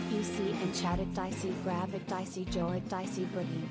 UC and chat Ecdycis grab Ecdycis Joe Ecdycis Boogie.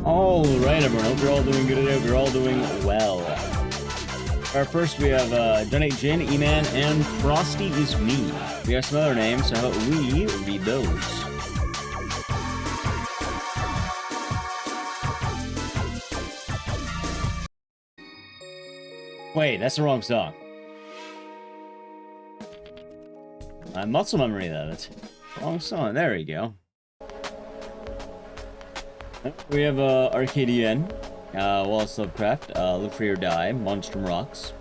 Alright everyone, hope you're all doing good today, hope you're all doing well. First we have Donate Jin, E-Man, and Frosty is me. We have some other names, so how about we read those? Wait, that's the wrong song. Muscle memory though, that's the wrong song, there we go. We have Arcadian, Wallace Lovecraft, Live Free or Die, Monstrum Rocks,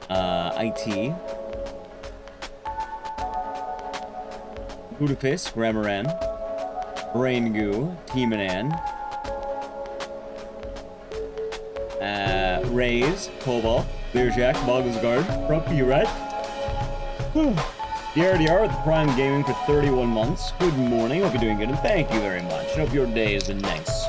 IT, Budapest, Gramaran, Brain Goo, T-Manan, Rays, Cobalt, Learjack, Bogglesguard, Rumpy Red, DRDR with Prime Gaming for 31 months. Good morning, hope you're doing good, and thank you very much. Hope your day is nice.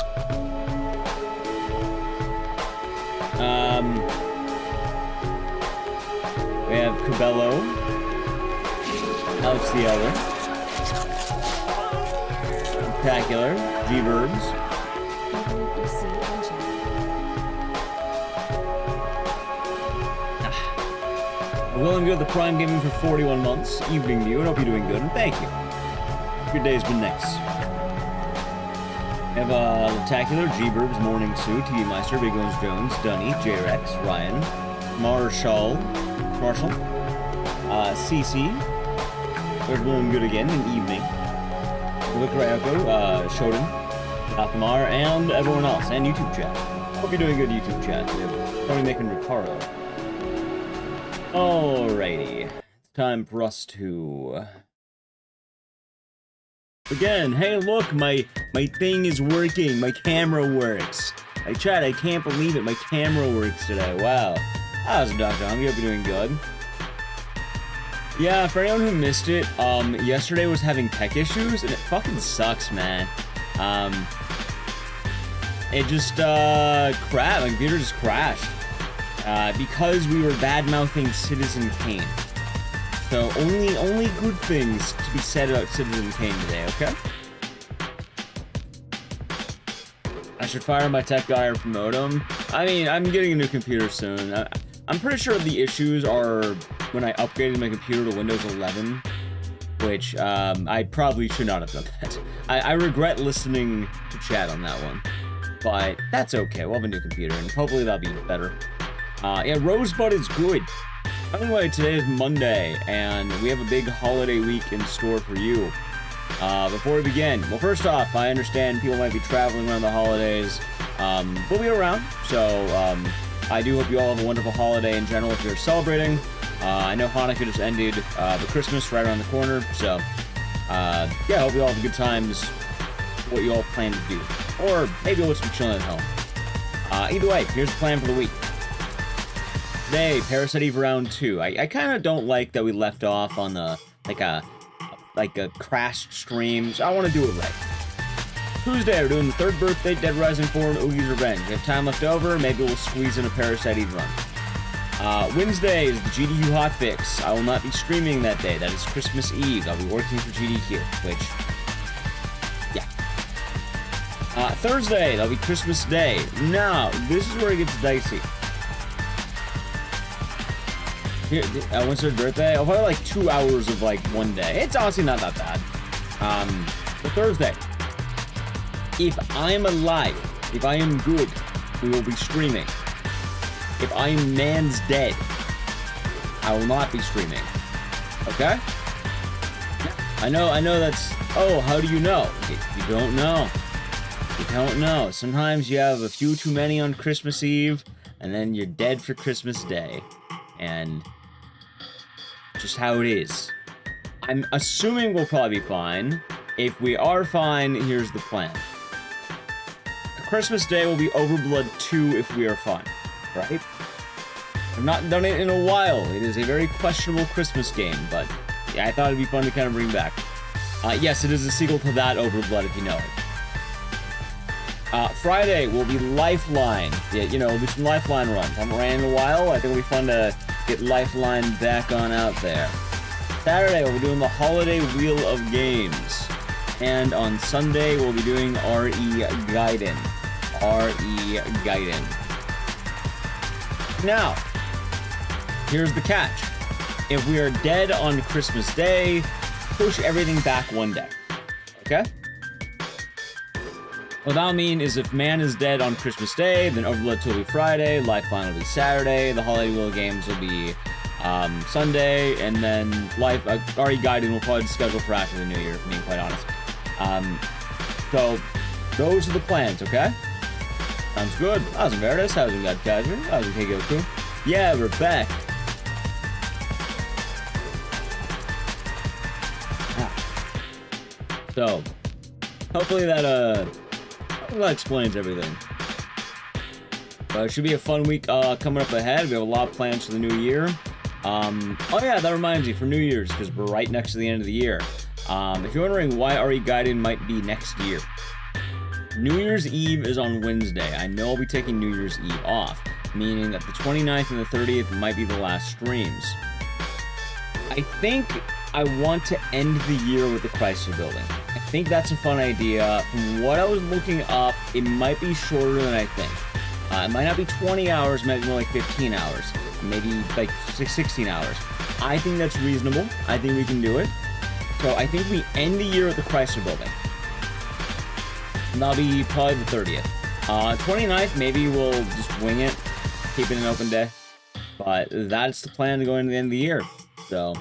We have Cabello, Alex the Elder, Spectacular, G-Verbs, Willing Good, the Prime Gaming for 41 months. Evening to you, and hope you're doing good, and thank you. Your day's been nice. We have Spectacular, G-Verbs, Morning Sue, TV Meister, Big Ones Jones, Dunny, J-Rex, Ryan, Marshall, CC, there's Willing Good again, in Evening, Vikrayako, Shoden, Akamar, and everyone else, and YouTube chat. Hope you're doing good, YouTube chat. We have Tony Making Ricardo. Alrighty, it's time for us to again. Hey, look, my thing is working. My camera works. Hey, chat, I can't believe it. My camera works today. Wow. How's it, Dr. Hung? Hope you're doing good. Yeah, for anyone who missed it, yesterday was having tech issues, and it fucking sucks, man. It just crashed. My computer just crashed. Because we were bad-mouthing Citizen Kane. So, only good things to be said about Citizen Kane today, okay? I should fire my tech guy or promote him. I mean, I'm getting a new computer soon. I'm pretty sure the issues are when I upgraded my computer to Windows 11, which, I probably should not have done that. I regret listening to chat on that one. But that's okay, we'll have a new computer, and hopefully that'll be better. Yeah, Rosebud is good. Anyway, today is Monday, and we have a big holiday week in store for you. Before we begin, well, first off, I understand people might be traveling around the holidays. We'll be around, so I do hope you all have a wonderful holiday in general if you're celebrating. I know Hanukkah just ended, but Christmas right around the corner, so yeah, I hope you all have good times, what you all plan to do. Or maybe we'll just be chilling at home. Either way, here's the plan for the week. Today, Parasite Eve round 2. I kind of don't like that we left off on the like a crashed stream, so I want to do it right. Tuesday, we're doing the 3rd birthday, Dead Rising 4, and Oogie's Revenge. If you have time left over, maybe we'll squeeze in a Parasite Eve run. Wednesday is the GDQ hotfix. I will not be streaming that day. That is Christmas Eve. I'll be working for GDQ, which, yeah. Thursday, that'll be Christmas Day. Now, this is where it gets dicey. Here, when's her birthday? I'll probably like 2 hours of like one day. It's honestly not that bad. But Thursday, if I'm alive, if I am good, we will be streaming. If I am man's dead, I will not be streaming. Okay? I know that's, oh, how do you know? You don't know. You don't know. Sometimes you have a few too many on Christmas Eve, and then you're dead for Christmas Day. And just how it is. I'm assuming we'll probably be fine. If we are fine, here's the plan. Christmas Day will be Overblood 2 if we are fine, right? I've not done it in a while. It is a very questionable Christmas game, but yeah, I thought it'd be fun to kind of bring back. Yes, it is a sequel to that Overblood, if you know it. Friday will be Lifeline. Yeah, you know, we'll do some Lifeline runs. I haven't ran in a while. I think it'll be fun to get Lifeline back on out there. Saturday, we'll be doing the Holiday Wheel of Games. And on Sunday, we'll be doing RE Gaiden. R.E. Gaiden. Now, here's the catch. If we are dead on Christmas Day, push everything back one day. Okay? What that'll mean is if man is dead on Christmas Day, then Overload will be Friday, Lifeline will be Saturday, the Holiday Wheel games will be Sunday, and then RE Gaiden will probably be scheduled for after the New Year, if I'm being quite honest. So, those are the plans, okay? Sounds good. How's it, Meredith? How's it, Godkaiser? How's it, Kegoku? Yeah, we're back. So, hopefully that explains everything. It should be a fun week coming up ahead. We have a lot of plans for the new year. Oh yeah, that reminds me, for New Year's, because we're right next to the end of the year. If you're wondering why RE Gaiden might be next year, New Year's Eve is on Wednesday. I know I'll be taking New Year's Eve off, meaning that the 29th and the 30th might be the last streams. I think I want to end the year with the Chrysler Building. I think that's a fun idea. From what I was looking up, it might be shorter than I think. It might not be 20 hours, maybe more like 15 hours. Maybe like 16 hours. I think that's reasonable. I think we can do it. So I think we end the year at the Chrysler Building. And that'll be probably the 30th. 29th, maybe we'll just wing it, keep it an open day. But that's the plan to go into the end of the year. So,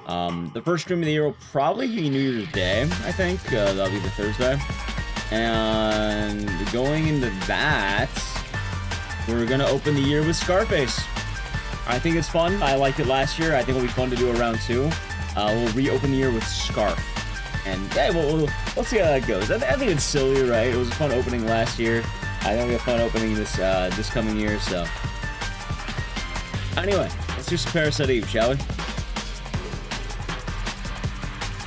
the first stream of the year will probably be New Year's Day, I think. That'll be the Thursday. And going into that, we're going to open the year with Scarface. I think it's fun. I liked it last year. I think it'll be fun to do a round 2. We'll reopen the year with Scarf. And yeah, we'll see how that goes. I think it's silly, right? It was a fun opening last year. I think it'll be a fun opening this coming year, so. Anyway, let's do some Parasite Eve, shall we?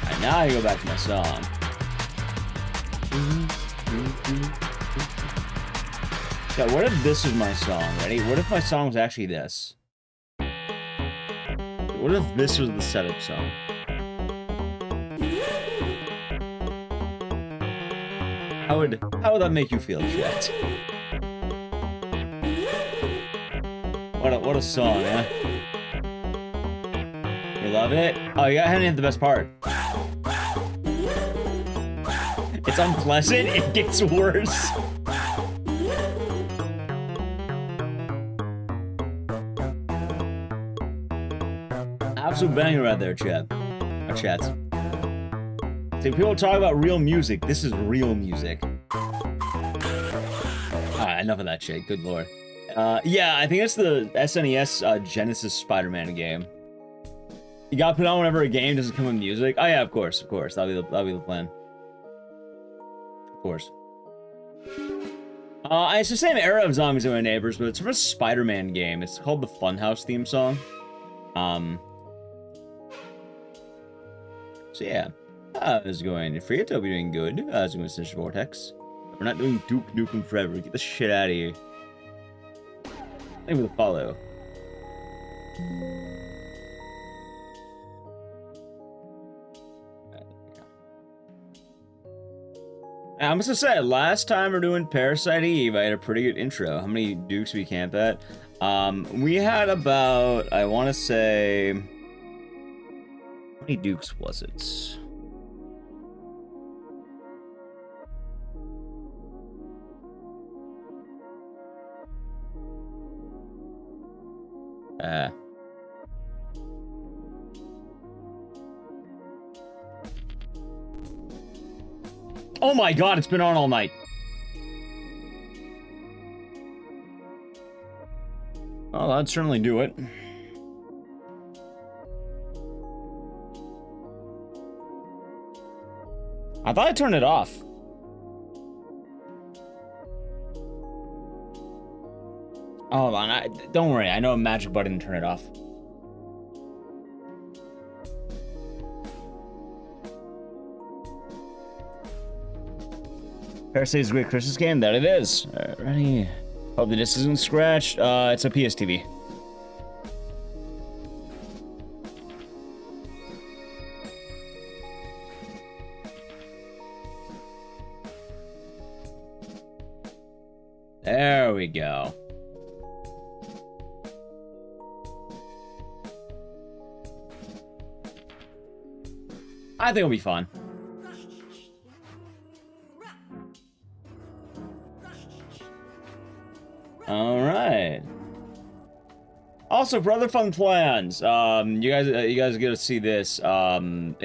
Alright, now I go back to my song. So what if this was my song? Ready? What if my song was actually this? What if this was the setup song? How would that make you feel, chat? What a song, huh? You love it? Oh, you gotta hit the best part. It's unpleasant. It gets worse. Absolute banger right there, chat. Our chats. See, people talk about real music. This is real music. Alright, enough of that shit. Good lord. Yeah, I think it's the SNES Genesis Spider-Man game. You gotta put on whenever a game doesn't come with music. Oh yeah, of course. That'll be the plan. Of course. It's the same era of Zombies and My Neighbors, but it's from a Spider-Man game. It's called the Funhouse theme song. So yeah. How's it going? Free, hope you're doing good. How's it going, Sister Vortex? We're not doing Duke Nukem forever. Get the shit out of here. Thank you for the follow. I must have said, last time we're doing Parasite Eve, I had a pretty good intro. How many Dukes we camp at? We had about, I want to say... How many Dukes was it? Oh my god, it's been on all night. Well, that'd certainly do it. I thought I turned it off. Hold on, don't worry, I know a magic button to turn it off. Parasite is a great Christmas game, that it is. Alright, ready? Hope the disc isn't scratched. It's a PSTV. There we go. I think it'll be fun. All right. Also, for other fun plans, you guys get to see this. At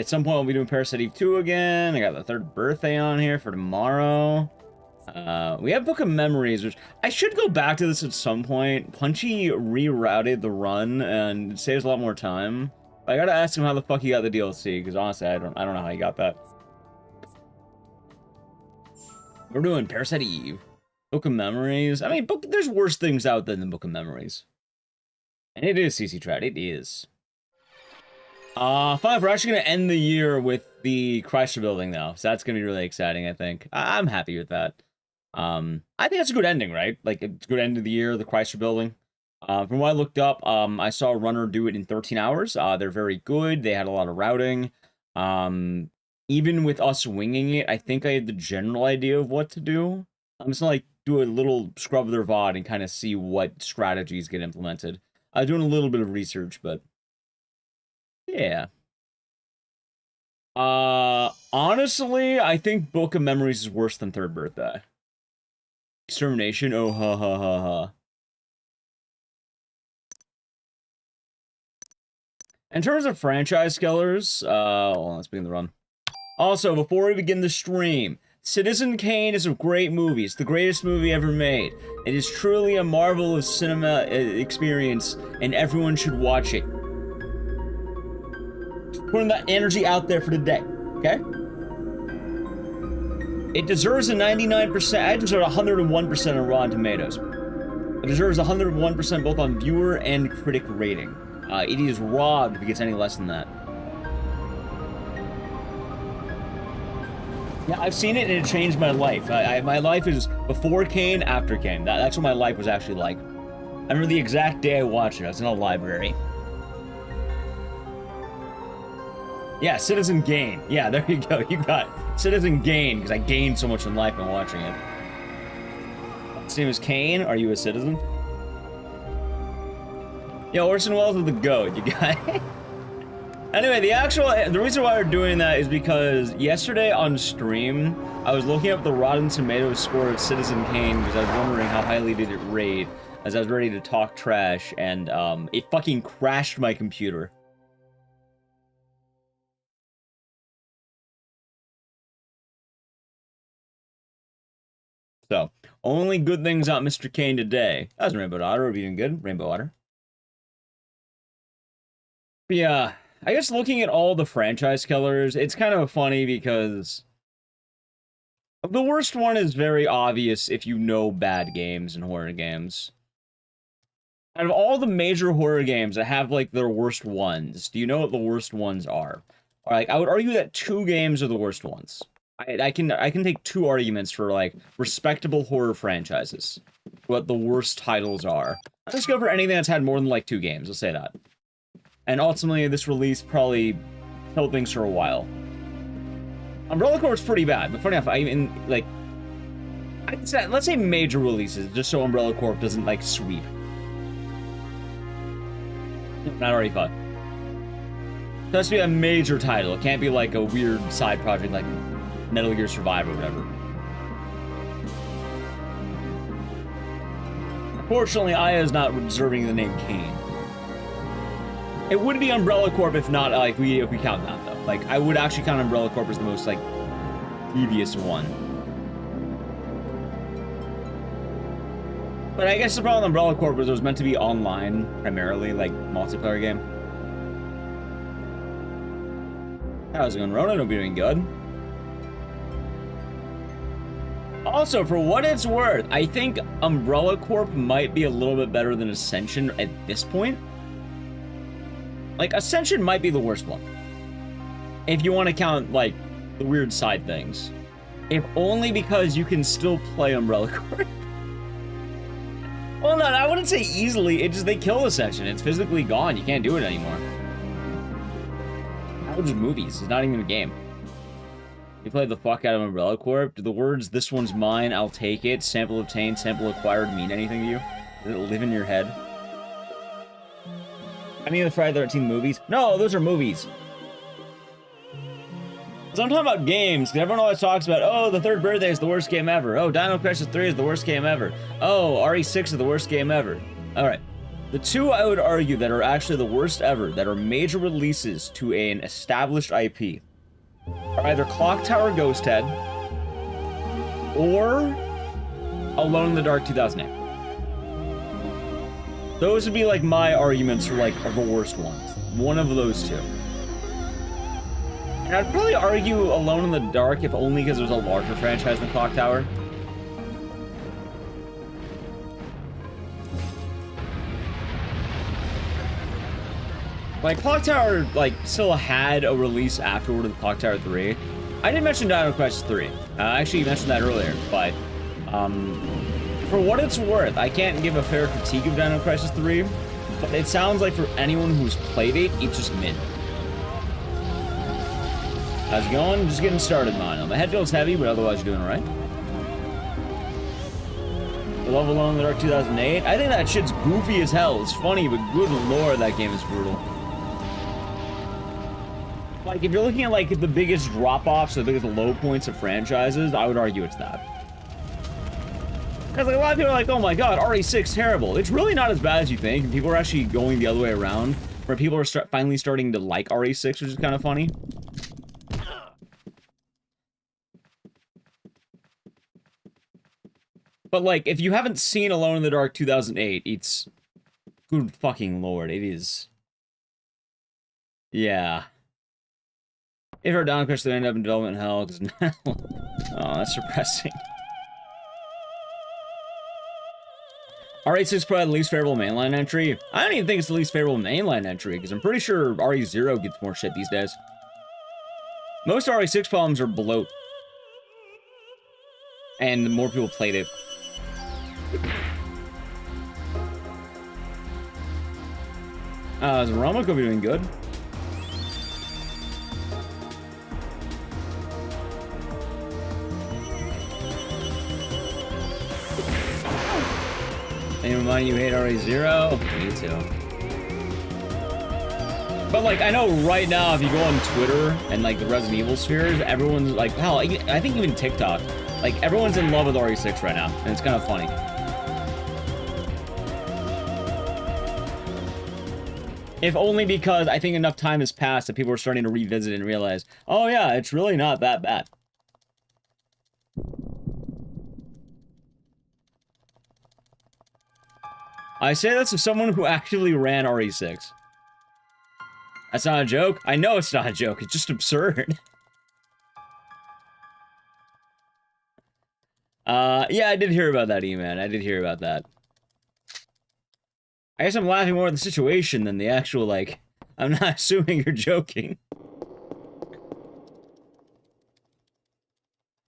some point, we'll be doing Parasite Eve 2 again. I got the 3rd birthday on here for tomorrow. We have Book of Memories, which I should go back to this at some point. Punchy rerouted the run, and it saves a lot more time. I gotta ask him how the fuck he got the DLC, because honestly, I don't know how he got that. We're doing Parasite Eve. Book of Memories. I mean, there's worse things out there than Book of Memories. And it is CC Trad, it is. Fine, we're actually gonna end the year with the Chrysler Building, though. So that's gonna be really exciting, I think. I'm happy with that. I think that's a good ending, right? Like, it's a good end of the year, the Chrysler Building. From what I looked up, I saw a runner do it in 13 hours. They're very good. They had a lot of routing. Even with us winging it, I think I had the general idea of what to do. I'm just gonna, like, do a little scrub of their VOD and kind of see what strategies get implemented. I'm doing a little bit of research, but yeah. Honestly, I think Book of Memories is worse than 3rd Birthday. Extermination, oh ha ha ha ha. In terms of franchise killers, hold on, let's begin the run. Also, before we begin the stream, Citizen Kane is a great movie. It's the greatest movie ever made. It is truly a marvel of cinema experience, and everyone should watch it. Just putting that energy out there for the day, okay? It deserves a 99%, it deserves 101% on Rotten Tomatoes. It deserves 101% both on viewer and critic rating. It is robbed if it gets any less than that. Yeah, I've seen it and it changed my life. My life is before Kane, after Kane. That's what my life was actually like. I remember the exact day I watched it. I was in a library. Yeah, Citizen Kane. Yeah, there you go. You got Citizen Kane, because I gained so much in life by watching it. His name is Kane. Are you a citizen? Yo, Orson Welles is the GOAT, you guys. Anyway, the reason why we're doing that is because yesterday on stream, I was looking up the Rotten Tomatoes score of Citizen Kane because I was wondering how highly did it rate as I was ready to talk trash, and it fucking crashed my computer. So, only good things out Mr. Kane today. That was Rainbow Otter, we're doing good. Rainbow Otter. But yeah, I guess looking at all the franchise killers, it's kind of funny because the worst one is very obvious if you know bad games and horror games. Out of all the major horror games that have, like, their worst ones, do you know what the worst ones are? Like, I would argue that 2 games are the worst ones. I can take 2 arguments for, like, respectable horror franchises. What the worst titles are. Let's go for anything that's had more than, like, 2 games, let's say that. And ultimately, this release probably held things for a while. Umbrella Corp's pretty bad, but funny enough, I mean, like, let's say major releases, just so Umbrella Corp doesn't, like, sweep. Not already fun. It has to be a major title. It can't be, like, a weird side project like Metal Gear Survive or whatever. Unfortunately, Aya is not deserving the name Kane. It would be Umbrella Corp if not, like, if we count that, though. Like, I would actually count Umbrella Corp as the most, like, devious one. But I guess the problem with Umbrella Corp was it was meant to be online, primarily, like, multiplayer game. How's it going, Ronan? Hope you're doing good. Also, for what it's worth, I think Umbrella Corp might be a little bit better than Ascension at this point. Like, Ascension might be the worst one. If you want to count, like, the weird side things. If only because you can still play Umbrella Corp. Well, no, I wouldn't say easily. It's just they kill Ascension. It's physically gone. You can't do it anymore. That was just movies. It's not even a game. You played the fuck out of Umbrella Corp. Do the words, "this one's mine, I'll take it," sample obtained, sample acquired mean anything to you? Does it live in your head? Any of the Friday the 13th movies? No, those are movies. So I'm talking about games, because everyone always talks about, oh, the third birthday is the worst game ever. Oh, Dino Crisis 3 is the worst game ever. Oh, RE6 is the worst game ever. Alright. The two I would argue that are actually the worst ever, that are major releases to an established IP, are either Clock Tower Ghost Head or Alone in the Dark 2008. Those would be like my arguments for like the worst ones. One of those two. And I'd probably argue Alone in the Dark if only because it was a larger franchise than Clock Tower. Like, Clock Tower, like, still had a release afterward of Clock Tower 3. I didn't mention Dino Crisis 3. Actually, you mentioned that earlier, but, for what it's worth, I can't give a fair critique of Dino Crisis 3, but it sounds like for anyone who's played it, it's just mid. How's it going? Just getting started, man. The head feels heavy, but otherwise you're doing alright. I love Alone in the Dark 2008. I think that shit's goofy as hell. It's funny, but good lord, that game is brutal. Like, if you're looking at, like, the biggest drop-offs, the biggest low points of franchises, I would argue it's that. Because, like, a lot of people are like, oh my god, RE6, terrible. It's really not as bad as you think, and people are actually going the other way around, where people are finally starting to like RE6, which is kind of funny. But, like, if you haven't seen Alone in the Dark 2008, it's... good fucking lord, it is... yeah. If our Dino Crisis, they end up in development hell, because now... oh, that's depressing. RE6 is probably the least favorable mainline entry. I don't even think it's the least favorable mainline entry, because I'm pretty sure RE0 gets more shit these days. Most RE6 problems are bloat. And more people played it. Is Roma could be doing good. Any remind you hate RE0? Me too. But like, I know right now if you go on Twitter and like the Resident Evil spheres, everyone's like, hell, I think even TikTok, like everyone's in love with RE6 right now, and it's kind of funny. If only because I think enough time has passed that people are starting to revisit it and realize, oh yeah, it's really not that bad. I say this as someone who actually ran RE6. That's not a joke? I know it's not a joke, it's just absurd. Yeah, I did hear about that, E-Man. I did hear about that. I guess I'm laughing more at the situation than the actual, like... I'm not assuming you're joking.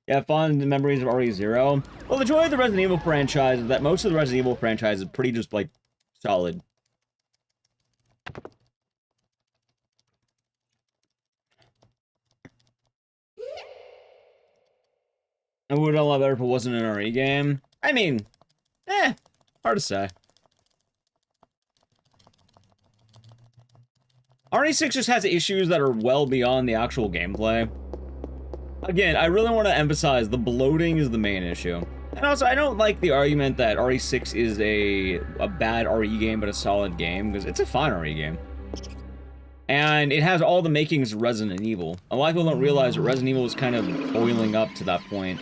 Yeah, fond memories of RE0. Well, the joy of the Resident Evil franchise is that most of the Resident Evil franchise is pretty just, like, solid. I would have loved better if it wasn't an RE game. I mean, hard to say. RE6 just has issues that are well beyond the actual gameplay. Again, I really want to emphasize the bloating is the main issue. And also, I don't like the argument that RE6 is a bad RE game, but a solid game, because it's a fine RE game. And it has all the makings of Resident Evil. A lot of people don't realize that Resident Evil was kind of oiling up to that point.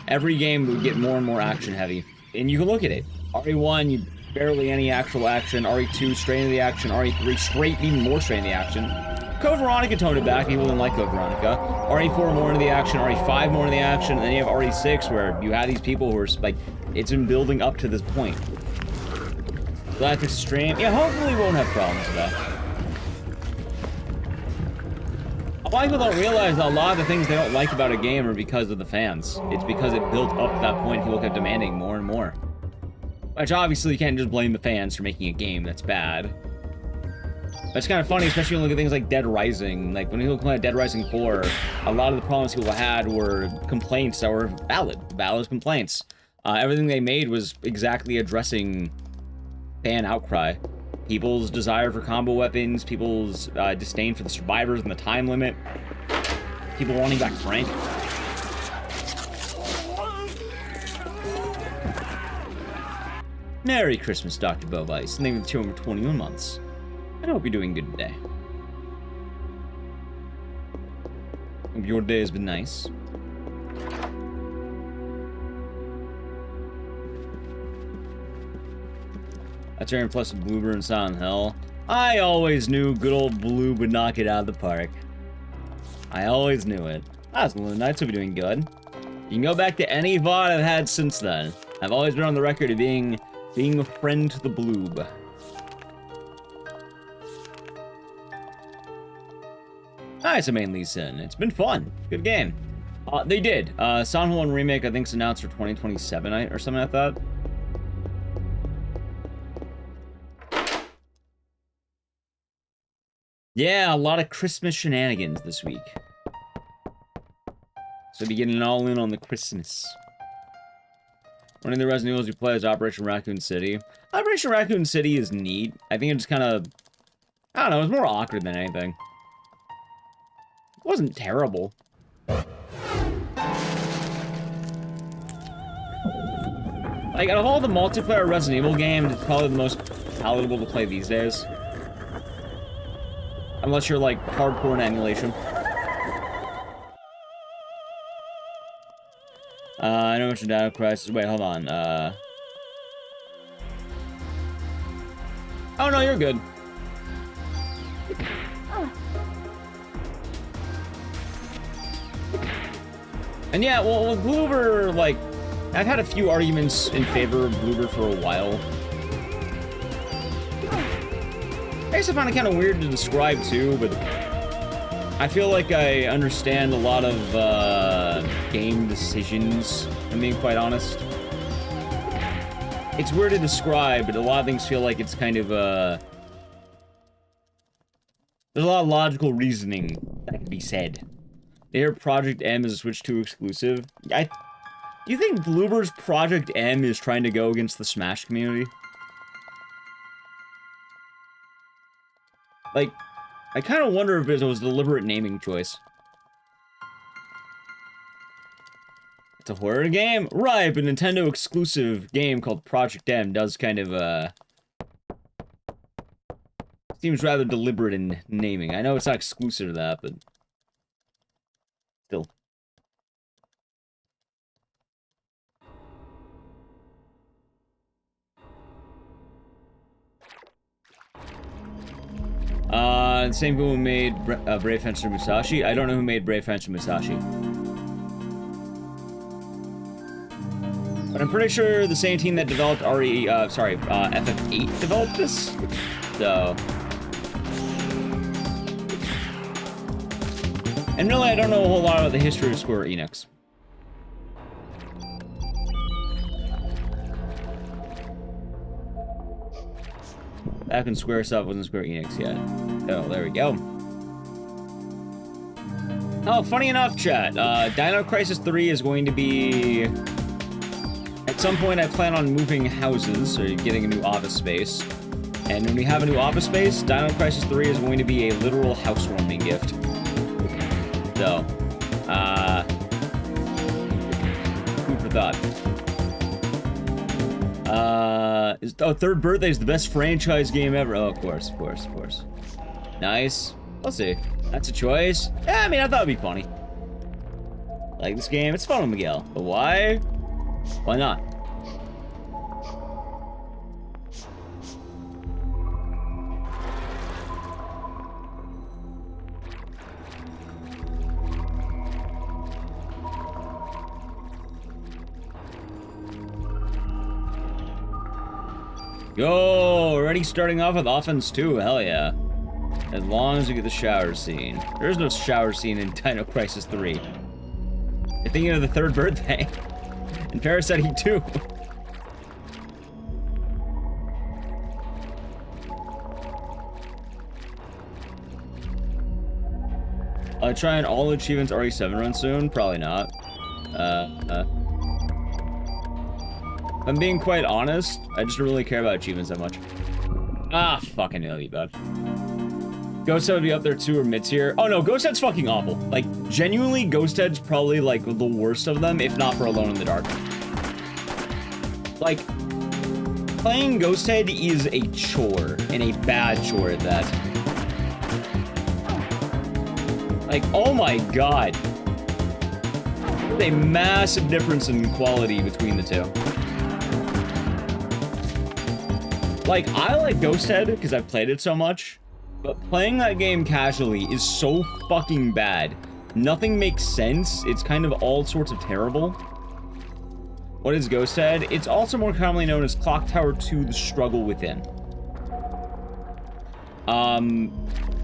Every game would get more and more action-heavy. And you can look at it. RE1, you barely any actual action. RE2, straight into the action. RE3, straight, even more straight into the action. Code Veronica toned it back, people didn't like Code Veronica. RE4 more into the action, RE5 more into the action, and then you have RE6 where you have these people who are, like, it's been building up to this point. Glad to stream. Yeah, hopefully we won't have problems with that. A lot of people don't realize that a lot of the things they don't like about a game are because of the fans. It's because it built up to that point, people kept demanding more and more. Which obviously you can't just blame the fans for making a game that's bad. It's kind of funny, especially when you look at things like Dead Rising. Like, when you look at Dead Rising 4, a lot of the problems people had were complaints that were valid complaints. Everything they made was exactly addressing fan outcry. People's desire for combo weapons, people's disdain for the survivors and the time limit, people wanting back Frank. Merry Christmas, Dr. Bovice. Thank you for 221 months. I hope you're doing good today. Hope your day has been nice. A turn plus a Bloober and Silent Hill. I always knew good old Blue would knock it out of the park. I always knew it. That's one of the nights will be doing good. You can go back to any VOD I've had since then. I've always been on the record of being a friend to the Bloob. Nice, I mainly sin. It's been fun. Good game. They did. Silent Hill 1 Remake, I think, is announced for 2027 or something like that. Yeah, a lot of Christmas shenanigans this week. So be getting all in on the Christmas. One of the Resident Evils you play is Operation Raccoon City. Operation Raccoon City is neat. I think it just kind of... I don't know, it was more awkward than anything. It wasn't terrible. Like, out of all the multiplayer Resident Evil games, it's probably the most palatable to play these days. Unless you're, like, hardcore in emulation. I know mentioned Dino Crisis. Wait, hold on. Oh, no, you're good. And yeah, well, with Bloober, like, I've had a few arguments in favor of Bloober for a while. I guess I find it kind of weird to describe, too, but I feel like I understand a lot of game decisions, if I'm being quite honest. It's weird to describe, but a lot of things feel like it's kind of, there's a lot of logical reasoning that can be said. They hear Project M is a Switch 2 exclusive. Do you think Bloober's Project M is trying to go against the Smash community? Like, I kind of wonder if it was a deliberate naming choice. It's a horror game? Right, but Nintendo exclusive game called Project M does kind of, seems rather deliberate in naming. I know it's not exclusive to that, but... still. The same people who made Brave Fencer Musashi. I don't know who made Brave Fencer Musashi. But I'm pretty sure the same team that developed FF8 developed this. So... and really, I don't know a whole lot about the history of Square Enix. Back when Square stuff wasn't Square Enix yet. Oh, there we go. Oh, funny enough, chat. Dino Crisis 3 is going to be... at some point, I plan on moving houses, or getting a new office space. And when we have a new office space, Dino Crisis 3 is going to be a literal housewarming gift. So, food for thought. Third Birthday is the best franchise game ever. Oh, of course. Nice. We'll see. That's a choice. Yeah, I mean, I thought it'd be funny. Like this game, it's fun with Miguel. But why? Why not? Yo, already starting off with offense too, hell yeah. As long as we get the shower scene. There is no shower scene in Dino Crisis 3. You're thinking of the Third Birthday. And Parasite Eve 2. Trying all achievements RE7 run soon? Probably not. If I'm being quite honest, I just don't really care about achievements that much. Ah, fucking hell, you bud. Ghost Head would be up there too, or mid tier. Oh no, Ghost Head's fucking awful. Like, genuinely, Ghost Head's probably like the worst of them, if not for Alone in the Dark. Like, playing Ghost Head is a chore, and a bad chore at that. Like, oh my god. There's a massive difference in quality between the two. Like, I like Ghost Head because I've played it so much, but playing that game casually is so fucking bad. Nothing makes sense. It's kind of all sorts of terrible. What is Ghost Head? It's also more commonly known as Clock Tower 2: The Struggle Within.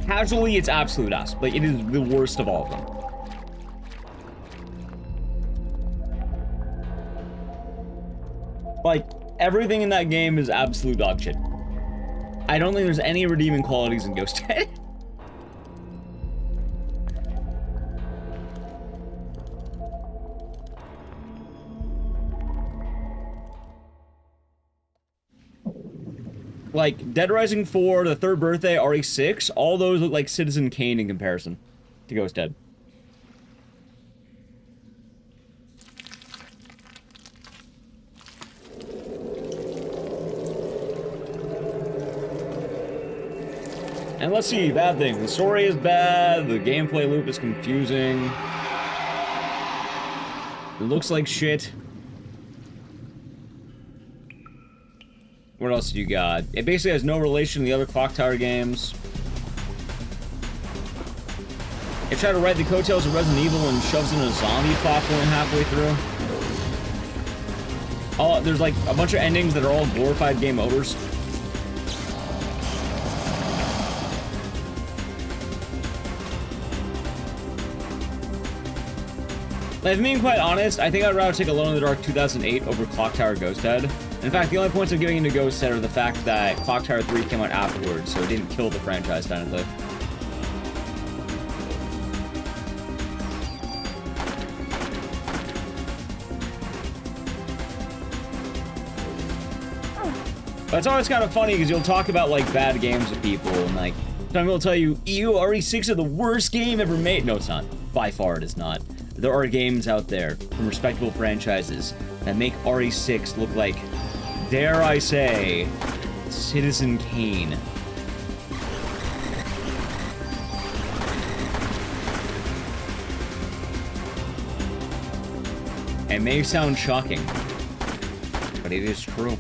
Casually, it's absolute ass. Like, it is the worst of all of them. Like, everything in that game is absolute dog shit. I don't think there's any redeeming qualities in Ghost Head. Like, Dead Rising 4, The Third Birthday, RE6, all those look like Citizen Kane in comparison to Ghost Head. And let's see, bad things. The story is bad, the gameplay loop is confusing. It looks like shit. What else do you got? It basically has no relation to the other Clock Tower games. It tried to ride the coattails of Resident Evil and shoves in a zombie plot point halfway through. Oh, there's like a bunch of endings that are all glorified game overs. Like, if I'm being quite honest, I think I'd rather take Alone in the Dark 2008 over Clock Tower Ghost Head. In fact, the only points I'm giving into Ghost Head are the fact that Clock Tower 3 came out afterwards, so it didn't kill the franchise, technically. But it's always kind of funny, because you'll talk about, like, bad games with people, and, like, some people will tell you, ew, RE6 is the worst game ever made. No, it's not. By far, it is not. There are games out there from respectable franchises that make RE6 look like, dare I say, Citizen Kane. It may sound shocking, but it is true.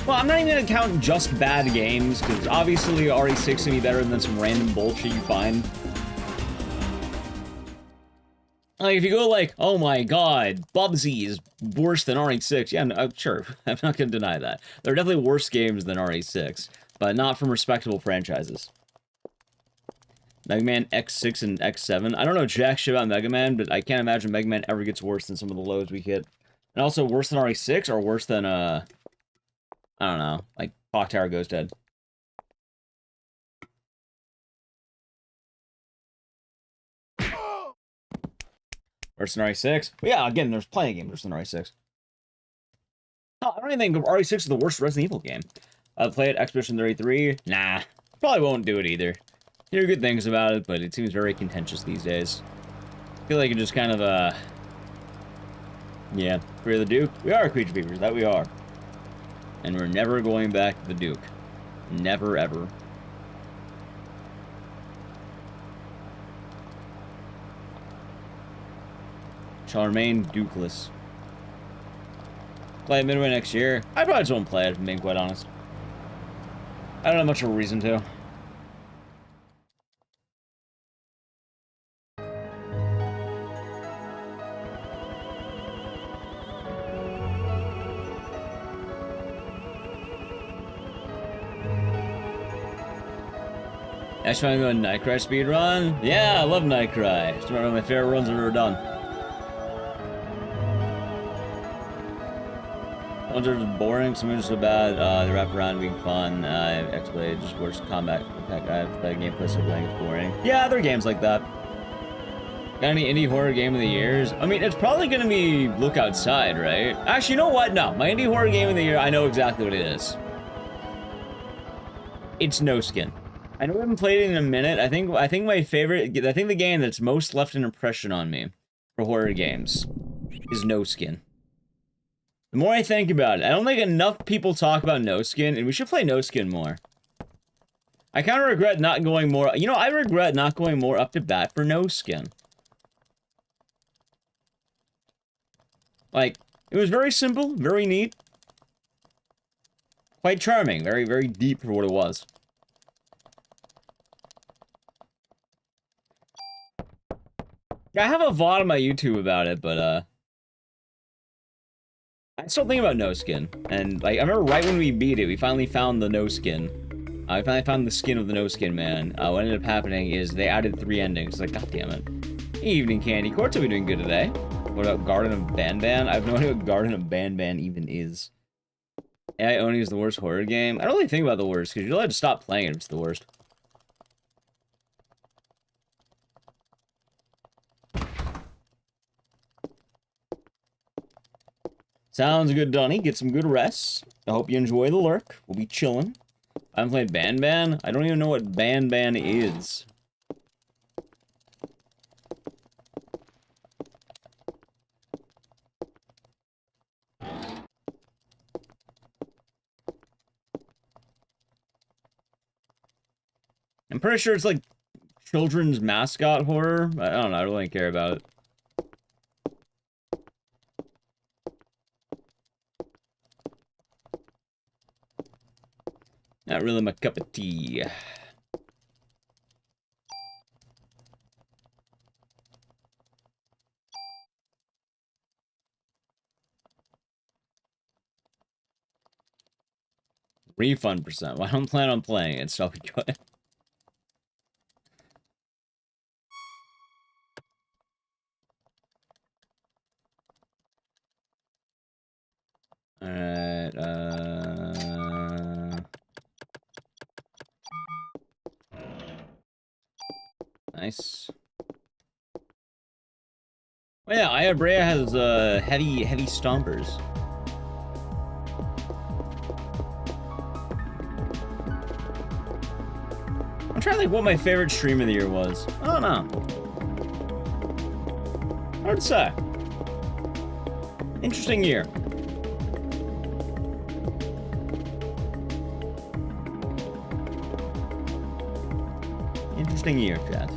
Well, I'm not even gonna count just bad games, because obviously RE6 can be better than some random bullshit you find. Like, if you go like, oh my god, Bubsy is worse than RE6, yeah, no, sure, I'm not gonna deny that. There are definitely worse games than RE6, but not from respectable franchises. Mega Man X6 and X7. I don't know jack shit about Mega Man, but I can't imagine Mega Man ever gets worse than some of the lows we hit. And also worse than RE6, or worse than, I don't know, like, Clock Tower Ghost Head. Worse than RE6? Well, yeah, again, there's plenty of games worse than RE6. No, I don't even think RE6 is the worst Resident Evil game. Play it, Expedition 33? Nah. Probably won't do it either. Hear good things about it, but it seems very contentious these days. I feel like it just kind of, yeah, we're the Duke. We are Creature Peepers, that we are. And we're never going back to the Duke. Never, ever. Shall remain Dukeless. Play it midway next year. I probably just won't play it, if I'm being quite honest. I don't have much of a reason to. Next one, I'm going Nightcry speedrun. Yeah, I love Nightcry. It's one of my favorite runs I've ever done. Ones are just boring, some are just so bad, they wrap around being fun, X-Blade, just worse combat, play gameplay so blank, it's boring. Yeah, there are games like that. Got any indie horror game of the years? I mean, it's probably gonna be Look Outside, right? Actually, you know what? No, my indie horror game of the year, I know exactly what it is. It's No Skin. I know I haven't played it in a minute. I think my favorite, I think the game that's most left an impression on me for horror games is No Skin. The more I think about it, I don't think enough people talk about No Skin, and we should play No Skin more. I kind of regret not going more, you know, I regret not going more up to bat for No Skin. Like, it was very simple, very neat. Quite charming, very, very deep for what it was. I have a VOD on my YouTube about it, but, I still think about No Skin. And, like, I remember right when we beat it, we finally found the No Skin. We finally found the skin of the No Skin man. What ended up happening is they added 3 endings. Like, god damn it. Evening Candy Courts will be doing good today. What about Garden of Banban? I have no idea what Garden of Banban even is. AI Oni is the worst horror game. I don't really think about the worst, because you're allowed to stop playing it if it's the worst. Sounds good, Donnie. Get some good rest. I hope you enjoy the lurk. We'll be chilling. I haven't played Banban. I don't even know what Banban is. I'm pretty sure it's like children's mascot horror. I don't know. I don't really care about it. Not really my cup of tea. Refund percent. Well, I don't plan on playing it, so I'll be good. Alright, nice. Oh yeah, Ayabrea has, heavy stompers. I'm trying to think what my favorite stream of the year was. I don't know. Hard to say. Interesting year. Interesting year, chat.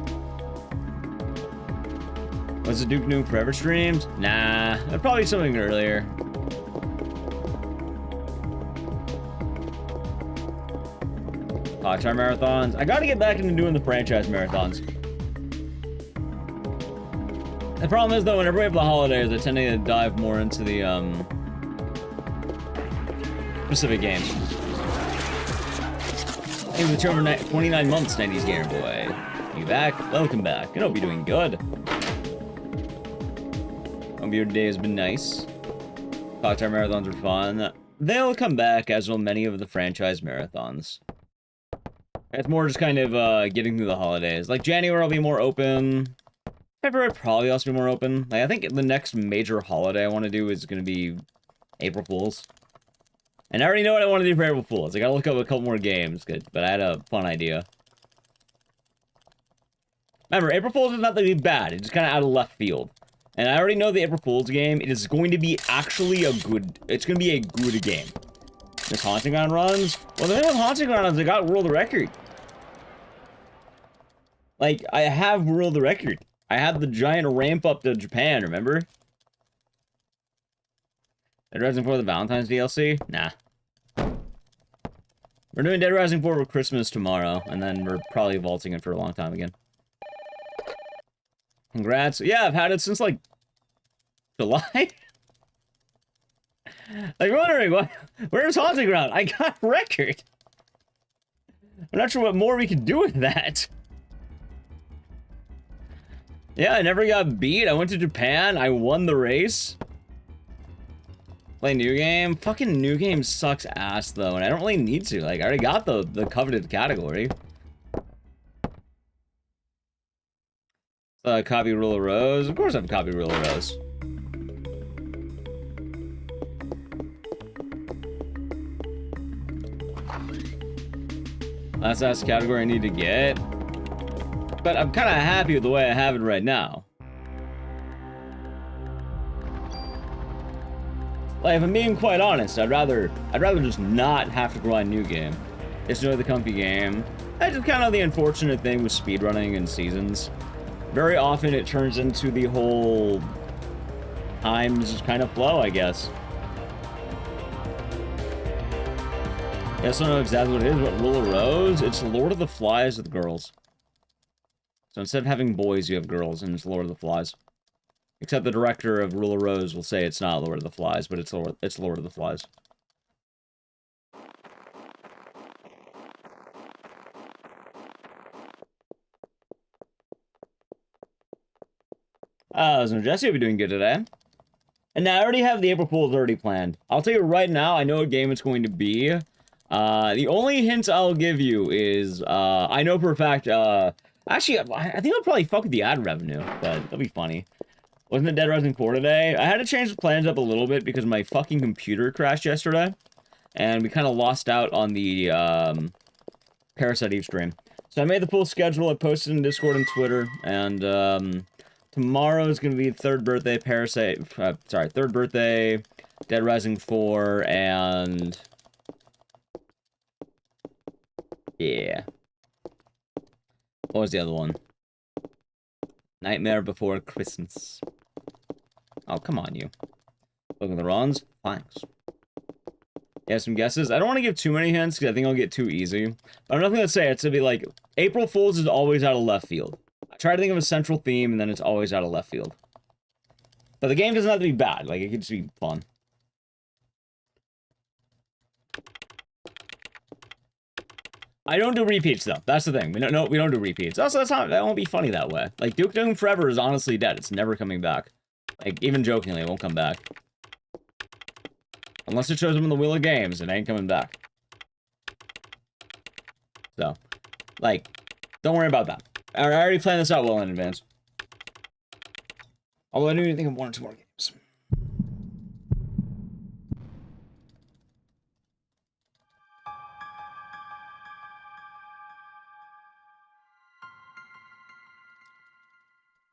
Was it Duke Nukem Forever streams? Nah, probably something earlier. Hotshot marathons. I gotta get back into doing the franchise marathons. The problem is, though, whenever we have the holidays, I tend to dive more into the, specific games. Hey, with 29 months, 90s Gamer Boy. You back? Welcome back. I hope you're doing good. Hope your day has been nice. Hotshot marathons are fun. They'll come back, as will many of the franchise marathons. It's more just kind of, getting through the holidays. Like, January will be more open. February probably also be more open. Like, I think the next major holiday I want to do is going to be April Fool's. And I already know what I want to do for April Fool's. I gotta look up a couple more games, but I had a fun idea. Remember, April Fool's is not that bad. It's just kind of out of left field. And I already know the April Fool's game. It is going to be actually a good... It's going to be a good game. There's Haunting Ground runs. Well, the thing with Haunting Ground runs, I got world record. Like, I have world record. I had the giant ramp up to Japan, remember? Dead Rising 4 the Valentine's DLC? Nah. We're doing Dead Rising 4 for Christmas tomorrow, and then we're probably vaulting it for a long time again. Congrats. Yeah, I've had it since, like, July? Like, wondering, where's Haunting Ground? I got record. I'm not sure what more we can do with that. Yeah, I never got beat. I went to Japan. I won the race. Play new game? Fucking new game sucks ass though, and I don't really need to. Like, I already got the coveted category. Copy Rule of Rose? Of course I have copy Rule of Rose. Last category I need to get. But I'm kind of happy with the way I have it right now. Like, if I'm being quite honest, I'd rather just not have to grind new game. Just enjoy the comfy game. That's just kind of the unfortunate thing with speedrunning and seasons. Very often it turns into the whole times just kind of flow, I guess. Yes, I don't know exactly what it is, but Rule of Rose, it's Lord of the Flies with girls. So instead of having boys, you have girls, and it's Lord of the Flies. Except the director of Rule of Rose will say it's not Lord of the Flies, but it's Lord of the Flies. So Jesse will be doing good today. And now I already have the April Fool's already planned. I'll tell you right now, I know what game it's going to be. The only hint I'll give you is, I know for a fact, actually, I think I'll probably fuck with the ad revenue, but that'll be funny. Wasn't it Dead Rising 4 today? I had to change the plans up a little bit because my fucking computer crashed yesterday. And we kind of lost out on the, Parasite Eve stream. So I made the full schedule, I posted in Discord and Twitter, and, tomorrow is going to be third birthday third birthday, Dead Rising 4, and... yeah. What was the other one? Nightmare Before Christmas. Oh, come on, you. Look at the runs. Thanks. You have some guesses? I don't want to give too many hints, because I think I'll get too easy. But I'm not going to say it. It's going to be like, April Fool's is always out of left field. I try to think of a central theme, and then it's always out of left field. But the game doesn't have to be bad. Like, it could just be fun. I don't do repeats, though. That's the thing. We don't do repeats. Also, that won't be funny that way. Like, Duke Nukem Forever is honestly dead. It's never coming back. Like, even jokingly, it won't come back. Unless it shows up in the Wheel of Games, it ain't coming back. So, like, don't worry about that. I already planned this out well in advance. Although I do even think of 1 or 2 more games.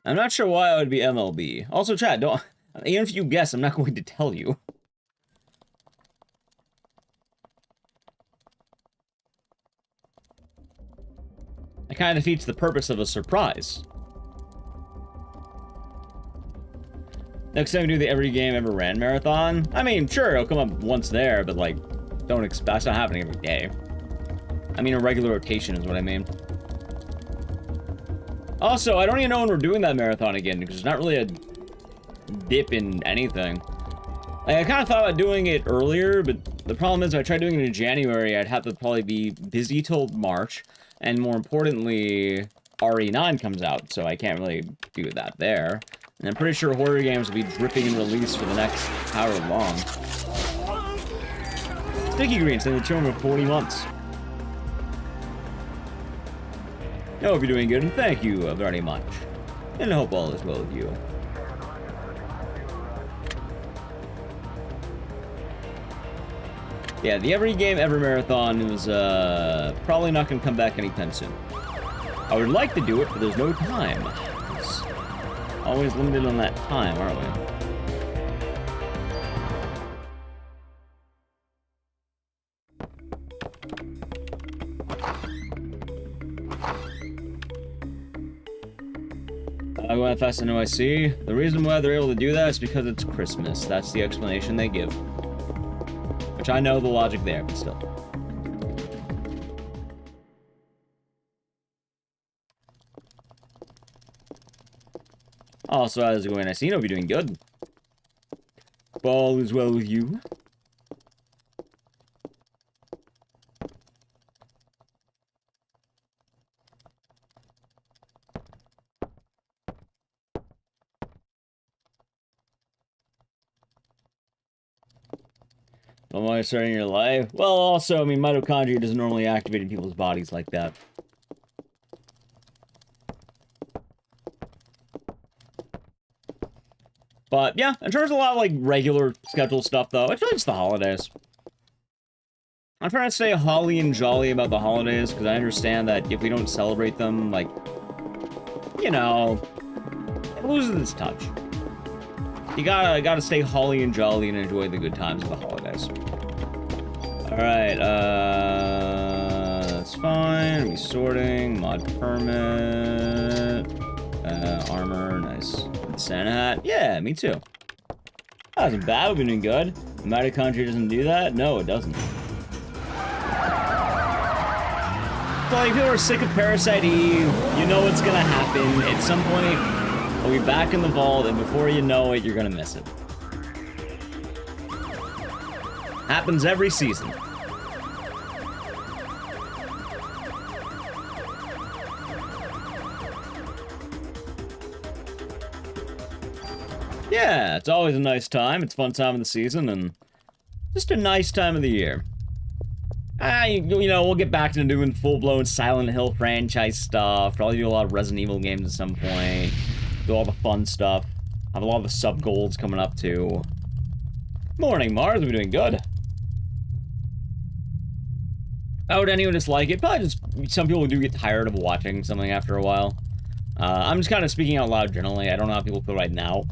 I'm not sure why it would be MLB. Also, chat, don't... even if you guess, I'm not going to tell you. It kind of defeats the purpose of a surprise. Next time we do the Every Game Ever Ran marathon, I mean, sure, it'll come up once there, but, like, don't expect... that's not happening every day. I mean, a regular rotation is what I mean. Also, I don't even know when we're doing that marathon again, because there's not really a dip in anything. Like, I kind of thought about doing it earlier, but the problem is if I tried doing it in January, I'd have to probably be busy till March, and more importantly, RE9 comes out, so I can't really do that there. And I'm pretty sure horror games will be dripping in release for the next however long. Sticky Green saying the children for 40 months. I hope you're doing good, and thank you very much. And I hope all is well with you. Yeah, the Every Game Ever Marathon is probably not going to come back anytime soon. I would like to do it, but there's no time. It's always limited on that time, aren't we? I went fast in OIC. The reason why they're able to do that is because it's Christmas. That's the explanation they give. Which I know the logic there, but still. Also, how's it going? I see you'll be doing good. All is well with you. Am I starting your life? Well, also, I mean, mitochondria doesn't normally activate in people's bodies like that. But yeah, in terms of a lot of like regular schedule stuff though, it's really just the holidays. I'm trying to stay holly and jolly about the holidays because I understand that if we don't celebrate them, like, you know, it loses its touch. You gotta stay holly and jolly and enjoy the good times of the holidays. Alright, that's fine. Resorting, mod permit, armor, nice. Santa hat, yeah, me too. That wasn't bad, we've been doing good. The mitochondria doesn't do that? No, it doesn't. Well, if people are sick of Parasite Eve, you know what's gonna happen. At some point, we'll be back in the vault, and before you know it, you're gonna miss it. Happens every season. Yeah, it's always a nice time. It's a fun time of the season, and just a nice time of the year. You know, we'll get back to doing full-blown Silent Hill franchise stuff. Probably do a lot of Resident Evil games at some point. Do all the fun stuff. Have a lot of the sub-goals coming up, too. Morning, Mars. We're doing good. How would anyone dislike it? Probably just some people do get tired of watching something after a while. I'm just kind of speaking out loud generally. I don't know how people feel right now.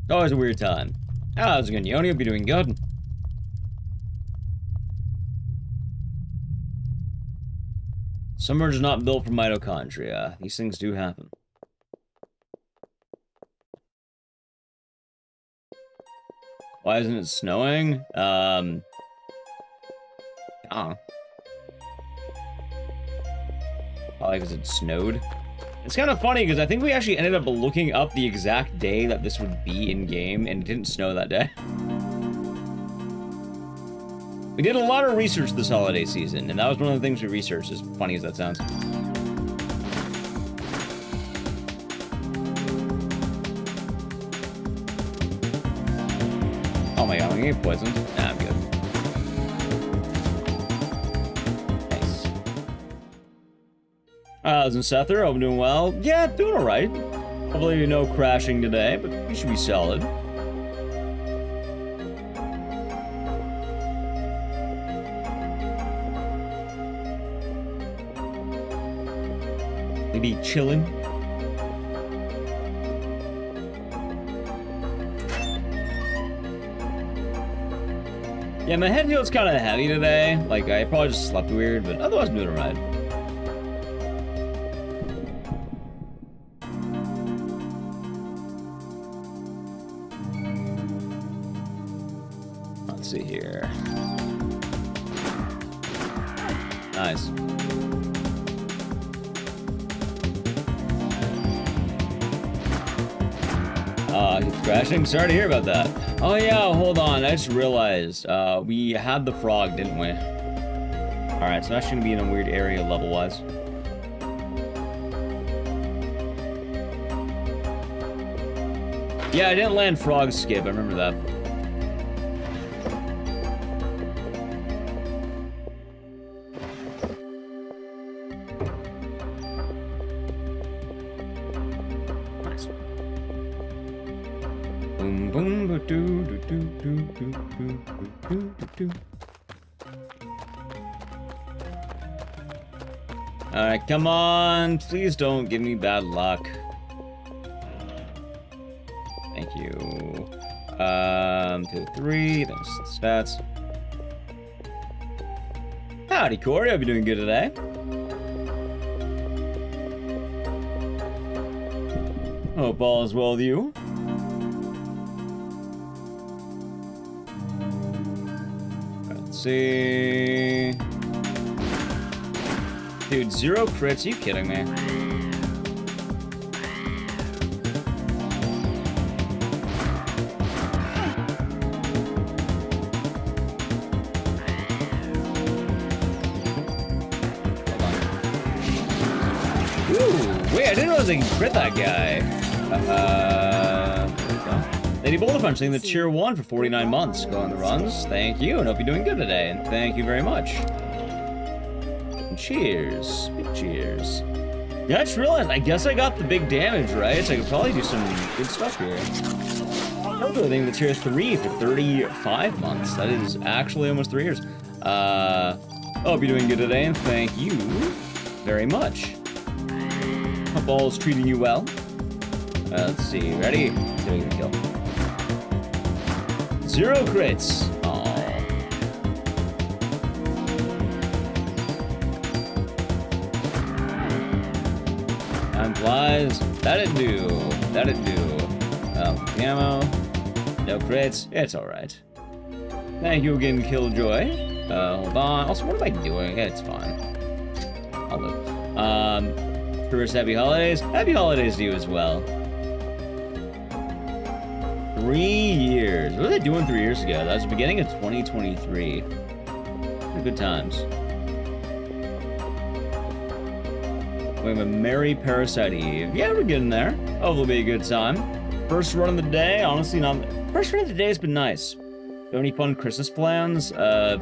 Always a weird time. How's it going, Yoni? Hope you're doing good. Summer's not built for mitochondria. These things do happen. Why isn't it snowing? Probably because it snowed. It's kind of funny because I think we actually ended up looking up the exact day that this would be in game, and it didn't snow that day. We did a lot of research this holiday season, and that was one of the things we researched, as funny as that sounds. Oh my god, I'm gonna get poisoned. Nah, I'm good. How's Sether? Hope I'm doing well. Yeah, doing alright. Hopefully no crashing today, but we should be solid. Maybe chilling. Yeah, my head feels kind of heavy today. Like, I probably just slept weird, but otherwise I'm doing alright. Let's see here. Nice. Keeps crashing. Sorry to hear about that. Oh yeah, hold on. I just realized we had the frog, didn't we? Alright, so that's gonna be in a weird area level-wise. Yeah, I didn't land frog skip. I remember that. Alright, come on. Please don't give me bad luck. Thank you. 2, 3. Thanks. Stats. Howdy, Corey. Hope you're doing good today. Hope all is well with you. Let's see. Dude, 0 crits? Are you kidding me? Ooh, wait, I didn't realize I could crit that guy. There you go. Lady Boulder Punch, saying the tier 1 for 49 months. Go on the runs. Thank you, and hope you're doing good today. And thank you very much. And cheers. Big cheers. Yeah, I just realized, I guess I got the big damage, right? So I could probably do some good stuff here. I think the tier 3 for 35 months. That is actually almost 3 years. Hope you're doing good today, and thank you very much. Hope all's treating you well. Let's see, ready? Let's see if we can kill. 0 crits. Aww. Time flies. That'd do. That'd do. Ammo. No crits. It's alright. Thank you again, Killjoy. Hold on. Also, what am I doing? It's fine. I'll live. First, happy holidays. Happy holidays to you as well. 3 years. What was I doing 3 years ago? That was the beginning of 2023. Good times. We have a merry Parasite Eve. Yeah, we're getting there. Oh, it'll be a good time. First run of the day. Honestly, not. First run of the day has been nice. Do any fun Christmas plans? I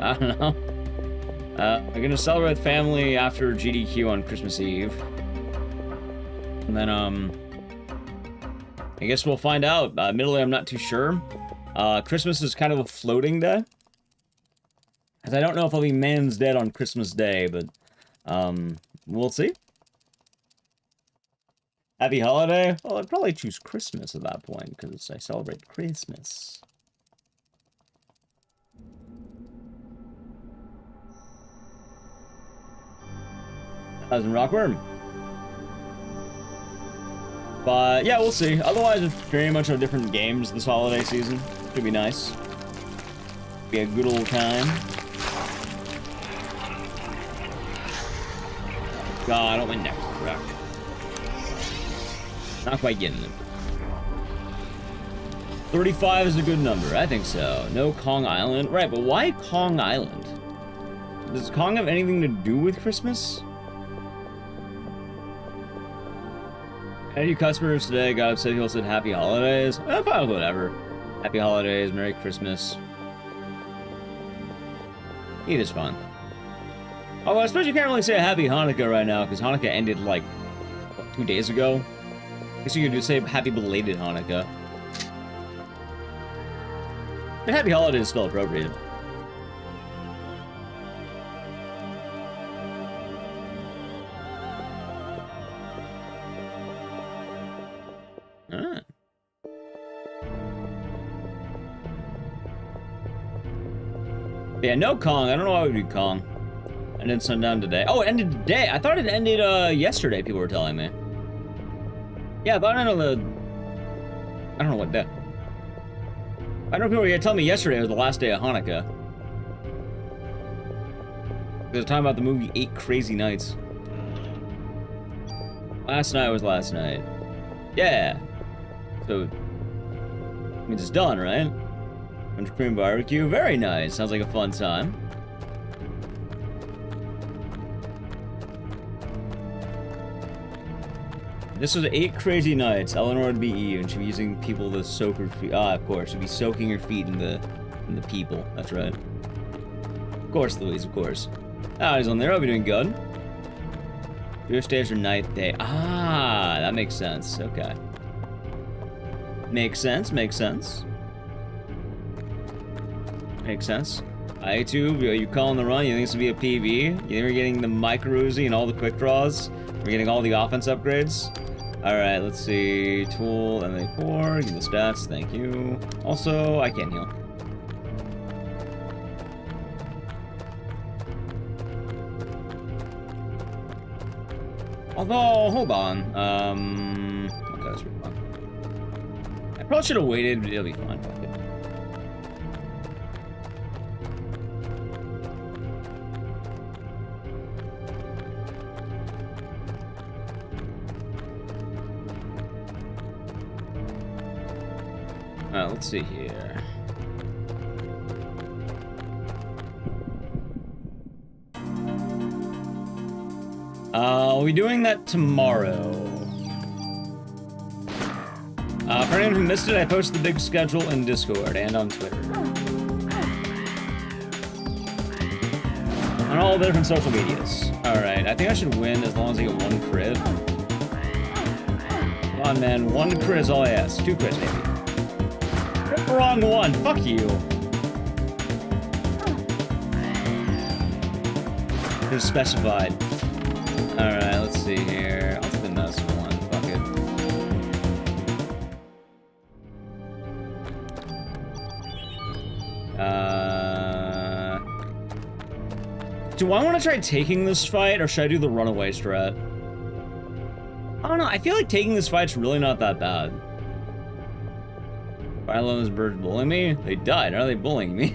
don't know. I'm gonna celebrate with family after GDQ on Christmas Eve. And then, I guess we'll find out. Admittedly, I'm not too sure. Christmas is kind of a floating day. Because I don't know if I'll be man's dead on Christmas Day, but, we'll see. Happy holiday? Well, I'd probably choose Christmas at that point, because I celebrate Christmas. Thousand Rockworm. But yeah, we'll see. Otherwise, it's very much on different games this holiday season. Should be nice. Be a good old time. God, I don't win next. Correct. Not quite getting it. 35 is a good number. I think so. No Kong Island. Right, but why Kong Island? Does Kong have anything to do with Christmas? Any customers today got upset people said happy holidays? Eh, fine, whatever. Happy holidays, Merry Christmas. It is fun. Oh, I suppose you can't really say happy Hanukkah right now, because Hanukkah ended, like, what, 2 days ago? I guess you could say happy belated Hanukkah. But happy holidays is still appropriate. Ah. Yeah, no Kong. I don't know why we do Kong. And then sundown today. Oh, it ended today. I thought it ended yesterday, people were telling me. Yeah, but I don't know what day. I know people were telling me yesterday was the last day of Hanukkah. They were talking about the movie 8 Crazy Nights. Last night was last night. Yeah. So, it means it's done, right? French cream barbecue. Very nice. Sounds like a fun time. This was 8 Crazy Nights. Eleanor would be Eve, and she'd be using people to soak her feet. Ah, of course. She'd be soaking her feet in the people. That's right. Of course, Louise, of course. Ah, he's on there. I'll be doing good. Jewish days are night day. Ah, that makes sense. Okay. Makes sense, makes sense. Makes sense. iTube, you calling the run? You think this will be a PB? You think we're getting the micro Uzi and all the quick draws? We're getting all the offense upgrades? Alright, let's see. Tool, MA4, give the stats, thank you. Also, I can't heal. Although, hold on. Okay, that's really fun. I probably should have waited, but it'll be fine. Fuck it. Alright, let's see here. We'll be doing that tomorrow. For anyone who missed it, I posted the big schedule in Discord and on Twitter. On all the different social medias. Alright, I think I should win as long as I get 1 crit. Come on, man. 1 crit is all I ask. 2 crits, maybe. Wrong one. Fuck you. It's specified. Alright, let's see here. I'll take the nest one. Fuck it. Do I want to try taking this fight, or should I do the runaway strat? I don't know. I feel like taking this fight's really not that bad. Why are those birds bullying me? They died. How are they bullying me?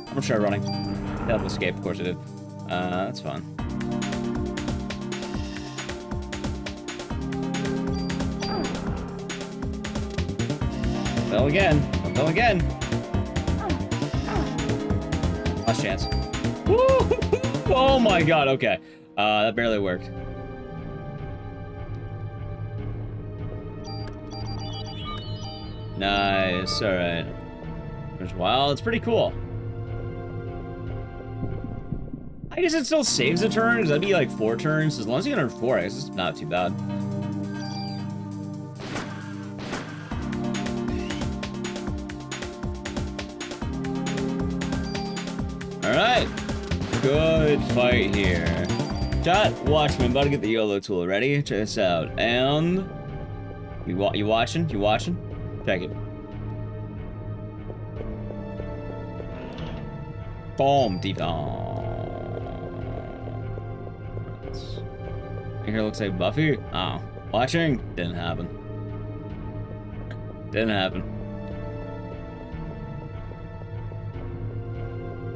I'm gonna try running. That'll escape, of course I did. That's fine. Fell again. Fell again. Last chance. Woo! Oh my god, okay. That barely worked. Nice, alright. Wow, it's pretty cool. I guess it still saves a turn, because that'd be like 4 turns. As long as you get under 4, I guess it's not too bad. Alright. Good fight here. Chat, watch me. I'm about to get the YOLO tool. Ready? Check this out. And... You watching? You watching? Check it. Boom. Deep. Oh. Here looks like Buffy. Oh. Watching? Didn't happen. Didn't happen.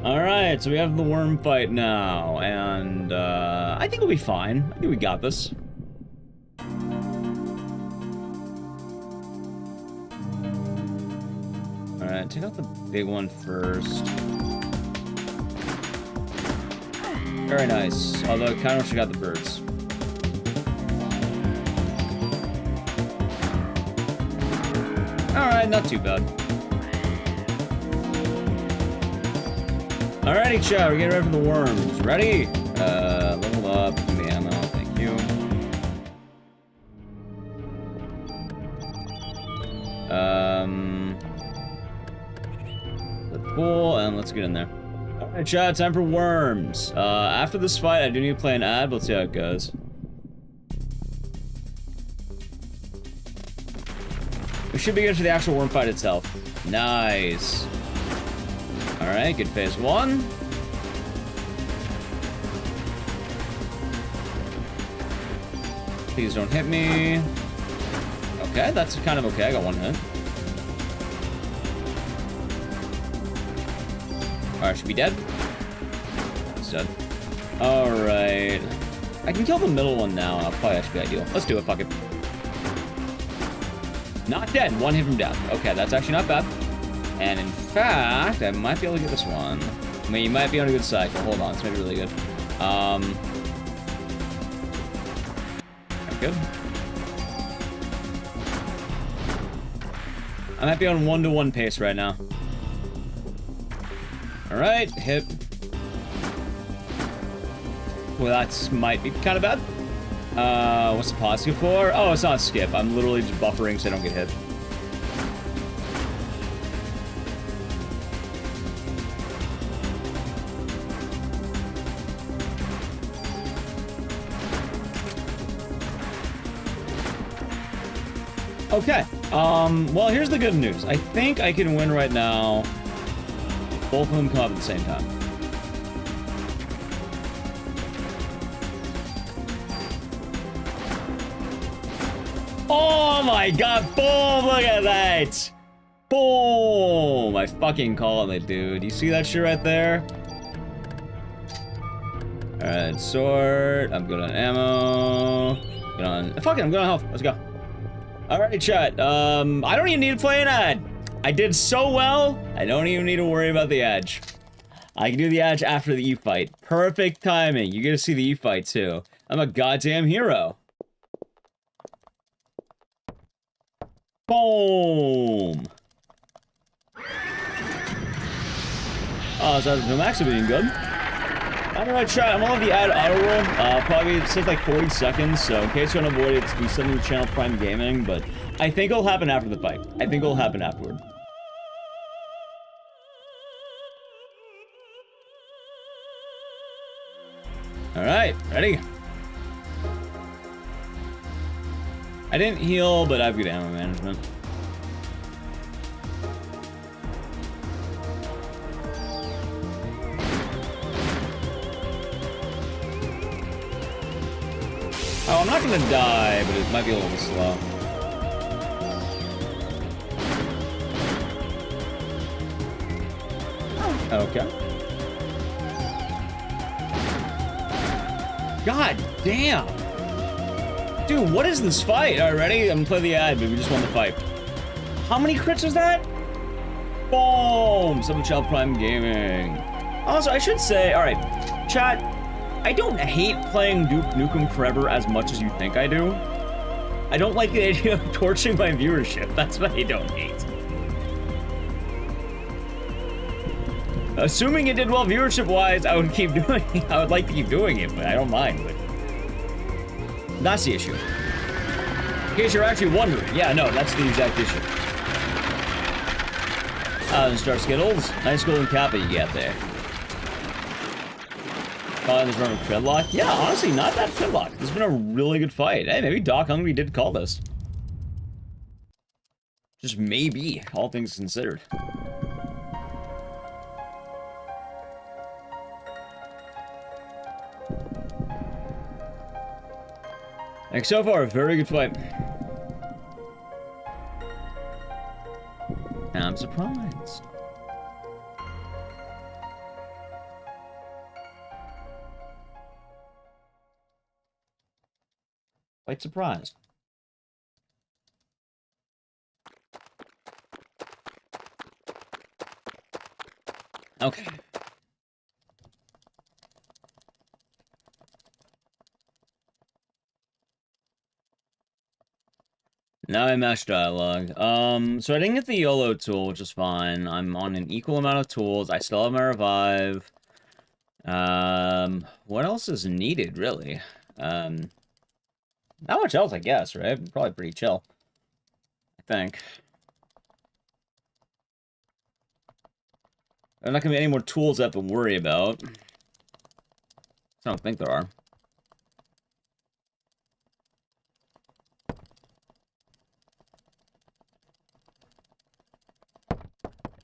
Alright, so we have the worm fight now, and I think we'll be fine. I think we got this. Alright, take out the big one first. Very nice, although I kind of wish I got the birds. Alright, not too bad. Alrighty, chat, we're getting ready for the worms. Ready? Level up, give me ammo, thank you. The pool, and let's get in there. Alright, chat, time for worms. After this fight, I do need to play an ad, but let's see how it goes. We should be good for the actual worm fight itself. Nice. Alright, good phase 1. Please don't hit me. Okay, that's kind of okay. I got 1 hit. Alright, should be dead. It's dead. Alright. I can kill the middle one now, and I'll probably actually be ideal. Let's do it, fuck it. Not dead. 1 hit from death. Okay, that's actually not bad. And in fact, I might be able to get this one. I mean, you might be on a good cycle. Hold on, it's maybe really good. Good. I might be on 1-to-1 pace right now. Alright, hit. Well, that might be kind of bad. What's the pause for? Oh, it's not a skip. I'm literally just buffering so I don't get hit. Okay, well, here's the good news. I think I can win right now. Both of them come up at the same time. Oh my god, boom, look at that. Boom, I fucking call it, dude. You see that shit right there? Alright, sword. I'm good on ammo. Good on, fuck it, I'm good on health. Let's go. Alright, chat. I don't even need to play an ad. I did so well, I don't even need to worry about the edge. I can do the edge after the E-fight. Perfect timing. You get to see the E-fight, too. I'm a goddamn hero. Boom! Oh, so that's actually being good. I'm gonna try. I'm gonna let the ad auto roll. Probably it says like 40 seconds, so in case you want to avoid it, be sending the channel Prime Gaming, but I think it'll happen after the fight. I think it'll happen afterward. Alright, ready? I didn't heal, but I have good ammo management. Oh, I'm not gonna die, but it might be a little slow. Okay. God damn! Dude, what is this fight? Alright, ready? I'm gonna play the ad, but we just won the fight. How many crits was that? Boom! Summon Child Prime Gaming. Also, I should say, alright, chat, I don't hate playing Duke Nukem Forever as much as you think I do. I don't like the idea of torching my viewership. That's what I don't hate. Assuming it did well viewership-wise, I would keep doing it. I would like to keep doing it, but I don't mind. But that's the issue. In case you're actually wondering. Yeah, no, that's the exact issue. Star Skittles. Nice golden cap that you get there. This run of Gridlock? Yeah, honestly, not that Gridlock. This has been a really good fight. Hey, maybe Doc Hungry did call this. Just maybe, all things considered. Like, so far, a very good fight. I'm surprised. Quite surprised. Okay. Now I match dialogue. So I didn't get the YOLO tool, which is fine. I'm on an equal amount of tools. I still have my revive. What else is needed, really? Not much else, I guess, right? Probably pretty chill. I think. There's not gonna be any more tools I have to worry about. I don't think there are.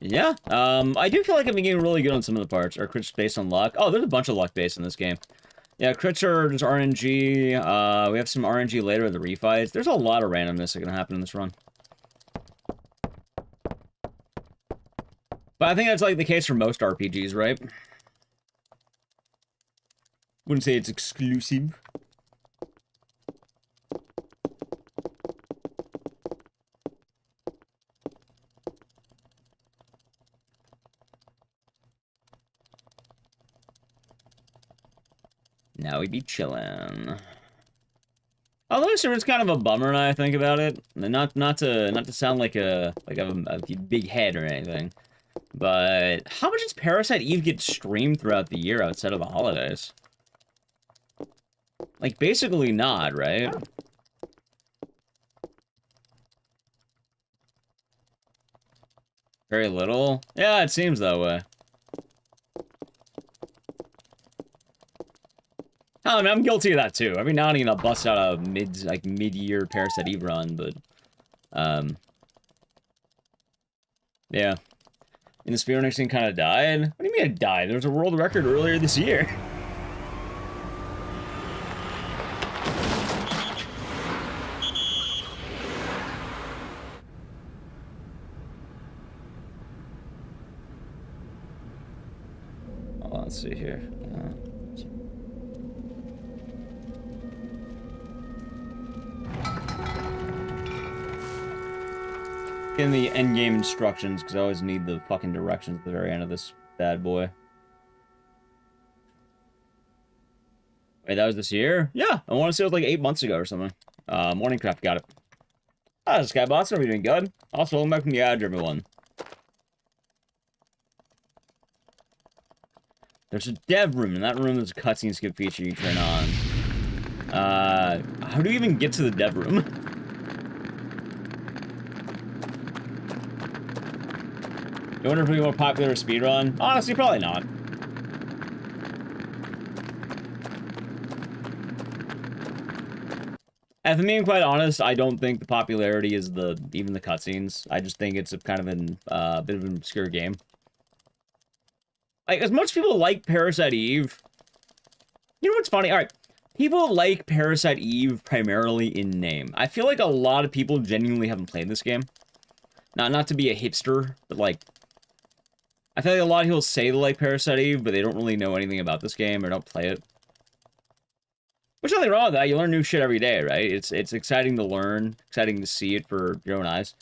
Yeah, I do feel like I'm getting really good on some of the parts. Are crits based on luck? Oh, there's a bunch of luck based in this game. Yeah, crits are just RNG. We have some RNG later with the refights. There's a lot of randomness that can happen in this run. But I think that's like the case for most RPGs, right? Wouldn't say it's exclusive. Now we'd be chillin'. Although it's kind of a bummer now I think about it. Not to sound like a big head or anything. But how much does Parasite Eve get streamed throughout the year outside of the holidays? Like basically not, right? Very little? Yeah, it seems that way. I mean, I'm guilty of that too. Every now and again I'll bust out a mid-year Parasite Eve run, but yeah. And the Speedrunning scene kind of died. What do you mean it died? There was a world record earlier this year. Oh, let's see here. In the end game instructions, because I always need the fucking directions at the very end of this bad boy. Wait, that was this year? Yeah, I want to say it was like 8 months ago or something. Morningcraft got it. Ah, Skybots, are we doing good? Also, welcome back from the ad, everyone. There's a dev room. In that room, there's a cutscene skip feature you turn on. How do you even get to the dev room? You wonder if we more popular speedrun? Honestly, probably not. If I'm being quite honest, I don't think the popularity is even the cutscenes. I just think it's a kind of a bit of an obscure game. Like, as much people like Parasite Eve, you know what's funny? All right, people like Parasite Eve primarily in name. I feel like a lot of people genuinely haven't played this game. Not to be a hipster, but like, I feel like a lot of people say they like Parasite Eve, but they don't really know anything about this game or don't play it. Which nothing wrong with that. You learn new shit every day, right? It's exciting to learn, exciting to see it for your own eyes.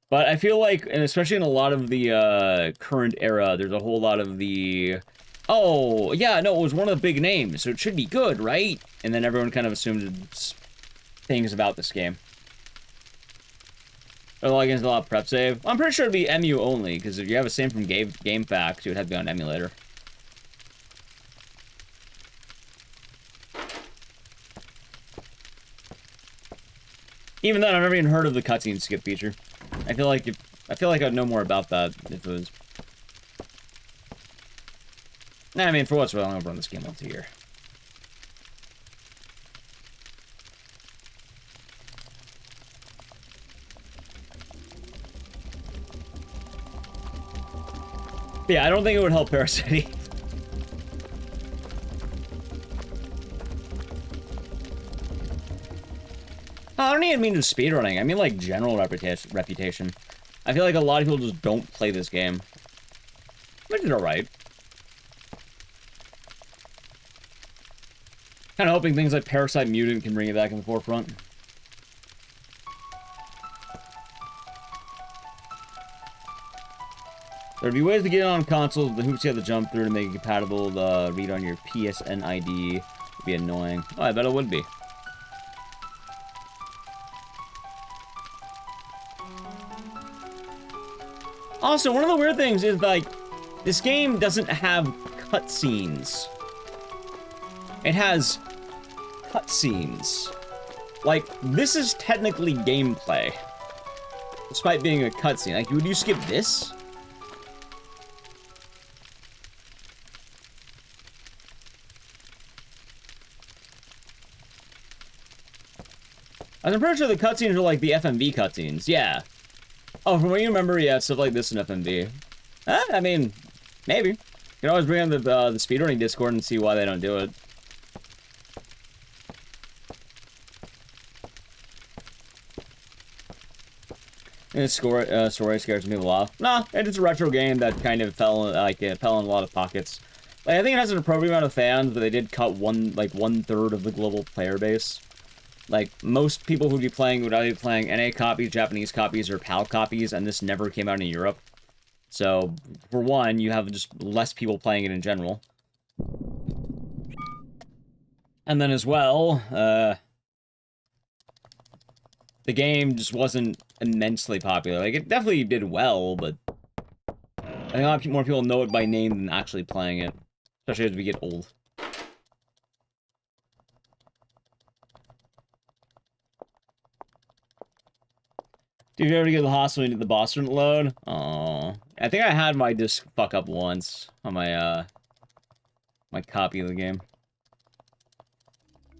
But I feel like, and especially in a lot of the current era, there's a whole lot of the, oh, yeah, no, it was one of the big names, so it should be good, right? And then everyone kind of assumes things about this game. Oh, log into a lot of prep save. I'm pretty sure it'd be MU only, because if you have a same from GameFAQs, it would have to be on emulator. Even then, I've never even heard of the cutscene skip feature. I feel like I'd know more about that if it was. Nah, I mean, for what's well, I'm gonna run this game once a year. But yeah, I don't think it would help Parasite. I don't even mean just speedrunning. I mean, like, general reputation. I feel like a lot of people just don't play this game. Which is alright. Kind of hoping things like Parasite Mutant can bring it back in the forefront. There'd be ways to get it on consoles, but the hoops you have to jump through to make it compatible to read on your PSN ID would be annoying. Oh, I bet it would be. Also, one of the weird things is, like, this game doesn't have cutscenes. It has cutscenes. Like, this is technically gameplay. Despite being a cutscene. Like, would you skip this? I'm pretty sure the cutscenes are like the FMV cutscenes. Yeah. Oh, from what you remember, yeah, stuff like this in FMV. I mean, maybe. You can always bring on the speedrunning Discord and see why they don't do it. And story scares people off. Nah, it's a retro game that kind of fell in a lot of pockets. Like, I think it has an appropriate amount of fans, but they did cut one-third of the global player base. Like, most people who'd be playing would either be playing NA copies, Japanese copies, or PAL copies, and this never came out in Europe. So, for one, you have just less people playing it in general. And then as well, the game just wasn't immensely popular. Like, it definitely did well, but I think a lot more people know it by name than actually playing it. Especially as we get old. Did you ever get the hospital and the boss didn't load? Oh, I think I had my disk fuck up once on my my copy of the game.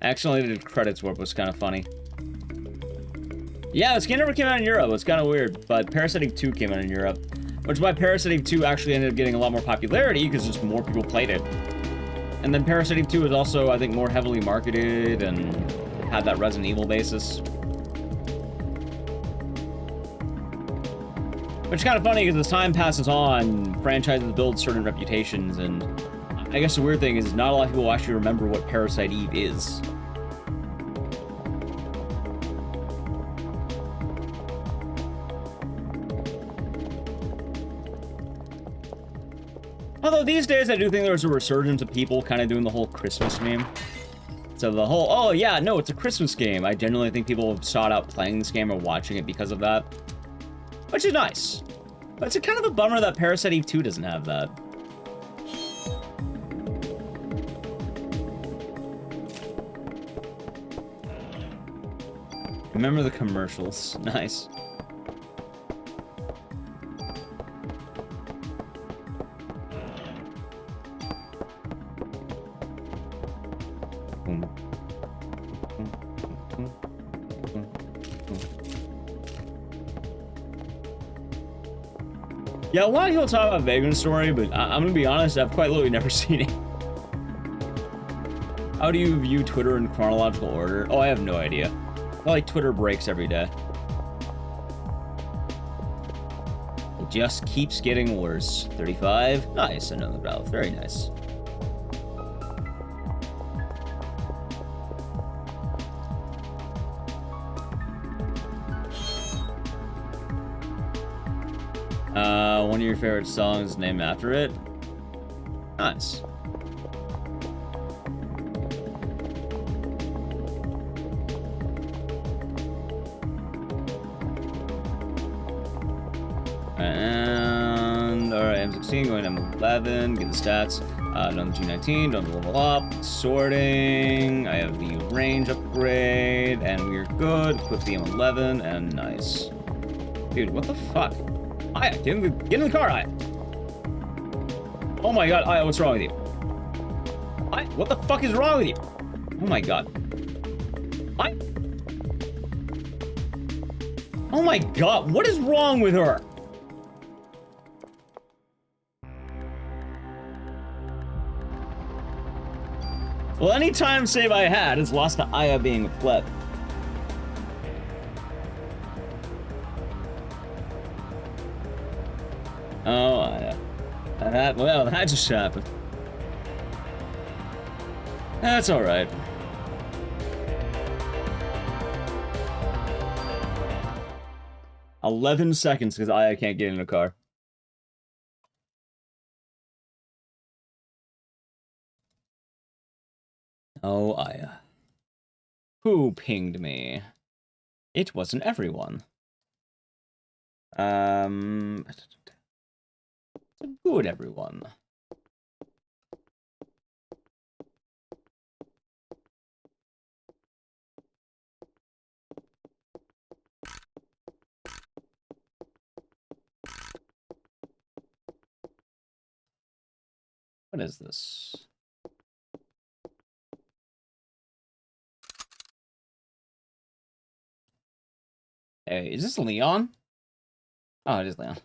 I accidentally did credits warp, was kind of funny. Yeah, this game never came out in Europe. It's kind of weird, but Parasite Eve 2 came out in Europe, which is why Parasite Eve 2 actually ended up getting a lot more popularity because just more people played it. And then Parasite Eve 2 was also, I think, more heavily marketed and had that Resident Evil basis. Which is kind of funny, because as time passes on, franchises build certain reputations, and I guess the weird thing is not a lot of people actually remember what Parasite Eve is. Although these days I do think there's a resurgence of people kind of doing the whole Christmas meme. So the whole, oh yeah, no, it's a Christmas game. I genuinely think people have sought out playing this game or watching it because of that. Which is nice. But it's a kind of a bummer that Parasite Eve 2 doesn't have that. Remember the commercials. Nice. Yeah, a lot of people talk about Vagrant Story, but I'm gonna be honest, I've quite literally never seen it. How do you view Twitter in chronological order? Oh, I have no idea. I like Twitter breaks every day. It just keeps getting worse. 35. Nice, another valve. Very nice. One of your favorite songs named after it? Nice. And alright, I'm 16, going to M11, get the stats. Done the G19, done the level up, sorting. I have the range upgrade, and we're good. Equip the M11, and nice. Dude, what the fuck? Aya, get in the car, Aya. Oh my god, Aya, what's wrong with you? Aya, what the fuck is wrong with you? Oh my god. Aya. Oh my god, what is wrong with her? Well, any time save I had is lost to Aya being a pleb. Oh, Aya. Well, that just happened. That's alright. "11 seconds because Aya can't get in a car." Oh, Aya. Who pinged me? It wasn't everyone. Good everyone. What is this? Hey, is this Leon? Oh, it is Leon.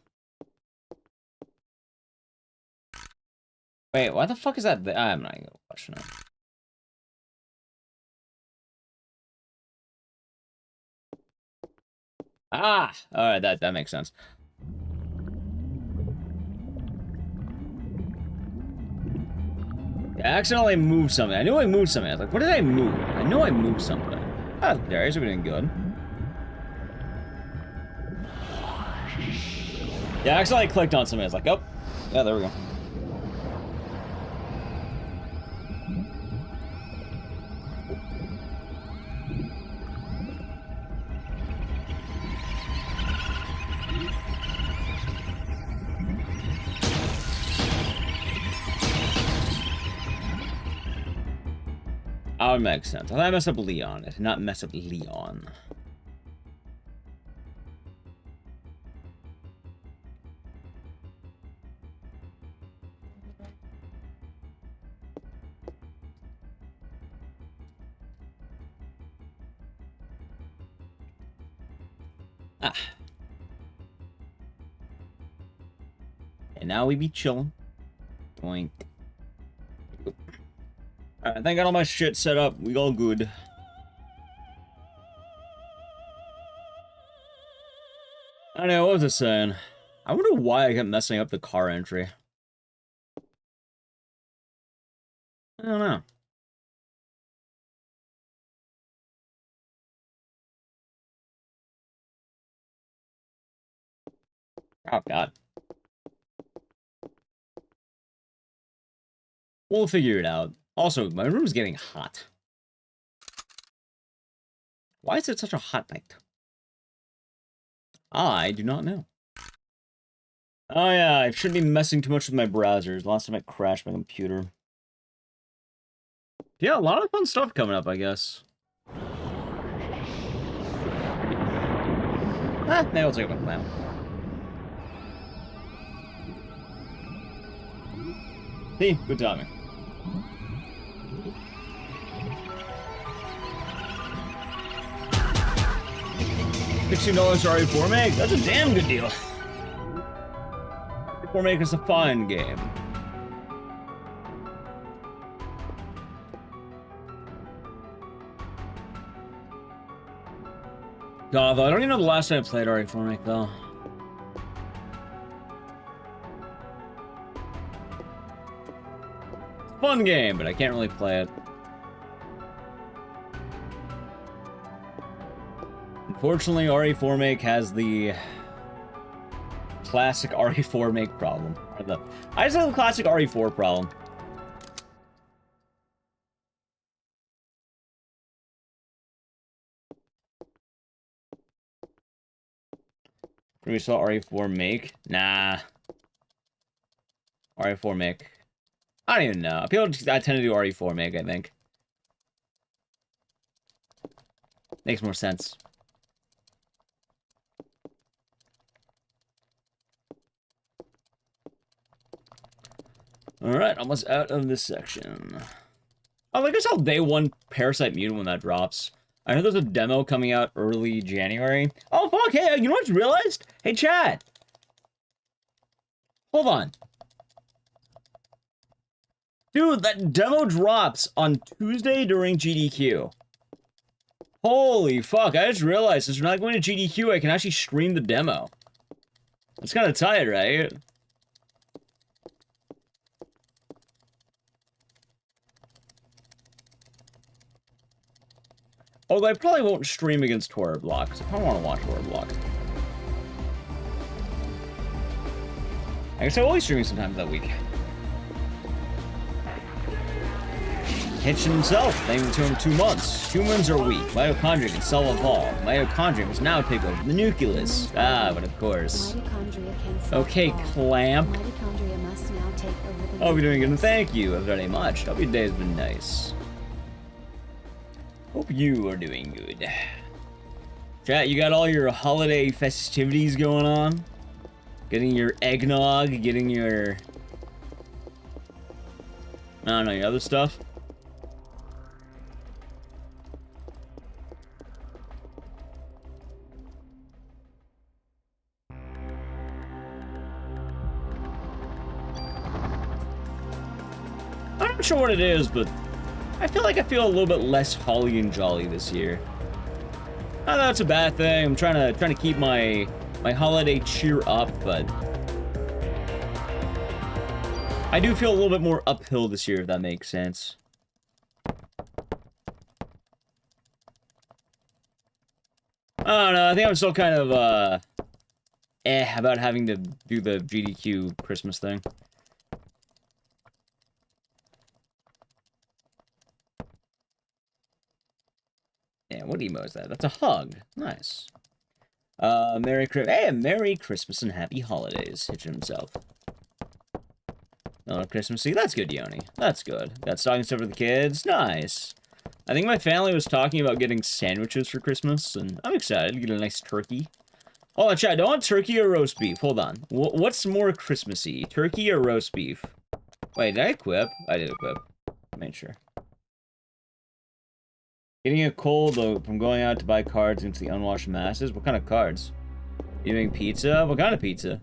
Wait, why the fuck is that? I'm not gonna question it. Ah! Alright, that makes sense. I accidentally moved something. I knew I moved something. I was like, what did I move? I know I moved something. Ah, Darius, we're doing good. Yeah, I accidentally clicked on something. I was like, oh, yeah, there we go. Oh, it makes sense. I thought I messed up Leon. I did not mess up Leon. Ah. And now we be chilling. Boink. Alright, I think I got all my shit set up. We all good. I don't know, what was I saying? I wonder why I kept messing up the car entry. I don't know. Oh, God. We'll figure it out. Also, my room's getting hot. Why is it such a hot night? I do not know. Oh yeah, I shouldn't be messing too much with my browsers. Last time I crashed my computer. Yeah, a lot of fun stuff coming up, I guess. Maybe I'll take a look now. See, good timing. $16 RE4 make? That's a damn good deal. RE4 make is a fun game. God, though, I don't even know the last time I played RE4 make, though. Fun game, but I can't really play it. Unfortunately, RE4 make has the classic RE4 make problem. I just have the classic RE4 problem. We saw RE4 make? Nah. RE4 make. I don't even know. People I tend to do RE4 make, I think. Makes more sense. Alright, almost out of this section. Oh, I guess I'll day one Parasite Mutant when that drops. I heard there's a demo coming out early January. Oh, fuck, hey, you know what I just realized? Hey, chat. Hold on. Dude, that demo drops on Tuesday during GDQ. Holy fuck, I just realized since we're not going to GDQ, I can actually stream the demo. That's kind of tight, right? Although I probably won't stream against Horror Block, because I kind of want to watch Horror Block. I guess I will be streaming sometimes that week. Hitch himself, thank you to him 2 months. Humans are weak. Mitochondria can self-evolve. Mitochondria must now take over the nucleus. Ah, but of course. Okay, Clamp. Mitochondria must now take over the I'll be doing good, and thank you very much. Hope your day's been nice. Hope you are doing good. Chat, you got all your holiday festivities going on? Getting your eggnog, getting your... I don't know, your other stuff? I'm not sure what it is, but I feel like I feel a little bit less holly and jolly this year. Not that that's a bad thing. I'm trying to keep my holiday cheer up, but I do feel a little bit more uphill this year, if that makes sense. I don't know. I think I'm still kind of about having to do the GDQ Christmas thing. Yeah, what emo is that? That's a hug. Nice. Merry Christmas and happy holidays. Hitchin himself. Not Christmassy. That's good, Yoni. That's good. Got stocking stuff for the kids. Nice. I think my family was talking about getting sandwiches for Christmas, and I'm excited to get a nice turkey. Hold on, chat. Do I want turkey or roast beef? Hold on. What's more Christmassy? Turkey or roast beef? Wait, did I equip? I did equip. I made sure. Getting a cold, though, from going out to buy cards into the unwashed masses? What kind of cards? Eating pizza? What kind of pizza?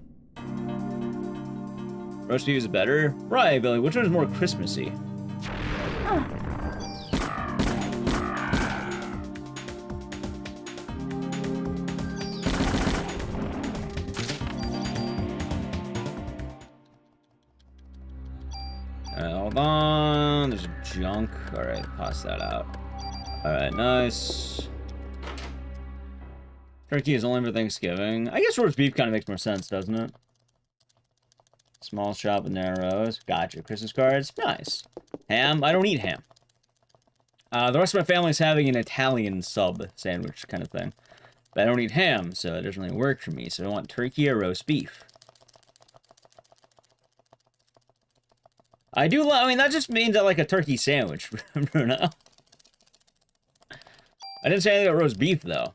Roast beef is better? Right, Billy. Which one is more Christmassy? Hold on. There's junk. Alright, toss that out. Alright, nice. Turkey is only for Thanksgiving. I guess roast beef kind of makes more sense, doesn't it? Small shop with narrows. Gotcha. Christmas cards. Nice. Ham. I don't eat ham. The rest of my family's having an Italian sub sandwich kind of thing. But I don't eat ham, so it doesn't really work for me. So I want turkey or roast beef. I do. I mean, that just means I like a turkey sandwich, Bruno. I didn't say anything about roast beef, though.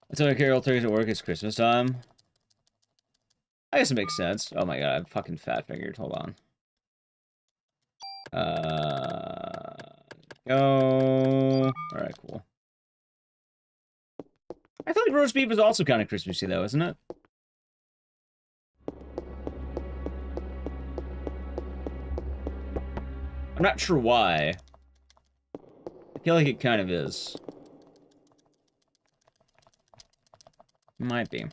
I tell my Carol turkeys at work, it's Christmas time. I guess it makes sense. Oh my god, I'm fucking fat-fingered. Hold on. Go. Alright, cool. I feel like roast beef is also kind of Christmassy, though, isn't it? I'm not sure why. I feel like it kind of is. Might be.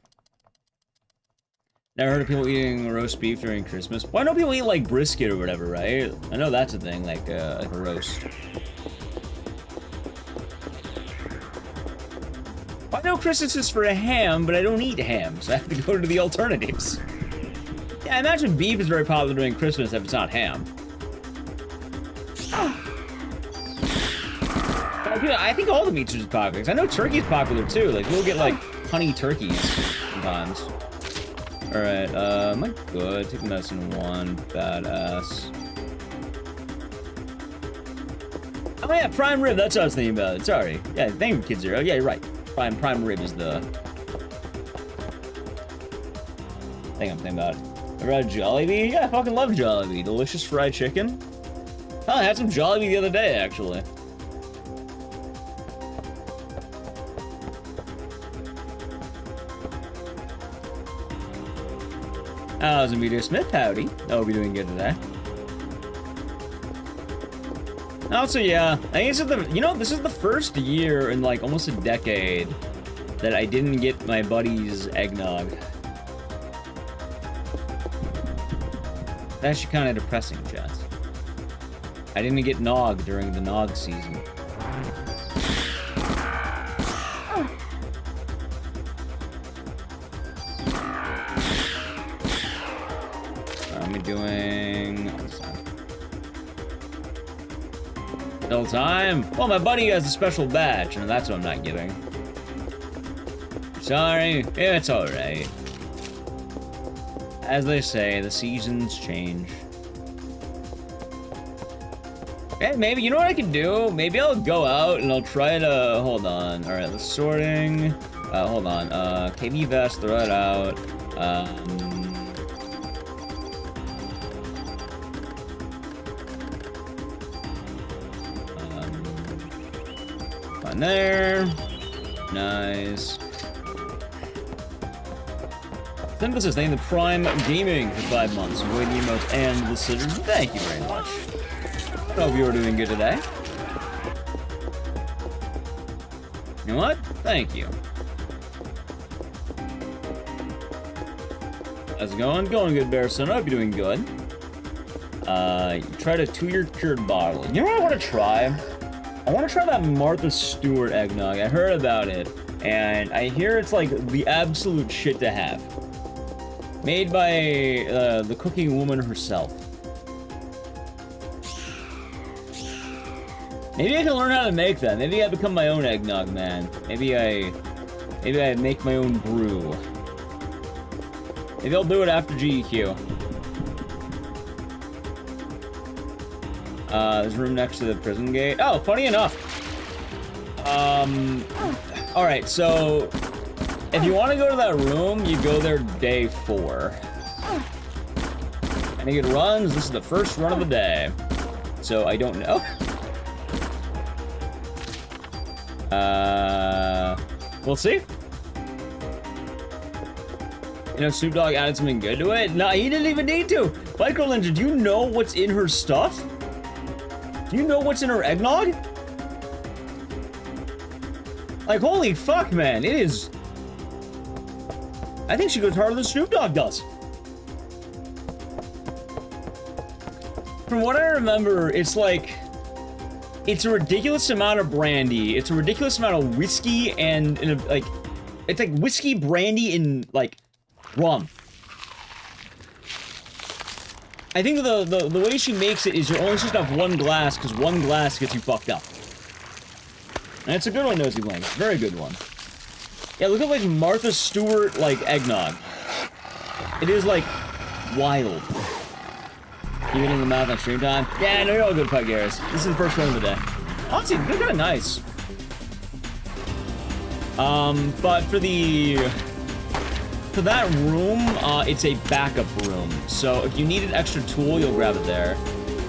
Never heard of people eating roast beef during Christmas. Why don't people eat, like, brisket or whatever, right? I know that's a thing, like a roast. I know Christmas is for a ham, but I don't eat ham, so I have to go to the alternatives. Yeah, I imagine beef is very popular during Christmas if it's not ham. I think all the meats are just popular. 'Cause I know turkey's popular too. Like, we'll get, like, honey turkeys sometimes. Alright, am I good? Take medicine 1. Badass. Oh yeah, prime rib. That's what I was thinking about. Sorry. Yeah, thank you, Kid Zero. Yeah, you're right. Prime rib is the thing I'm thinking about. Ever had Jollibee? Yeah, I fucking love Jollibee. Delicious fried chicken. Oh, I had some Jollibee the other day, actually. How's Amelia Smith? Howdy. I hope you're doing good today. Also, yeah, I think this is the, you know, this is the first year in, like, almost a decade that I didn't get my buddy's eggnog. That's actually kind of depressing, chat. I didn't get nog during the nog season. Doing still time. Well, my buddy has a special badge, and that's what I'm not giving. Sorry, it's all right. As they say, the seasons change. Okay, maybe you know what I can do. Maybe I'll go out and I'll try to hold on. All right, let's sorting. Hold on. KB vest, throw it out. There. Nice. Synthesis named the Prime Gaming for 5 months. Enjoy the emotes and the scissors. Thank you very much. I hope you are doing good today. You know what? Thank you. How's it going? Going good, Bear Son. I hope you're doing good. You tried a 2-year cured bottle. You know what I want to try? I want to try that Martha Stewart eggnog. I heard about it, and I hear it's like the absolute shit to have. Made by the cooking woman herself. Maybe I can learn how to make that. Maybe I become my own eggnog man. Maybe I make my own brew. Maybe I'll do it after GEQ. There's a room next to the prison gate. Oh, funny enough. Alright, so if you want to go to that room, you go there day 4. I think it runs. This is the first run of the day. So I don't know. We'll see. You know, Snoop Dogg added something good to it? No, he didn't even need to. Micro Ninja, do you know what's in her stuff? Do you know what's in her eggnog? Like, holy fuck, man. It is... I think she goes harder than Snoop Dogg does. From what I remember, it's like... It's a ridiculous amount of brandy. It's a ridiculous amount of whiskey and like... It's like whiskey, brandy, and, like, rum. I think the way she makes it is you're only supposed to have one glass, because one glass gets you fucked up. And it's a good one, Nosy Blank. Very good one. Yeah, look at, like, Martha Stewart, like, eggnog. It is, like, wild. Even in the mouth on stream time? Yeah, I know you're all good, Pygaris. This is the first one of the day. Honestly, they're kind of nice. But for that room, it's a backup room. So if you need an extra tool, you'll grab it there.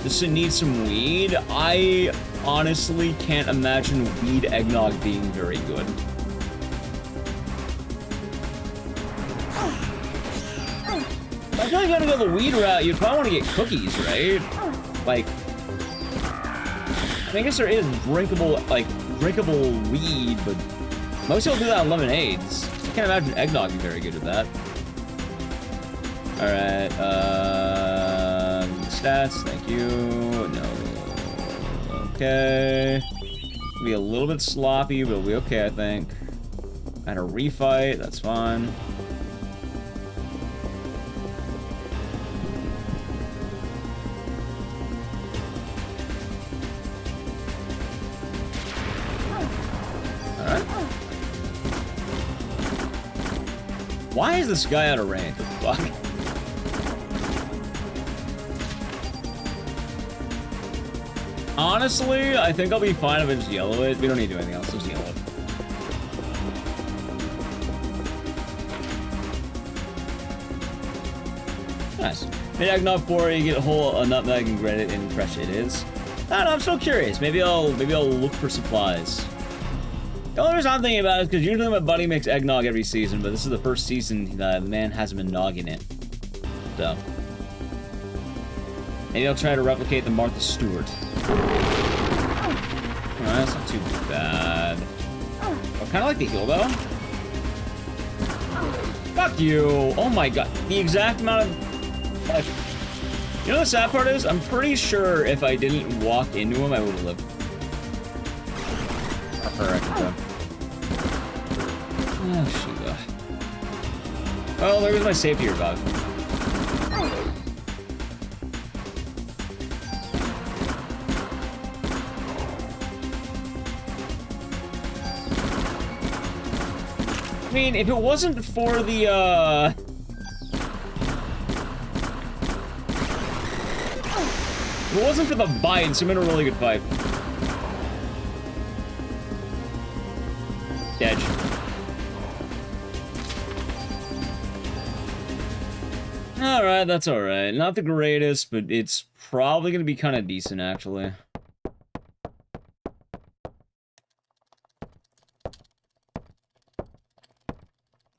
This needs some weed. I honestly can't imagine weed eggnog being very good. I feel like if you want to go the weed route, you'd probably want to get cookies, right? Like, I guess there is drinkable weed, but most people do that on lemonades. I can't imagine eggnog being very good at that. Alright, stats, thank you. No. Okay. Be a little bit sloppy, but we'll be okay, I think. And a refight, that's fine. Why is this guy out of range? What the fuck? Honestly, I think I'll be fine if I just yellow it. We don't need to do anything else, just yellow it. Nice. Made eggnog for you get a nutmeg and grate it and fresh it is. I don't know, I'm so curious. Maybe I'll look for supplies. The only reason I'm thinking about it is because usually my buddy makes eggnog every season, but this is the first season that the man hasn't been nogging it. So. Maybe I'll try to replicate the Martha Stewart. Alright, that's not too bad. I kind of like the heal, though. Fuck you! Oh my god. The exact amount of... You know what the sad part is? I'm pretty sure if I didn't walk into him, I would have lived. Oh, Shiva. Well, there goes my safety revive. I mean, if it wasn't for the, if it wasn't for the bites, I'm in a really good fight. Dead. Alright, that's alright. Not the greatest, but it's probably gonna be kind of decent, actually.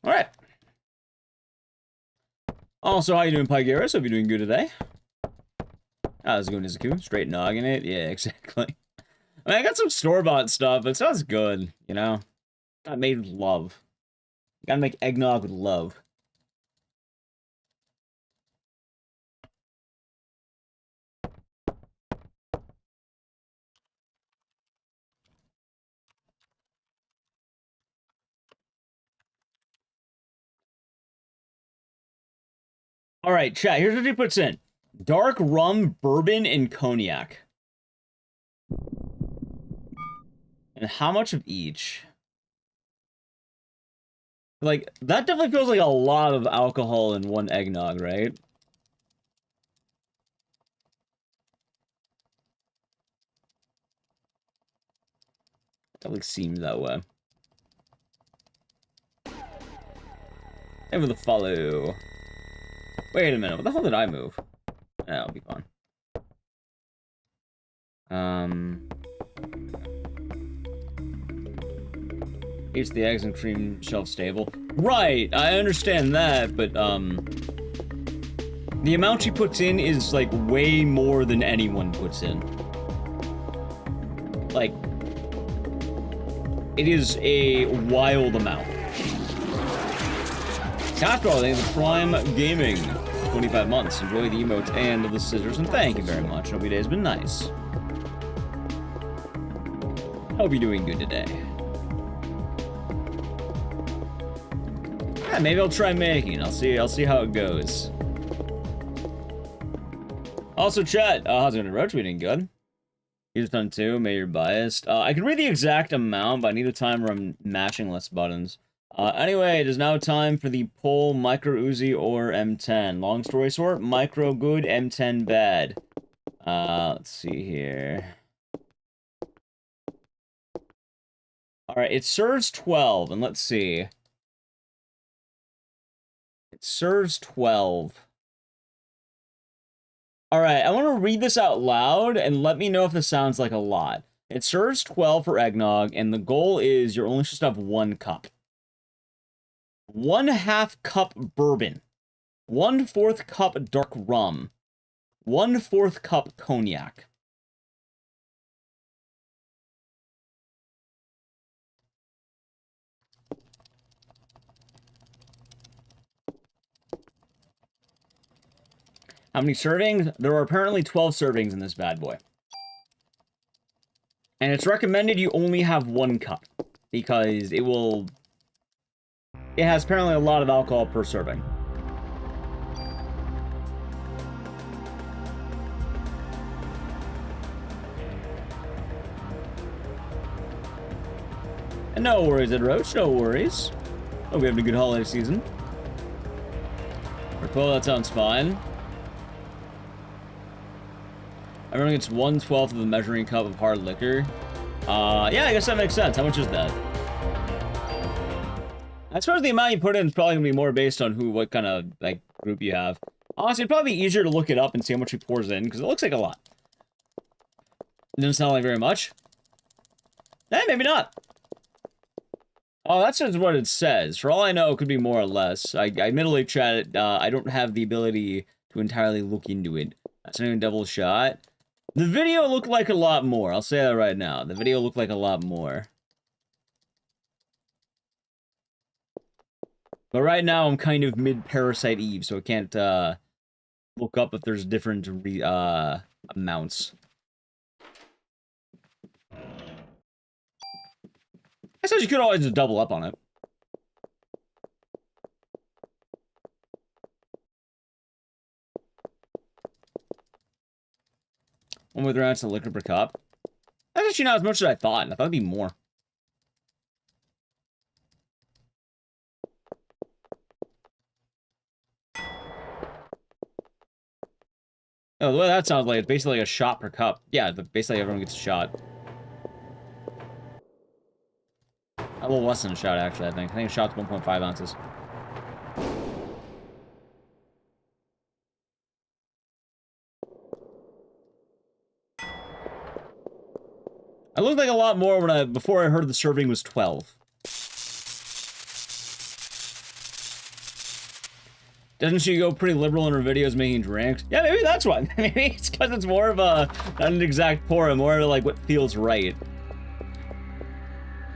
Alright. Also, how you doing, Pygaris? Hope you're doing good today. How's it going, Izuku? Straight noggin it? Yeah, exactly. I mean, I got some store-bought stuff, but it sounds good, you know? Not made with love. You gotta make eggnog with love. Alright, chat, here's what he puts in. Dark rum, bourbon, and cognac. And how much of each? Like, that definitely feels like a lot of alcohol in one eggnog, right? Definitely seems that way. Over the follow. Wait a minute, what the hell did I move? That'll be fun. Keeps the eggs and cream shelf stable. Right, I understand that, but, the amount she puts in is, like, way more than anyone puts in. Like, it is a wild amount. Castrol, thank you for Prime Gaming. 25 months. Enjoy the emotes and the scissors, and thank you very much. Hope your day has been nice. Hope you're doing good today. Yeah, maybe I'll try making it. I'll see how it goes. Also, chat, how's it going? Roach tweeting good. You just done 2, maybe you're biased. I can read the exact amount, but I need a time where I'm matching less buttons. Anyway, it is now time for the poll Micro Uzi or M10. Long story short, Micro good, M10 bad. Let's see here. Alright, it serves 12, and let's see. It serves 12. Alright, I want to read this out loud, and let me know if this sounds like a lot. It serves 12 for eggnog, and the goal is you're only supposed to have 1 cup. 1/2 cup bourbon. 1/4 cup dark rum. 1/4 cup cognac. How many servings? There are apparently 12 servings in this bad boy. And it's recommended you only have 1 cup, because it has apparently a lot of alcohol per serving. And no worries, Ed Roach, no worries. Hope you're having a good holiday season. For 12, that sounds fine. Everyone gets 1/12 of the measuring cup of hard liquor. Yeah, I guess that makes sense. How much is that? I suppose the amount you put in is probably gonna be more based on what kind of, like, group you have. Honestly, it'd probably be easier to look it up and see how much he pours in, because it looks like a lot. It doesn't sound like very much. Eh, maybe not. Oh, that's just what it says. For all I know, it could be more or less. I admittedly, chat, I don't have the ability to entirely look into it. That's not even a double shot. The video looked like a lot more. I'll say that right now. The video looked like a lot more. But right now, I'm kind of mid-Parasite Eve, so I can't, look up if there's different, amounts. I suppose you could always just double up on it. One with ounce of liquor per cup. That's actually not as much as I thought. I thought it'd be more. Oh, the way that sounds like, it's basically like a shot per cup. Yeah, basically everyone gets a shot. A little less than a shot, actually, I think. I think a shot's 1.5 ounces. It looked like a lot more before I heard the serving was 12. Doesn't she go pretty liberal in her videos making drinks? Yeah, maybe that's why. Maybe it's because it's more of not an exact pour, more of like what feels right.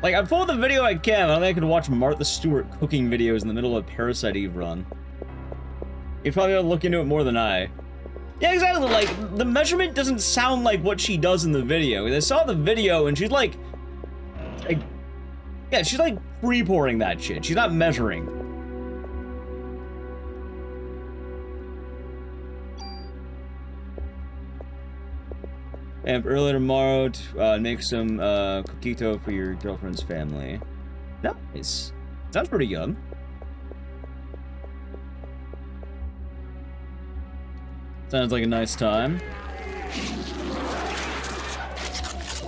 Like, I pulled the video I can. I don't think I could watch Martha Stewart cooking videos in the middle of a Parasite Eve run. You'd probably have to look into it more than I. Yeah, exactly. Like, the measurement doesn't sound like what she does in the video. I saw the video and she's like yeah, she's like pre-pouring that shit. She's not measuring. And early tomorrow to make some coquito for your girlfriend's family. Nice. Sounds pretty good. Sounds like a nice time.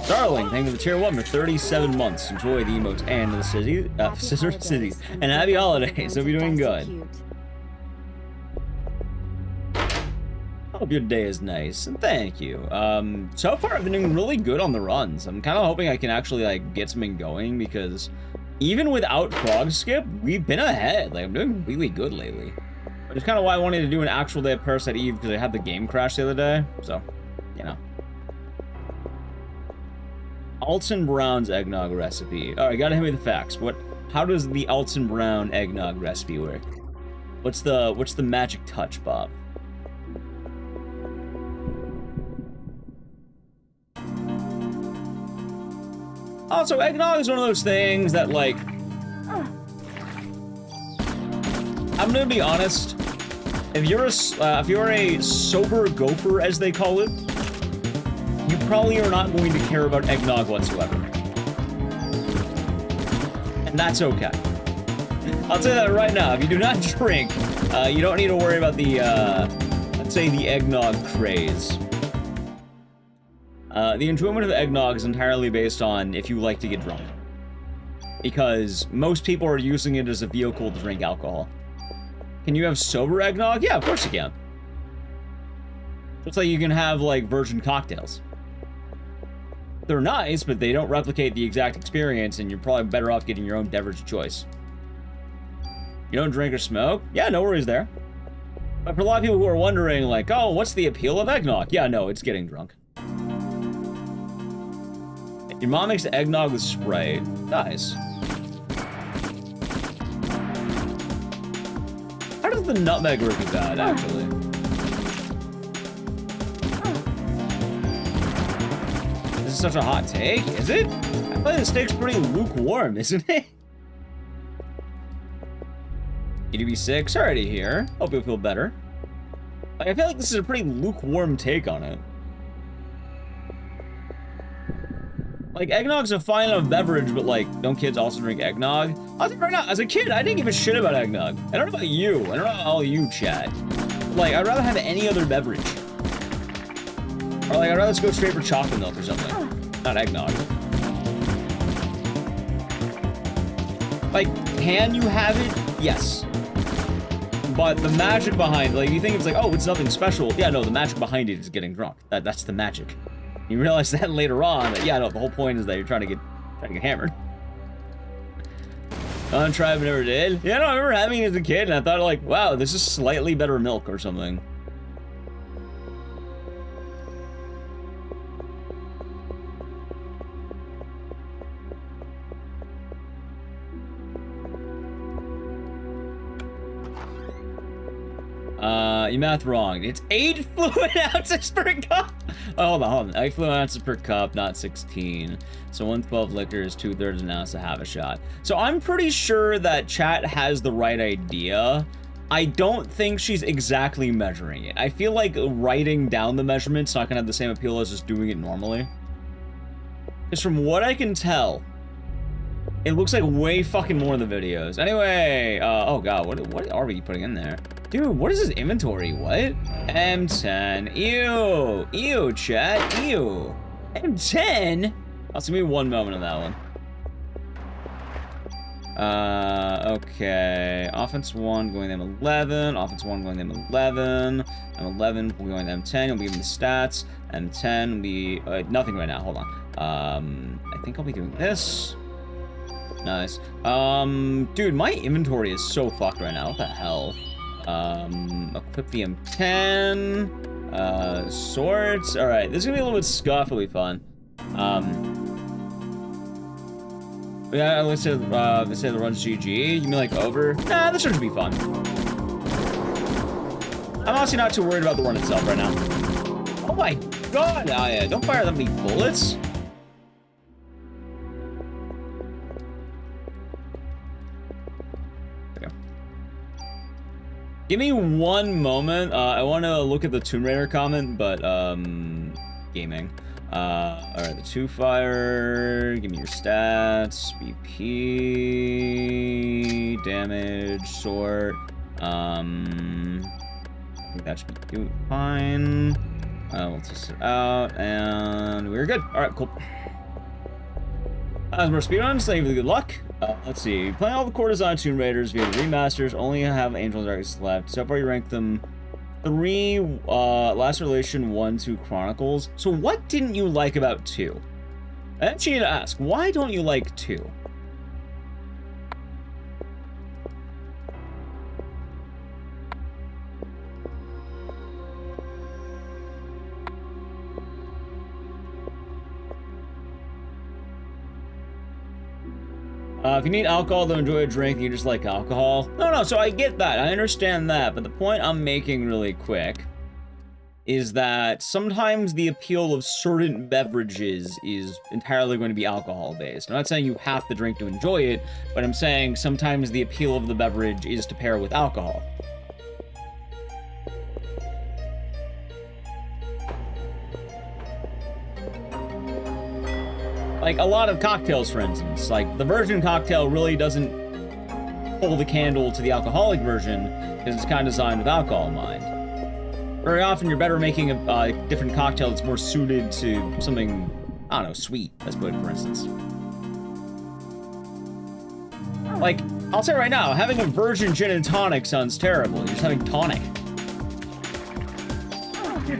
Darling, thank you for the tier 1 for 37 months. Enjoy the emotes and the scissor cities. And happy holidays. Hope you're doing good. Hope your day is nice, and thank you. So far I've been doing really good on the runs. I'm kind of hoping I can actually, like, get something going, because even without Frog Skip, we've been ahead. Like, I'm doing really good lately. Which is kind of why I wanted to do an actual day of Parasite Eve, because I had the game crash the other day, so, you know. Alton Brown's eggnog recipe. Alright, gotta hit me with the facts. How does the Alton Brown eggnog recipe work? What's the magic touch, Bob? Also, eggnog is one of those things that, like, I'm gonna be honest, if you're a sober gopher, as they call it, you probably are not going to care about eggnog whatsoever. And that's okay. I'll tell you that right now. If you do not drink, you don't need to worry about the, let's say, the eggnog craze. The enjoyment of eggnog is entirely based on if you like to get drunk. Because most people are using it as a vehicle to drink alcohol. Can you have sober eggnog? Yeah, of course you can. Just like you can have, like, virgin cocktails. They're nice, but they don't replicate the exact experience, and you're probably better off getting your own beverage of choice. You don't drink or smoke? Yeah, no worries there. But for a lot of people who are wondering, like, oh, what's the appeal of eggnog? Yeah, no, it's getting drunk. Your mom makes eggnog with Sprite. Nice. How does the nutmeg work with that, actually? This is such a hot take, is it? I feel like the steak's pretty lukewarm, isn't it? EDB6 already here. Hope you'll feel better. Like, I feel like this is a pretty lukewarm take on it. Like, eggnog's a fine enough beverage, but, like, don't kids also drink eggnog? I'll tell you right now, as a kid, I didn't give a shit about eggnog. I don't know about you. I don't know about all you, chat. Like, I'd rather have any other beverage. Or, like, I'd rather just go straight for chocolate milk or something. Not eggnog. Like, can you have it? Yes. But the magic behind, like, you think it's like, oh, it's nothing special. Yeah, no, the magic behind it is getting drunk. That's the magic. You realize that later on, but yeah, no, the whole point is that you're trying to get hammered. Untried, but never did. Yeah, no, I remember having it as a kid, and I thought, like, wow, this is slightly better milk or something. You math wrong. It's 8 fluid ounces per cup. Oh, hold on. 8 fluid ounces per cup, not 16. So 112 liquors, 2/3 an ounce to have a shot. So I'm pretty sure that chat has the right idea. I don't think she's exactly measuring it. I feel like writing down the measurement's not gonna have the same appeal as just doing it normally. Because from what I can tell, it looks like way fucking more in the videos. Anyway, oh god, what are we putting in there? Dude, what is this inventory? What? M10. Ew. Ew, chat. Ew. M10? I'll give me one moment on that one. Okay. Offense 1 going to M11. Offense 1 going to M11. M11 going to M10. You'll be giving the stats. M10 will be nothing right now. Hold on. I think I'll be doing this. Nice. Dude, my inventory is so fucked right now. What the hell? Equip the M10. Swords. Alright, this is gonna be a little bit scuffed. It'll be fun. Yeah, let's say the run's GG. You mean like over? Nah, this should be fun. I'm honestly not too worried about the run itself right now. Oh my god! Oh yeah, don't fire that many bullets. Give me one moment. I want to look at the Tomb Raider comment, but, gaming. Alright, the 2-fire. Give me your stats. BP. Damage. Sort. I think that should be doing fine. We'll test it out, and we're good. Alright, cool. As more speedruns, thank you for the good luck. Let's see. Playing all the Courtesan Tomb Raiders via the remasters, only have Angel and Darkness left. So far you ranked them 3, Last Relation 1, 2 Chronicles. So what didn't you like about 2? I actually need to ask, why don't you like 2? If you need alcohol to enjoy a drink, you just like alcohol. No, so I get that. I understand that. But the point I'm making really quick is that sometimes the appeal of certain beverages is entirely going to be alcohol-based. I'm not saying you have to drink to enjoy it, but I'm saying sometimes the appeal of the beverage is to pair with alcohol. Like, a lot of cocktails, for instance. Like, the virgin cocktail really doesn't hold the candle to the alcoholic version, because it's kind of designed with alcohol in mind. Very often, you're better making a different cocktail that's more suited to something, I don't know, sweet, let's put it, for instance. Like, I'll say right now, having a virgin gin and tonic sounds terrible. You're just having tonic.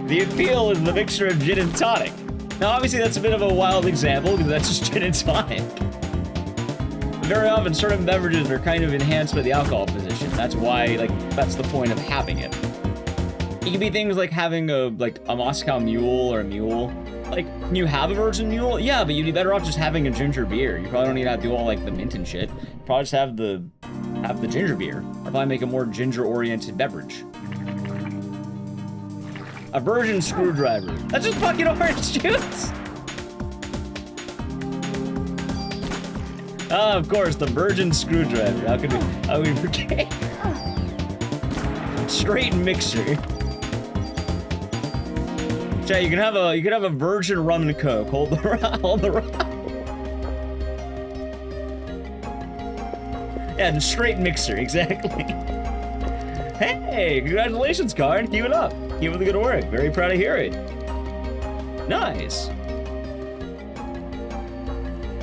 The appeal is the mixture of gin and tonic. Now, obviously, that's a bit of a wild example, because that's just gin and tonic. Very often, certain beverages are kind of enhanced by the alcohol position. That's why, like, that's the point of having it. It can be things like having a Moscow Mule or a Mule. Like, can you have a virgin Mule? Yeah, but you'd be better off just having a ginger beer. You probably don't need to do all, like, the mint and shit. Probably just have the ginger beer. Or probably make a more ginger-oriented beverage. A virgin screwdriver. That's just fucking orange juice! Oh, of course, the virgin screwdriver. How could we forget? Straight mixer. Chat, you can have a virgin rum and coke. Hold the rum. Yeah, the straight mixer, exactly. Hey, congratulations, Karn. Keep it up. Keep up the good work. Very proud to hear it. Nice.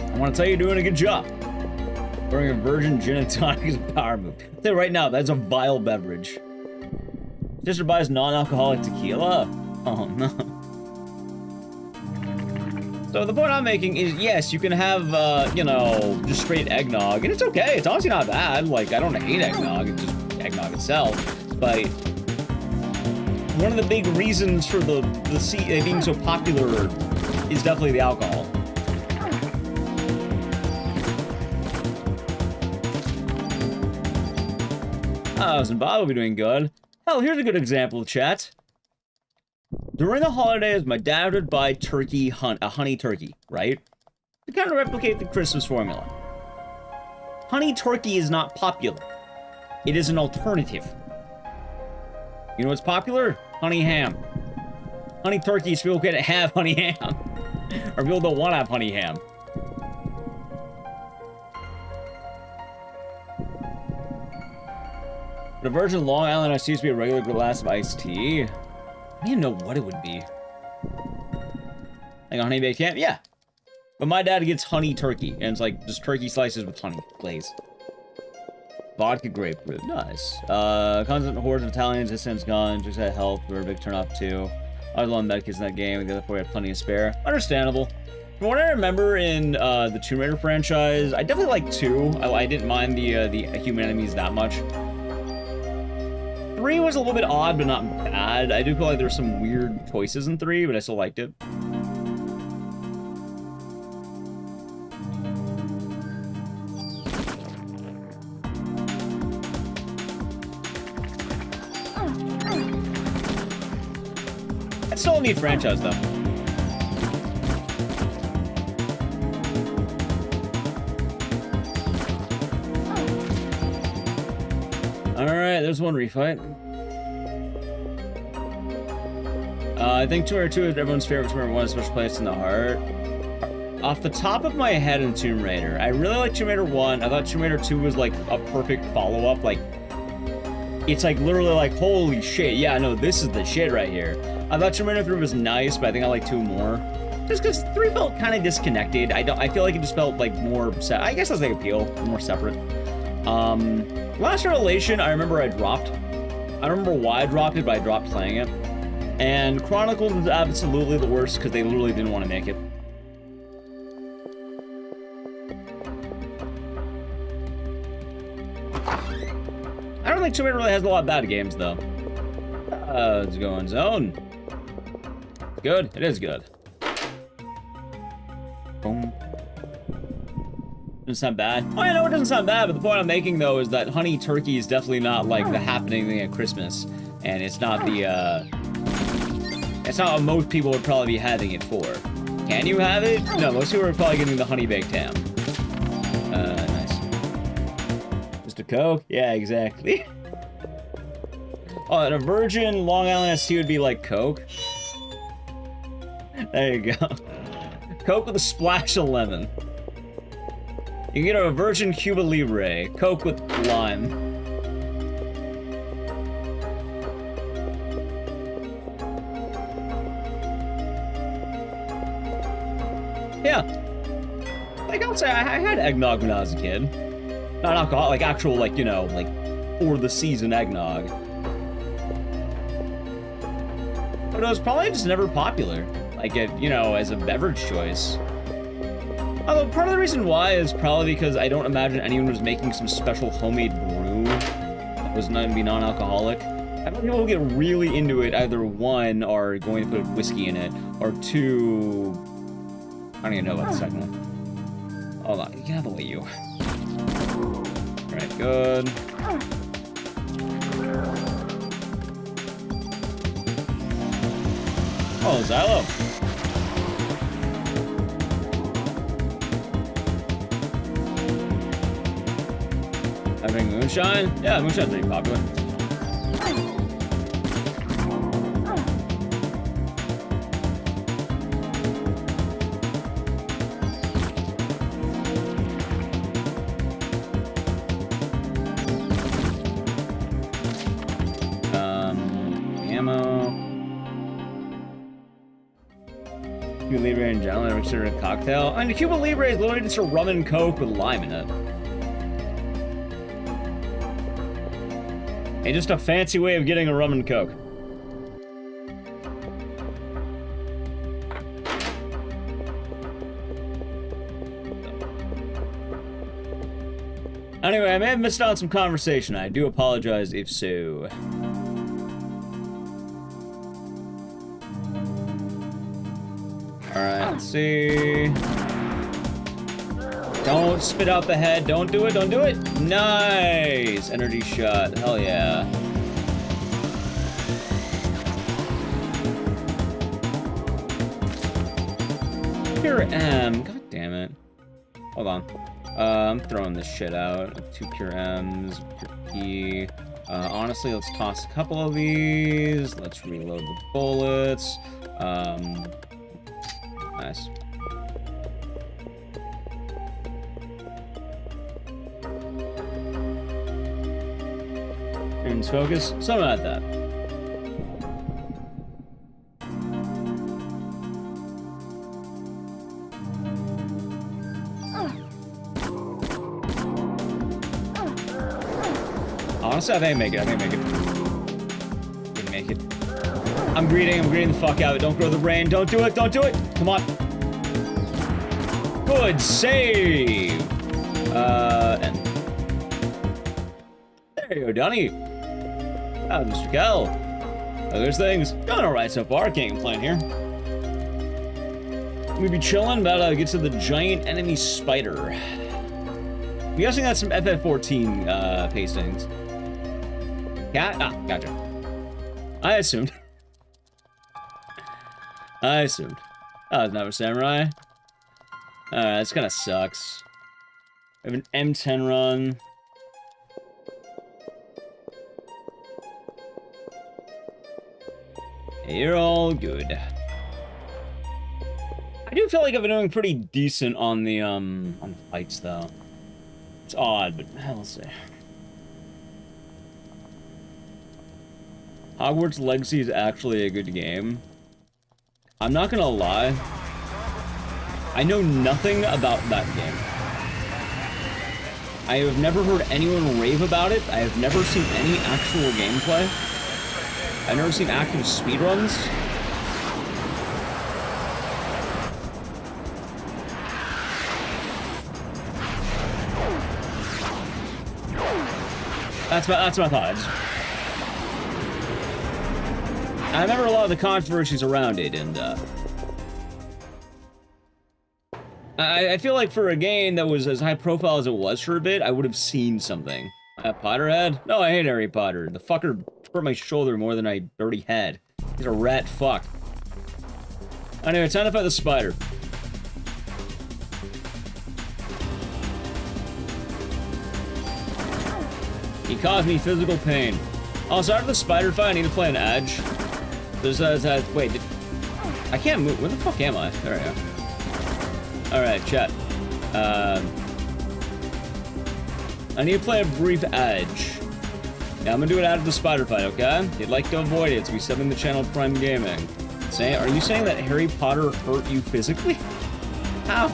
I want to tell you, you're doing a good job. Pouring a virgin gin and tonic is a power move. I'll tell you right now, that's a vile beverage. Sister buys non-alcoholic tequila. Oh no. So the point I'm making is, yes, you can have, you know, just straight eggnog, and it's okay. It's honestly not bad. Like, I don't hate eggnog. It's just eggnog itself. But one of the big reasons for the being so popular is definitely the alcohol. Oh, Zimbabwe will be doing good. Hell, here's a good example, chat. During the holidays, my dad would buy a honey turkey, right? To kind of replicate the Christmas formula. Honey turkey is not popular. It is an alternative. You know what's popular? Honey ham. Honey turkey is people can't have honey ham. Or people don't want to have honey ham. But a virgin Long Island iced tea used to be a regular glass of iced tea. I don't even know what it would be. Like a honey baked ham? Yeah. But my dad gets honey turkey, and it's like just turkey slices with honey glaze. Vodka grapefruit. Nice. Constant hordes of Italians, this sense gone. Just had health. We were a big turn off too. I was a lot of medkits in that game. The other four had plenty of spare. Understandable. From what I remember in the Tomb Raider franchise, I definitely like 2. I didn't mind the human enemies that much. 3 was a little bit odd, but not bad. I do feel like there were some weird choices in 3, but I still liked it. It's still a neat franchise, though. Alright, there's one refight. I think Tomb Raider 2 is everyone's favorite. Tomb Raider 1 is a special place in the heart. Off the top of my head in Tomb Raider, I really like Tomb Raider 1. I thought Tomb Raider 2 was like a perfect follow-up. Like, it's like literally like, holy shit, yeah, no, this is the shit right here. I thought Tomb Raider 3 was nice, but I think I like 2 more. Just because 3 felt kind of disconnected. I feel like it just felt like more, I guess that's like appeal, more separate. Last Revelation, I remember I dropped. I don't remember why I dropped it, but I dropped playing it. And Chronicles is absolutely the worst because they literally didn't want to make it. I don't think Tomb Raider really has a lot of bad games, though. Let's go on zone. Good. It is good. Boom. Doesn't sound bad. Oh, yeah, no, it doesn't sound bad, but the point I'm making, though, is that honey turkey is definitely not, like, the happening thing at Christmas. And it's not the, it's not what most people would probably be having it for. Can you have it? No, most people are probably getting the honey baked ham. Nice. Just a Coke? Yeah, exactly. Oh, and a virgin Long Island iced tea would be like Coke? There you go. Coke with a splash of lemon. You can get a virgin Cuba Libre. Coke with lime. Yeah. Like, I would say I had eggnog when I was a kid. Not alcohol, like actual, like, you know, like, for the season eggnog. But it was probably just never popular. Like, it, you know, as a beverage choice. Although part of the reason why is probably because I don't imagine anyone was making some special homemade brew that was going to be non-alcoholic. I think people who get really into it, either one, are going to put whiskey in it, or two, I don't even know about the second one. Hold on, get out of the way, you. Alright, good. Oh, Xylo. Having moonshine? Yeah, moonshine's pretty popular. Ammo. Cuba Libre in general, never considered a cocktail. I mean, Cuba Libre is literally just a rum and coke with lime in it. And just a fancy way of getting a rum and coke. Anyway, I may have missed out on some conversation. I do apologize if so. Alright, let's see. Don't spit out the head. Don't do it. Don't do it. Nice. Energy shot. Hell yeah. Pure M. God damn it. Hold on. I'm throwing this shit out. 2 pure M's. Pure P. Honestly, let's toss a couple of these. Let's reload the bullets. Nice. Turns focus. Something like that. Honestly, I think I make it. I think I make it. Didn't make it. I'm greeting the fuck out of it. Don't grow the brain. Don't do it. Don't do it. Come on. Good save. And there you go, Donnie. How's Mr. Kel? There's things going alright so far. Can't complain here. We be chilling, about to get to the giant enemy spider. I'm guessing that's some FF14 pastings. Cat? Ah, gotcha. I assumed. I assumed. Oh, it's another samurai. This kind of sucks. We have an M10 run. You're all good. I do feel like I've been doing pretty decent on the fights though. It's odd, but we'll see. Hogwarts Legacy is actually a good game. I'm not gonna lie. I know nothing about that game. I have never heard anyone rave about it. I have never seen any actual gameplay. I've never seen active speedruns. That's my thought. I remember a lot of the controversies around it, and I feel like for a game that was as high profile as it was for a bit, I would have seen something. Potterhead? No, I hate Harry Potter. The fucker hurt my shoulder more than I already had. He's a rat fuck. Anyway, time to fight the spider. He caused me physical pain. Also, after the spider fight, I need to play an edge. There's wait, I can't move. Where the fuck am I? There I am. Alright, chat. I need to play a brief Edge. Yeah, I'm gonna do it after the spider fight, okay? If you'd like to avoid it, so we subbing the channel Prime Gaming. Are you saying that Harry Potter hurt you physically? How?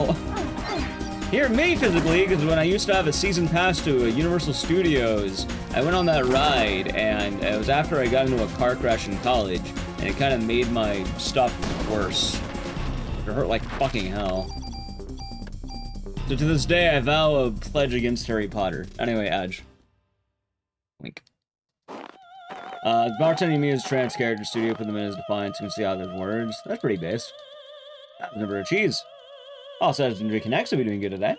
Here, me physically, because when I used to have a season pass to Universal Studios, I went on that ride, and it was after I got into a car crash in college, and it kind of made my stuff worse. It hurt like fucking hell. So to this day, I vow a pledge against Harry Potter. Anyway, Edge. Wink. Bartending me as trans character studio, put them in as defiance, you can see how there's words. That's pretty base. Number of cheese. Also, as Injury Connects, will be doing good today.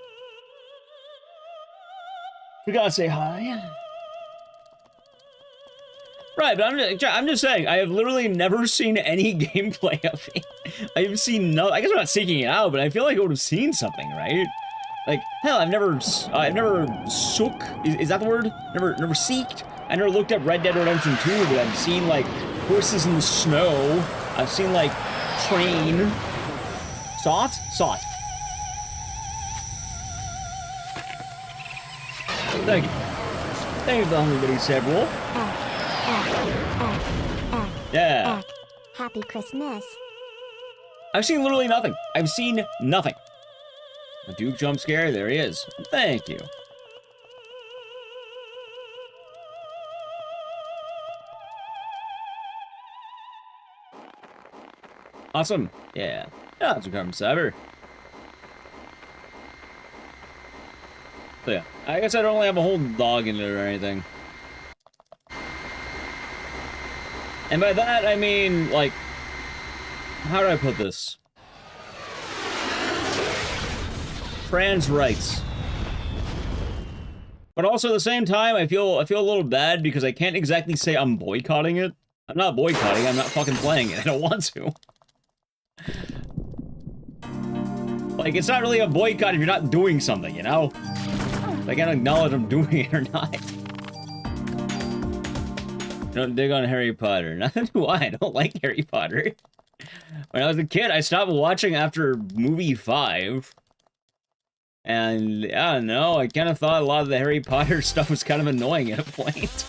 We gotta say hi. Right, but I'm just saying, I have literally never seen any gameplay of it. I've seen no. I guess I'm not seeking it out, but I feel like I would have seen something, right? Like, hell, I've never sook. Is that the word? Never seeked. I never looked up Red Dead Redemption 2, but I've seen like horses in the snow. I've seen like train. Sot. Thank you. Thank you for the hungry bitty said wolf. Yeah. Happy Christmas. I've seen literally nothing. I've seen nothing. The Duke jump scare, there he is. Thank you. Awesome. Yeah. That's a carbon cyber. So yeah, I guess I don't really have a whole dog in it or anything. And by that, I mean, like, how do I put this? Trans rights. But also at the same time, I feel a little bad because I can't exactly say I'm boycotting it. I'm not boycotting, I'm not fucking playing it. I don't want to. Like, it's not really a boycott if you're not doing something, you know? I can't acknowledge I'm doing it or not. Don't dig on Harry Potter. Neither do I. I don't like Harry Potter. When I was a kid, I stopped watching after movie 5. And, I don't know, I kind of thought a lot of the Harry Potter stuff was kind of annoying at a point.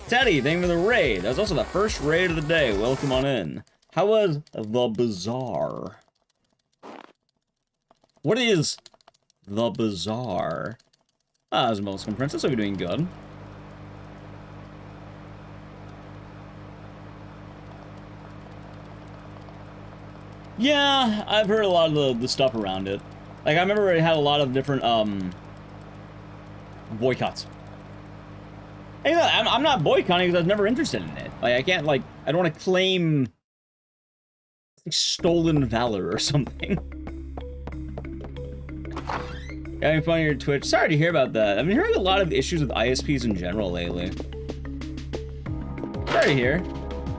Teddy, thank you for the raid. That was also the first raid of the day. Welcome on in. How was the bazaar? What is the bazaar? Ah, as a Muslim princess, I'll be doing good. Yeah, I've heard a lot of the stuff around it. Like, I remember it had a lot of different, boycotts. Hey, I'm not boycotting because I was never interested in it. Like, I can't, like, I don't want to claim like, stolen valor or something. Having fun on your Twitch. Sorry to hear about that. I've been hearing a lot of issues with ISPs in general lately. Sorry to hear.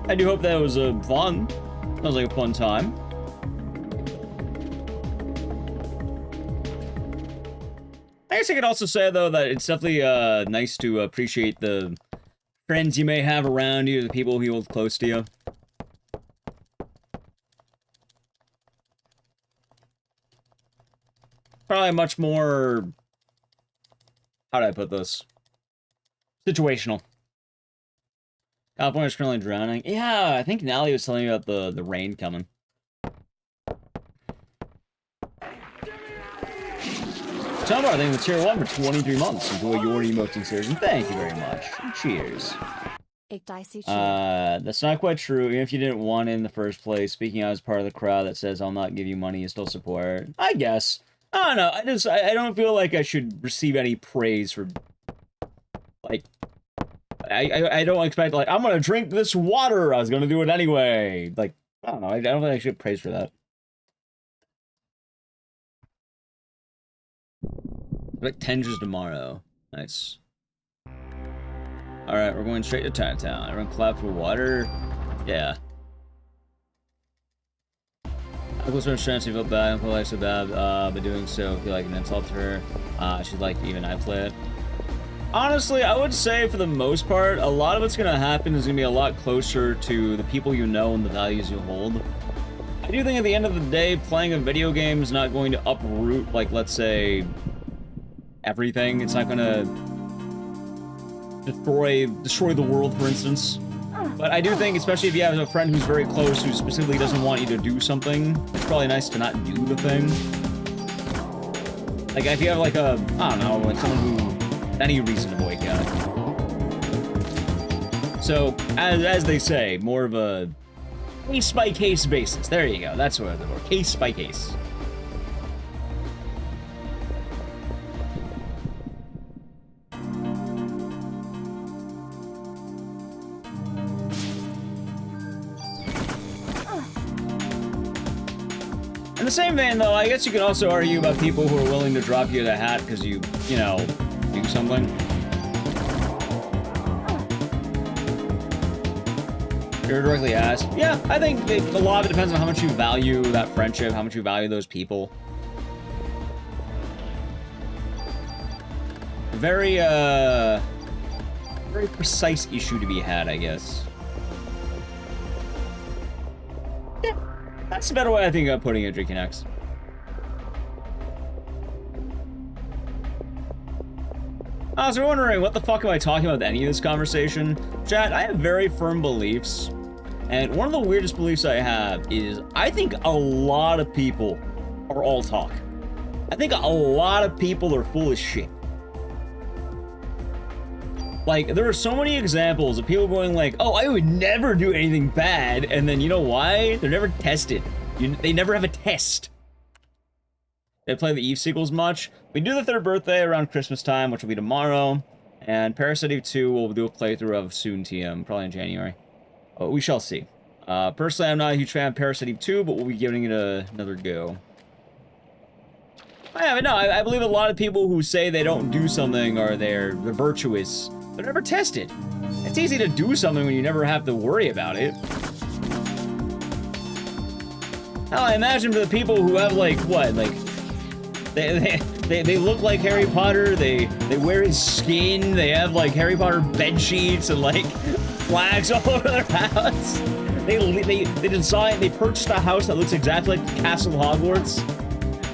I do hope that was fun. Sounds like a fun time. I guess I could also say, though, that it's definitely nice to appreciate the friends you may have around you, the people who hold close to you. Probably much more... How do I put this? Situational. California's currently drowning. Yeah, I think Nally was telling me about the rain coming. Tomar, thank you for tier 1 for 23 months. Enjoy your emotes and series, and thank you very much. Cheers. Ecdycis. That's not quite true. Even if you didn't want it in the first place, speaking out as part of the crowd that says I'll not give you money, you still support. I guess. I don't know. I don't feel like I should receive any praise for, like, I don't expect, like, I'm gonna drink this water. I was gonna do it anyway. Like, I don't know. I don't think I should get praise for that. Like Tenges tomorrow. Nice. Alright, we're going straight to Chinatown. Everyone clap for water. Yeah. I was trying to feel bad. I don't feel like so bad, but doing so, I feel like an insult to her. She'd like even I play it. Honestly, I would say for the most part, a lot of what's gonna happen is gonna be a lot closer to the people you know and the values you hold. I I do think at the end of the day, playing a video game is not going to uproot, like, let's say, everything. It's not gonna destroy the world, for instance. But I do think, especially if you have a friend who's very close who specifically doesn't want you to do something, it's probably nice to not do the thing. Like, if you have, like, I don't know, like someone who, any reason to wake up. So, as they say, more of a case-by-case basis. There you go, that's what it's for, case-by-case. In the same vein, though, I guess you could also argue about people who are willing to drop you the hat because you know, do something. You're directly asked. Yeah, I think a lot of it depends on how much you value that friendship, how much you value those people. Very precise issue to be had, I guess. That's a better way, I think, of putting it, Ecdycis. I was wondering, what the fuck am I talking about with any of this conversation? Chat, I have very firm beliefs, and one of the weirdest beliefs I have is I think a lot of people are all talk. I think a lot of people are full of shit. Like, there are so many examples of people going like, oh, I would never do anything bad, and then you know why? They're never tested. They never have a test. They play the Eve sequels much. We do the third birthday around Christmas time, which will be tomorrow, and Parasite Eve 2 we'll do a playthrough of soon, TM, probably in January. Oh, we shall see. Personally, I'm not a huge fan of Parasite Eve 2, but we'll be giving it another go. Yeah, but no, I believe a lot of people who say they don't do something or they're virtuous. They're never tested. It's easy to do something when you never have to worry about it. Hell, I imagine for the people who have, like, what, like, they look like Harry Potter, they wear his skin, they have, like, Harry Potter bed sheets and, like, flags all over their house. They purchased a house that looks exactly like the Castle Hogwarts.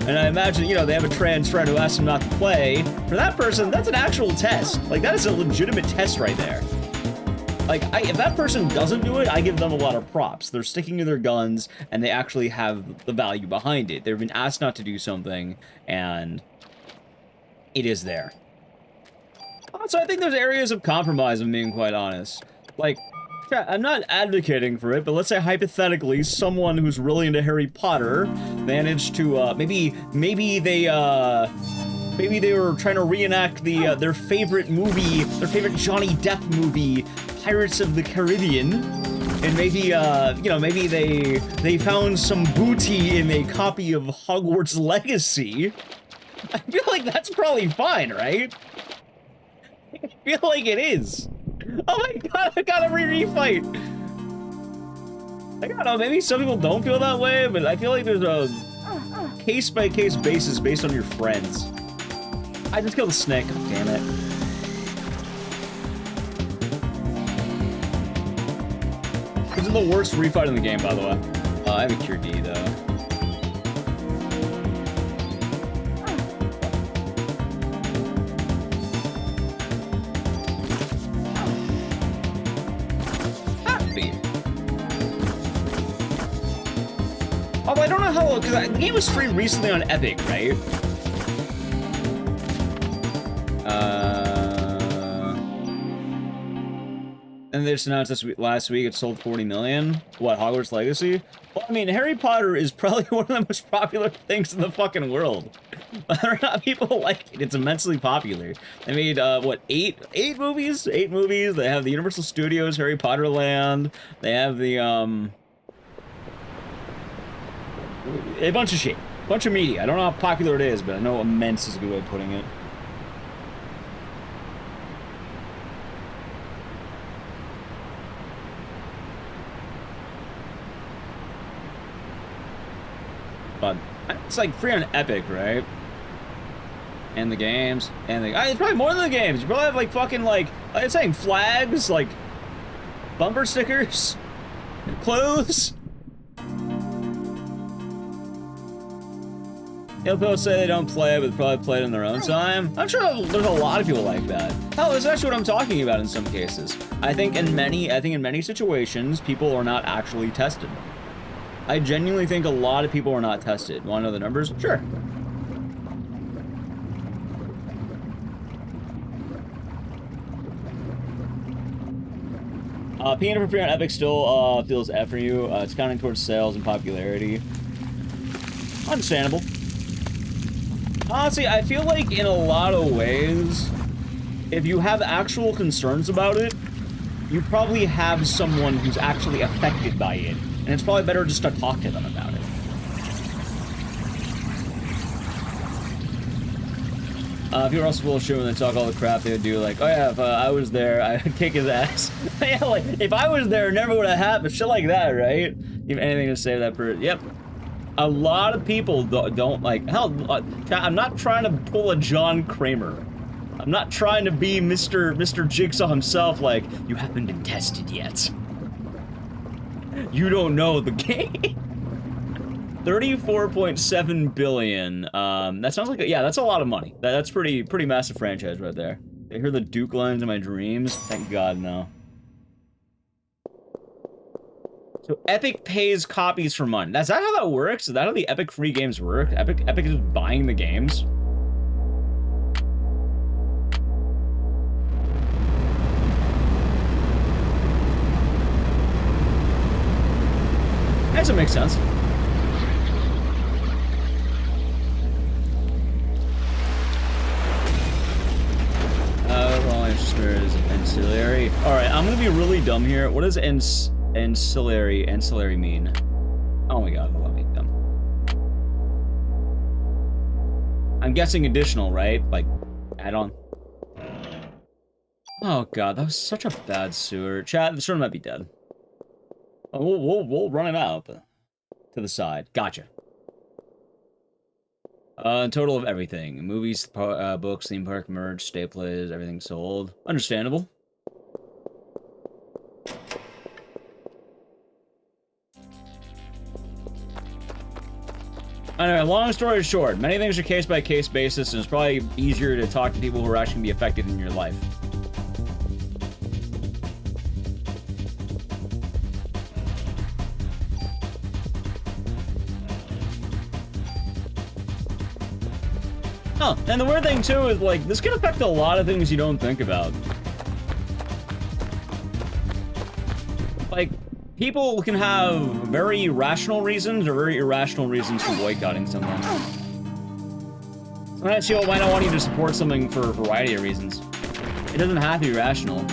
And I imagine, you know, they have a trans friend who asks them not to play. For that person, that's an actual test. Like, that is a legitimate test right there. Like, if that person doesn't do it, I give them a lot of props. They're sticking to their guns, and they actually have the value behind it. They've been asked not to do something, and it is there. So I think there's areas of compromise, if I'm being quite honest. Like, I'm not advocating for it, but let's say hypothetically someone who's really into Harry Potter managed to maybe they were trying to reenact their favorite movie, their favorite Johnny Depp movie, Pirates of the Caribbean, and maybe you know, maybe they found some booty in a copy of Hogwarts Legacy. I feel like that's probably fine, right? I feel like it is. Oh my god, I got every refight! I don't know, maybe some people don't feel that way, but I feel like there's a case-by-case basis based on your friends. I just killed a snake, god damn it. This is the worst refight in the game, by the way. I have a Cure D, though. Although I don't know how, because the game was free recently on Epic, right? And they just announced last week it sold 40 million. What, Hogwarts Legacy? Well, I mean, Harry Potter is probably one of the most popular things in the fucking world. Whether or not people like it, it's immensely popular. They made, what, eight movies? 8 movies. They have the Universal Studios Harry Potter Land. They have the, a bunch of shit. A bunch of media. I don't know how popular it is, but I know immense is a good way of putting it. But it's like free on Epic, right? And the games, and the it's probably more than the games. You probably have like fucking like it's saying flags, like bumper stickers, clothes. People say they don't play it, but probably play it in their own time. I'm sure there's a lot of people like that. Hell, that's actually what I'm talking about in some cases. I think in many situations, people are not actually tested. I genuinely think a lot of people are not tested. Want to know the numbers? Sure. Peanut for free on Epic still feels F for you. It's counting towards sales and popularity. Understandable. Honestly, I feel like in a lot of ways, if you have actual concerns about it, you probably have someone who's actually affected by it. And it's probably better just to talk to them about it. People are also bullshit when they talk all the crap they would do, like, oh yeah, if I was there, I would kick his ass. Yeah, like, if I was there, it never would have happened. Shit like that, right? You have anything to say to that person? Yep. A lot of people don't like, hell, I'm not trying to pull a John Kramer. I'm not trying to be Mr. Jigsaw himself, like, you haven't been tested yet. You don't know the game. 34.7 billion. That sounds like yeah, that's a lot of money. That's pretty massive franchise right there. I hear the Duke lines in my dreams. Thank God, no. So Epic pays copies for money. Is that how that works? Is that how the Epic free games work? Epic is buying the games. That doesn't make sense. Is ancillary. All right, I'm gonna be really dumb here. What does ancillary mean? Oh my God, let me dumb. I'm guessing additional, right? Like add-on. Oh God, that was such a bad sewer. Chat, the sewer might be dead. Oh, we'll run it out to the side. Gotcha. Total of everything. Movies, books, theme park, merch, stay plays, everything sold. Understandable. Anyway, long story short, many things are case-by-case basis, and it's probably easier to talk to people who are actually going to be affected in your life. Huh, and the weird thing too is, like, this can affect a lot of things you don't think about. Like, people can have very rational reasons or very irrational reasons for boycotting something. Sometimes people might not want you to support something for a variety of reasons. It doesn't have to be rational.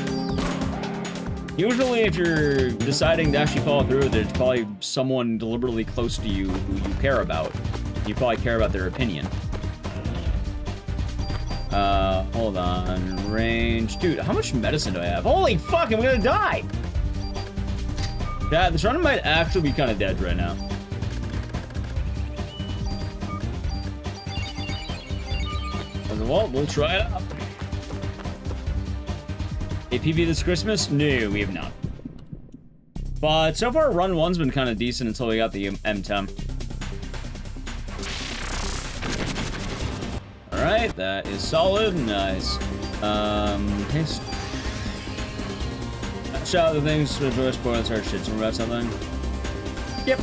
Usually, if you're deciding to actually follow through with it, it's probably someone deliberately close to you who you care about. You probably care about their opinion. Hold on. Range. Dude, how much medicine do I have? Holy fuck, I'm gonna die! Yeah, this run might actually be kind of dead right now. Well, we'll try it out. APV this Christmas? No, we have not. But so far, run 1's been kind of decent until we got the M10. Alright, that is solid. Nice. Paste. Shout out the things for the spoilers our shit. Something about something? Yep.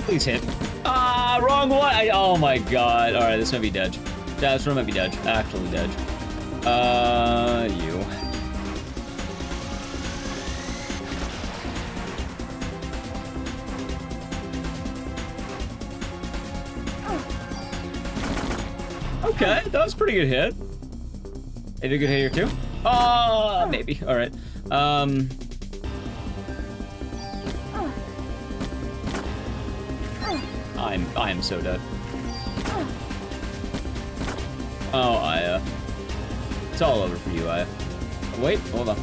Please hit. Ah, wrong one! Oh my God. Alright, this might be dead. Yeah, this one might be dead. Actually dead. You. Okay, that was a pretty good hit. Maybe a good hit here too? Maybe. Alright. I am so dead. Oh, Aya. It's all over for you, Aya. Wait, hold on.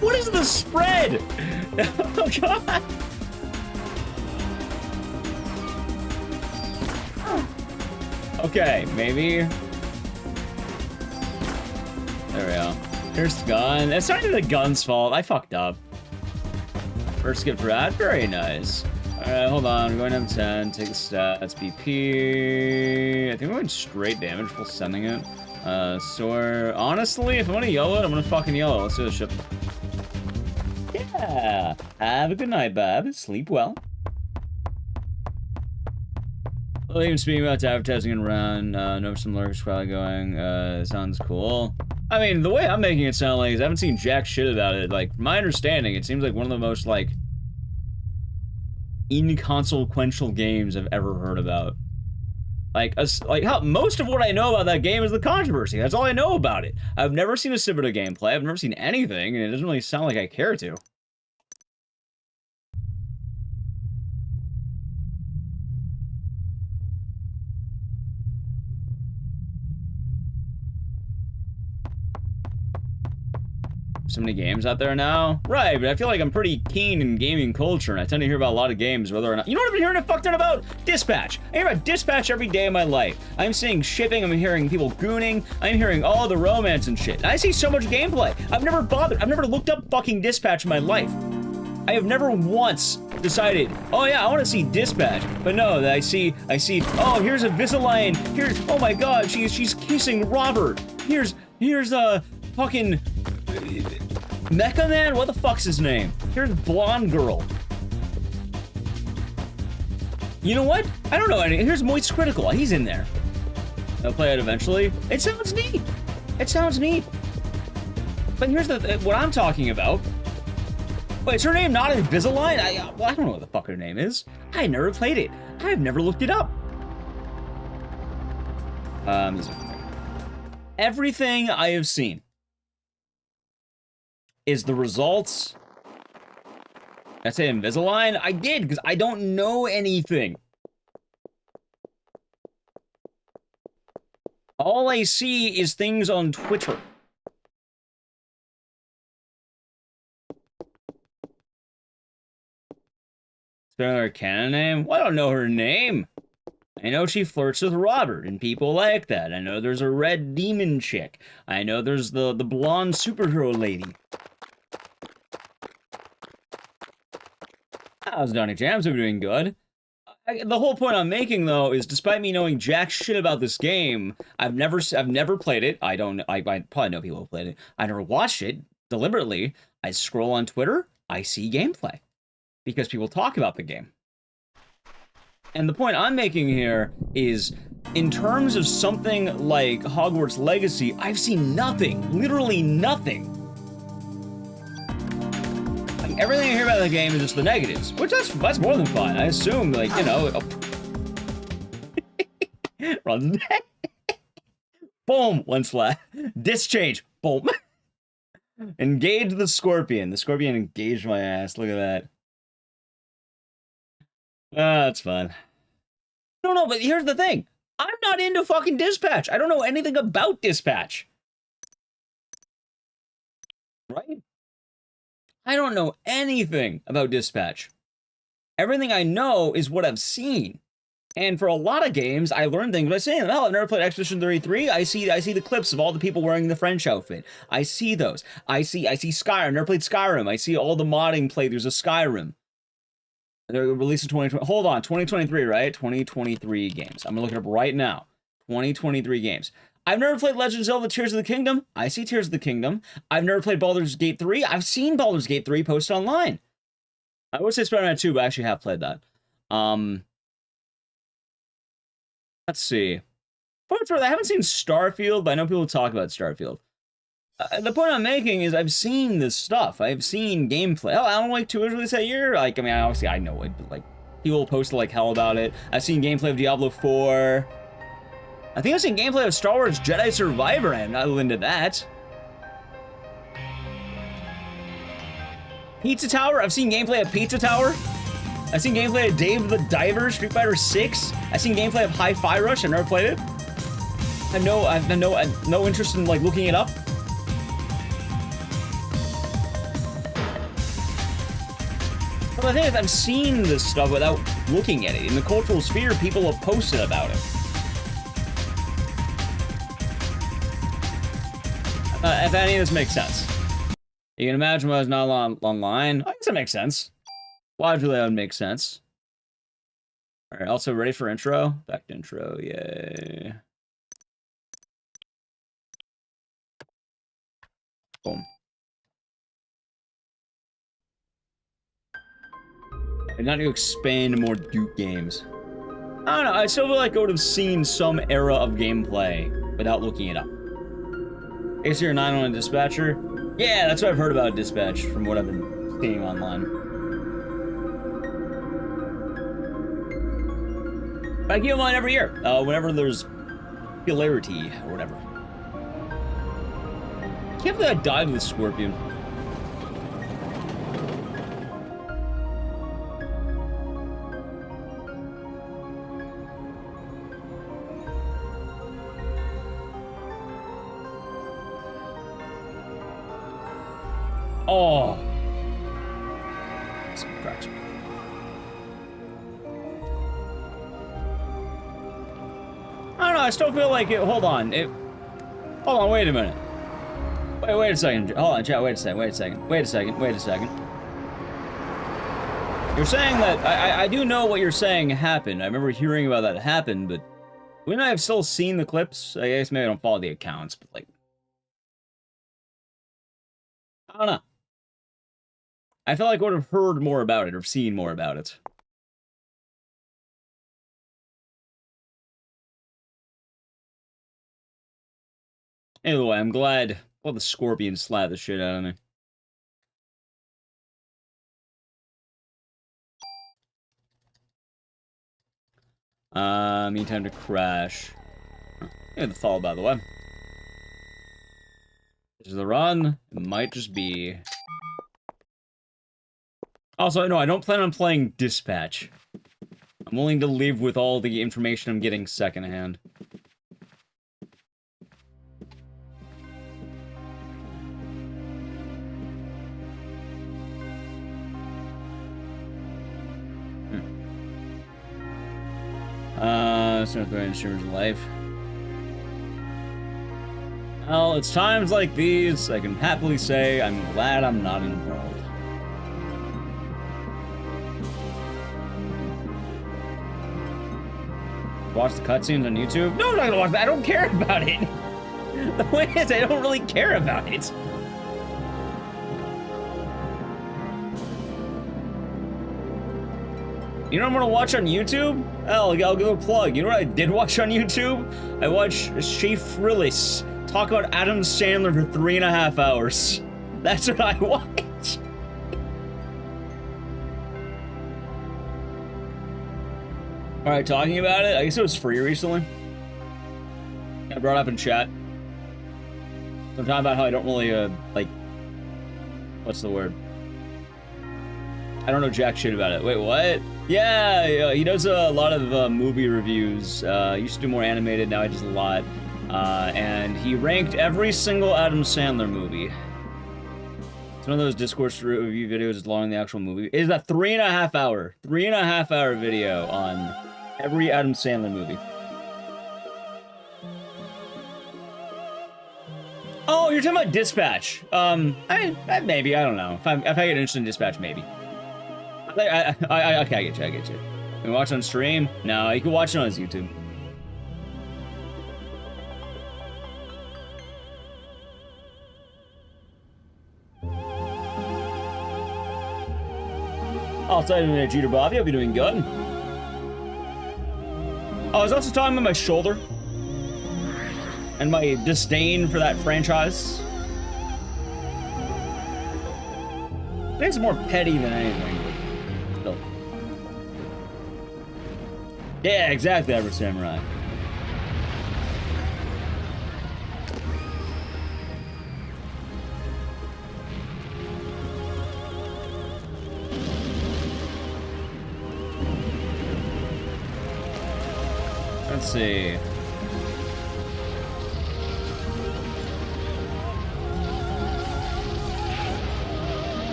What is the spread? Oh, God. Okay, maybe. There we go. Here's the gun. It's not even the gun's fault. I fucked up. First skip rat. Very nice. Alright, hold on. We're going to M10. Take the stats. BP. I think we're going straight damage. Full sending it. So honestly, if I want to yell it, I'm going to fucking yell it. Let's do the ship. Yeah. Have a good night, Bab. Sleep well. Well, even speaking about advertising and run, know some lurks probably going, sounds cool. I mean, the way I'm making it sound like is I haven't seen jack shit about it. Like, from my understanding, it seems like one of the most, like, inconsequential games I've ever heard about. Like, how most of what I know about that game is the controversy. That's all I know about it. I've never seen a snippet of gameplay. I've never seen anything, and it doesn't really sound like I care to. So many games out there now. Right, but I feel like I'm pretty keen in gaming culture, and I tend to hear about a lot of games, whether or not... You know what I've been hearing a fuck ton about? Dispatch. I hear about Dispatch every day of my life. I'm seeing shipping, I'm hearing people gooning, I'm hearing all the romance and shit. And I see so much gameplay. I've never bothered. I've never looked up fucking Dispatch in my life. I have never once decided, oh yeah, I want to see Dispatch. But no, I see, oh, here's a Visalign. Here's, oh my god, she's kissing Robert. Here's a fucking... Mecha Man? What the fuck's his name? Here's Blonde Girl. You know what? I don't know any. Here's Moist Critical. He's in there. I'll play it eventually. It sounds neat. It sounds neat. But here's what I'm talking about. Wait, is her name not Invisalign? Well, I don't know what the fuck her name is. I never played it. I've never looked it up. Everything I have seen is the results. Did I say Invisalign? I did, because I don't know anything. All I see is things on Twitter. Is there a canon name? Well, I don't know her name. I know she flirts with Robert and people like that. I know there's a red demon chick. I know there's the blonde superhero lady. How's Donny Jams been doing good? The whole point I'm making though is, despite me knowing jack shit about this game, I've never played it. I probably know people who played it. I never watched it deliberately. I scroll on Twitter, I see gameplay because people talk about the game. And the point I'm making here is, in terms of something like Hogwarts Legacy, I've seen nothing, literally nothing. Everything I hear about the game is just the negatives, which that's more than fine. I assume, like, you know, runs. Boom, one slap. Disc change. Boom. Engage the Scorpion. The Scorpion engaged my ass. Look at that. Ah, that's fun. No, but here's the thing. I'm not into fucking Dispatch. I don't know anything about Dispatch. Right? I don't know anything about Dispatch. Everything I know is what I've seen. And for a lot of games, I learn things by saying, well, I've never played Expedition 33. I see the clips of all the people wearing the French outfit. I see those. I see Skyrim. I've never played Skyrim. I see all the modding playthroughs of Skyrim. They're released in 2020. Hold on, 2023, right? 2023 games. I'm gonna look it up right now. 2023 games. I've never played Legend of Zelda Tears of the Kingdom. I see Tears of the Kingdom. I've never played Baldur's Gate 3. I've seen Baldur's Gate 3 posted online. I would say Spider-Man 2, but I actually have played that. Let's see. I haven't seen Starfield, but I know people talk about Starfield. The point I'm making is I've seen this stuff. I've seen gameplay. Oh, Alan Wake 2 was released that year? Like, I mean, obviously I know it, but like, people posted like hell about it. I've seen gameplay of Diablo 4. I think I've seen gameplay of Star Wars Jedi Survivor, and I'm not into that. Pizza Tower? I've seen gameplay of Pizza Tower. I've seen gameplay of Dave the Diver, Street Fighter 6. I've seen gameplay of Hi-Fi Rush. I've never played it. I have no interest in like looking it up. Well, the thing is, I've seen this stuff without looking at it. In the cultural sphere, people have posted about it. If any of this makes sense. You can imagine why it's not online. I guess that makes sense. Logically, that would make sense. Alright, also ready for intro? Back to intro, yay. Boom. I not to expand more Duke games. I don't know, I still feel like I would have seen some era of gameplay without looking it up. Is your 9 on a dispatcher? Yeah, that's what I've heard about dispatch from what I've been seeing online. But I keep them on every year, whenever there's popularity or whatever. I can't believe I died with a scorpion. Oh. Some cracks. I don't know, I still feel like it. Hold on, wait a minute. Wait a second. Hold on, chat, wait a second. You're saying that, I do know what you're saying happened. I remember hearing about that happen, but wouldn't I have still seen the clips? I guess maybe I don't follow the accounts, but like, I don't know. I feel like I would have heard more about it or seen more about it. Anyway, I'm glad the scorpion slapped the shit out of me. Meantime to crash. Yeah, the fall, by the way. This is the run. It might just be. Also, no, I don't plan on playing dispatch. I'm willing to live with all the information I'm getting secondhand. It's not the streamer's life. Well, it's times like these I can happily say I'm glad I'm not involved. Watch the cutscenes on YouTube? No, I'm not gonna watch that. I don't care about it. The point is, I don't really care about it. You know what I'm gonna watch on YouTube? I'll give a plug. You know what I did watch on YouTube? I watched Chief Frillis talk about Adam Sandler for 3.5 hours. That's what I watched. Alright, talking about it, I guess it was free recently. I brought it up in chat. So I'm talking about how I don't really, like, what's the word? I don't know jack shit about it. Wait, what? Yeah, he does a lot of movie reviews. Used to do more animated, now he does a lot. And he ranked every single Adam Sandler movie. It's one of those Discourse review videos as long as the actual movie. It is a 3.5 hour video on every Adam Sandler movie. Oh, you're talking about Dispatch. Maybe, I don't know. If I get interested in Dispatch, maybe. Okay, I get you. You can watch it on stream? No, you can watch it on his YouTube. I'll tell you, Jeter Bobby, I'll be doing good. I was also talking about my shoulder and my disdain for that franchise. I think it's more petty than anything. Still. Yeah, exactly, Ever Samurai. Let's see.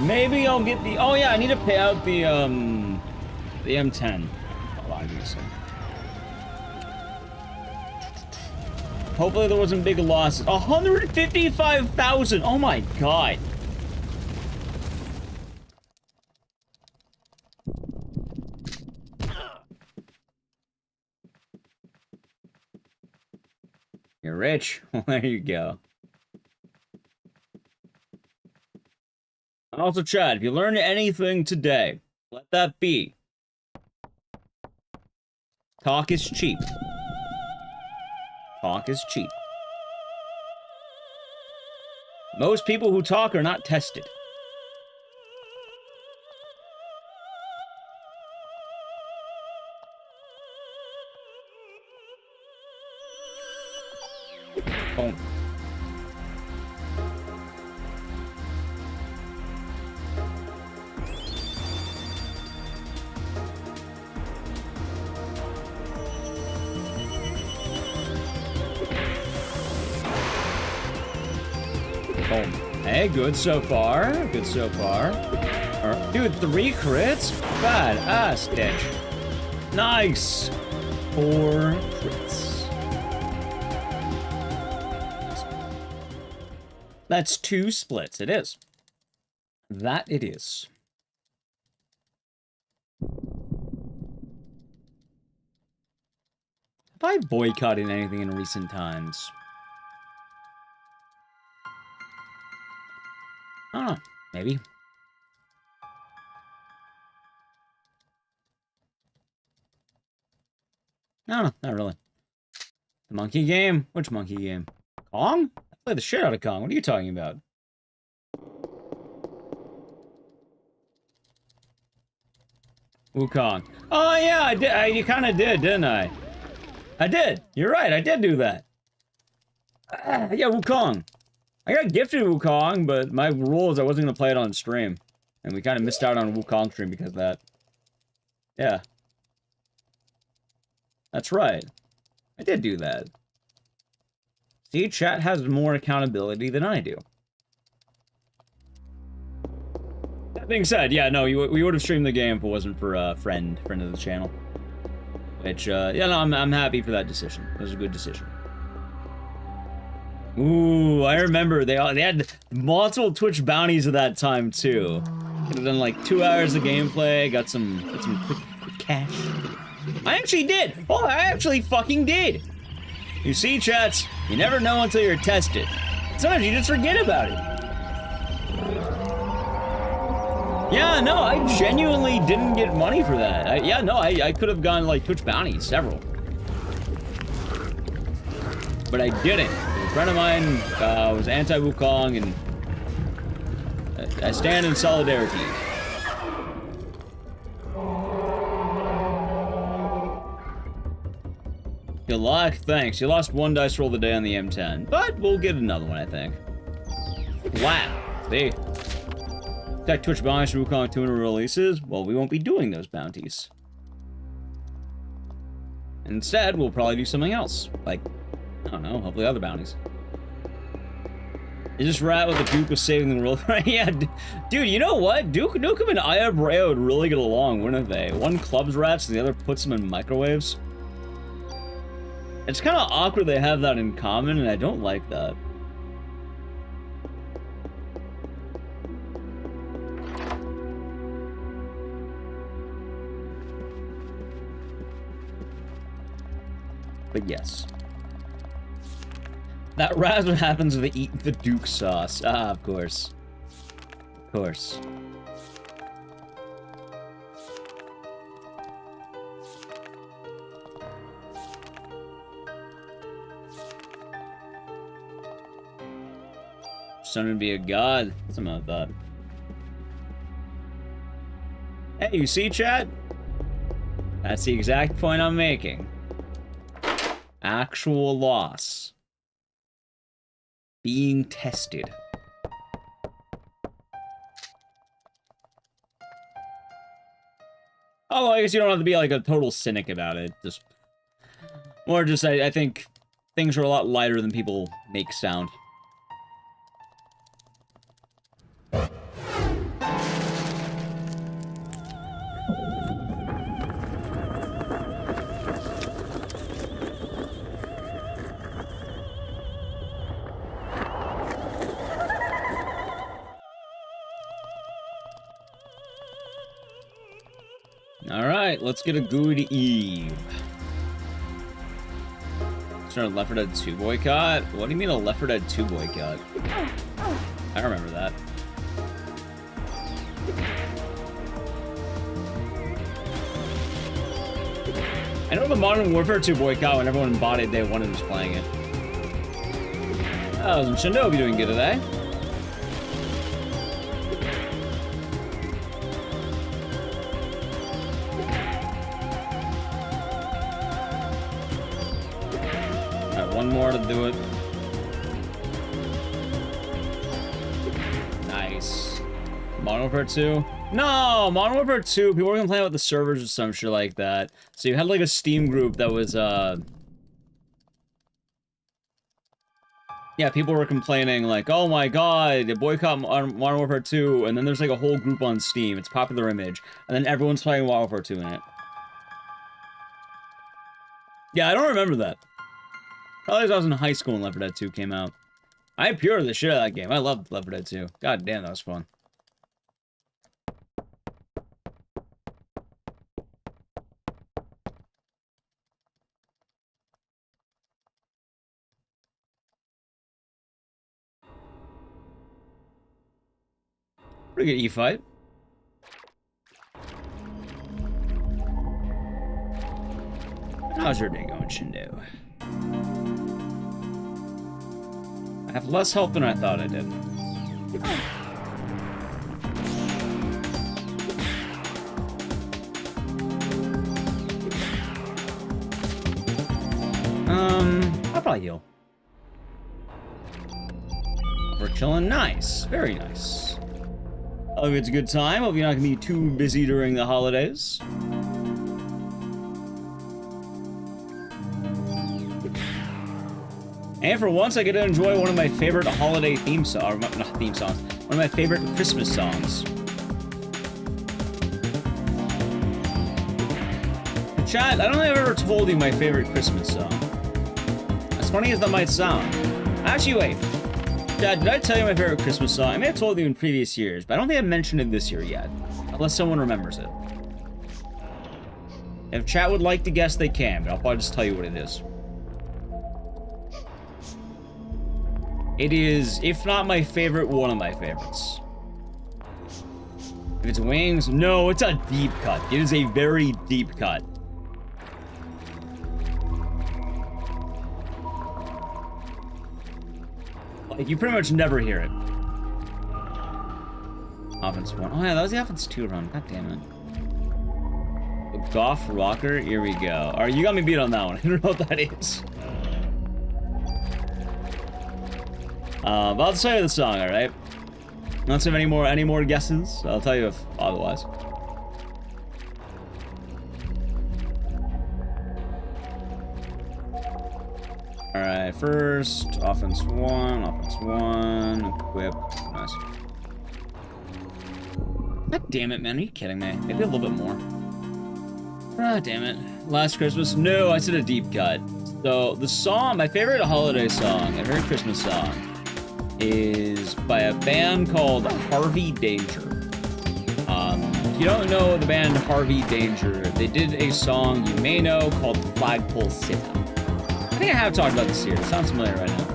Maybe I'll get the... Oh, yeah, I need to pay out the M10. Obviously. Hopefully there wasn't big losses. 155,000! Oh my god! You're rich. Well, there you go. Also, Chad, if you learned anything today, let that be. Talk is cheap. Talk is cheap. Most people who talk are not tested. Boom. Hey, good so far. Good so far. Dude, 3 crits? Badass, Stitch. Nice. 4 crits. That's 2 splits. It is. That it is. Have I boycotted anything in recent times? I don't know. Maybe. No, not really. The monkey game? Which monkey game? Kong? I play the shit out of Kong. What are you talking about? Wukong. Oh, yeah, I did. You kind of did, didn't I? I did. You're right. I did do that. Yeah, Wukong. I got gifted Wukong, but my rule is I wasn't going to play it on stream. And we kind of missed out on a Wukong stream because of that. Yeah. That's right. I did do that. See, chat has more accountability than I do. That being said, yeah, no, we would have streamed the game if it wasn't for friend of the channel. Which, yeah, no, I'm happy for that decision. It was a good decision. Ooh, I remember they had multiple Twitch bounties at that time too. Could have done like 2 hours of gameplay, got some quick cash. I actually did. Oh, I actually fucking did. You see, chats, you never know until you're tested. Sometimes you just forget about it. Yeah, no, I genuinely didn't get money for that. I could have gone like Twitch bounties, several. But I didn't. A friend of mine was anti-Wukong, and I stand in solidarity. Good luck, thanks. You lost 1 dice roll today on the M10, but we'll get another one, I think. Wow, see? Got Twitch bounties for Wukong 200 releases? Well, we won't be doing those bounties. Instead, we'll probably do something else. Like, I don't know, hopefully other bounties. You just rat with the Duke was saving the world. Yeah, dude, you know what? Duke and Aya Brea would really get along, wouldn't they? One clubs rats and the other puts them in microwaves. It's kind of awkward they have that in common, and I don't like that. But yes. That raz what happens if they eat the Duke sauce. Ah, of course. Of course. Someone to be a god. Something like that. Hey, you see, chat? That's the exact point I'm making. Actual loss. Being tested. Oh, I guess you don't have to be like a total cynic about it. Just more just I think things are a lot lighter than people make sound. Alright, let's get a good Eve. Start a Left 4 Dead 2 boycott? What do you mean a Left 4 Dead 2 boycott? I remember that. I know the Modern Warfare 2 boycott when everyone bought it day one and was playing it. Oh, Shindo be doing good today. Alright, one more to do it. Nice. Modern Warfare 2? No! Modern Warfare 2, people were complaining about the servers or some shit like that. So you had like a Steam group that was, yeah, people were complaining like, oh my god, boycott Modern Warfare 2, and then there's like a whole group on Steam, it's Popular Image, and then everyone's playing Modern Warfare 2 in it. Yeah, I don't remember that. Probably I was in high school when Left 4 Dead 2 came out. I pure the shit out of that game. I loved Left 4 Dead 2. God damn, that was fun. Pretty good E-fight. How's your day going, Shindo? I have less health than I thought I did. I'll probably heal. We're chilling. Nice. Very nice. Hope it's a good time. Hope you're not gonna be too busy during the holidays. And for once, I get to enjoy one of my favorite holiday theme songs, not theme songs, one of my favorite Christmas songs. Chat, I don't think I've ever told you my favorite Christmas song. As funny as that might sound. Actually, wait. Dad, did I tell you my favorite Christmas song? I may have told you in previous years, but I don't think I mentioned it this year yet. Unless someone remembers it. If chat would like to guess, they can, but I'll probably just tell you what it is. It is, if not my favorite, one of my favorites. If it's Wings, no, it's a deep cut. It is a very deep cut. Like, you pretty much never hear it. Offense 1. Oh yeah, that was the Offense 2 run. God damn it. The Goff Rocker? Here we go. Alright, you got me beat on that one. I don't know what that is. But I'll tell you the song, alright? Let's have any more guesses. I'll tell you if otherwise. Alright, first, offense 1, equip, nice. God damn it, man, are you kidding me? Maybe a little bit more. Ah, damn it. Last Christmas? No, I said a deep cut. So, the song, my favorite holiday song, my favorite Christmas song, is by a band called Harvey Danger. If you don't know the band Harvey Danger, they did a song you may know called Flagpole Sit-Out. I think I have talked about this here. It sounds familiar right now.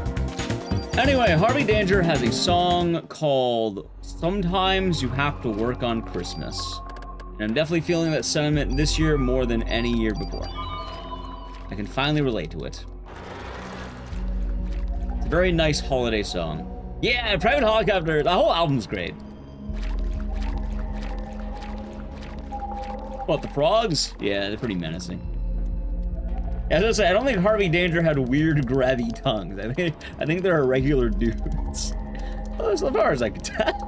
Anyway, Harvey Danger has a song called Sometimes You Have to Work on Christmas. And I'm definitely feeling that sentiment this year more than any year before. I can finally relate to it. It's a very nice holiday song. Yeah, Private Helicopter, the whole album's great. What, the frogs? Yeah, they're pretty menacing. Yeah, I was gonna say, I don't think Harvey Danger had weird grabby tongues. I think they're regular dudes. Well, as far as I can tell.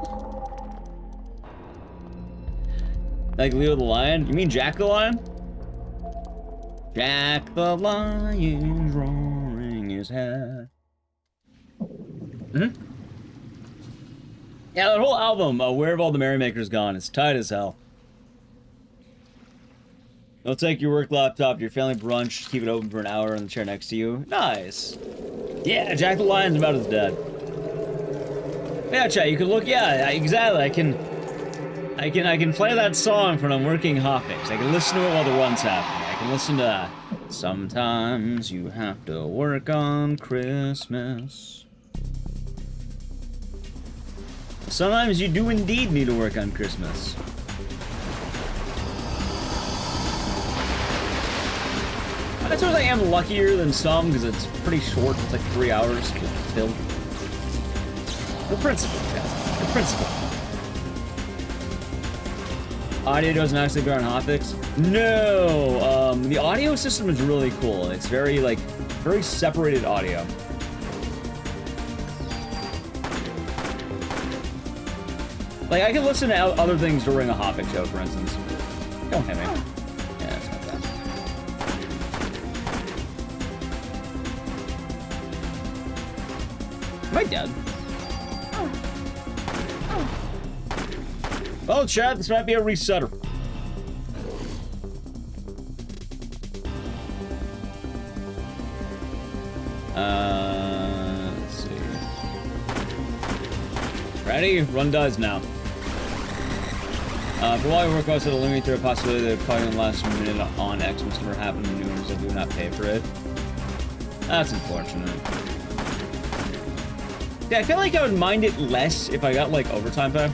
Like Leo the Lion? You mean Jack the Lion? Jack the Lion's roaring his head. Mm-hmm. Yeah, that whole album, Where Have All the Merrymakers Gone? It's tight as hell. Don't take your work laptop to your family brunch, keep it open for an hour in the chair next to you. Nice. Yeah, Jack the Lion's about as dead. Yeah, chat, you can look, yeah, exactly, I I can play that song when I'm working hotfix. I can listen to it while the run's happening. I can listen to Sometimes You Have to Work on Christmas. Sometimes you do indeed need to work on Christmas. I suppose I am luckier than some because it's pretty short. It's like 3 hours, but still. The principle, guys. The principle. Audio doesn't actually go on hotfix? No! The audio system is really cool. It's very, like, very separated audio. Like, I can listen to other things during a hotfix show, for instance. Don't hit me. Yeah, that's not bad. Am I dead? Well, chat, this might be a resetter. Let's see. Ready? Run does now. For while I work, I also eliminate the possibility that calling in the last minute on X must never happen to new owners that do not pay for it. That's unfortunate. Yeah, I feel like I would mind it less if I got, like, overtime pay.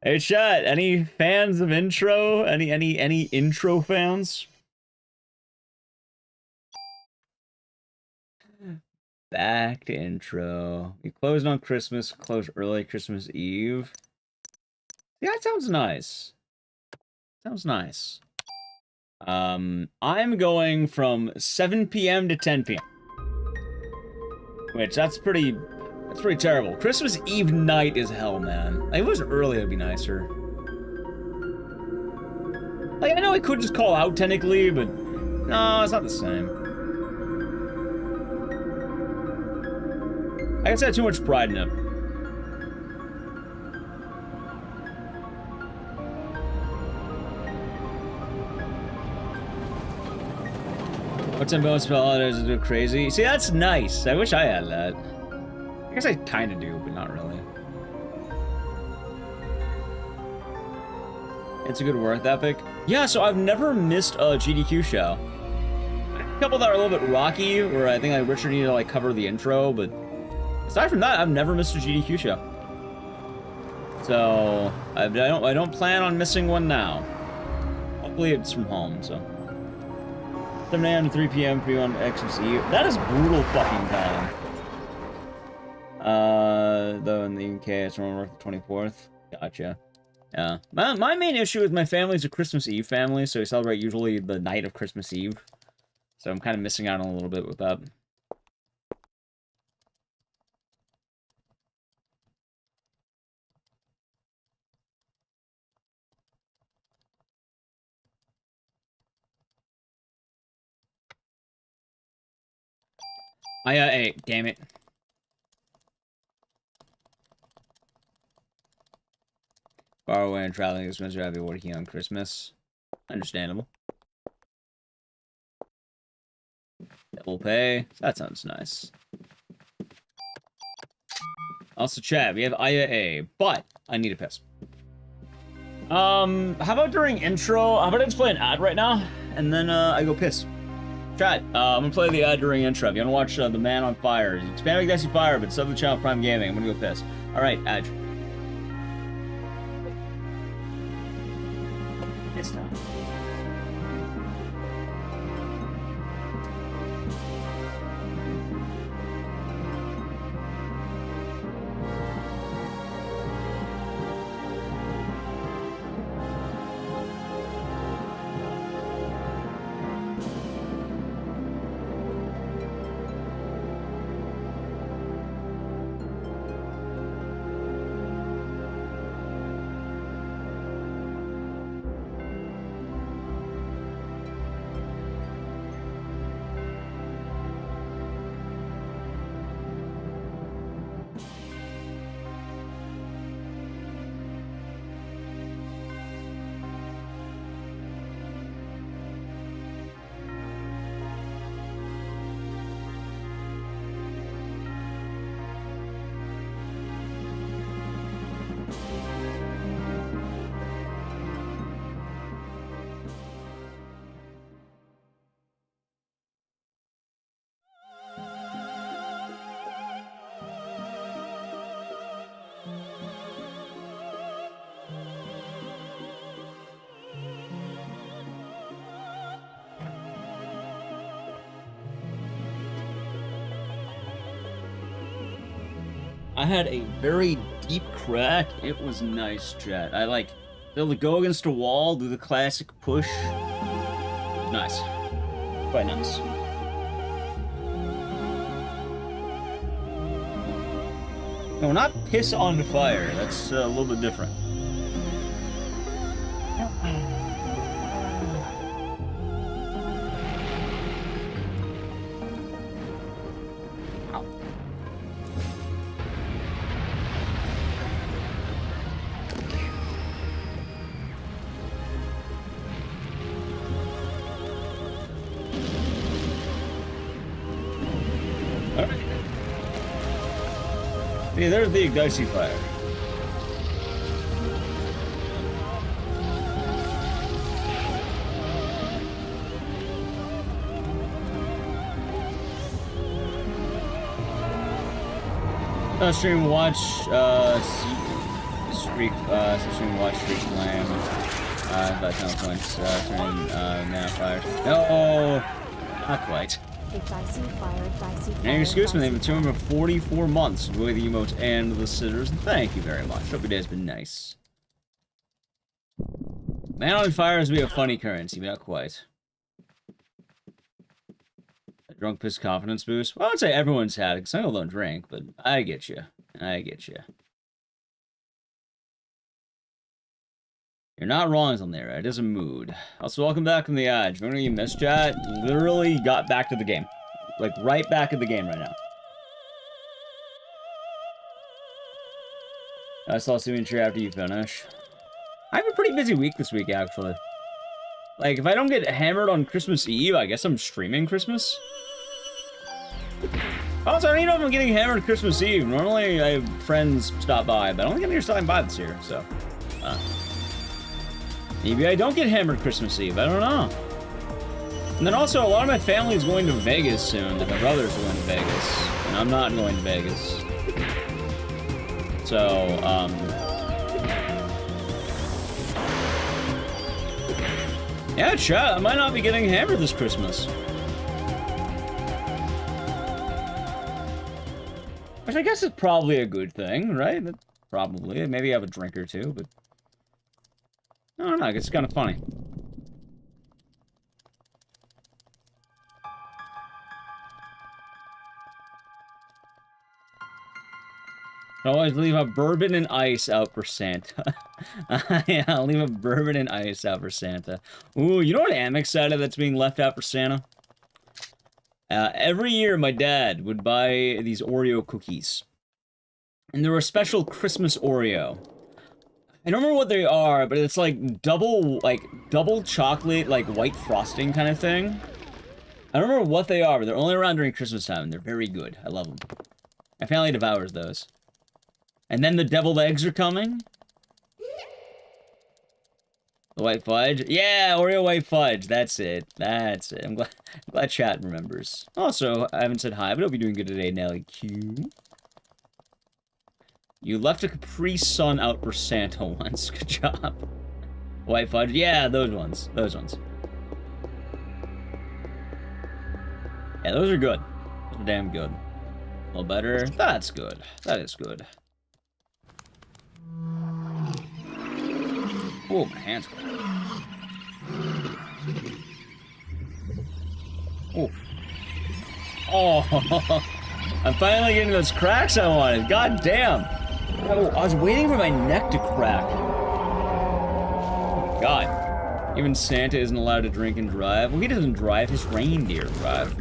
Hey, chat, any fans of intro? Any intro fans? Back to intro. We closed on Christmas, closed early Christmas Eve. Yeah, that sounds nice. Sounds nice. I'm going from 7 p.m. to 10 p.m. Which, that's pretty terrible. Christmas Eve night is hell, man. Like, if it was early, it'd be nicer. Like, I know I could just call out technically, but no, it's not the same. I guess I had too much pride in it. What's in bonus spell holidays is crazy? See, that's nice. I wish I had that. I guess I kind of do, but not really. It's a good work ethic. Yeah, so I've never missed a GDQ show. A couple that are a little bit rocky, where I think like Richard needed to like cover the intro, but aside from that, I've never missed a GDQ show. So I don't plan on missing one now. Hopefully it's from home. So 7 a.m. to 3 p.m. for you on Xmas Eve. That is brutal fucking time. Though in the UK, it's normally work the 24th. Gotcha. Yeah. My main issue is my family's a Christmas Eve family, so we celebrate usually the night of Christmas Eve. So I'm kind of missing out on a little bit with that. Hey, damn it. Far away and traveling expensive, I'll be working on Christmas. Understandable. Double pay. That sounds nice. Also, chat, we have IAA, but I need a piss. How about during intro? How about I just play an ad right now, and then I go piss. Chat, I'm gonna play the ad during intro. If you wanna watch The Man on Fire, it's Expand Ecdycis Fire, but sub the channel Prime Gaming. I'm gonna go piss. Alright, ad. It's time. I had a very deep crack. It was nice, chat. I like able to go against a wall, do the classic push. Nice. Quite nice. No, not piss on fire. That's a little bit different. Yeah, there's the Ecdycis fire. Stream watch streak stream watch streak flame. About 10 points. Turning mana fire. No, not quite. And excuse me, they've been tuned for 44 months. Enjoy the emotes and the scissors. Thank you very much. Hope your day's been nice. Man on fire has to be a funny currency, but not quite. A drunk piss confidence boost. Well, I would say everyone's had it, because some people don't drink, but I get you. I get you. You're not wrong on there, it is a mood. Also, welcome back from the Edge. Remember you missed chat? Literally got back to the game. Like, right back in the game right now. I saw Signature after you finish. I have a pretty busy week this week, actually. Like, if I don't get hammered on Christmas Eve, I guess I'm streaming Christmas. Also, I don't even know if I'm getting hammered Christmas Eve. Normally, I have friends stop by, but I don't think I'm stopping by this year, so... maybe I don't get hammered Christmas Eve, I don't know. And then also, a lot of my family is going to Vegas soon. My brothers are going to Vegas, and I'm not going to Vegas. So, yeah, chat, I might not be getting hammered this Christmas. Which I guess is probably a good thing, right? Probably. Maybe have a drink or two, but... I don't know, it's kind of funny. Always leave a bourbon and ice out for Santa. Yeah, I'll leave a bourbon and ice out for Santa. Ooh, you know what I'm excited that's being left out for Santa? Every year my dad would buy these Oreo cookies. And they're a special Christmas Oreo. I don't remember what they are, but it's like double chocolate, like white frosting kind of thing. I don't remember what they are, but they're only around during Christmas time, and they're very good. I love them. My family devours those. And then the deviled eggs are coming. The white fudge? Yeah, Oreo white fudge. That's it. That's it. I'm glad chat remembers. Also, I haven't said hi, but hope you're doing good today, Nelly Q. You left a Capri Sun out for Santa once. Good job. White fudge. Yeah, those ones. Those ones. Yeah, those are good. Those are damn good. A little better. That's good. That is good. Oh, my hands. Oh. Oh. I'm finally getting those cracks I wanted. God damn. Oh, I was waiting for my neck to crack. Oh, God. Even Santa isn't allowed to drink and drive. Well, he doesn't drive, his reindeer drive.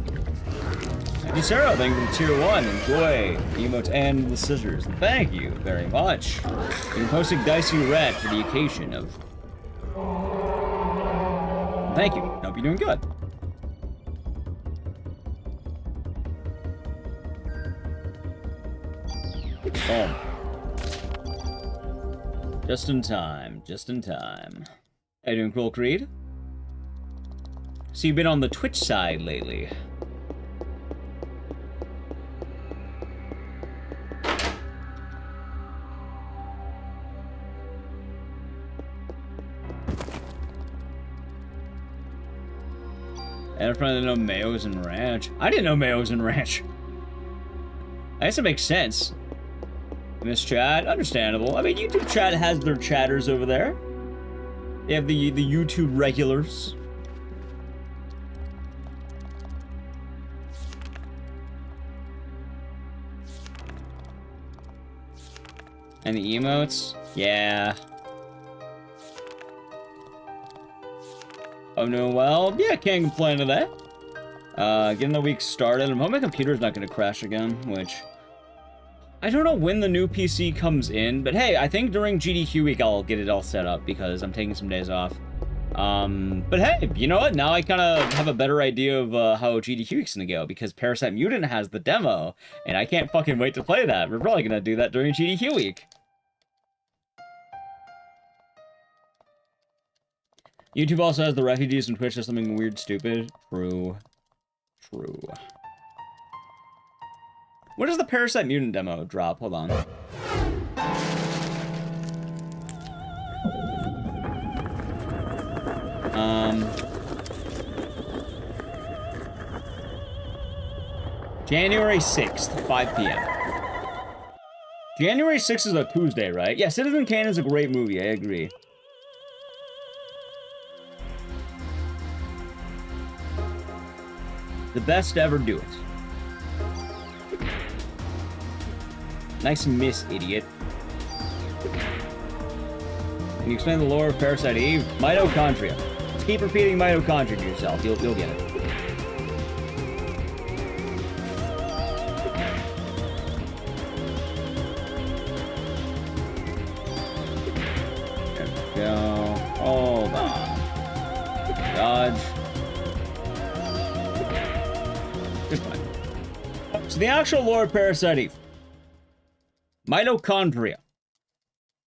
Thank you, Sarah. Thank you for Tier 1. Enjoy the emotes and the scissors. Thank you very much. You can post Ecdycis red for the occasion of... Thank you. Hope you're doing good. Boom. Just in time. Just in time. How you doing, Cruel Creed? So you've been on the Twitch side lately. I had a friend that didn't know mayo was in ranch. I didn't know mayo was in ranch. I guess it makes sense. Miss chat, understandable. I mean, YouTube chat has their chatters over there. They have the YouTube regulars. And the emotes? Yeah. I'm doing well. Yeah, can't complain today. Getting the week started. I'm hoping my computer's not going to crash again, which... I don't know when the new PC comes in, but hey, I think during GDQ week I'll get it all set up because I'm taking some days off. But hey, you know what? Now I kind of have a better idea of how GDQ week's going to go because Parasite Mutant has the demo, and I can't fucking wait to play that. We're probably going to do that during GDQ week. YouTube also has the refugees and Twitch does something weird, stupid. True. True. When does the Parasite Mutant demo drop? Hold on. January 6th, 5 p.m. January 6th is a Tuesday, right? Yeah, Citizen Kane is a great movie, I agree. The best ever do it. Nice miss, idiot. Can you explain the lore of Parasite Eve? Mitochondria. Just keep repeating mitochondria to yourself. You'll get it. There we go. Hold on. Dodge. Goodbye. So the actual lore of Parasite Eve. Mitochondria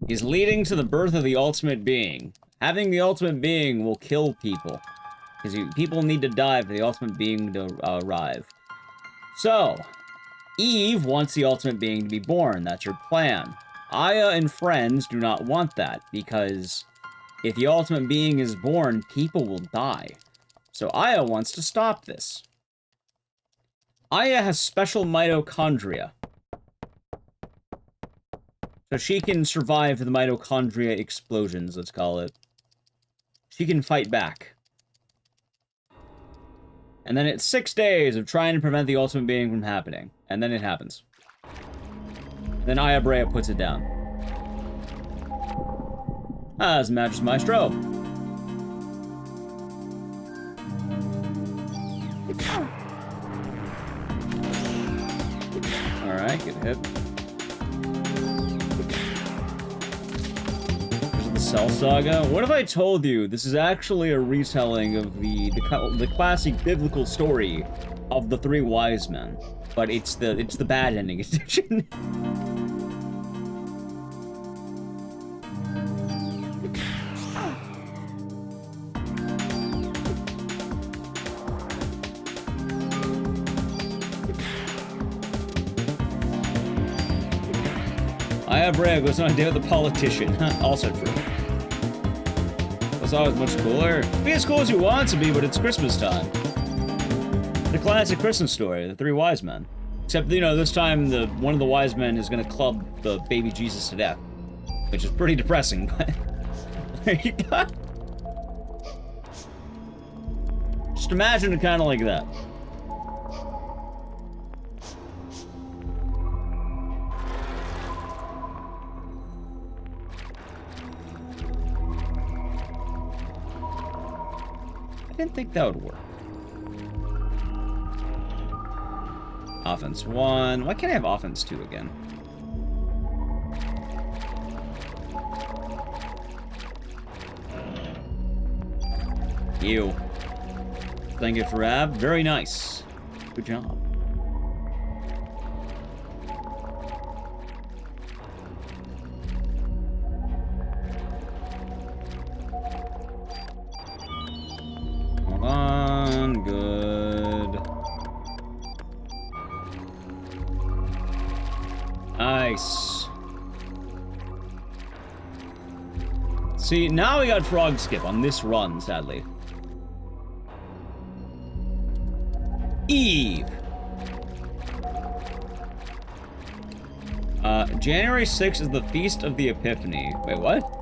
is leading to the birth of the ultimate being. Having the ultimate being will kill people. Because people need to die for the ultimate being to arrive. So, Eve wants the ultimate being to be born. That's her plan. Aya and friends do not want that. Because if the ultimate being is born, people will die. So Aya wants to stop this. Aya has special mitochondria. So she can survive the mitochondria explosions, let's call it. She can fight back. And then it's 6 days of trying to prevent the ultimate being from happening. And then it happens. Then Aya Brea puts it down. As matches Maestro. Alright, good hit. Cell Saga. What if I told you this is actually a retelling of the classic biblical story of the three wise men, but it's the bad ending edition. Aya Brea goes on a date with a politician. Also true. It's always much cooler. Be as cool as you want to be, but it's Christmas time. The classic Christmas story, the three wise men. Except, you know, this time one of the wise men is gonna club the baby Jesus to death. Which is pretty depressing, but... there you go. Just imagine it kinda like that. I didn't think that would work. Offense 1. Why can't I have offense 2 again? Ew. Thank you for Ab. Very nice. Good job. Good. Nice. See, now we got frog skip on this run, sadly. Eve. January 6th is the Feast of the Epiphany. Wait, what?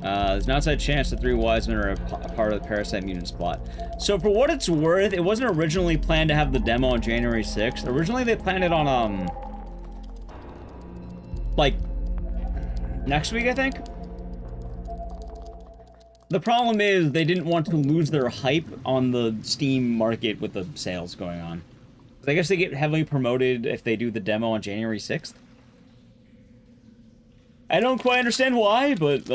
There's an outside chance the three wise men are a part of the Parasite Mutants plot. So for what it's worth, it wasn't originally planned to have the demo on January 6th. Originally they planned it on, like, next week, I think? The problem is they didn't want to lose their hype on the Steam market with the sales going on. I guess they get heavily promoted if they do the demo on January 6th. I don't quite understand why, but,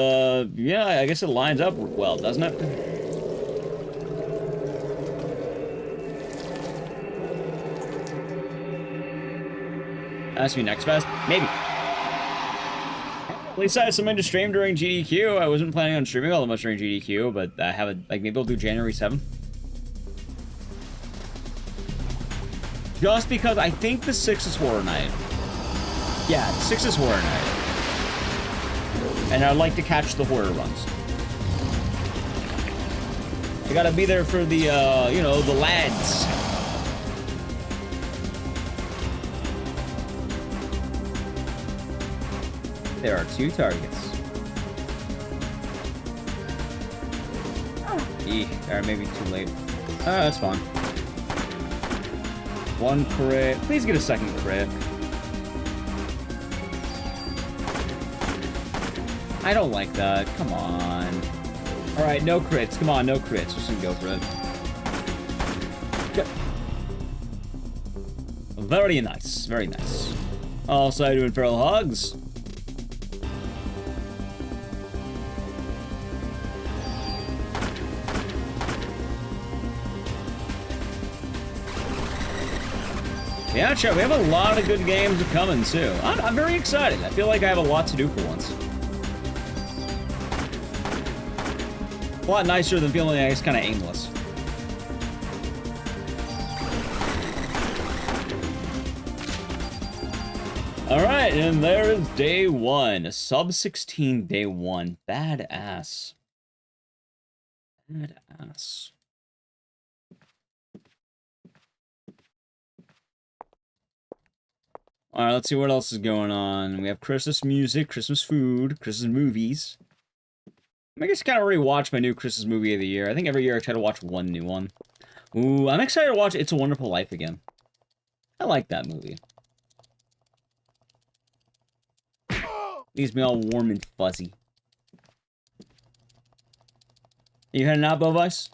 yeah, I guess it lines up well, doesn't it? Ask me next fest? Maybe. At least I have something to stream during GDQ. I wasn't planning on streaming all that much during GDQ, but I have a, like, maybe I'll do January 7th. Just because I think the 6th is Horror Night. Yeah, 6th is Horror Night. And I'd like to catch the horror runs. I gotta be there for the, you know, the lads. There are 2 targets. Or maybe too late. That's fine. 1 crit. Please get a 2nd crit. I don't like that. Come on. Alright, no crits. Come on, no crits. Just gonna go for it. Good. Very nice. Very nice. Also doing feral hogs. Yeah, chat, we have a lot of good games coming, too. I'm very excited. I feel like I have a lot to do for once. A lot nicer than feeling like it's kind of aimless. Alright, and there is day 1. Sub-16 day 1. Badass. Badass. Alright, let's see what else is going on. We have Christmas music, Christmas food, Christmas movies. I guess I kind of already watched my new Christmas movie of the year. I think every year I try to watch one new one. Ooh, I'm excited to watch It's a Wonderful Life again. I like that movie. Leaves me all warm and fuzzy. You heading out, Bovice?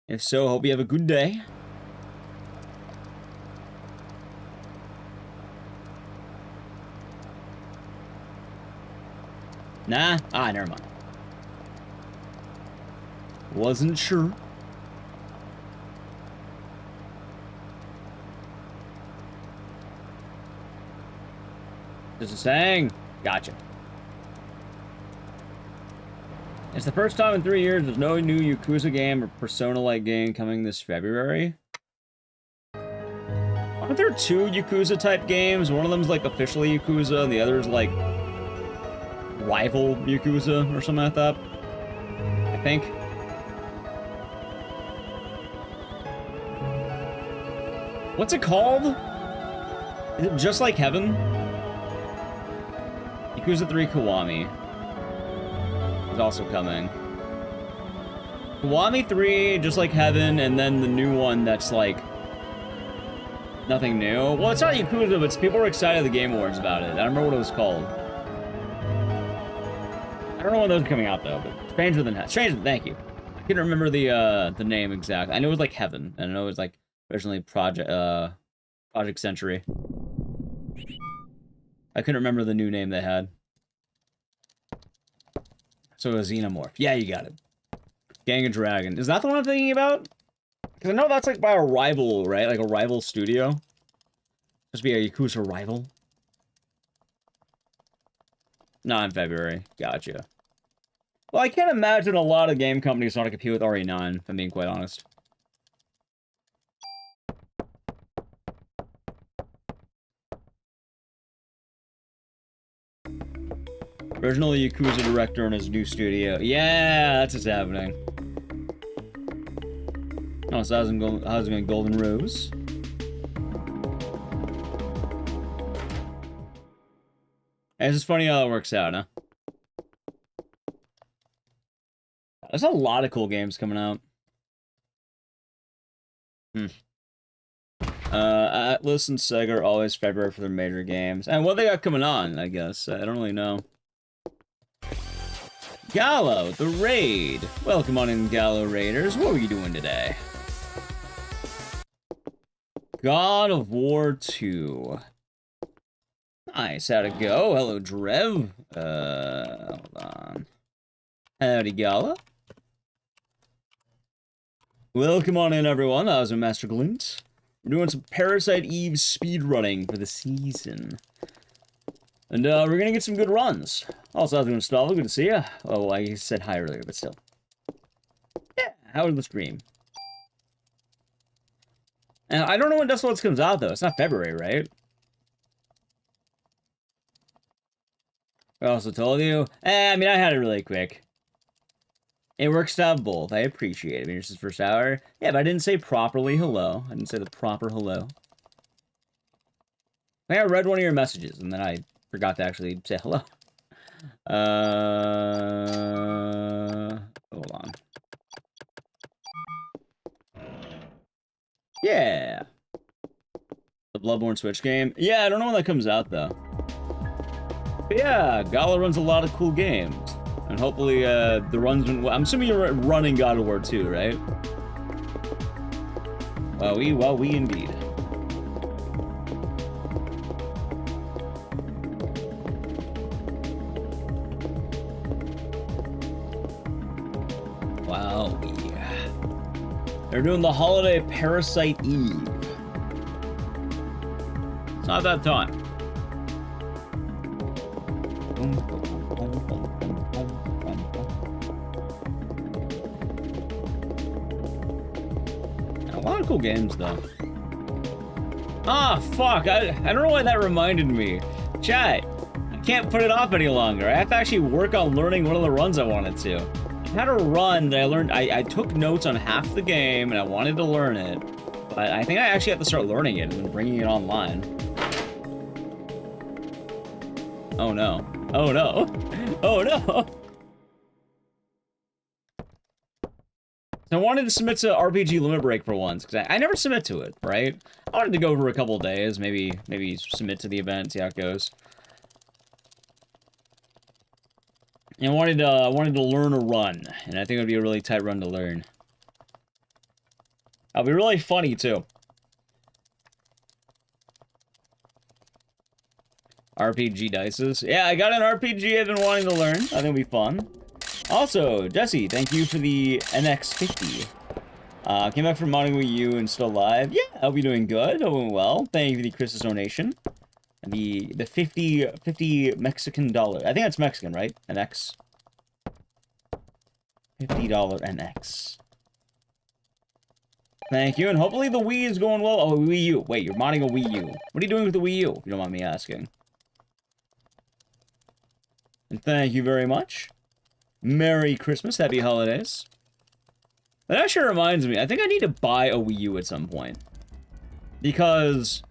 If so, hope you have a good day. Nah? Ah, never mind. Wasn't sure. Just a saying. Gotcha. It's the first time in 3 years there's no new Yakuza game or Persona-like game coming this February. Aren't there 2 Yakuza-type games? One of them's like officially Yakuza, and the other's like rival Yakuza or something like that. I think. What's it called? Is it Just Like Heaven? Yakuza 3 Kiwami is also coming. Kiwami 3, Just Like Heaven, and then the new one that's like nothing new. Well, it's not Yakuza, but people were excited at the Game Awards about it. I don't remember what it was called. I don't know when those are coming out though, but Stranger Than thank you. I couldn't remember the name exactly. I know it was like Heaven, and I know it was like originally Project Century. I couldn't remember the new name they had. So it was Xenomorph. Yeah, you got it. Gang of Dragon. Is that the one I'm thinking about? Because I know that's like by a rival, right? Like a rival studio. Supposed to be a Yakuza rival. Not in February. Gotcha. Well, I can't imagine a lot of game companies want to compete with RE9, if I'm being quite honest. Original Yakuza director in his new studio. Yeah, that's what's happening. Oh, so how's it going, Golden Rose? It's just funny how it works out, huh? There's a lot of cool games coming out. Atlas and Sega are always February for their major games. And what they got coming on, I guess. I don't really know. Gallo, the Raid. Welcome on in, Gallo Raiders. What were you doing today? God of War 2. Nice, how'd it go? Hello, Drev. Hold on. Howdy, Gala. Welcome on in, everyone. I was Master Glint. We're doing some Parasite Eve speedrunning for the season. And we're gonna get some good runs. Also, how's it going, Stall? Good to see you. Oh, I said hi earlier, but still. Yeah, how was the stream? And I don't know when Dust Loads comes out, though. It's not February, right? I also told you. I mean, I had it really quick. It works out both. I appreciate it. I mean, it's his first hour. Yeah, but I didn't say properly hello. I didn't say the proper hello. I think I read one of your messages, and then I forgot to actually say hello. Hold on. Yeah. The Bloodborne Switch game. Yeah, I don't know when that comes out, though. But yeah, Gala runs a lot of cool games. And hopefully, the runs... I'm assuming you're running God of War 2, right? Well, we indeed. Wow. They're doing the holiday Parasite Eve. It's not that time. A lot of cool games, though. Ah, fuck. I don't know why that reminded me. Chat, I can't put it off any longer. I have to actually work on learning one of the runs I wanted to. I had a run that I learned. I took notes on half the game, and I wanted to learn it. But I think I actually have to start learning it and bringing it online. Oh, no. Oh, no. Oh, no. I wanted to submit to RPG Limit Break for once, because I never submit to it, right? I wanted to go over a couple of days, maybe submit to the event, see how it goes. And I wanted to learn a run, and I think it would be a really tight run to learn. It'll be really funny, too. RPG dices. Yeah, I got an RPG I've been wanting to learn. I think it'll be fun. Also, Jesse, thank you for the NX50. Came back from modding Wii U and still live. Yeah, I'll be doing good. Doing well. Thank you for the Chris's donation. The 50 Mexican dollar. I think that's Mexican, right? NX. $50 NX. Thank you, and hopefully the Wii is going well. Oh, Wii U. Wait, you're modding a Wii U. What are you doing with the Wii U, if you don't mind me asking? And thank you very much. Merry Christmas, happy holidays. That actually reminds me, I think I need to buy a Wii U at some point. Because...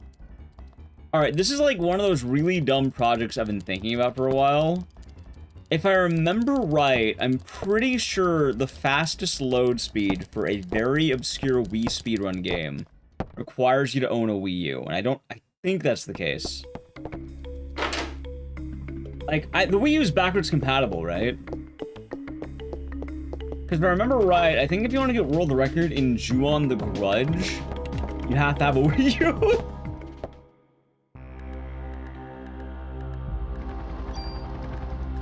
Alright, this is like one of those really dumb projects I've been thinking about for a while. If I remember right, I'm pretty sure the fastest load speed for a very obscure Wii speedrun game requires you to own a Wii U, and I think that's the case. Like, the Wii U is backwards compatible, right? Because if I remember right, I think if you want to get world record in Ju-on the Grudge, you have to have a Wii U.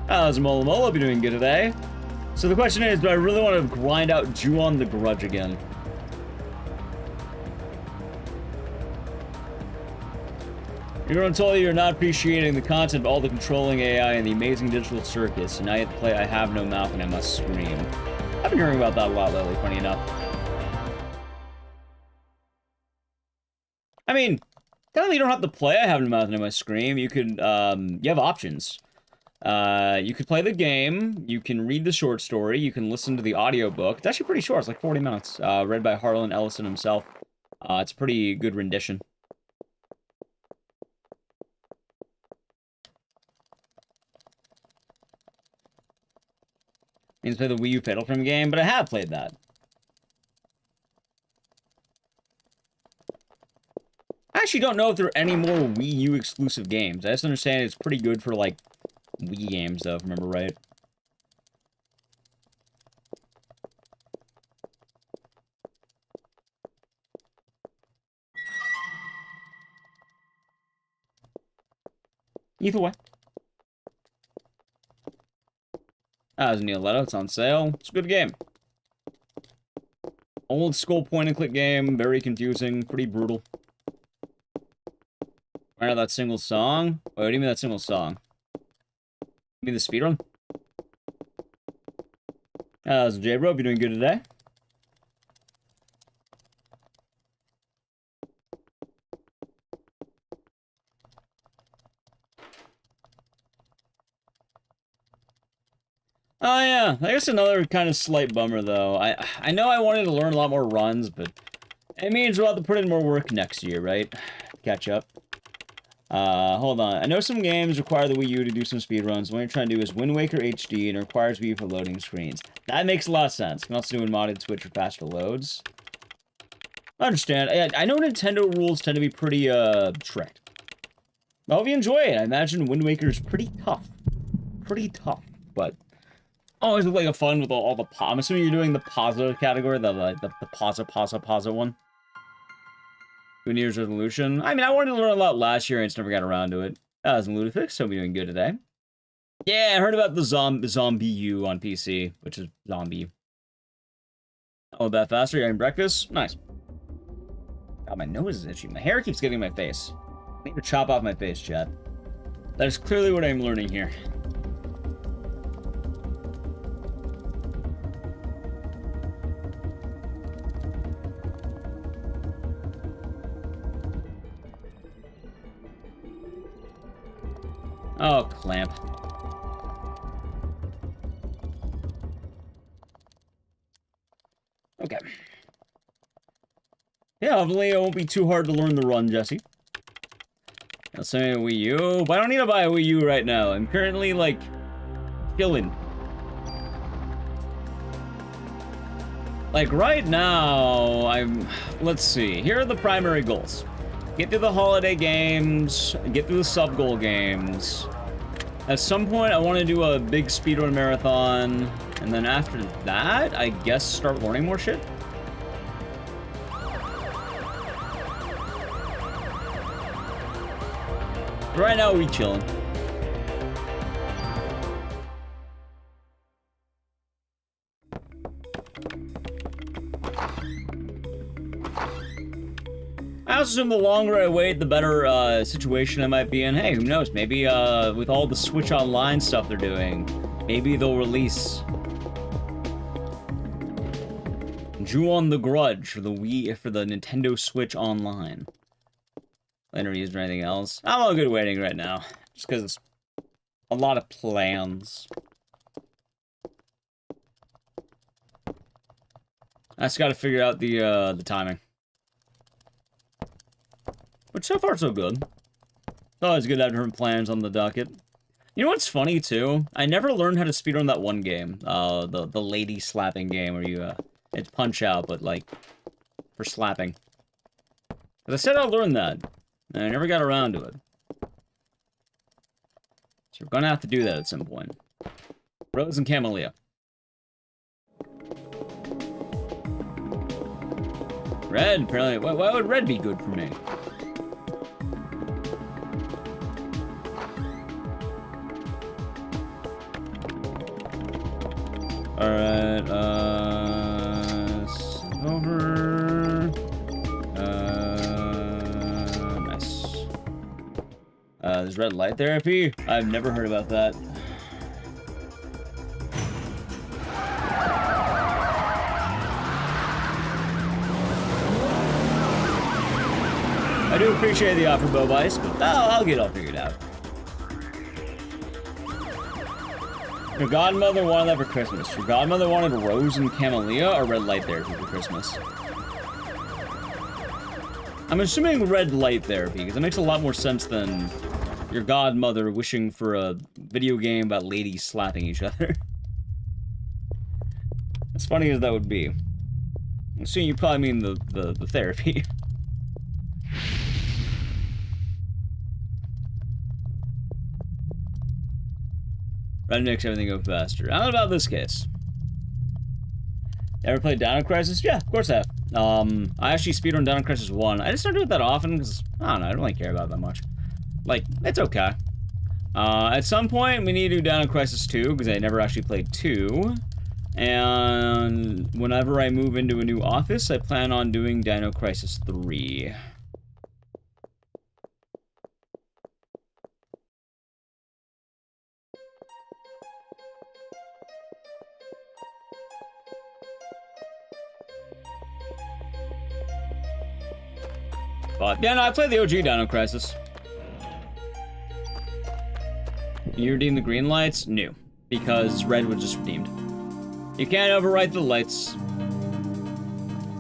How's Mola? I'll be doing good today. So the question is, do I really want to grind out Ju-on the Grudge again? You're gonna tell you you're not appreciating the content of all the controlling AI and the amazing digital circus, and now you have to play I Have No Mouth and I Must Scream. I've been hearing about that a lot lately, funny enough. I mean, technically you don't have to play I Have No Mouth and I Must Scream. You could, you have options. You could play the game, you can read the short story, you can listen to the audiobook. It's actually pretty short, it's like 40 minutes. Read by Harlan Ellison himself. It's a pretty good rendition. I need to play the Wii U Fatal Frame game, but I have played that. I actually don't know if there are any more Wii U exclusive games. I just understand it's pretty good for, like, Wii games, though, if I remember right. Either way. That was Neil Leto. It's on sale. It's a good game. Old school point-and-click game. Very confusing. Pretty brutal. Right now, that single song? Wait, what do you mean that single song? You mean the speedrun? How's J-Bro? You doing good today? Oh yeah, I guess another kind of slight bummer though. I know I wanted to learn a lot more runs, but it means we'll have to put in more work next year, right? Catch up. Hold on. I know some games require the Wii U to do some speedruns. What you're trying to do is Wind Waker HD, and it requires Wii U for loading screens. That makes a lot of sense. You can also do in modded Switch for faster loads. I understand. I know Nintendo rules tend to be pretty, strict. I hope you enjoy it. I imagine Wind Waker is pretty tough. Pretty tough, but always look like a fun with all the I'm assuming you're doing the Pazza category, the Pazza one. New Year's resolution. I mean, I wanted to learn a lot last year and just never got around to it. That was Ludifix, hope you're doing good today. Yeah, I heard about the Zombie U on PC, which is Zombie. Oh, that faster? You're having breakfast? Nice. God, my nose is itchy. My hair keeps getting in my face. I need to chop off my face, chat. That is clearly what I'm learning here. Oh, clamp. Okay. Yeah, hopefully it won't be too hard to learn the run, Jesse. Let's say a Wii U, but I don't need to buy a Wii U right now. I'm currently, like, chilling. Like, right now, let's see. Here are the primary goals. Get through the holiday games, get through the sub-goal games. At some point, I want to do a big speedrun marathon, and then after that, I guess start learning more shit. Right now, we chilling. I also assume the longer I wait, the better situation I might be in. Hey, who knows? Maybe with all the Switch Online stuff they're doing, maybe they'll release Ju-On the Grudge for the Nintendo Switch Online. Later used or anything else. I'm all good waiting right now, just because it's a lot of plans. I just got to figure out the timing. Which so far so good. It's always good to have different plans on the docket. You know what's funny too? I never learned how to speedrun that one game. The lady slapping game where you it's punch out, but like for slapping. But I said I'll learn that, and I never got around to it. So we're gonna have to do that at some point. Rose and Camellia. Red, apparently. Why would red be good for me? Alright, over. Nice. There's red light therapy? I've never heard about that. I do appreciate the offer, Bob Ice, but I'll get it all figured out. Your godmother wanted that for Christmas. Your godmother wanted Rose and Camellia or Red Light Therapy for Christmas. I'm assuming Red Light Therapy, because it makes a lot more sense than your godmother wishing for a video game about ladies slapping each other. As funny as that would be. I'm assuming you probably mean the therapy. Red makes everything go faster. How about this case? Ever played Dino Crisis? Yeah, of course I have. I actually speedrun Dino Crisis 1. I just don't do it that often because, I don't know, I don't really care about it that much. Like, it's okay. At some point, we need to do Dino Crisis 2 because I never actually played 2. And whenever I move into a new office, I plan on doing Dino Crisis 3. But, yeah, no, I played the OG Dino Crisis. You redeem the green lights? No. Because red was just redeemed. You can't overwrite the lights. So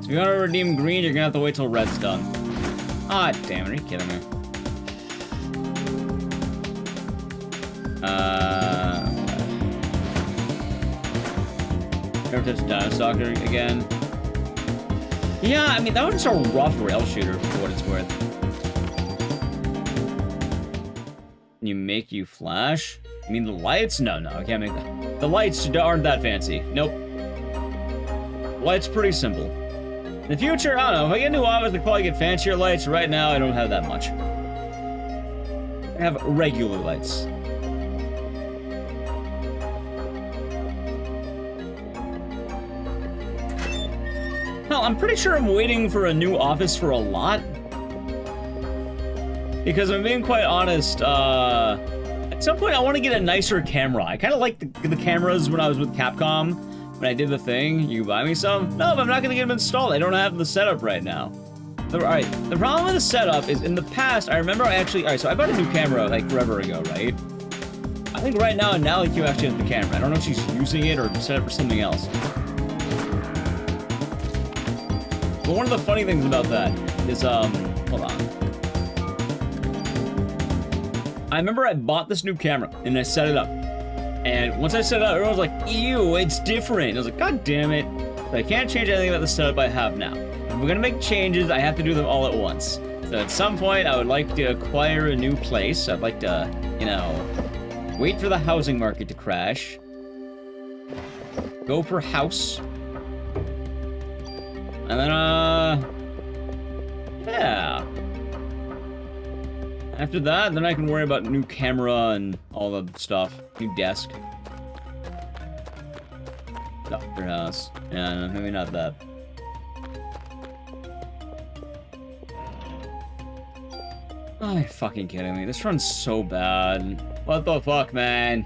if you want to redeem green, you're gonna have to wait till red's done. Ah, damn it, are you kidding me? Never touched Dino Stalker again. Yeah, I mean, that was just a rough rail shooter for what it's worth. Can you make you flash? You mean the lights? No, I can't make that. The lights aren't that fancy. Nope. Lights pretty simple. In the future, I don't know. If I get a new office, I could probably get fancier lights. Right now, I don't have that much. I have regular lights. Well, I'm pretty sure I'm waiting for a new office for a lot. Because I'm being quite honest, at some point I want to get a nicer camera. I kind of like the cameras when I was with Capcom. When I did the thing, you buy me some? No, but I'm not going to get them installed. I don't have the setup right now. Alright, the problem with the setup is in the past, I remember alright, so I bought a new camera like forever ago, right? I think right now Q actually has the camera. I don't know if she's using it or set it for something else. But one of the funny things about that is, hold on. I remember I bought this new camera, and I set it up. And once I set it up, everyone was like, ew, it's different. And I was like, god damn it. So I can't change anything about the setup I have now. If we're gonna make changes, I have to do them all at once. So at some point, I would like to acquire a new place. I'd like to, you know, wait for the housing market to crash. Go for house. And then, yeah. After that, then I can worry about new camera and all the stuff. New desk. Doctor house. Yeah, maybe not that. Oh, you're fucking kidding me. This run's so bad. What the fuck, man?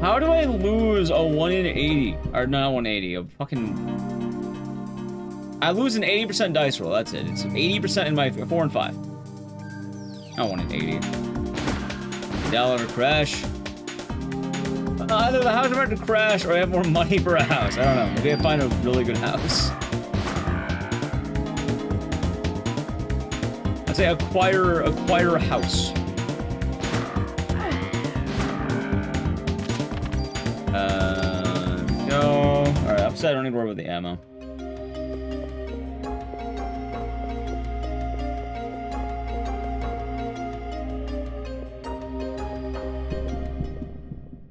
How do I lose a 1 in 80? Or not 180, a fucking... I lose an 80% dice roll, that's it. It's 80% in my 4 and 5. Not 1 in 80. $1 to crash. Either the house market to crash or I have more money for a house. I don't know. Maybe I find a really good house. I'd say acquire a house. Go. Alright, upside, I don't need to worry about the ammo.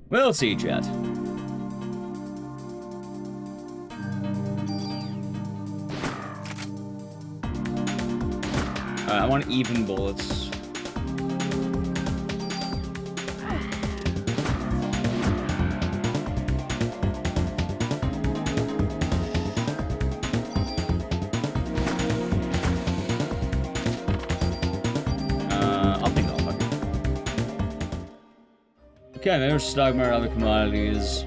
We'll see, chat. Alright, I want even bullets. Okay, maybe we'll stock more other commodities.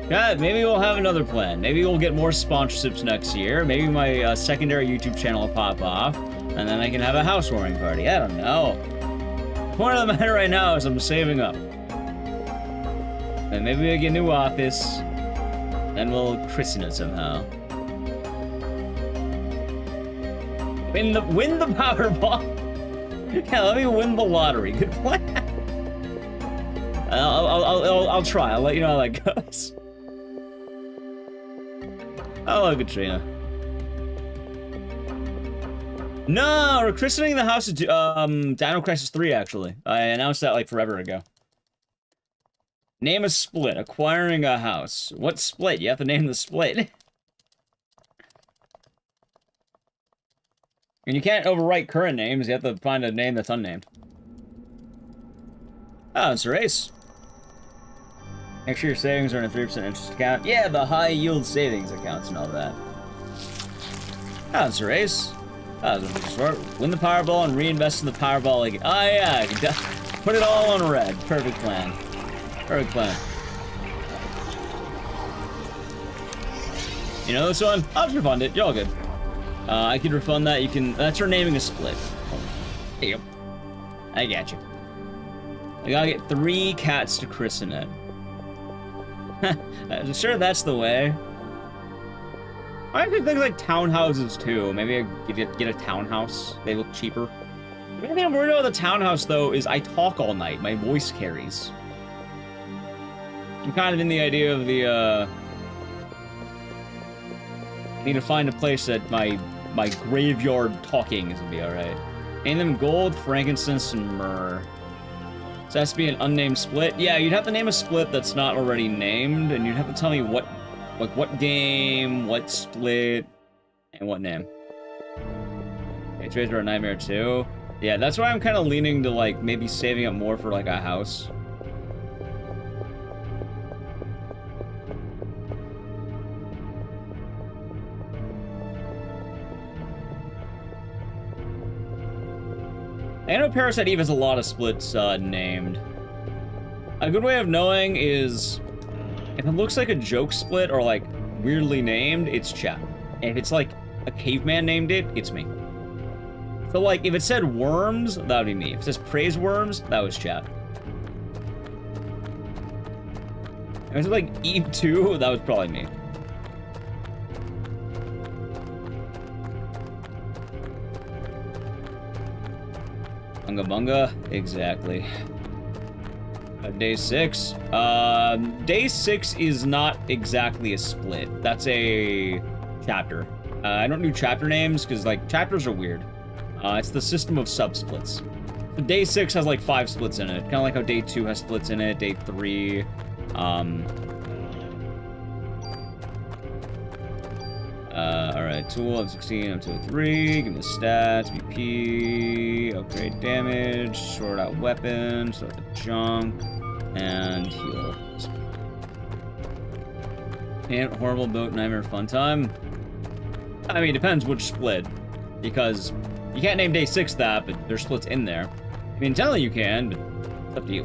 Yeah, maybe we'll have another plan. Maybe we'll get more sponsorships next year. Maybe my secondary YouTube channel will pop off, and then I can have a housewarming party. I don't know. point of the matter right now is I'm saving up. And maybe we get a new office, then we'll christen it somehow. Win the Powerball. Yeah, let me win the lottery. Good plan. I'll try. I'll let you know how that goes. Hello, Katrina. No, we're christening the house of Dino Crisis 3, actually. I announced that like forever ago. Name a split. Acquiring a house. What split? You have to name the split. And you can't overwrite current names. You have to find a name that's unnamed. Oh, it's a race. Make sure your savings are in a 3% interest account. Yeah, the high yield savings accounts and all that. Oh, it's a race. Oh, win the Powerball and reinvest in the Powerball again. Oh, yeah. Put it all on red. Perfect plan. Perfect plan. You know this one? I'll just refund it. You're all good. I can refund that. You can. That's her naming a split. There you go. I got you. I gotta get 3 cats to christen it. I'm sure that's the way. I think things like townhouses too. Maybe I get a townhouse. They look cheaper. The thing I'm worried about the townhouse though is I talk all night. My voice carries. I'm kind of in the idea of the I need to find a place that my graveyard talking is gonna be alright. Name them gold, frankincense, and myrrh. So it has to be an unnamed split. Yeah, you'd have to name a split that's not already named, and you'd have to tell me what, like, what game, what split, and what name. Okay, trades are a nightmare too. Yeah, that's why I'm kind of leaning to, like, maybe saving up more for, like, a house. I know Parasite Eve has a lot of splits named. A good way of knowing is if it looks like a joke split or like weirdly named, it's chat. And if it's like a caveman named it, it's me. So like if it said worms, that would be me. If it says praise worms, that was chat. If it said like Eve 2, that was probably me. Bunga bunga, exactly. Day 6. Day 6 is not exactly a split. That's a chapter. I don't do chapter names because like chapters are weird. It's the system of sub-splits. So day 6 has like 5 splits in it. Kind of like how day 2 has splits in it. Day 3. Alright, tool, M16, M203, give me the stats, BP, upgrade damage, sort out weapons, sort the junk, and heal. And horrible boat nightmare fun time. I mean, it depends which split, because you can't name day 6 that, but there's splits in there. I mean, technically you can, but it's up to you.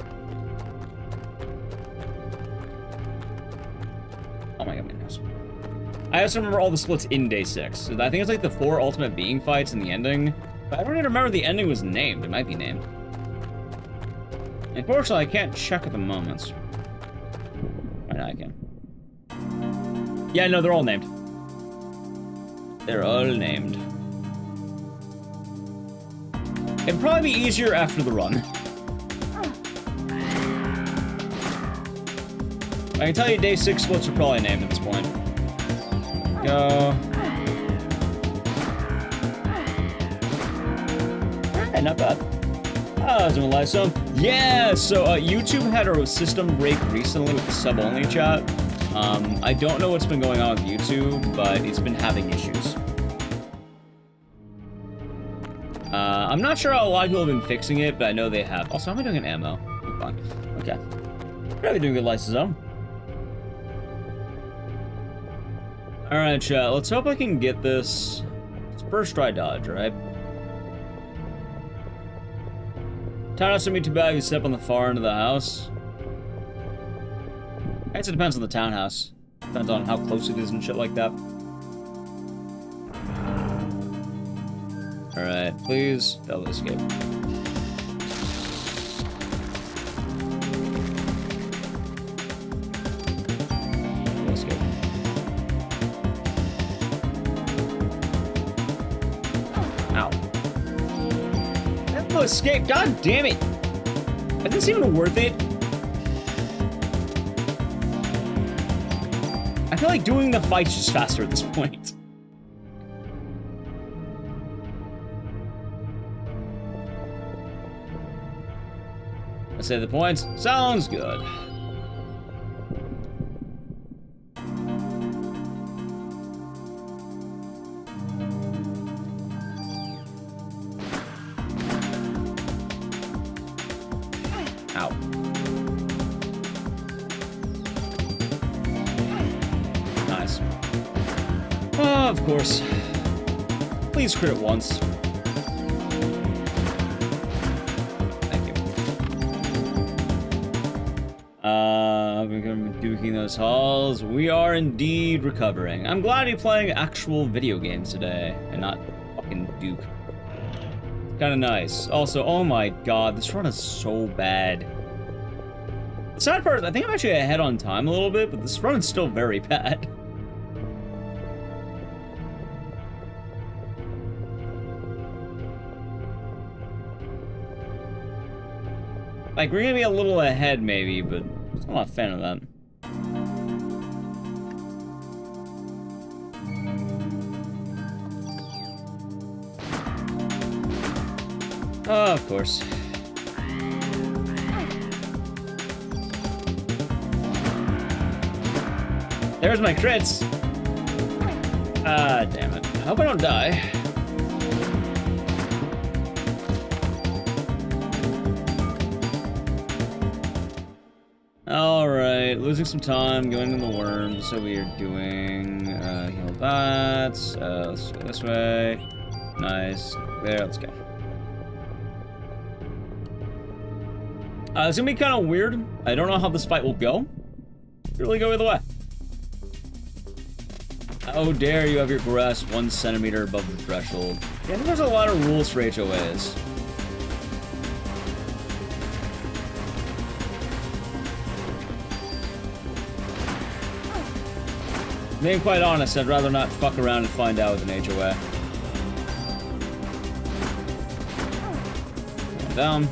Oh my god, my nose. I also remember all the splits in day 6. I think it's like the 4 ultimate being fights in the ending. But I don't even remember the ending was named. It might be named. Unfortunately, I can't check at the moment. Right now I can. Yeah, no, they're all named. They're all named. It'd probably be easier after the run. I can tell you day 6 splits are probably named at this point. Go. Alright, not bad. Oh, doing a live sub. Yeah, so YouTube had a system break recently with the sub-only chat. I don't know what's been going on with YouTube, but it's been having issues. I'm not sure how a lot of people have been fixing it, but I know they have. Also, how am I doing an ammo? I'm fine. Okay. Probably doing good license zone. Alright, chat, let's hope I can get this. It's first try dodge, right? Townhouse wouldn't be too bad if you step on the far end of the house. I guess it depends on the townhouse. Depends on how close it is and shit like that. Alright, please, double escape. to escape. God damn it. Is this even worth it? I feel like doing the fight's just faster at this point. Let's say the points. Sounds good. Ow. Nice. Oh, of course. Please crit once. Thank you. We're gonna be duking those halls. We are indeed recovering. I'm glad you're playing actual video games today and not fucking Duke. Kinda nice. Also, oh my god, this run is so bad. The sad part is, I think I'm actually ahead on time a little bit, but this run is still very bad. Like, we're gonna be a little ahead maybe, but I'm not a fan of that. Oh, of course. There's my crits. Ah, damn it. I hope I don't die. Alright, losing some time, going in the worms, so we are doing, heal that, let's go this way, nice, there, let's go. It's gonna be kind of weird, I don't know how this fight will go, really go either way. How dare you have your grass 1 centimeter above the threshold. Yeah, I think there's a lot of rules for HOAs. Being quite honest, I'd rather not fuck around and find out with an HOA. Going down.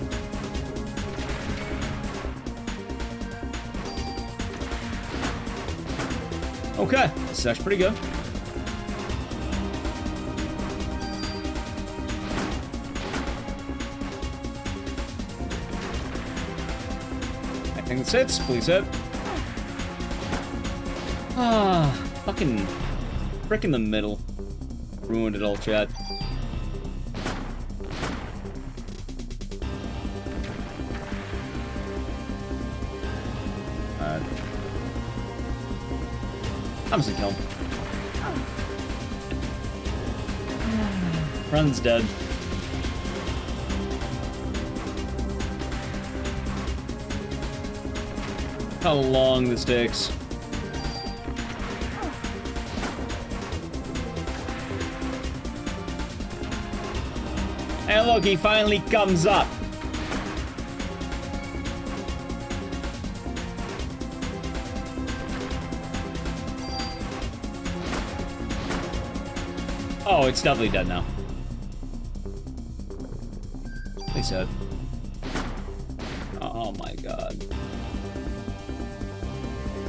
Okay, this is actually pretty good. I think this hits, please hit. Ah, fucking frick in the middle. Ruined it all, chat. I'm just gonna kill him. Run's dead. How long this takes. And look, he finally comes up. Oh, it's definitely dead now. They said. Oh my god.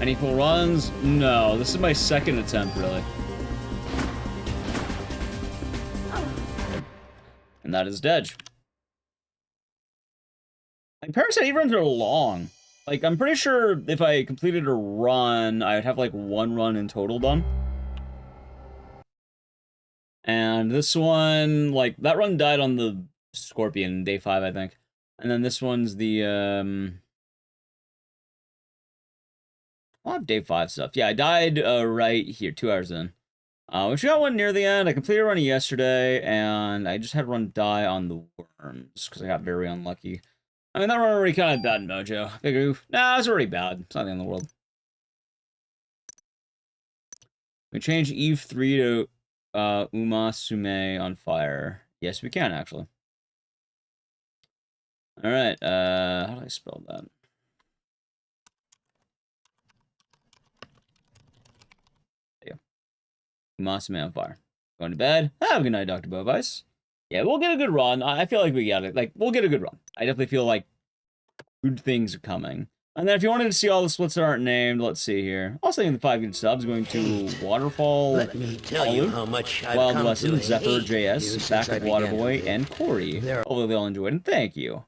Any full runs? No, this is my second attempt, really. And that is dead. Like, Parasite Eve runs are long. Like, I'm pretty sure if I completed a run, I would have like 1 run in total done. And this one, like, that run died on the Scorpion, day 5, I think. And then this one's the, I'll have day 5 stuff. Yeah, I died, right here, 2 hours in. Which got one near the end. I completed a run yesterday, and I just had one die on the worms, because I got very unlucky. I mean, that run already kind of bad mojo. Big oof. Nah, it's already bad. It's not the end of the world. We change Eve 3 to, Uma Sume on fire. Yes, we can, actually. Alright, how do I spell that? There you go. Uma Sume on fire. Going to bed. Have a good night, Dr. Bovice. Yeah, we'll get a good run. I feel like we got it. Like, we'll get a good run. I definitely feel like good things are coming. And then if you wanted to see all the splits that aren't named, let's see here. Also in the 5 good subs, going to Waterfall, Let me tell you how much I've Wild come Lesson, to Zephyr, hate you JS, since Backup I began Waterboy, to and Corey. They're- Hopefully they all enjoyed, and thank you.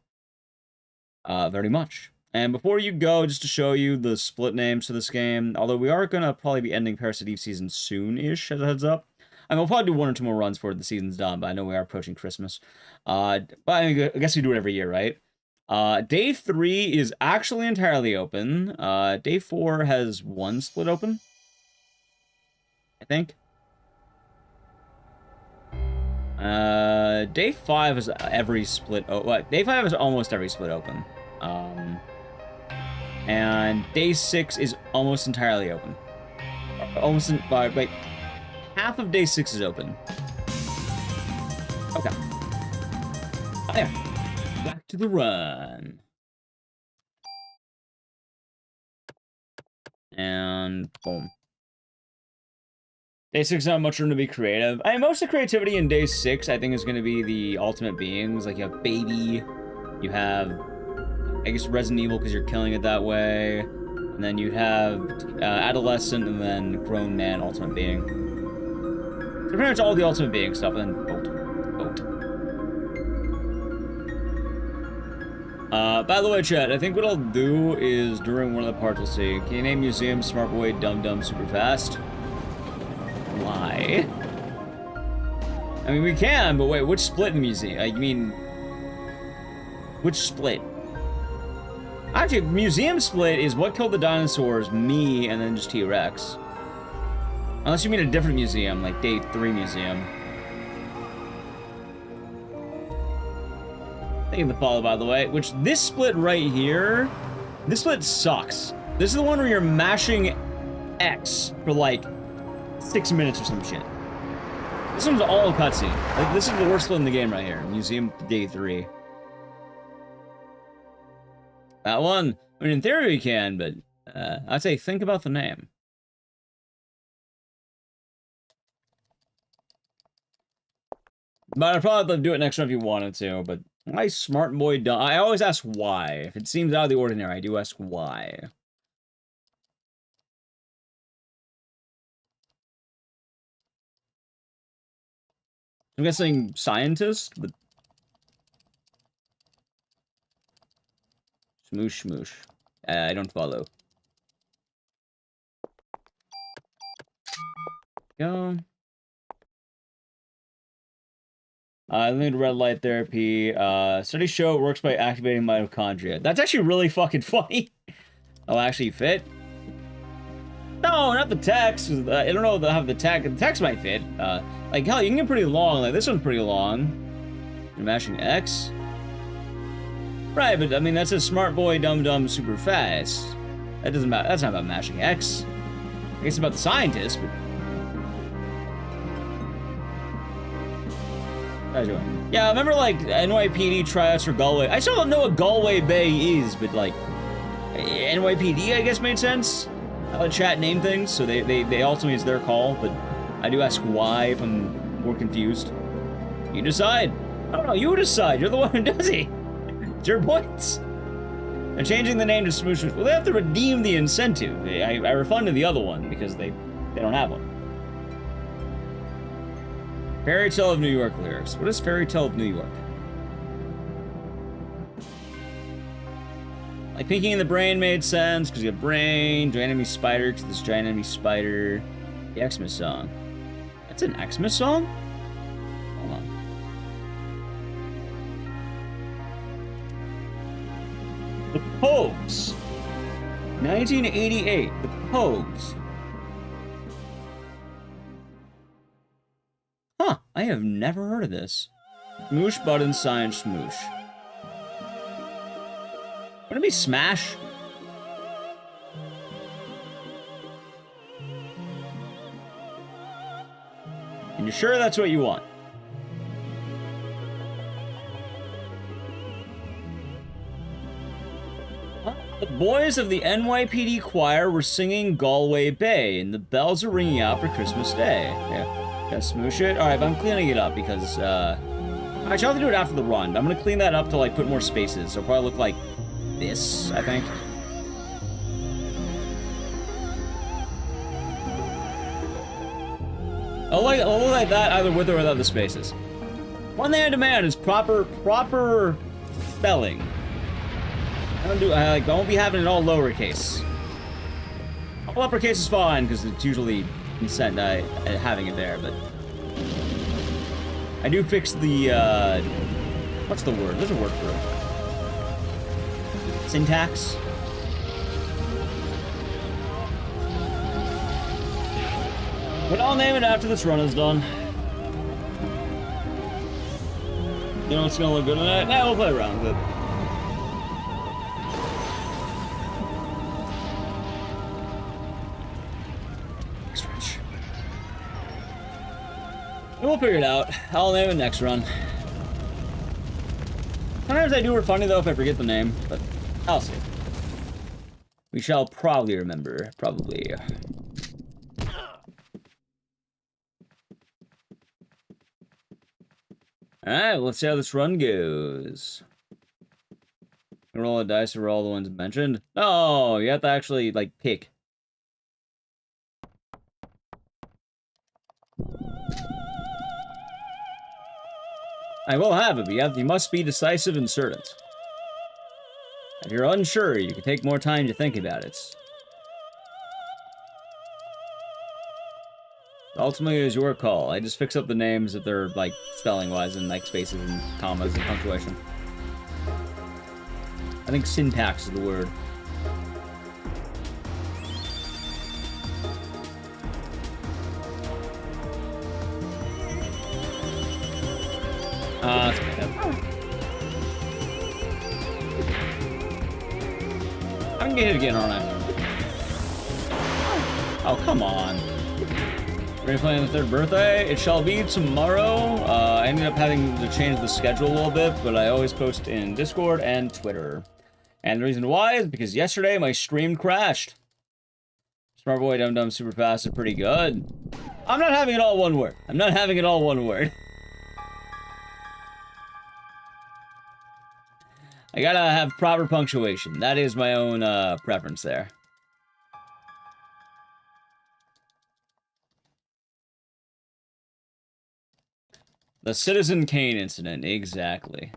Very much. And before you go, just to show you the split names to this game, although we are going to probably be ending Parasite Eve season soon-ish, as a heads up. I mean, we'll probably do 1 or 2 more runs before the season's done, but I know we are approaching Christmas. But I guess we do it every year, right? Day 3 is actually entirely open. Day 4 has 1 split open, I think. Day 5 is every split. Day 5 is almost every split open. And day 6 is almost entirely open. Wait, half of day 6 is open. Okay. There. Back to the run. And boom. Day 6 not much room to be creative. I mean, most of the creativity in day 6, I think, is going to be the ultimate beings. Like, you have Baby, you have, I guess, Resident Evil, because you're killing it that way. And then you have Adolescent, and then Grown Man, Ultimate Being. So pretty much all the Ultimate Being stuff, and then Boat. By the way, chat, I think what I'll do is, during one of the parts, we'll see. Can you name Museum, Smart Boy, Dum Dum, Super Fast? Why? I mean, we can, but wait, which split in museum? I mean, which split? Actually, museum split is What Killed the Dinosaurs, me, and then just T-Rex. Unless you mean a different museum, like Day 3 museum. Thank you for the follow, by the way. Which, this split right here, this split sucks. This is the one where you're mashing X for like 6 minutes or some shit. This one's all cutscene. Like, this is the worst split in the game right here. Museum Day 3. That one, I mean, in theory you can, but I'd say think about the name. But I'd probably do it next time if you wanted to, but why Smart Boy Dumb? I always ask why. If it seems out of the ordinary, I do ask why. I'm guessing scientist, but smoosh smoosh. I don't follow. Go. Limited red light therapy. Studies show it works by activating mitochondria. That's actually really fucking funny. Oh, actually fit? No, not the text. I don't know if they'll have the text. The text might fit. Like, hell, you can get pretty long. Like, this one's pretty long. You're mashing X? Right, but, I mean, that's a smart boy, dumb, dumb, super fast. That doesn't matter. That's not about mashing X. I guess it's about the scientist, but... Yeah, I remember, like, NYPD tryouts for Galway. I still don't know what Galway Bay is, but, like, NYPD, I guess, made sense. How the chat name things, so they ultimately it's their call, but I do ask why if I'm more confused. You decide. I don't know, you decide. You're the one who does it. It's your points. They're changing the name to Smoosh. Well, they have to redeem the incentive. I refunded the other one because they don't have one. Fairy Tale of New York lyrics. What is Fairy Tale of New York? Like, Pinky in the Brain made sense, because you have brain, giant enemy spider, because this giant enemy spider. The Xmas song. That's an Xmas song? Hold on. The Pogues. 1988. The Pogues. Huh, I have never heard of this. Smoosh Button Science Smoosh. Wouldn't it be Smash? And you're sure that's what you want? The boys of the NYPD choir were singing Galway Bay, and the bells are ringing out for Christmas Day. Yeah. Gotta smoosh it? Alright, but I'm cleaning it up because, Actually, I'll have to do it after the run. I'm gonna clean that up to like put more spaces. So it'll probably look like this, I think. I'll look like that either with or without the spaces. One thing I demand is proper spelling. I won't be having it all lowercase. All uppercase is fine because it's usually consent having it there, but I do fix the what's the word? There's a word for it. Syntax. But I'll name it after this run is done. You know what's gonna look good tonight? Nah, we'll play around with it. Stretch. We'll figure it out. I'll name it next run. Sometimes I do it funny though if I forget the name, but I'll see. We shall probably remember. Probably. Alright, let's see how this run goes. Roll a dice for all the ones mentioned. No, you have to actually, like, pick. I will have it, but you must be decisive and certain. If you're unsure, you can take more time to think about it. Ultimately, it is your call. I just fix up the names if they're, like, spelling-wise and, like, spaces and commas and punctuation. I think syntax is the word. That's okay. I can get it again, aren't I? Oh, come on. Ready to play on the third birthday? It shall be tomorrow. I ended up having to change the schedule a little bit, but I always post in Discord and Twitter. And the reason why is because yesterday my stream crashed. Smart boy dum dum super fast is pretty good. I'm not having it all one word. I'm not having it all one word. I gotta have proper punctuation. That is my own preference there. The Citizen Kane incident, exactly.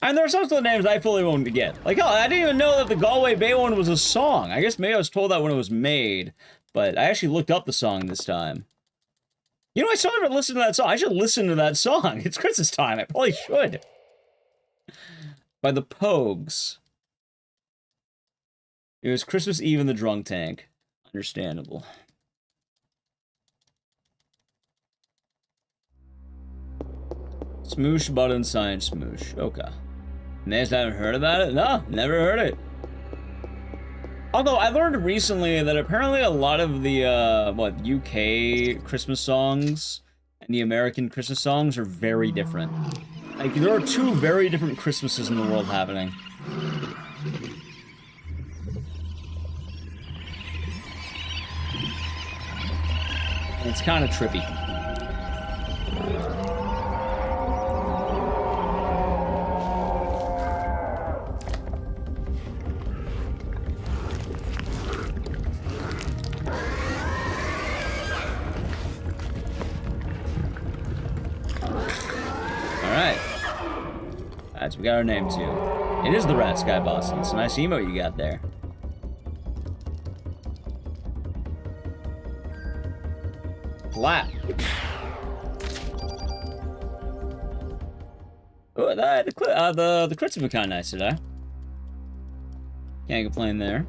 And there are some of the names I fully won't get. Like, hell, I didn't even know that the Galway Bay one was a song. I guess maybe I was told that when it was made, but I actually looked up the song this time. You know, I still never listened to that song. I should listen to that song. It's Christmas time. I probably should. By the Pogues. It was Christmas Eve in the drunk tank. Understandable. Smoosh button sign smoosh. Okay. You guys haven't heard about it? No, never heard it. Although I learned recently that apparently a lot of the UK Christmas songs and the American Christmas songs are very different. Like there are two very different Christmases in the world happening. And it's kind of trippy. Alright. Alright, so we got our name too. It is the Rat Sky Boss. It's a nice emote you got there. Flat. Oh, the crits have been kind of nice today. Can't complain there.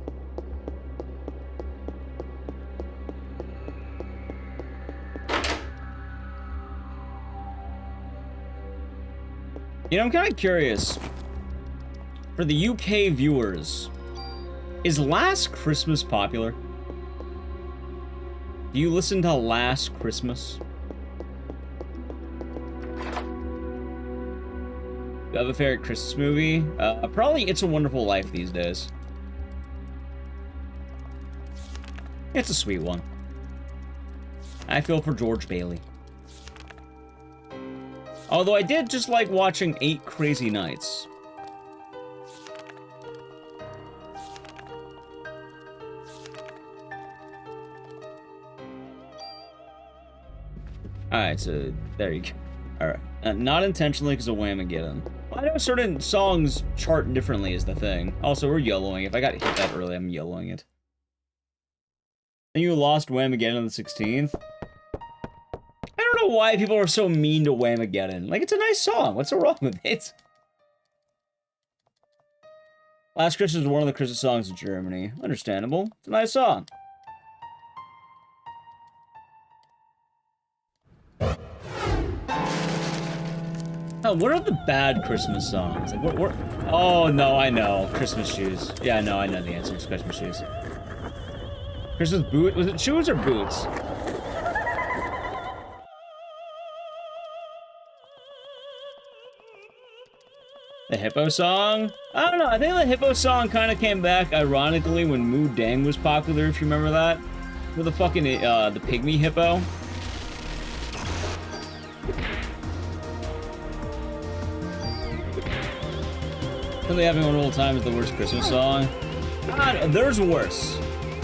You know, I'm kind of curious. For the UK viewers, is Last Christmas popular? Do you listen to Last Christmas? Do you have a favorite Christmas movie? Probably It's a Wonderful Life these days. It's a sweet one. I feel for George Bailey. Although I did just like watching 8 Crazy Nights. Alright, so there you go. Alright. Not intentionally because of Whamageddon. Well, I know certain songs chart differently is the thing. Also, we're yellowing. If I got hit that early, I'm yellowing it. And you lost Whamageddon on the 16th? I don't know why people are so mean to Whamageddon. Like, it's a nice song. What's so wrong with it? Last Christmas is one of the Christmas songs in Germany. Understandable. It's a nice song. Oh, what are the bad Christmas songs? Like, what? Oh, no, I know. Christmas shoes. Yeah, no, I know the answer. It's Christmas shoes. Christmas boot? Was it shoes or boots? The Hippo song? I don't know. I think the Hippo song kind of came back ironically when Moo Dang was popular, if you remember that. With the fucking, the pygmy hippo. Really having one old time is the worst Christmas song. God, there's worse.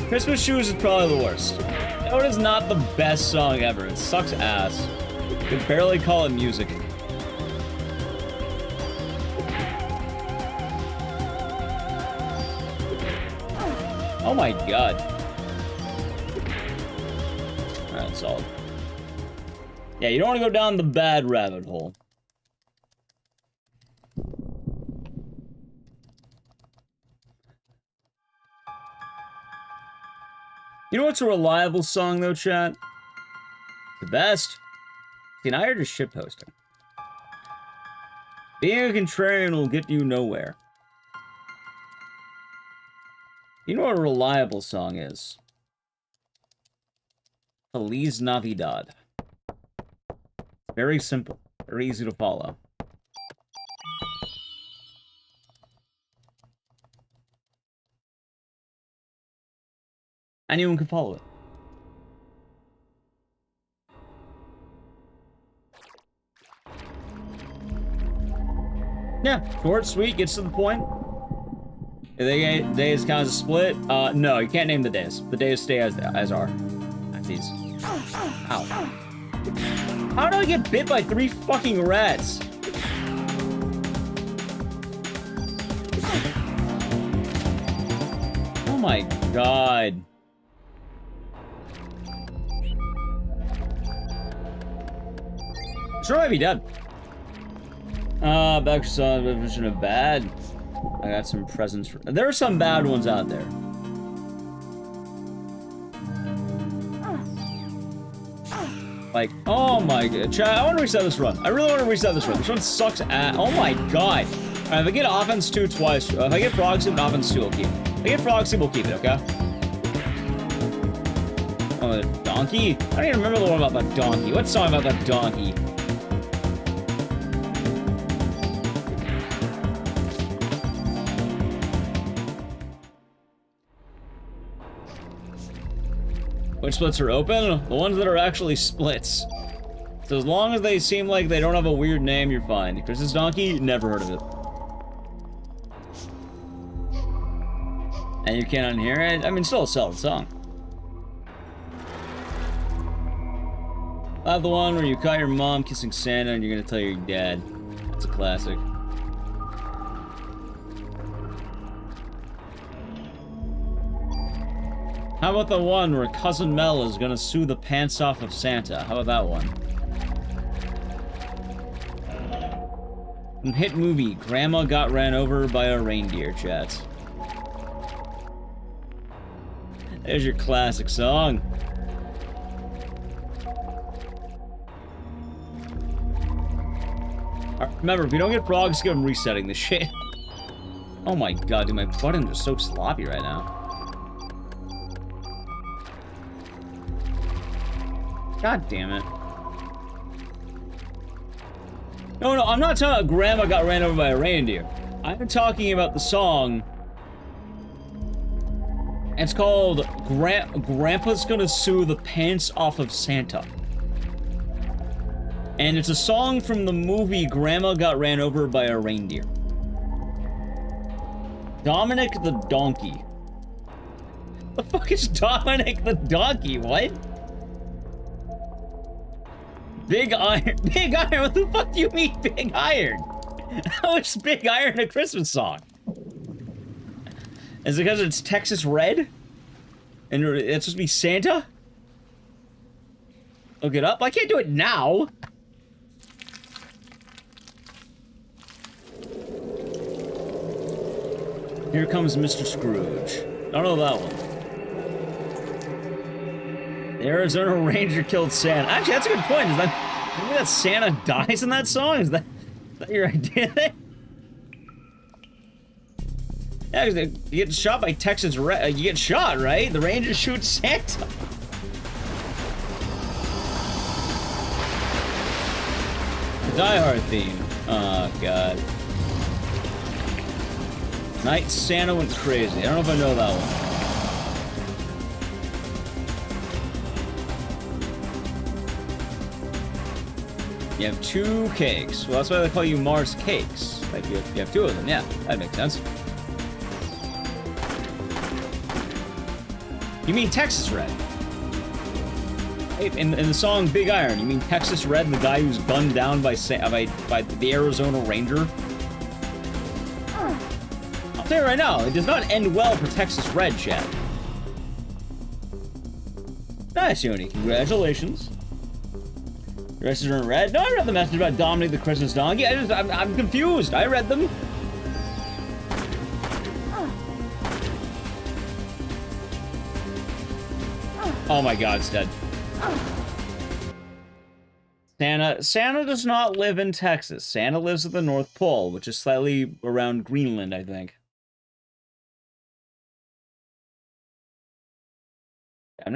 Christmas Shoes is probably the worst. That one is not the best song ever. It sucks ass. You can barely call it music. Oh my god. Alright, solid. Yeah, you don't want to go down the bad rabbit hole. You know what's a reliable song, though, chat? The best? See, now you're just shitposting. Being a contrarian will get you nowhere. You know what a reliable song is? Feliz Navidad. Very simple. Very easy to follow. Anyone can follow it. Yeah, short, sweet, gets to the point. If the days count as a split? No, you can't name the days. The days stay as are. These. Ow. How did I get bit by 3 fucking rats? Oh my god. Sure might be dead. Back to some definition of bad. I got some presents for. There are some bad ones out there. Like, oh my god. Chat, I want to reset this run. I really want to reset this run. This one sucks ass. Oh my god. Alright, if I get offense 2 twice, if I get frog soup and offense 2, I'll keep it. If I get frog soup, we'll keep it, okay? Oh, the donkey? I don't even remember the one about the donkey. What song about the donkey? Which splits are open? The ones that are actually splits. So as long as they seem like they don't have a weird name, you're fine. Chris's Donkey, never heard of it. And you can't unhear it? I mean, still a solid song. I have the one where you caught your mom kissing Santa and you're gonna tell your dad. It's a classic. How about the one where Cousin Mel is gonna sue the pants off of Santa? How about that one? From hit movie, Grandma Got Ran Over by a Reindeer, chat. There's your classic song. Remember, if you don't get frogs, give them resetting this shit. Oh my god, dude, my buttons are so sloppy right now. God damn it. No, I'm not talking about Grandma Got Ran Over by a Reindeer. I'm talking about the song It's called Grandpa's Gonna Sue the Pants Off of Santa. And it's a song from the movie Grandma Got Ran Over by a Reindeer. Dominic the Donkey. The fuck is Dominic the Donkey? What? Big Iron. Big Iron? What the fuck do you mean, Big Iron? How is Big Iron a Christmas song? Is it because it's Texas Red? And it's supposed to be Santa? Look it up. I can't do it now. Here comes Mr. Scrooge. I don't know that one. The Arizona Ranger killed Santa. Actually, that's a good point. Is that Santa dies in that song? Is that your idea? Yeah, because you get shot by Texas Red. You get shot, right? The Ranger shoots Santa. The Die Hard theme. Oh, God. Night Santa went crazy. I don't know if I know that one. You have 2 cakes. Well, that's why they call you Mars Cakes. Like, you have 2 of them. Yeah, that makes sense. You mean Texas Red. In the song Big Iron, you mean Texas Red, the guy who's gunned down by the Arizona Ranger? I'll tell you right now, it does not end well for Texas Red, Chad. Nice, Yoni. Congratulations. Dresses are in red. No, I read the message about Dominic the Christmas Donkey. I'm confused. I read them. Oh my God, it's dead. Santa does not live in Texas. Santa lives at the North Pole, which is slightly around Greenland, I think. I'm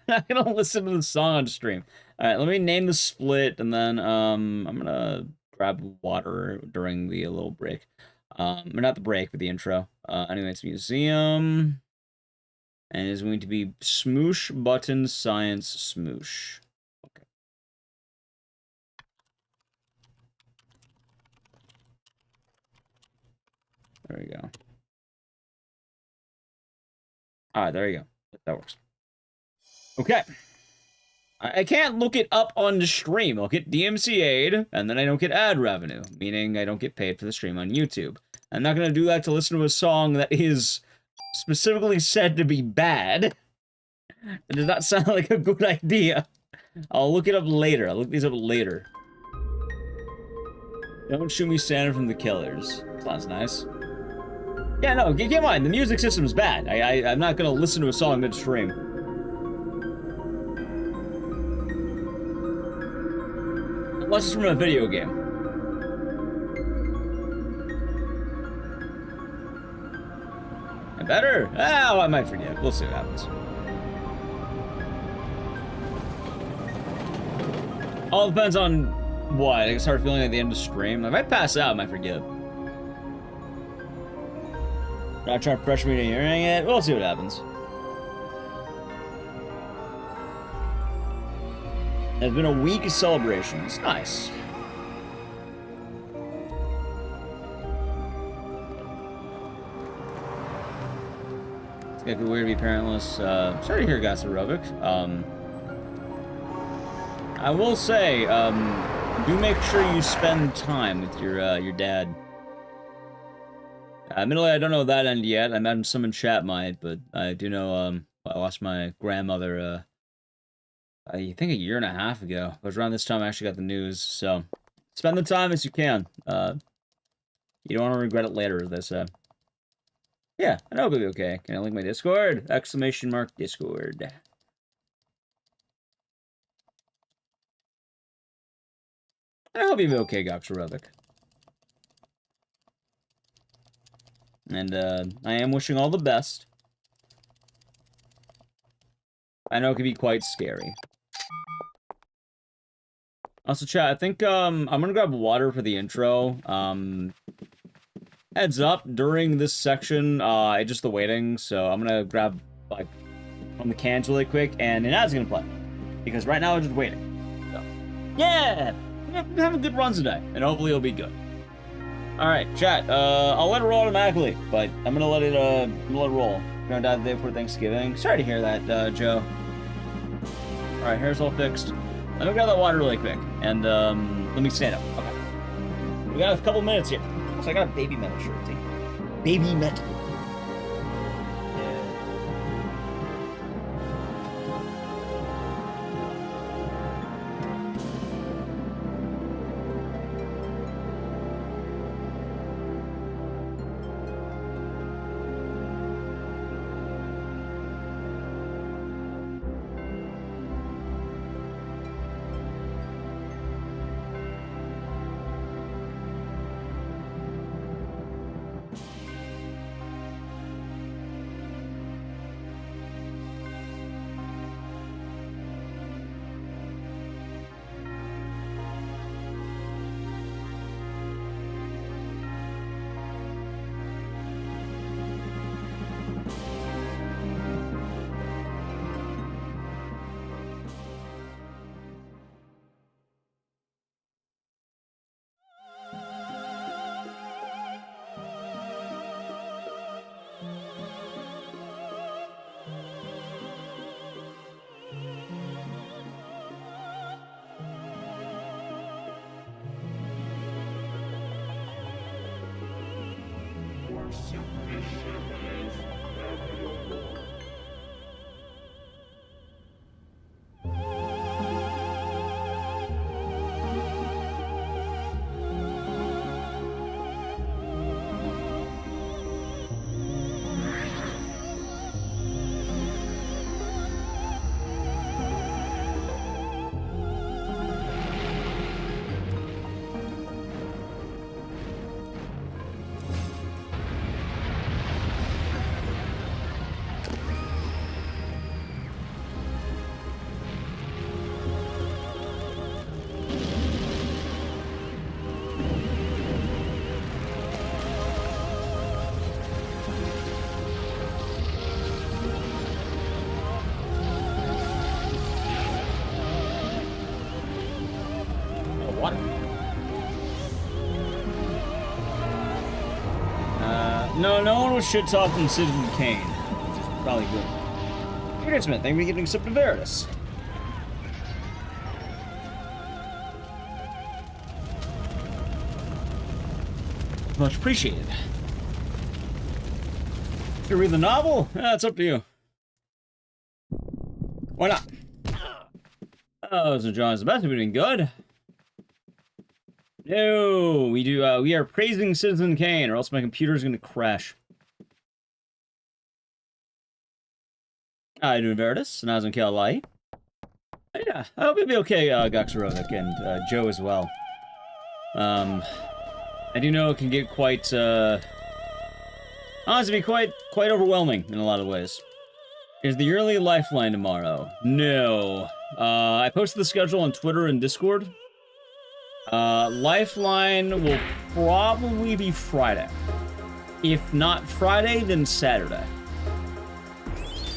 not gonna listen to the song on stream. All right, let me name the split, and then I'm gonna grab water during the little break. Or not the break, but the intro. Anyway, it's museum, and it's going to be Smoosh Button Science Smoosh. Okay. There we go. All right, there you go. That works. Okay. I can't look it up on the stream. I'll get DMCA'd, and then I don't get ad revenue, meaning I don't get paid for the stream on YouTube. I'm not going to do that to listen to a song that is specifically said to be bad. It does not sound like a good idea. I'll look it up later. I'll look these up later. Don't Shoot Me Santa from the Killers. Sounds nice. Yeah, no, keep in mind, the music system's bad. I'm not going to listen to a song mid-stream. Unless it's from a video game. I better? Oh, I might forget. We'll see what happens. All depends on what. I start feeling at the end of the stream. If I pass out, I might forget. Not trying to pressure me to hearing it. We'll see what happens. There's been a week of celebrations. Nice. It's gonna be weird to be parentless. Sorry to hear, Gasarovic. I will say, do make sure you spend time with your dad. Admittedly, I don't know that end yet. I imagine some in chat might, but I do know, I lost my grandmother, I think a year and a half ago. It was around this time I actually got the news, so spend the time as you can. You don't want to regret it later, as they say. Yeah, I know it'll be okay. Can I link my Discord? Exclamation mark Discord. I hope you'll be okay, Goxarovic. And, I am wishing all the best. I know it can be quite scary. Also, chat, I think, I'm gonna grab water for the intro. Heads up, during this section, just the waiting, so I'm gonna grab like from the cans really quick, and an ad's gonna play. Because right now I'm just waiting. So, yeah! We're having good runs today, and hopefully it'll be good. Alright, chat. I'll let it roll automatically, but I'm gonna let it roll. We're gonna die the day before Thanksgiving. Sorry to hear that, Joe. Alright, hair's all fixed. Let me grab that water really quick, and let me stand up. Okay. We got a couple minutes here. So I got a baby metal shirt, see? Baby metal. No one was shit-talking Citizen Kane, which is probably good. Ecdycis, thank you for giving sub to Veritas. Much appreciated. You read the novel? It's up to you. Why not? Oh, so John Sebastian doing good. No, we are praising Citizen Kane, or else my computer's gonna crash. Hi, doing Veritas, and I was in KLI. Yeah, I hope you'll be okay, Goxerovic, and Joe as well. I do know it can get quite, honestly, quite overwhelming in a lot of ways. Is the early Lifeline tomorrow? No. I posted the schedule on Twitter and Discord. Lifeline will probably be Friday. If not Friday, then Saturday.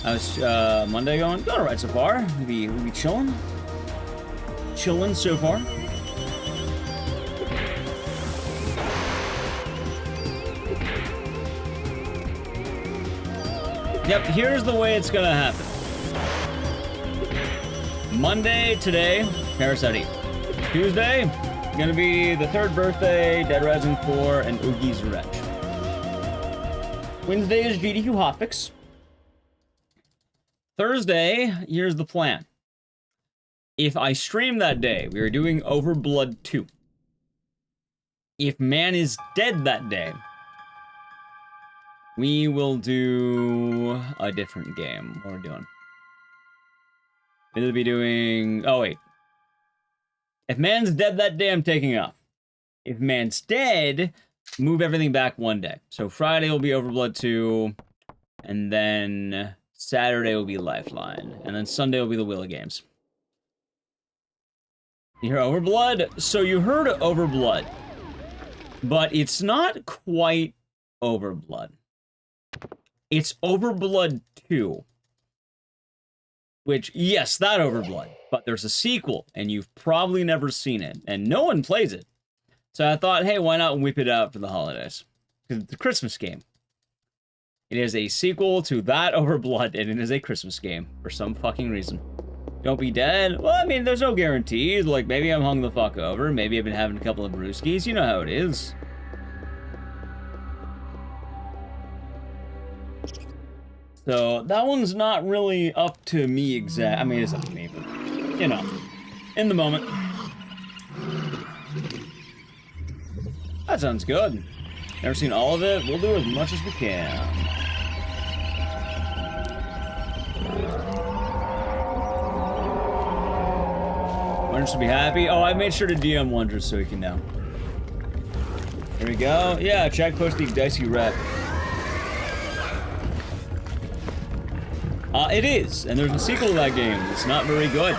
How's Monday going? Going alright so far. We'll be chilling. Chilling so far. Yep, here's the way it's gonna happen. Monday, today, Parasite Eve. Tuesday, gonna be the 3rd birthday, Dead Rising 4, and Oogie's Revenge. Wednesday is GDQ Hotfix. Thursday, here's the plan. If I stream that day, we are doing Overblood 2. If Man is Dead that day, we will do a different game. What are we doing? We'll be doing... Oh, wait. If Man's Dead that day, I'm taking off. If Man's Dead, move everything back one day. So Friday will be Overblood 2, and then Saturday will be Lifeline, and then Sunday will be the Wheel of Games. You hear Overblood? So you heard Overblood, but it's not quite Overblood. It's Overblood 2. Which, yes, that Overblood. But there's a sequel, and you've probably never seen it. And no one plays it. So I thought, hey, why not whip it out for the holidays? Because it's a Christmas game. It is a sequel to that Overblood, and it is a Christmas game. For some fucking reason. Don't be dead. Well, I mean, there's no guarantees. Like, maybe I'm hung the fuck over. Maybe I've been having a couple of brewskis. You know how it is. So, that one's not really up to me exact. I mean, it's up to me, but, you know, in the moment. That sounds good. Never seen all of it. We'll do as much as we can. Wonders to be happy. Oh, I made sure to DM Wonders so he can know. There we go. Yeah, check post the Ecdycis rep. It is, and there's a sequel to that game. It's not very good.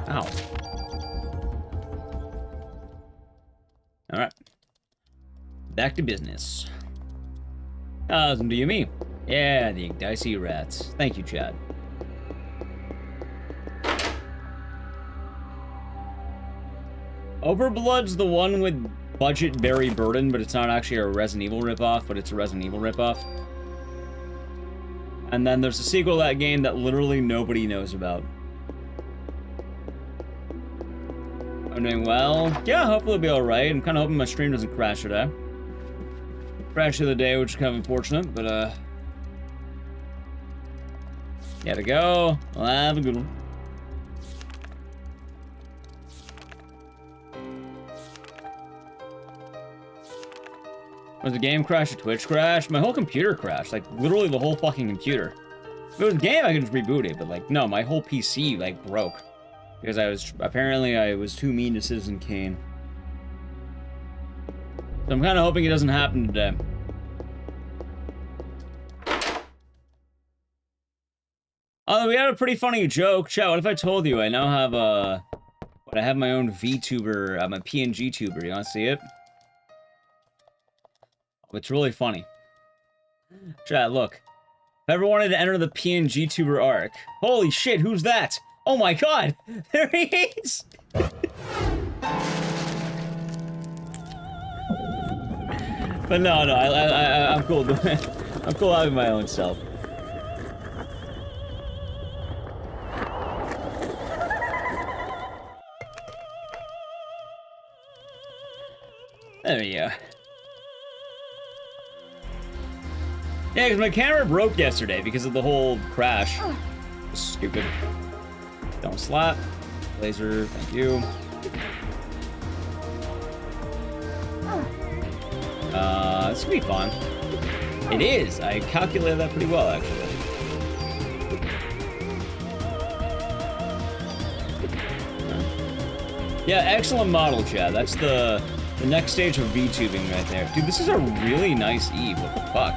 Ow. Alright. Back to business. Listen to you, me. Yeah, the Ecdycis rats. Thank you, Chad. Overblood's the one with budget Barry Burden, but it's not actually a Resident Evil ripoff, but it's a Resident Evil ripoff. And then there's a sequel to that game that literally nobody knows about. I'm doing well. Yeah, hopefully it'll be alright. I'm kind of hoping my stream doesn't crash today. Crashed the other day, which is kind of unfortunate, but, gotta go. Well, have a good one. Was the game crash a Twitch crash? My whole computer crashed. Like, literally the whole fucking computer. If it was a game, I could just reboot it, but, like, no, my whole PC, like, broke. Because apparently I was too mean to Citizen Kane. So I'm kind of hoping it doesn't happen today. Although we had a pretty funny joke. Chat, what if I told you I now have I have my own VTuber, my PNG tuber. You want to see it? It's really funny. Chat, look. If I ever wanted to enter the PNG tuber arc. Holy shit, who's that? Oh my god! There he is! But no, I'm cool doing it. I'm cool having my own self. There we go. Yeah, because my camera broke yesterday because of the whole crash. Stupid. Don't slap. Laser, thank you. This could be fun. It is. I calculated that pretty well, actually. Yeah, excellent model, Chad. That's the next stage of VTubing right there. Dude, this is a really nice Eve. What the fuck?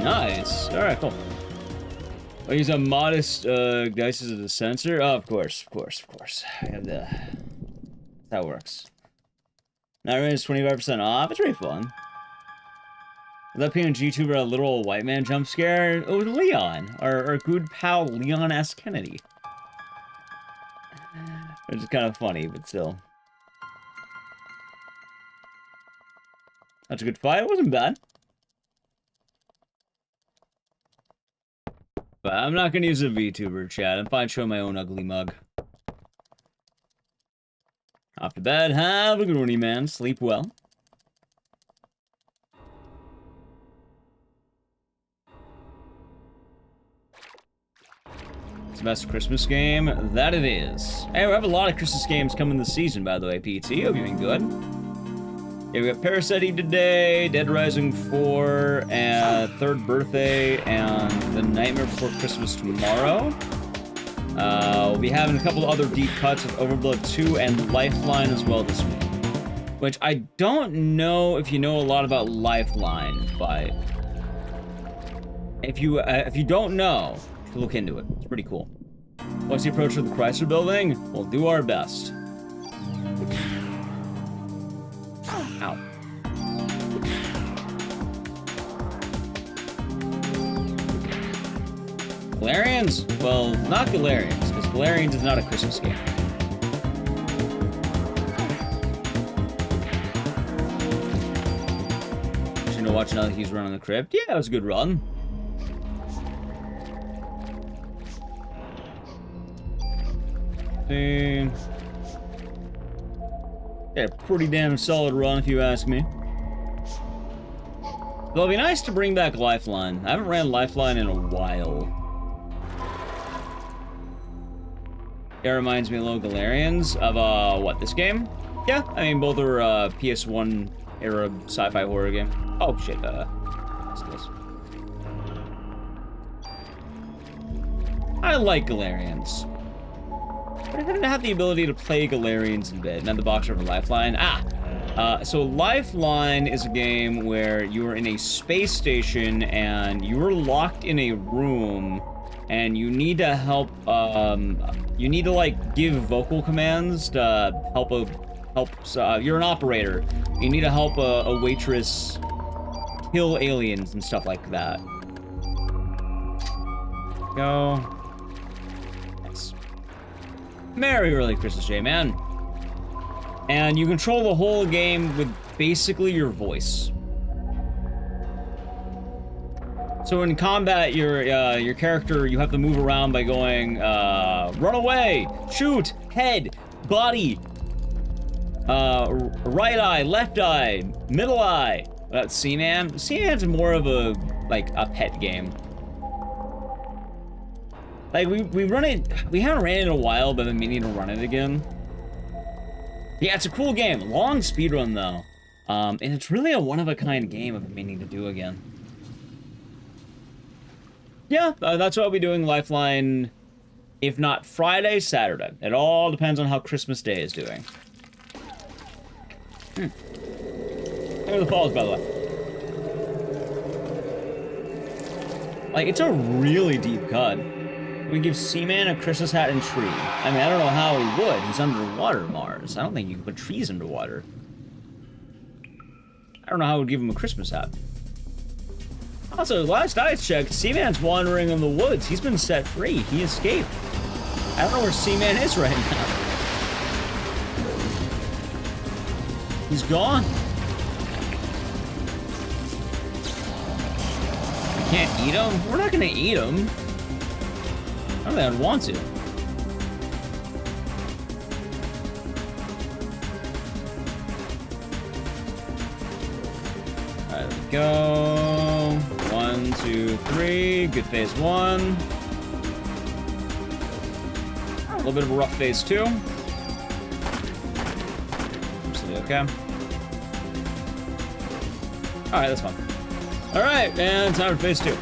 Nice. Alright, cool. I'll use a modest Ecdycis as a sensor. Oh, of course. I have the... That's how it works. Now it's 25% off. It's pretty fun. That PNG tuber a literal white man jump scare? It was Leon. Our good pal Leon S. Kennedy. Which is kind of funny, but still. That's a good fight. It wasn't bad. But I'm not gonna use a VTuber, chat. I'm fine showing my own ugly mug. Off to bed. Have a good one, man. Sleep well. It's the best Christmas game. That it is. Hey, we have a lot of Christmas games coming this season, by the way, PT. Hope you're doing good. Yeah, we got Parasite Eve today, Dead Rising 4, and Third Birthday, and The Nightmare Before Christmas tomorrow. We'll be having a couple other deep cuts of Overblood 2 and Lifeline as well this week. Which I don't know if you know a lot about Lifeline, but If you don't know, you should look into it. It's pretty cool. What's the approach to the Chrysler Building? We'll do our best. Ow. Galarians? Well, not Galarians, because Galarians is not a Christmas game. Shouldn't have watched another Hughes run on the crypt. Yeah, it was a good run. Yeah, pretty damn solid run if you ask me. Though it'd be nice to bring back Lifeline. I haven't ran Lifeline in a while. It reminds me a little Galarians of, what, this game? Yeah, I mean, both are, PS1 era sci-fi horror game. Oh, shit, what's this? I like Galarians. But I didn't have the ability to play Galarians in bed. And then the box over Lifeline. So Lifeline is a game where you are in a space station and you are locked in a room and you need to help, you need to, like, give vocal commands to help you're an operator. You need to help a waitress kill aliens and stuff like that. Go. Nice. Merry early Christmas Day, man. And you control the whole game with basically your voice. So in combat, your character, you have to move around by going, run away, shoot, head, body, right eye, left eye, middle eye. That's Seaman. Seaman's more of a, like, a pet game. Like, we run it, we haven't ran it in a while, but I've been meaning to run it again. Yeah, it's a cool game. Long speedrun, though. And it's really a one-of-a-kind game I've been meaning to do again. Yeah, that's what I'll be doing Lifeline, if not Friday, Saturday. It all depends on how Christmas Day is doing. Look at the falls, by the way. Like, it's a really deep cut. We give Seaman a Christmas hat and tree. I mean, I don't know how he would. He's underwater, Mars. I don't think you can put trees underwater. I don't know how I would give him a Christmas hat. Also, last I checked, Seaman's wandering in the woods. He's been set free. He escaped. I don't know where Seaman is right now. He's gone. We can't eat him? We're not gonna eat him. I don't think I'd want to. Alright, there we go. 1, 2, 3. Good phase 1. A little bit of a rough phase 2. Absolutely okay. Alright, that's fine. Alright, and time for phase 2.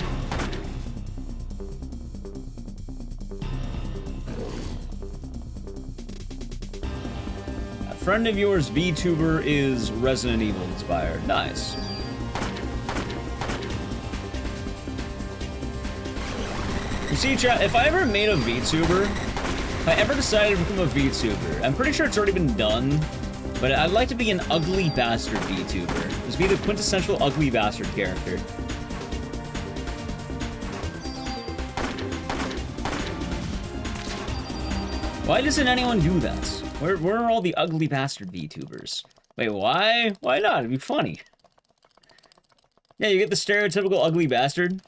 A friend of yours, VTuber, is Resident Evil inspired. Nice. You see, chat, if I ever made a VTuber, if I ever decided to become a VTuber, I'm pretty sure it's already been done, but I'd like to be an ugly bastard VTuber. Just be the quintessential ugly bastard character. Why doesn't anyone do that? Where are all the ugly bastard VTubers? Wait, why? Why not? It'd be funny. Yeah, you get the stereotypical ugly bastard.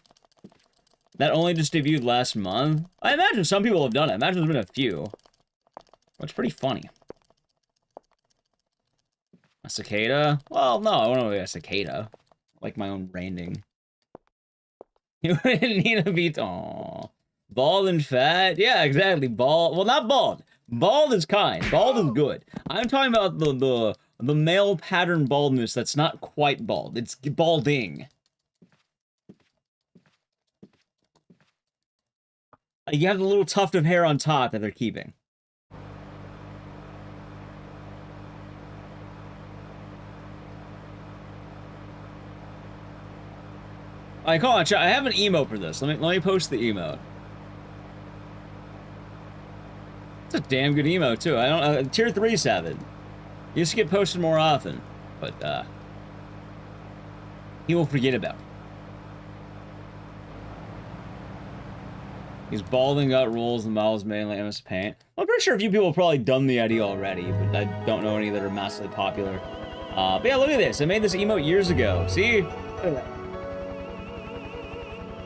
That only just debuted last month. I imagine some people have done it. I imagine there's been a few. It's pretty funny. A cicada? Well, no, I don't know a cicada. I like my own branding. You wouldn't need a beat. Aww. Bald and fat? Yeah, exactly. Bald. Well, not bald. Bald is kind. Bald is good. I'm talking about the male pattern baldness that's not quite bald. It's balding. You have the little tuft of hair on top that they're keeping. Alright, hold on, chat. I have an emote for this. Let me post the emote. It's a damn good emote, too. I don't... tier 3 savage. Used to get posted more often. But, he will forget about it. He's balding, got rolls, and models mainly MS Paint. I'm pretty sure a few people have probably done the idea already, but I don't know any that are massively popular. But yeah, look at this. I made this emote years ago. See? Look at that.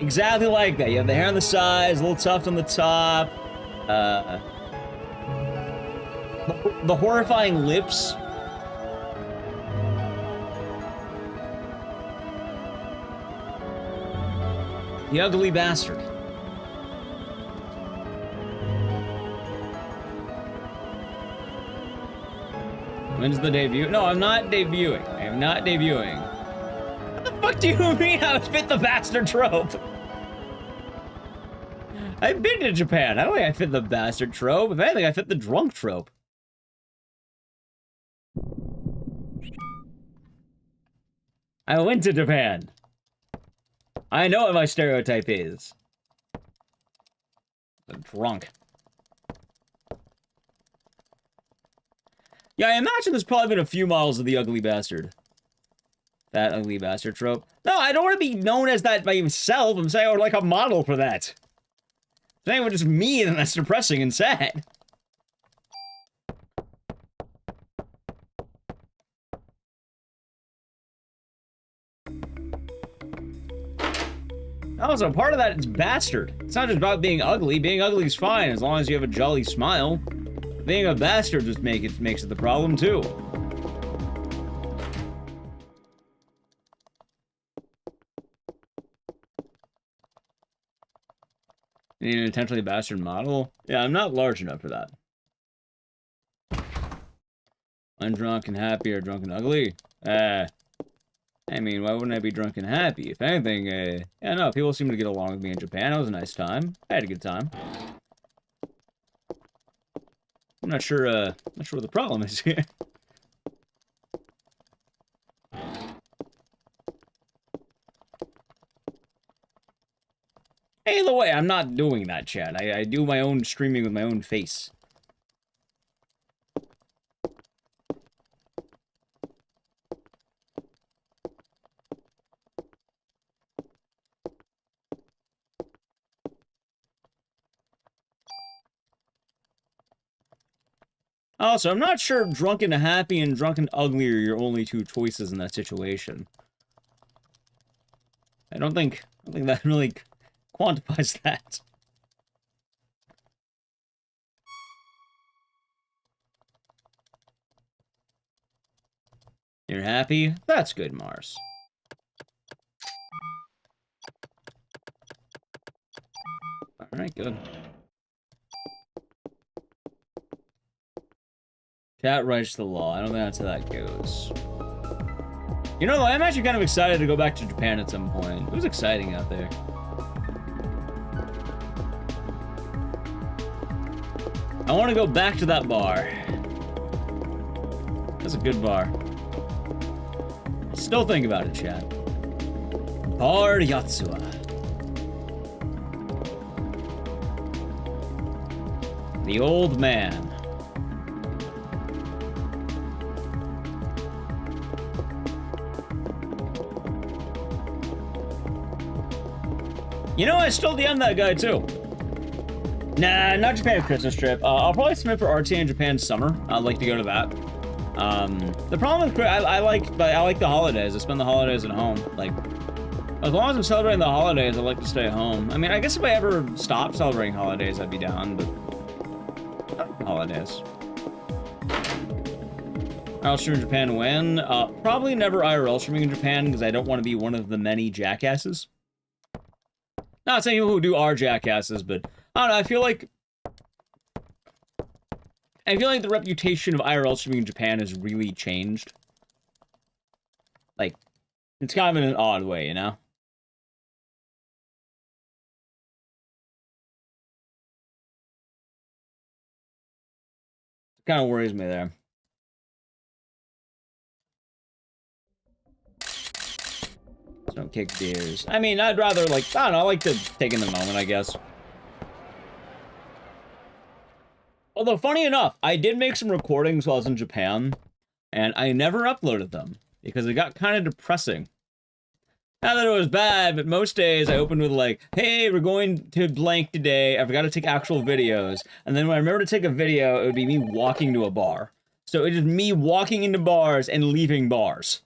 Exactly like that. You have the hair on the sides, a little tuft on the top. The horrifying lips. The ugly bastard. When's the debut? No, I'm not debuting. I am not debuting. What the fuck do you mean I fit the bastard trope? I've been to Japan. I don't think I fit the bastard trope. If anything, I fit the drunk trope. I went to Japan. I know what my stereotype is. The drunk. Yeah, I imagine there's probably been a few models of the ugly bastard. That ugly bastard trope. No, I don't want to be known as that by himself. I'm saying I would like a model for that. I'm saying it was just me, and that's depressing and sad. Also, part of that is bastard. It's not just about being ugly. Being ugly is fine as long as you have a jolly smile. Being a bastard just makes it the problem too. You need an intentionally bastard model? Yeah, I'm not large enough for that. Undrunk and happy or drunk and ugly? I mean, why wouldn't I be drunk and happy? If anything, yeah, no, people seem to get along with me in Japan. It was a nice time. I had a good time. I'm not sure what the problem is here. Hey, the way, I'm not doing that, chat. I do my own streaming with my own face. Also, I'm not sure drunk and happy and drunk and ugly are your only two choices in that situation. I don't think that really quantifies that. You're happy? That's good, Mars. Alright, good. Chat writes the law. I don't think that's how that goes. You know, though, I'm actually kind of excited to go back to Japan at some point. It was exciting out there. I want to go back to that bar. That's a good bar. Still think about it, chat. Bar Yatsua. The old man. You know, I still DM that guy, too. Nah, not Japan Christmas trip. I'll probably submit for RTA in Japan summer. I'd like to go to that. The problem with I like the holidays. I spend the holidays at home. Like, as long as I'm celebrating the holidays, I like to stay at home. I mean, I guess if I ever stopped celebrating holidays, I'd be down, but holidays. IRL stream in Japan when? Probably never IRL streaming in Japan because I don't want to be one of the many jackasses. Not saying people who do are jackasses, but I don't know, I feel like the reputation of IRL streaming in Japan has really changed. Like, it's kind of in an odd way, you know? It kind of worries me there. So don't kick beers. I mean, I'd rather, like, I don't know, I like to take in the moment, I guess. Although, funny enough, I did make some recordings while I was in Japan, and I never uploaded them, because it got kind of depressing. Not that it was bad, but most days I opened with like, hey, we're going to blank today, I forgot to take actual videos, and then when I remember to take a video, it would be me walking to a bar. So it is me walking into bars and leaving bars.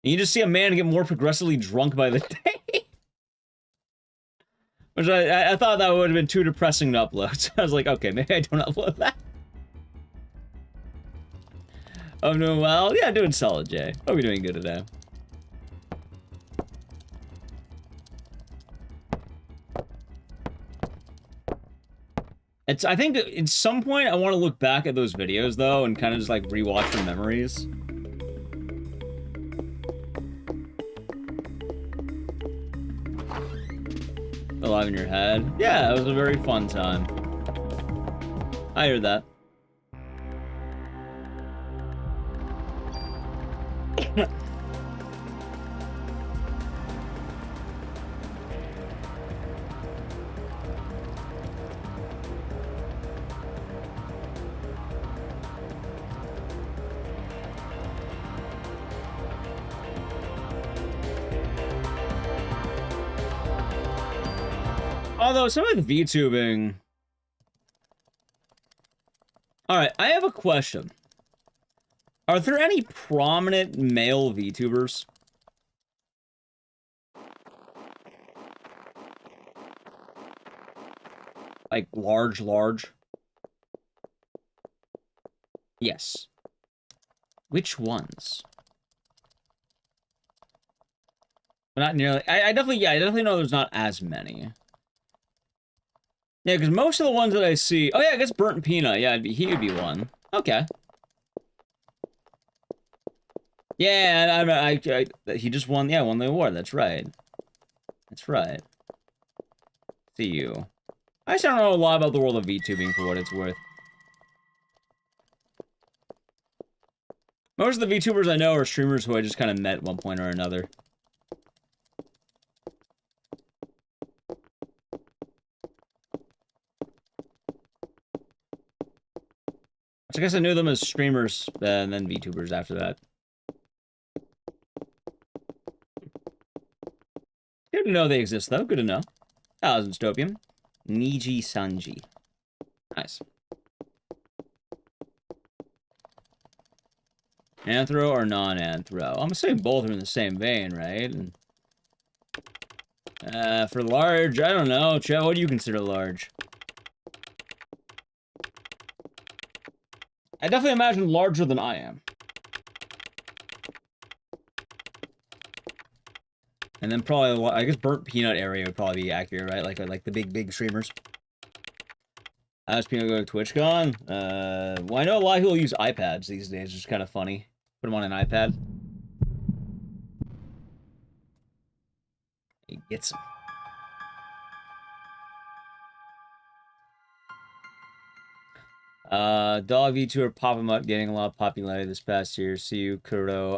And you just see a man get more progressively drunk by the day. Which I thought that would have been too depressing to upload. So I was like, okay, maybe I don't upload that. I'm doing well. Yeah, doing solid, Jay. Hope you're doing good today. I think at some point I want to look back at those videos, though, and kind of just, like, rewatch the memories. Alive in your head. Yeah, it was a very fun time. I heard that. Although, some of the VTubing... Alright, I have a question. Are there any prominent male VTubers? Like, large? Yes. Which ones? But not nearly... I definitely know there's not as many. Yeah, because most of the ones that I see... Oh, yeah, I guess Burnt Peanut. Yeah, he would be one. Okay. Yeah, he just won... Yeah, won the award. That's right. That's right. See you. I just don't know a lot about the world of VTubing for what it's worth. Most of the VTubers I know are streamers who I just kind of met at one point or another. I guess I knew them as streamers, and then VTubers after that. Good to know they exist, though. Good to know. Stopium. Niji Sanji. Nice. Anthro or non-anthro? I'm assuming both are in the same vein, right? And, for large, I don't know. Chet, what do you consider large? I definitely imagine larger than I am. And then probably, I guess Burnt Peanut area would probably be accurate, right? Like the big streamers. How's Peanut go to TwitchCon? Well, I know a lot of people use iPads these days, which is kind of funny. Put them on an iPad. He gets them. Dog VTuber Pop 'em Up getting a lot of popularity this past year. See you, Kuro,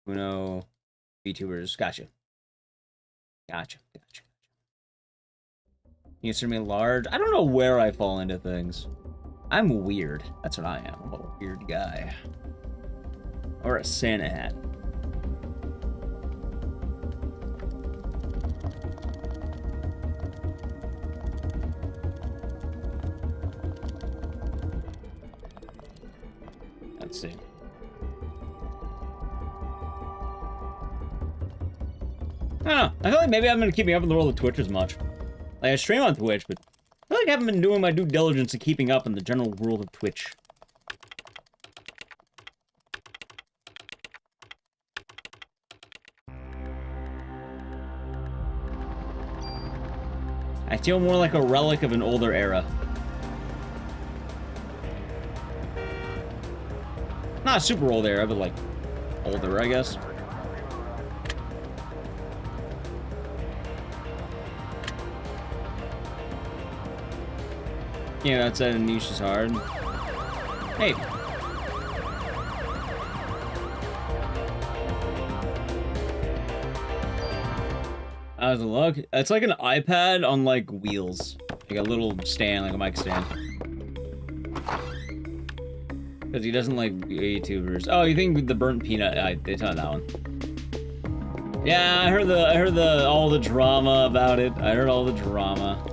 Kuno, VTubers. Gotcha. You consider me large? I don't know where I fall into things. I'm weird. That's what I am. I'm a weird guy. Or a Santa hat. Let's see. I don't know. I feel like maybe I haven't been keeping up in the world of Twitch as much. Like, I stream on Twitch, but I feel like I haven't been doing my due diligence in keeping up in the general world of Twitch. I feel more like a relic of an older era. Not a super old era, but like older, I guess. Yeah, that's a niche is hard. Hey. How's it look? It's like an iPad on like wheels. Like a little stand, like a mic stand. Because he doesn't like YouTubers. Oh, you think the burnt peanut? It's not that one. Yeah, I heard all the drama about it. I heard all the drama.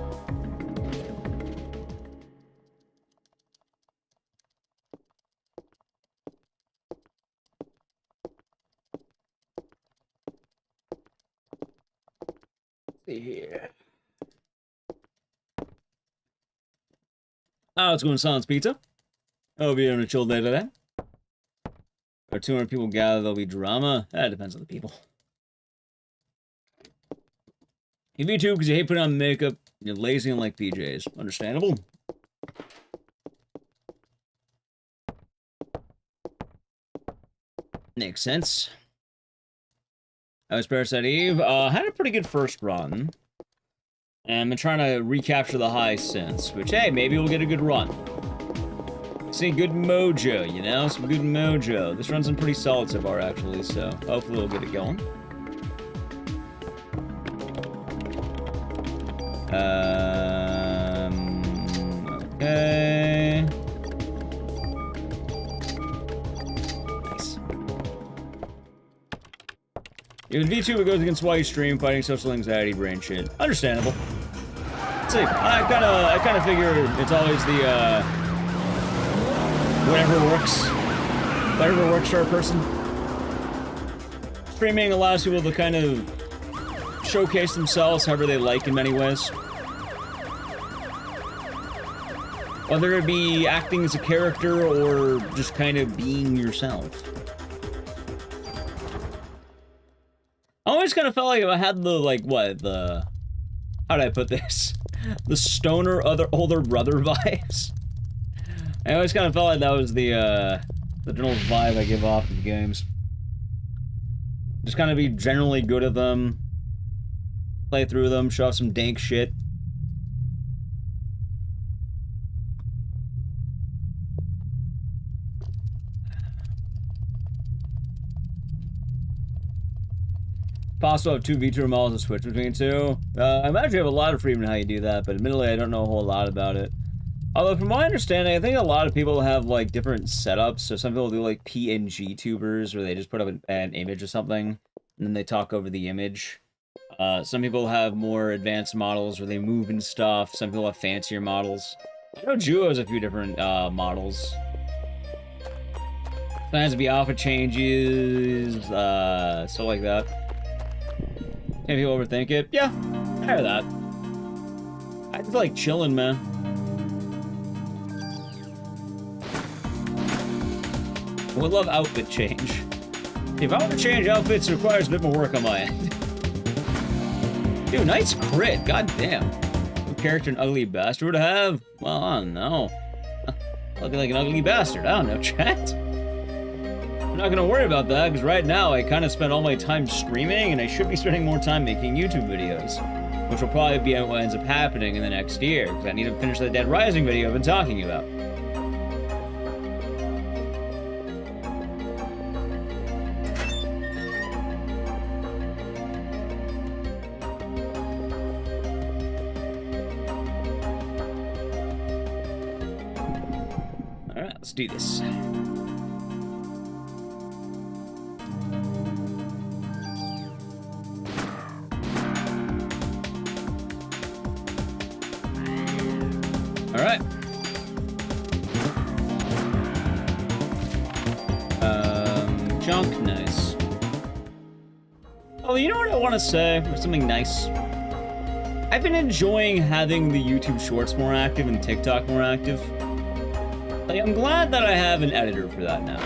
Let's see here. Oh, it's going Silence Pizza. I'll be on a chill day today. If 200 people gather, there'll be drama. That depends on the people. You me too, because you hate putting on makeup. You're lazy and like PJs. Understandable. Makes sense. I was Parasite Eve. Had a pretty good first run. And I've been trying to recapture the high since. Which, hey, maybe we'll get a good run. See, good mojo, you know? Some good mojo. This run's been pretty solid so far, actually, so hopefully we'll get it going. Okay. Nice. Yeah, with VTuber goes against why you stream, fighting social anxiety, brain shit. Understandable. Let's see, I kinda figure it's always the, whatever works for a person. Streaming allows people to kind of showcase themselves however they like in many ways. Whether it be acting as a character or just kind of being yourself. I always kind of felt like I had the, like, how did I put this? The stoner older brother vibes. I always kind of felt like that was the general vibe I give off of games. Just kind of be generally good at them. Play through them, show off some dank shit. Possible have 2 VTuber models to switch between 2. I imagine you have a lot of freedom in how you do that, but admittedly I don't know a whole lot about it. Although from my understanding, I think a lot of people have like different setups. So some people do like PNG tubers where they just put up an image or something and then they talk over the image. Some people have more advanced models where they move and stuff. Some people have fancier models. I know Juo has a few different models. Sometimes it'd be alpha changes, stuff like that. Can people overthink it? Yeah, I hear that. I just like chilling, man. I would love outfit change. If I want to change outfits, it requires a bit more work on my end. Dude, nice crit, goddamn. What character an ugly bastard would have? Well, I don't know. Looking like an ugly bastard, I don't know, chat. I'm not gonna worry about that, because right now I kind of spend all my time streaming, and I should be spending more time making YouTube videos. Which will probably be what ends up happening in the next year, because I need to finish the Dead Rising video I've been talking about. Alright, let's do this. Alright. Junk, nice. Oh, you know what I want to say? Or something nice. I've been enjoying having the YouTube Shorts more active and TikTok more active. Like, I'm glad that I have an editor for that now.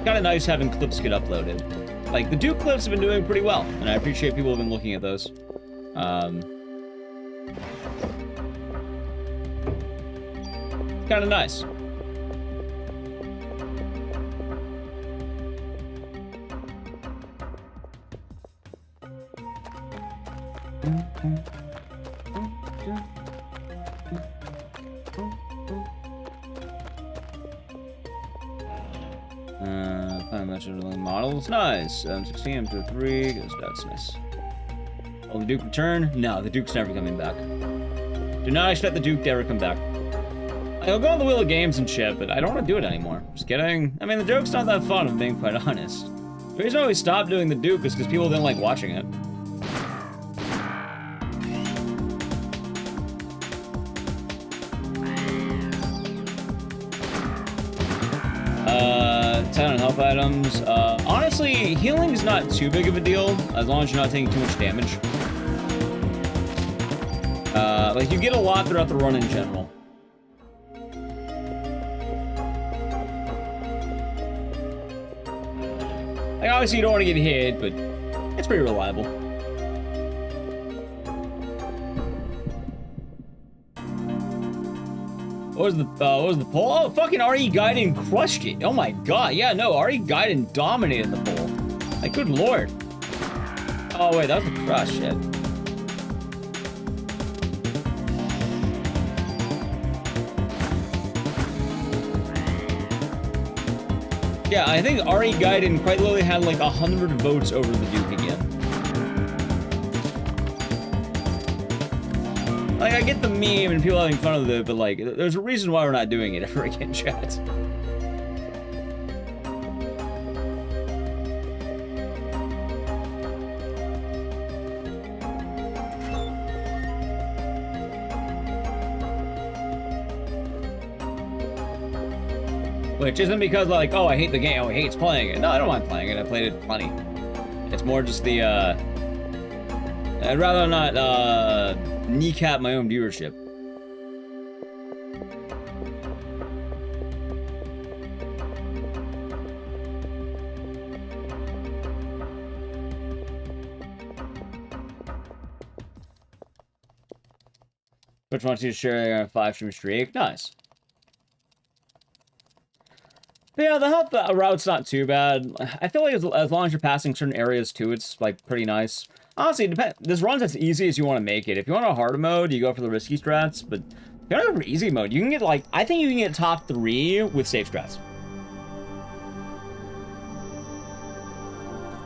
Kinda nice having clips get uploaded. Like, the Duke clips have been doing pretty well, and I appreciate people have been looking at those. Kind of nice. Find a bunch of models. Nice. 16 to 3. That's nice. Will the Duke return? No, the Duke's never coming back. Do not expect the Duke to ever come back. I'll go on the Wheel of Games and shit, but I don't want to do it anymore. Just kidding. I mean, the joke's not that fun, I'm being quite honest. The reason why we stopped doing the Duke is because people didn't like watching it. Talent health items. Honestly, healing is not too big of a deal, as long as you're not taking too much damage. Like, you get a lot throughout the run in general. Like, obviously you don't want to get hit, but it's pretty reliable. What was the poll? Oh, fucking RE Gaiden crushed it. Oh my god, yeah, no, RE Gaiden dominated the poll. Like, good lord. Oh wait, that was the crush, shit. Yeah, I think RE Gaiden quite literally had like 100 votes over the Duke again. Like, I get the meme and people having fun of it, but like, there's a reason why we're not doing it ever again, chat. Which isn't because, like, oh, I hate the game, oh, I hate playing it. No, I don't mind playing it, I played it plenty. It's more just the, I'd rather not, kneecap my own viewership. Which wants you to share a 5-stream streak? Nice. But yeah, the health route's not too bad. I feel like as long as you're passing certain areas too, it's like pretty nice. Honestly, this run's as easy as you want to make it. If you want a hard mode, you go for the risky strats, but if you want to go for easy mode, you can get like, I think you can get top 3 with safe strats.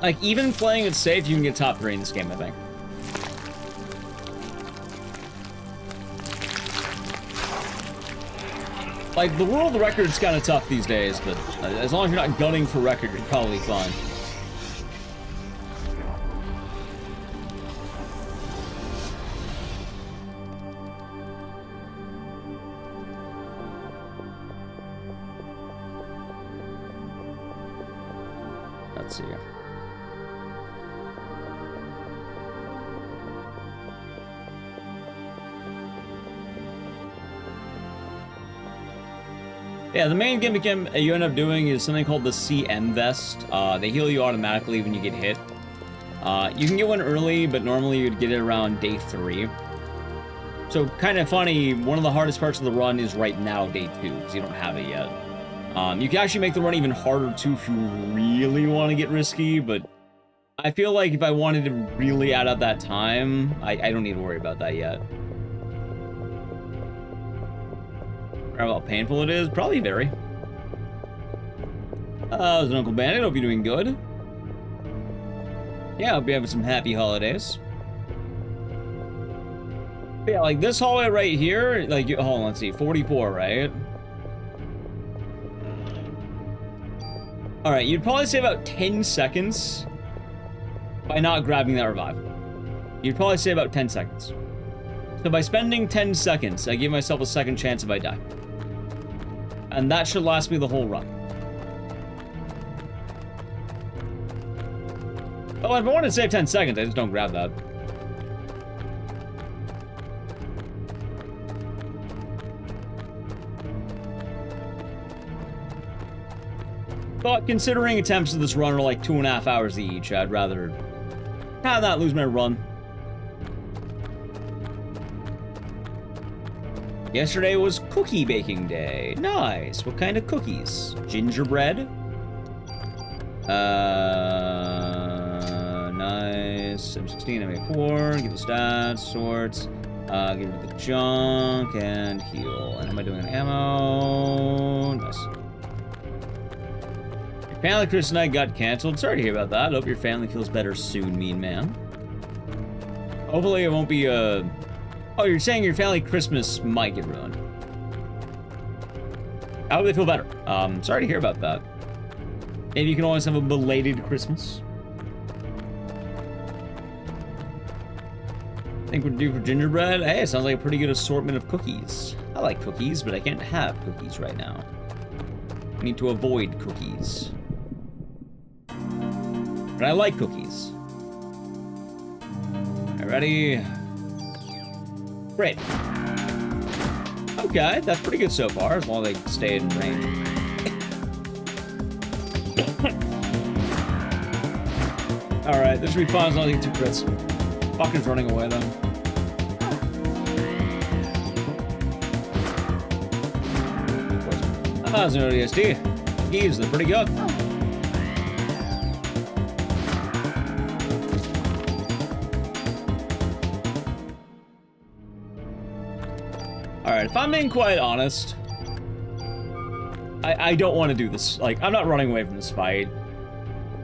Like, even playing it safe, you can get top 3 in this game, I think. Like, the world record's kind of tough these days, but as long as you're not gunning for record, you're probably fine. Let's see here. Yeah, the main gimmick you end up doing is something called the CM Vest. They heal you automatically when you get hit. You can get one early, but normally you'd get it around day 3. So, kind of funny, one of the hardest parts of the run is right now, day 2, because you don't have it yet. You can actually make the run even harder, too, if you really want to get risky, but I feel like if I wanted to really add up that time, I don't need to worry about that yet. How painful it is? Probably very. How's an Uncle Bandit? Hope you're doing good. Yeah, hope you're having some happy holidays. But yeah, like this hallway right here, like, hold on, let's see, 44, right? Alright, you'd probably say about 10 seconds by not grabbing that revive. You'd probably say about 10 seconds. So by spending 10 seconds, I give myself a second chance if I die. And that should last me the whole run. Well, if I wanted to save 10 seconds, I just don't grab that. But considering attempts of this run are like 2.5 hours each, I'd rather not lose my run. Yesterday was cookie baking day. Nice. What kind of cookies? Gingerbread? Nice. M16, M84. Give the stats, sorts. Give it the junk and heal. And am I doing ammo? Nice. Your family Christmas night got canceled. Sorry to hear about that. I hope your family feels better soon, mean man. Hopefully it won't be Oh, you're saying your family Christmas might get ruined. I hope they feel better. Sorry to hear about that. Maybe you can always have a belated Christmas. I think we're due for gingerbread. Hey, it sounds like a pretty good assortment of cookies. I like cookies, but I can't have cookies right now. I need to avoid cookies. But I like cookies. Alright, ready? Great. Okay, that's pretty good so far, as long as they stay in range. Alright, this should be fun as long as I get 2 crits. Fucker's running away, though. Ah, there's no DSD. He's pretty good. Alright, if I'm being quite honest, I don't want to do this. Like, I'm not running away from this fight.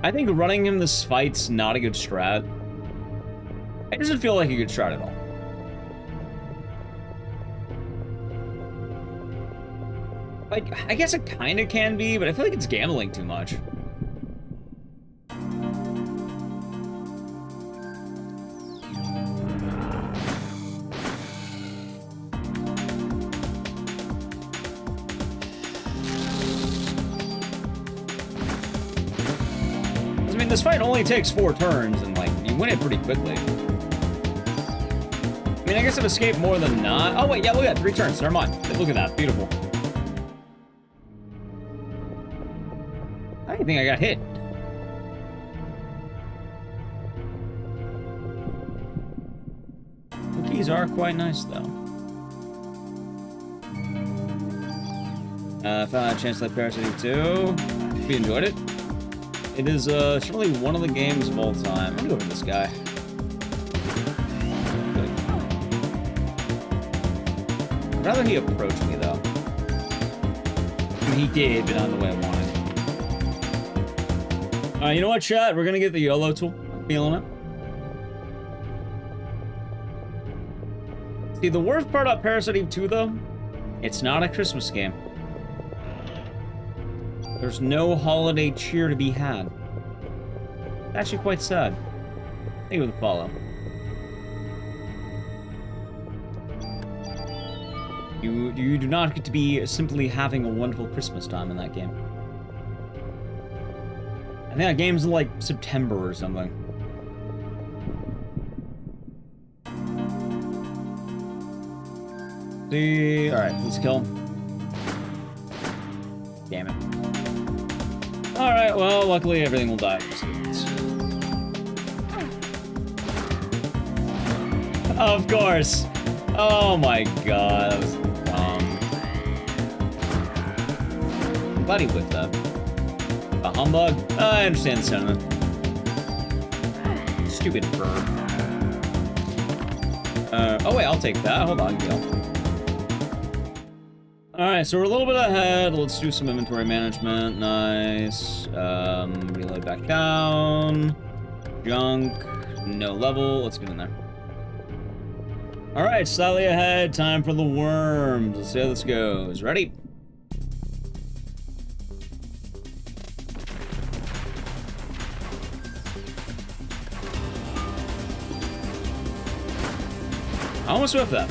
I think running him this fight's not a good strat. It doesn't feel like a good strat at all. Like, I guess it kind of can be, but I feel like it's gambling too much. I mean, this fight only takes 4 turns, and, like, you win it pretty quickly. I mean, I guess I've escaped more than not. Oh, wait, yeah, look at that. 3 turns. Never mind. Look at that. Beautiful. I think I got hit. Cookies are quite nice, though. Found a chance to play Parasite Eve 2. Hope you enjoyed it. It is surely one of the games of all time. I'm gonna go for this guy. I'd rather he approached me, though. I mean, he did, but not the way I wanted. You know what, chat? We're gonna get the YOLO tool. I'm feeling it. See, the worst part about Parasite Eve 2, though, it's not a Christmas game. There's no holiday cheer to be had. It's actually quite sad. Thank you for the follow. You do not get to be simply having a wonderful Christmas time in that game. I think that game's in, like, September or something. See, alright, let's kill him. Damn it. Alright, well, luckily everything will die. Of course! Oh my god, that was dumb. I'm glad he whipped that. A humbug? I understand the sentiment. Stupid bird. Oh wait, I'll take that. Hold on, Gil. Alright, so we're a little bit ahead. Let's do some inventory management. Nice. Reload back down. Junk. No level. Let's get in there. Alright, slightly ahead. Time for the worms. Let's see how this goes. Ready? I almost whiffed that.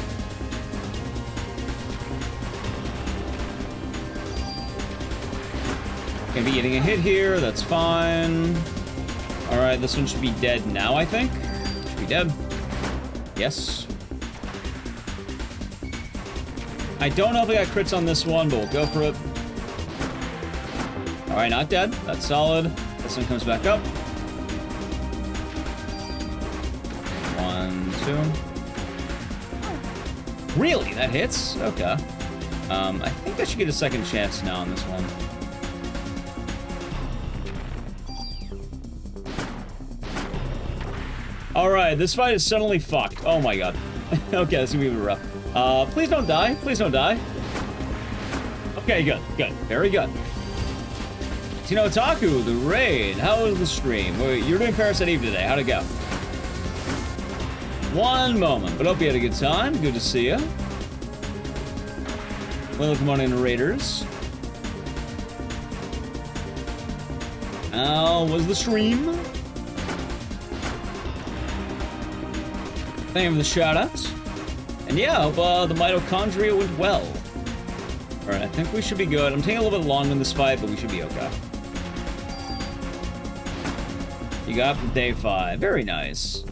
Gonna be getting a hit here, that's fine. Alright, this one should be dead now, I think. Should be dead. Yes. I don't know if I got crits on this one, but we'll go for it. Alright, not dead. That's solid. This one comes back up. 1, 2. Really? That hits? Okay. I think I should get a second chance now on this one. Alright, this fight is suddenly fucked. Oh my god. Okay, this is gonna be rough. Please don't die. Please don't die. Okay, good. Good. Very good. Tino Otaku, the raid. How was the stream? Wait, you're doing Parasite Eve today. How'd it go? One moment, but hope you had a good time. Good to see you. Welcome on in, Raiders. How was the stream? Thank you for the shoutouts. And yeah, hope the mitochondria went well. Alright, I think we should be good. I'm taking a little bit long in this fight, but we should be okay. You got day 5. Very nice.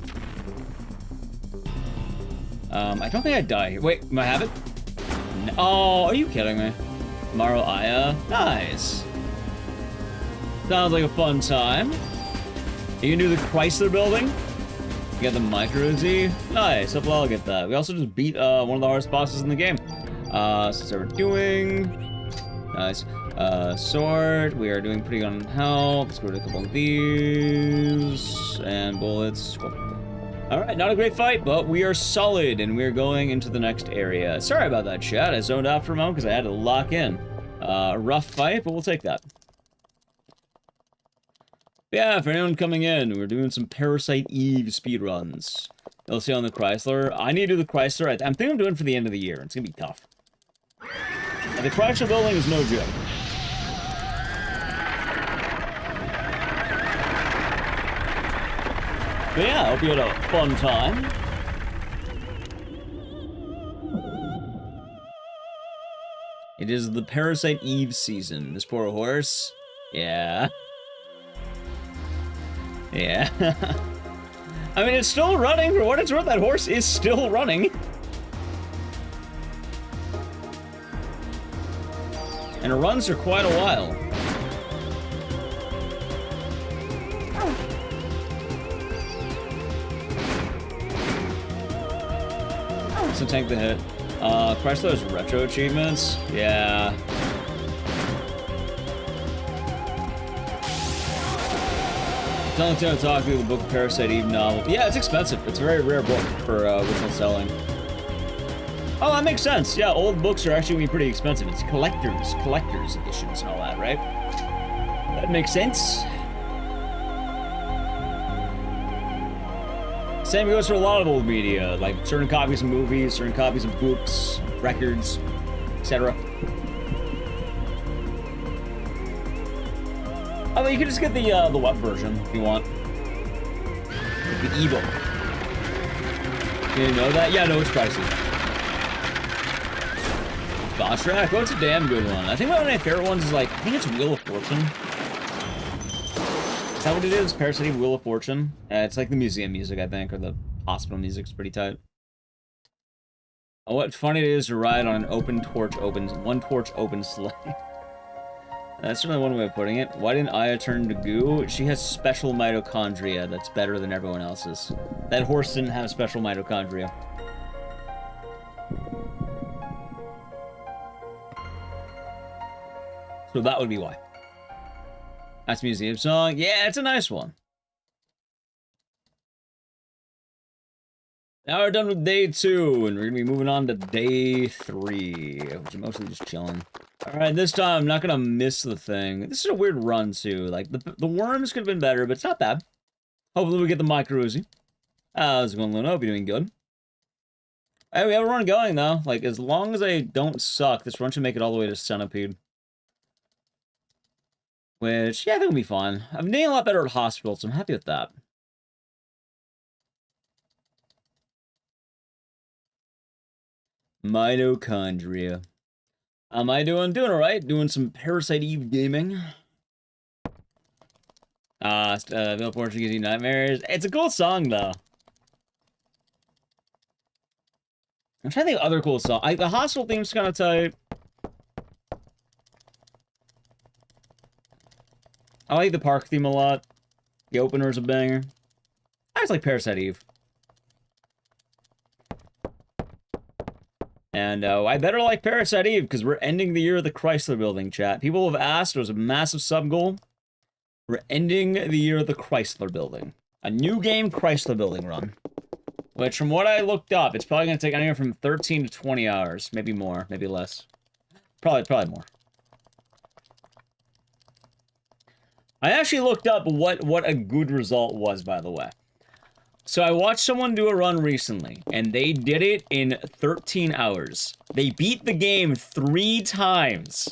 I don't think I die here. Wait, am I have it? No. Oh, are you kidding me? Maro Aya? Nice. Sounds like a fun time. You can do the Chrysler building? You got the Micro Z? Nice, hopefully I'll get that. We also just beat one of the hardest bosses in the game. Since we're doing... Nice. Sword, we are doing pretty good on health. Let's go to a couple of these. And bullets. Cool. Alright, not a great fight, but we are solid, and we're going into the next area. Sorry about that, chat. I zoned out for a moment because I had to lock in. A rough fight, but we'll take that. Yeah, for anyone coming in, we're doing some Parasite Eve speedruns. You'll see on the Chrysler. I need to do the Chrysler. I think I'm doing it for the end of the year. It's gonna be tough. And the Chrysler building is no joke. But yeah, I hope you had a fun time. It is the Parasite Eve season. This poor horse. Yeah. Yeah. I mean, it's still running. For what it's worth, that horse is still running. And it runs for quite a while. So tank the hit. Chrysler's retro achievements? Yeah. Telling Tim to talk through the book of Parasite Eve novel. Yeah, it's expensive. It's a very rare book for original selling. Oh, that makes sense. Yeah, old books are actually gonna be pretty expensive. It's collector's editions and all that, right? That makes sense. Same goes for a lot of old media, like certain copies of movies, certain copies of books, records, etc. Although you can just get the web version if you want. The ebook. You didn't know that? Yeah, no, it's pricey. Boss track? Oh, it's a damn good one. I think one of my favorite ones is like, I think it's Wheel of Fortune. Is that what it is? Parasite Eve Wheel of Fortune? It's like the museum music, I think, or the hospital music's pretty tight. Oh, what funny it is to ride on an one torch open sleigh. That's really one way of putting it. Why didn't Aya turn to goo? She has special mitochondria that's better than everyone else's. That horse didn't have special mitochondria. So that would be why. That's a museum song. Yeah, it's a nice one. Now we're done with day 2, and we're gonna be moving on to day 3, which is mostly just chilling. Alright, this time I'm not gonna miss the thing. This is a weird run, too. Like, the worms could have been better, but it's not bad. Hopefully we get the Micro Uzi. How's it going, Luna? Hope you're doing good. Hey, we have a run going, though. Like, as long as I don't suck, this run should make it all the way to Centipede. Which, yeah, I think will be fun. I'm doing a lot better at hospital, so I'm happy with that. Mitochondria. How am I doing? Doing alright. Doing some Parasite Eve gaming. Bill Portrait gives you nightmares. It's a cool song, though. I'm trying to think of other cool songs. The hospital theme's kind of tight. I like the park theme a lot. The opener's a banger. I just like Parasite Eve. And I better like Parasite Eve, because we're ending the year of the Chrysler Building, chat. People have asked, it was a massive sub-goal. We're ending the year of the Chrysler Building. A new game Chrysler Building run. Which, from what I looked up, it's probably going to take anywhere from 13 to 20 hours. Maybe more, maybe less. Probably more. I actually looked up what a good result was, by the way. So I watched someone do a run recently, and they did it in 13 hours. They beat the game 3 times.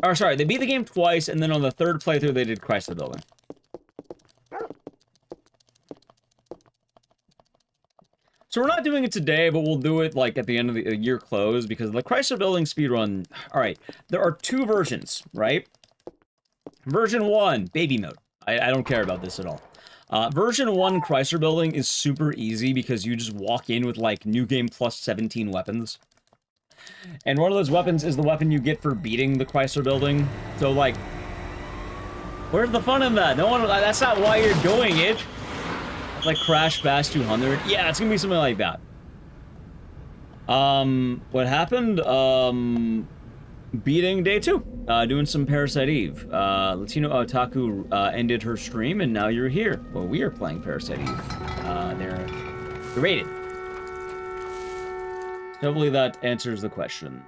Or sorry, they beat the game twice, and then on the third playthrough they did Chrysler Building. So we're not doing it today, but we'll do it like at the end of the year close, because the Chrysler Building speedrun, alright, there are 2 versions, right? Version 1, baby mode. I don't care about this at all. Version 1 Chrysler Building is super easy because you just walk in with like New Game Plus 17 weapons. And one of those weapons is the weapon you get for beating the Chrysler Building. So like, where's the fun in that? No one, that's not why you're doing it. Like Crash Bash 200. Yeah, it's gonna be something like that. What happened? Beating day 2. Doing some Parasite Eve. Latino Otaku ended her stream, and now you're here. Well, we are playing Parasite Eve. They're rated. Hopefully that answers the question.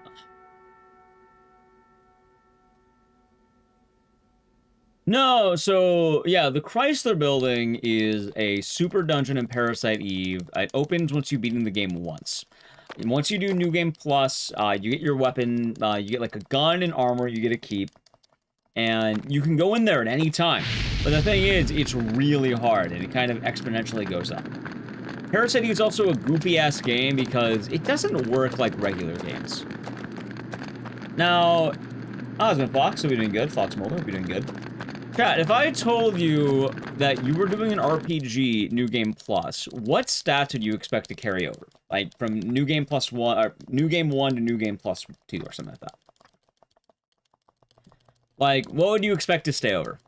No, so, yeah, the Chrysler Building is a super dungeon in Parasite Eve. It opens once you've beaten the game once. And once you do New Game Plus, you get your weapon, you get like a gun and armor you get to keep. And you can go in there at any time. But the thing is, it's really hard, and it kind of exponentially goes up. Parasite Eve is also a goofy-ass game because it doesn't work like regular games. Now, I was in Fox, so we're doing good. Fox Mulder, we're doing good. Chat, if I told you that you were doing an RPG New Game Plus, what stats would you expect to carry over? Like, from New Game Plus 1, or New Game 1 to New Game Plus 2, or something like that. Like, what would you expect to stay over?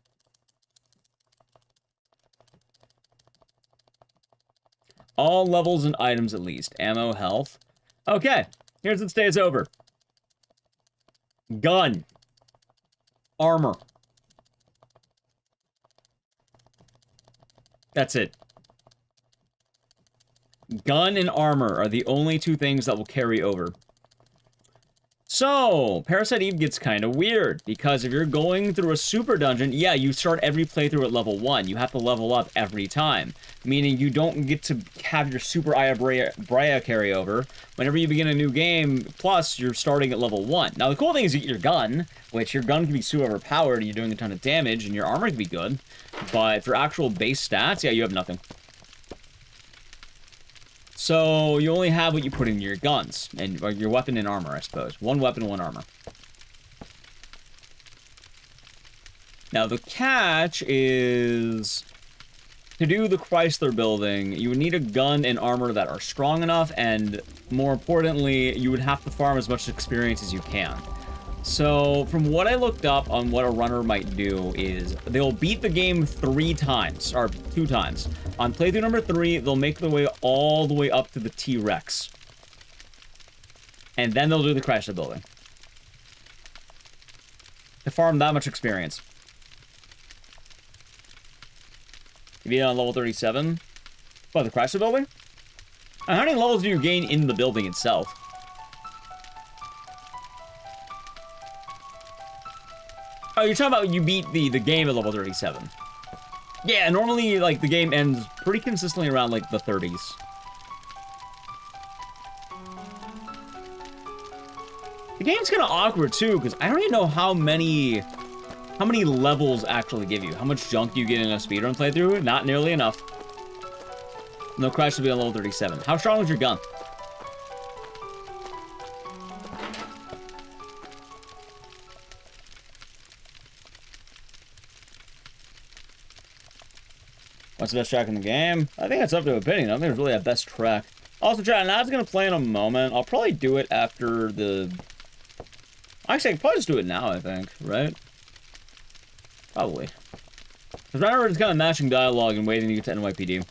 All levels and items at least. Ammo, health. Okay, here's what stays over. Gun. Armor. That's it. Gun and armor are the only 2 things that will carry over. So, Parasite Eve gets kind of weird, because if you're going through a super dungeon, yeah, you start every playthrough at level 1. You have to level up every time, meaning you don't get to have your super Aya Brea carry over. Whenever you begin a new game, plus, you're starting at level 1. Now, the cool thing is you get your gun, which your gun can be super overpowered, and you're doing a ton of damage, and your armor can be good. But for actual base stats, yeah, you have nothing. So, you only have what you put in your guns, and or your weapon and armor, I suppose. 1 weapon, 1 armor. Now, the catch is, to do the Chrysler Building, you would need a gun and armor that are strong enough, and more importantly, you would have to farm as much experience as you can. So, from what I looked up on what a runner might do is, they'll beat the game 3 times, or 2 times. On playthrough number 3, they'll make their way all the way up to the T-Rex. And then they'll do the Chrysler Building. To farm that much experience. You beat it on level 37? What, the Chrysler Building? And how many levels do you gain in the building itself? Oh, you're talking about you beat the game at level 37. Yeah, normally, like, the game ends pretty consistently around, like, the 30s. The game's kind of awkward, too, because I don't even know how many levels actually give you. How much junk do you get in a speedrun playthrough? Not nearly enough. No, Crash will be on level 37. How strong is your gun? What's the best track in the game? I think it's up to opinion. I don't think it's really a best track. Also, chat, now it's going to play in a moment. I'll probably do it after the... Actually, I can probably just do it now, I think, right? Probably. Because right now we're just kind of matching dialogue and waiting to get to NYPD.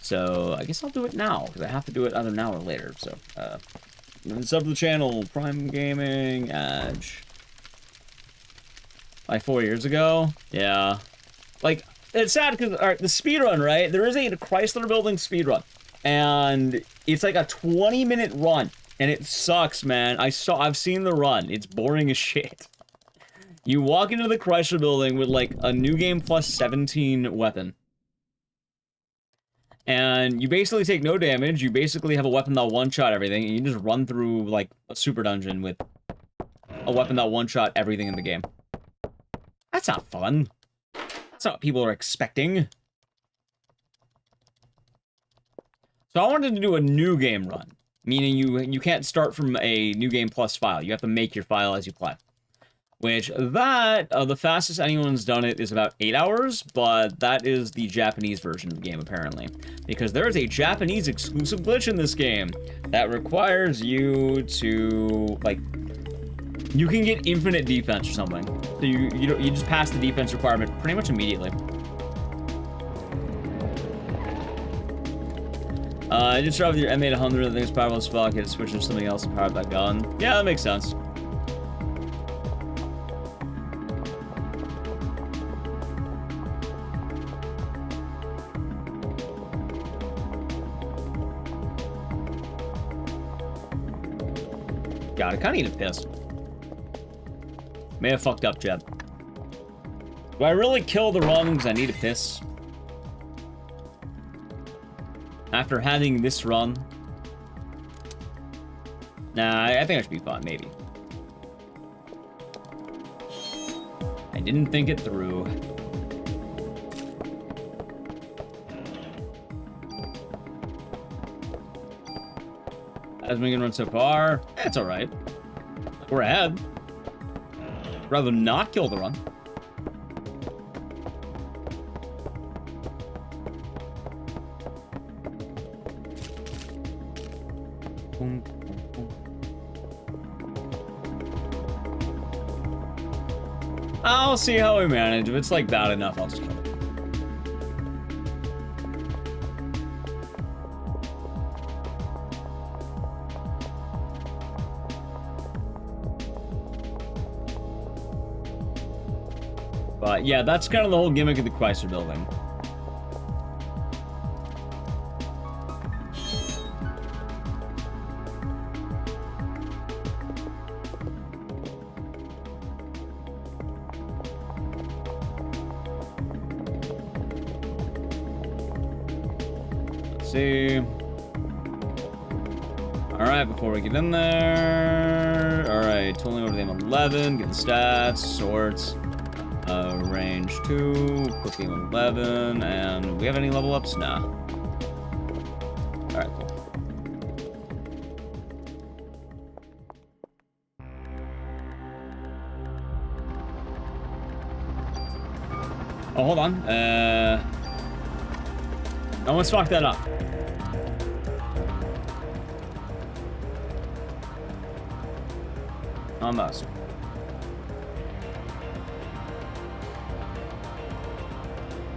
So, I guess I'll do it now, because I have to do it either now or later. So, sub to the channel, Prime Gaming, Edge. Like 4 years ago? Yeah. Like... It's sad because, alright, the speedrun, right? There is a Chrysler Building speedrun. And it's like a 20-minute run. And it sucks, man. I've seen the run. It's boring as shit. You walk into the Chrysler Building with, like, a New Game Plus 17 weapon. And you basically take no damage, you basically have a weapon that one-shot everything, and you just run through, like, a super dungeon with a weapon that one-shot everything in the game. That's not fun. That's not what people are expecting. So I wanted to do a new game run, meaning you can't start from a new game plus file. You have to make your file as you play. Which, the fastest anyone's done it is about 8 hours, but that is the Japanese version of the game, apparently. Because there is a Japanese exclusive glitch in this game that requires you to, like, you can get infinite defense or something. So you just pass the defense requirement pretty much immediately. I just started with your M800, I think it's powerful as fuck, you had to switch to something else and power up that gun. Yeah, that makes sense. God, I kinda need a piss. May have fucked up, Jeb. Do I really kill the run because I need a piss? After having this run? Nah, I think I should be fine, maybe. I didn't think it through. How's my good run so far? It's alright. We're ahead. Rather not kill the run. I'll see how we manage. If it's like bad enough, I'll just kill it. But yeah, that's kind of the whole gimmick of the Chrysler building. Let's see. Alright, before we get in there. Alright, totally over the M11, get the stats, sorts. Range 2, cooking 11, and we have any level ups? Nah. Alright, cool. Oh, hold on. Almost fucked that up. Almost.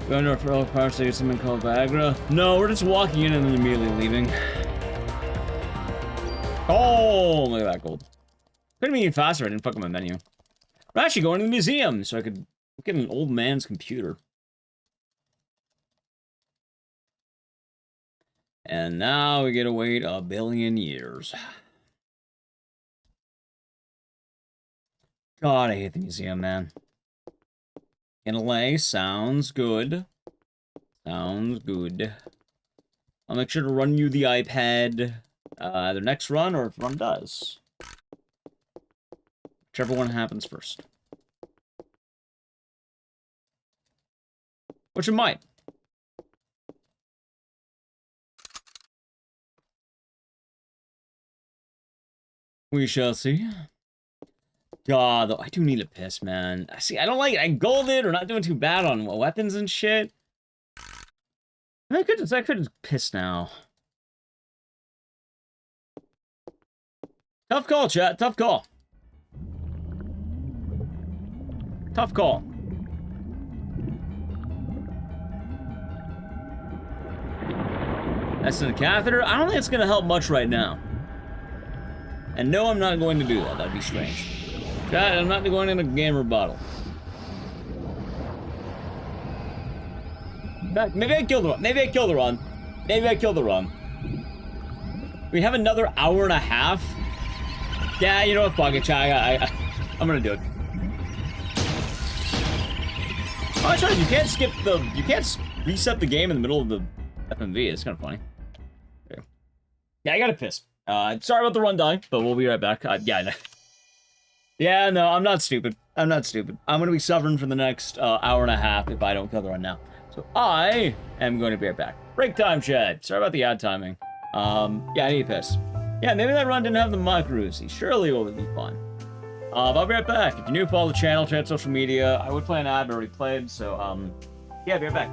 Going to a referral party, something called Viagra? No, we're just walking in and then immediately leaving. Oh, look at that gold. Could have been even faster, I didn't fuck up my menu. We're actually going to the museum, so I could look at an old man's computer. And now we get to wait a billion years. God, I hate the museum, man. In LA, sounds good. Sounds good. I'll make sure to run you the iPad either next run or if run does. Whichever one happens first. Which it might. We shall see. God, though, I do need a piss, man. See, I don't like it. I golded. We're not doing too bad on weapons and shit. I could just piss now. Tough call, chat. Tough call. Tough call. That's in a catheter. I don't think it's going to help much right now. And no, I'm not going to do that. That'd be strange. Chat, I'm not going in a gamer bottle. In fact, maybe I killed the run. Maybe I killed the run. Maybe I killed the run. We have another hour and a half. Yeah, you know what? Fuck it, chat. I'm gonna do it. Oh, that's right. You can't skip the. You can't reset the game in the middle of the FMV. It's kind of funny. Okay. Yeah, I gotta piss. Sorry about the run dying, but we'll be right back. Yeah, no, I'm not stupid. I'm not stupid. I'm gonna be suffering for the next hour and a half if I don't kill the run now. So I am going to be right back. Break time, Chad. Sorry about the ad timing. Yeah, I need to piss. Yeah, maybe that run didn't have the Makaruzi. Surely it would be fun. I'll be right back. If you're new, follow the channel, check out social media. I would play an ad, but already played, so, yeah, be right back.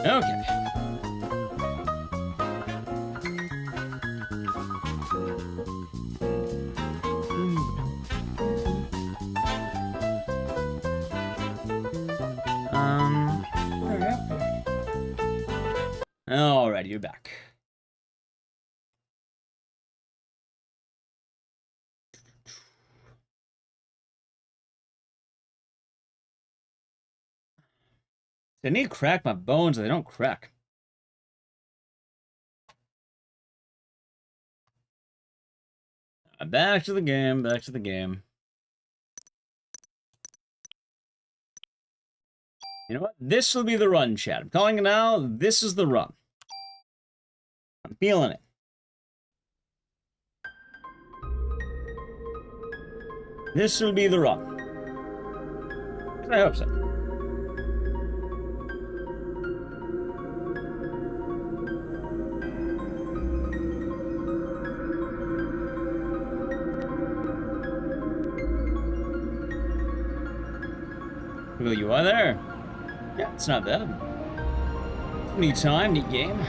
Okay. you're back. I need to crack my bones, they don't crack. Back to the game, back to the game. You know what? This will be the run, chat. I'm calling it now. This is the run. I'm feeling it. This will be the run. I hope so. Well, you are there. Yeah, it's not bad. Neat time, neat game.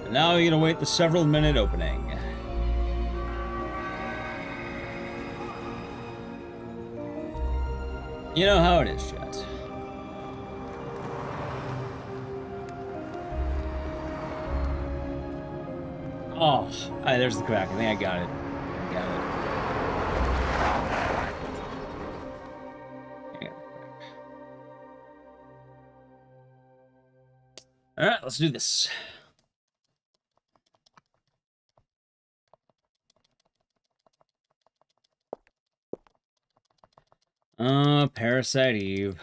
And now you're gonna wait the several minute opening. You know how it is, chat. Oh, there's the crack. I think I got it. Alright, let's do this. Parasite Eve.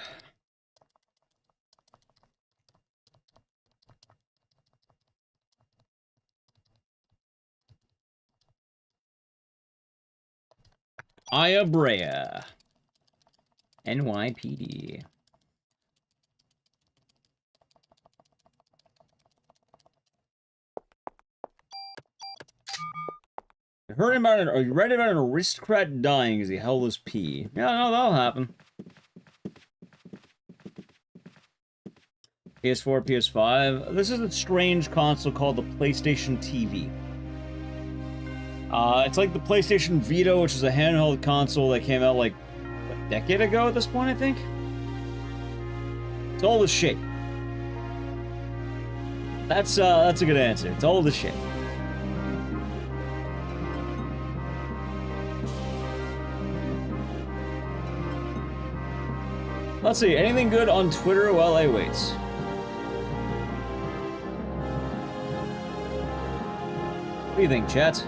Iabrea. NYPD. Are you ready about an aristocrat dying as he held his pee? Yeah, no, that'll happen. PS4, PS5. This is a strange console called the PlayStation TV. It's like the PlayStation Vita, which is a handheld console that came out like a decade ago at this point, I think. It's old as shit. That's a good answer. It's old as shit. Let's see, anything good on Twitter while I wait? What do you think, chat?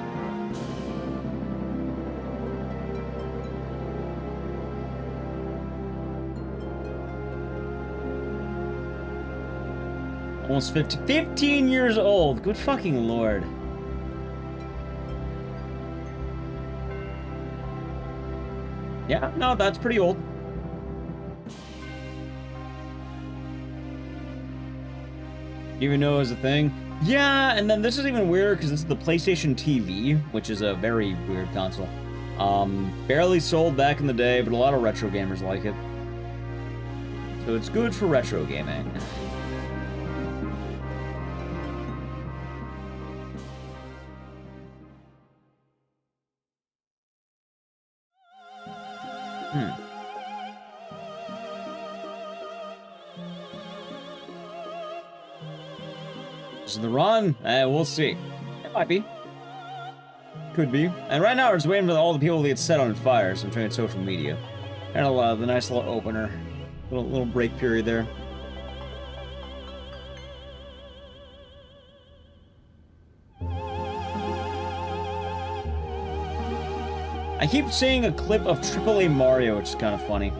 Almost 15 years old. Good fucking lord. Yeah, no, that's pretty old. You even know it was a thing? Yeah, and then this is even weirder because this is the PlayStation TV, which is a very weird console. Barely sold back in the day, but a lot of retro gamers like it. So it's good for retro gaming. This is the run. We'll see. It might be. Could be. And right now we're just waiting for all the people to get set on fire, so I'm trying social media. And the nice little opener. Little break period there. I keep seeing a clip of AAA Mario, which is kind of funny.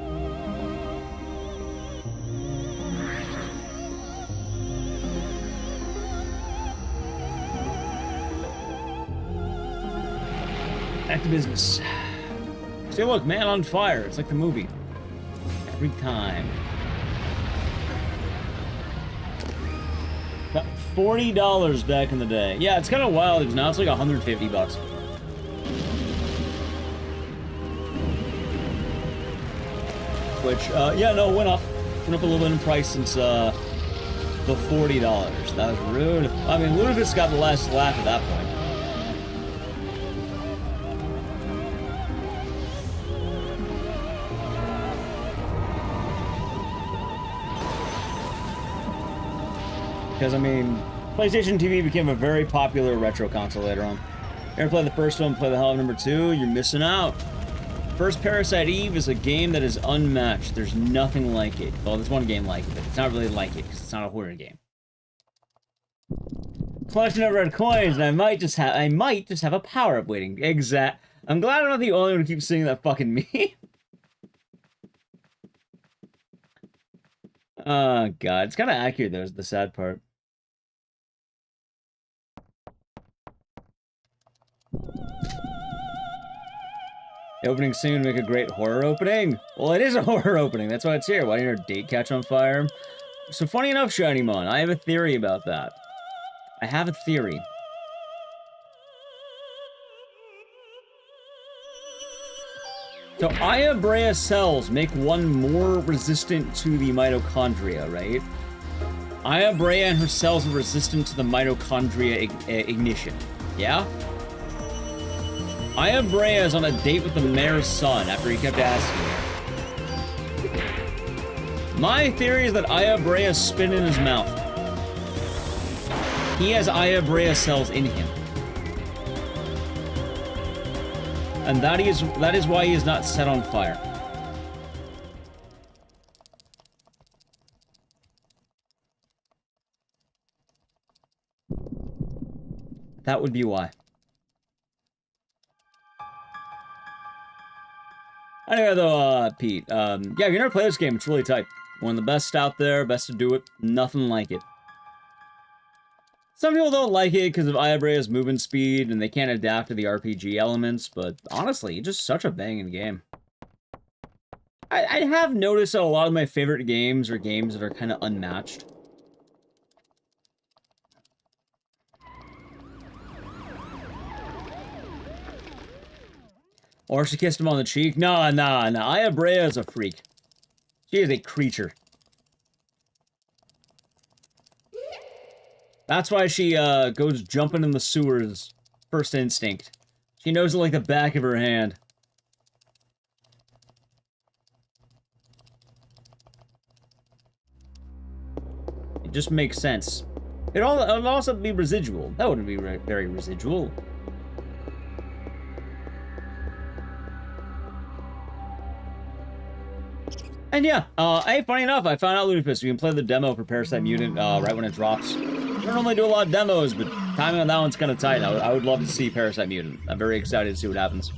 Back to business. See, look, man on fire. It's like the movie. Every time. About $40 back in the day. Yeah, it's kind of wild because now it's like 150 bucks. Which, yeah, no, went up. Went up a little bit in price since the $40. That was rude. I mean, Ludicrous got the last laugh at that point. Because, I mean, PlayStation TV became a very popular retro console later on. You ever play the first one, play the hell of number 2, you're missing out. First Parasite Eve is a game that is unmatched. There's nothing like it. Well, there's one game like it, but it's not really like it because it's not a horror game. Collection of red coins, and I might just have a power-up waiting. Exact. I'm glad I'm not the only one who keeps seeing that fucking meme. Oh god, it's kind of accurate though, is the sad part. The opening scene would make a great horror opening. Well, it is a horror opening. That's why it's here. Why didn't our date catch on fire? So funny enough, Shinymon, I have a theory about that. I have a theory. So Aya Brea cells make one more resistant to the mitochondria, right? Aya Brea and her cells are resistant to the mitochondria ignition. Yeah? Aya Brea is on a date with the mayor's son after he kept asking her. My theory is that Aya Brea spit in his mouth. He has Aya Brea cells in him. And that is why he is not set on fire. That would be why. Anyway, though, Pete, yeah, if you never play this game, it's really tight. One of the best out there, best to do it, nothing like it. Some people don't like it because of Aya Brea's movement speed, and they can't adapt to the RPG elements, but honestly, it's just such a banging game. I have noticed that a lot of my favorite games are games that are kind of unmatched. Or she kissed him on the cheek. Nah. Aya Brea is a freak. She is a creature. That's why she goes jumping in the sewers. First instinct. She knows it like the back of her hand. It just makes sense. It'd also be residual. That wouldn't be very residual. And yeah, hey, funny enough, I found out Ludicrous. We can play the demo for Parasite Mutant right when it drops. I don't normally do a lot of demos, but timing on that one's kind of tight. I would love to see Parasite Mutant. I'm very excited to see what happens.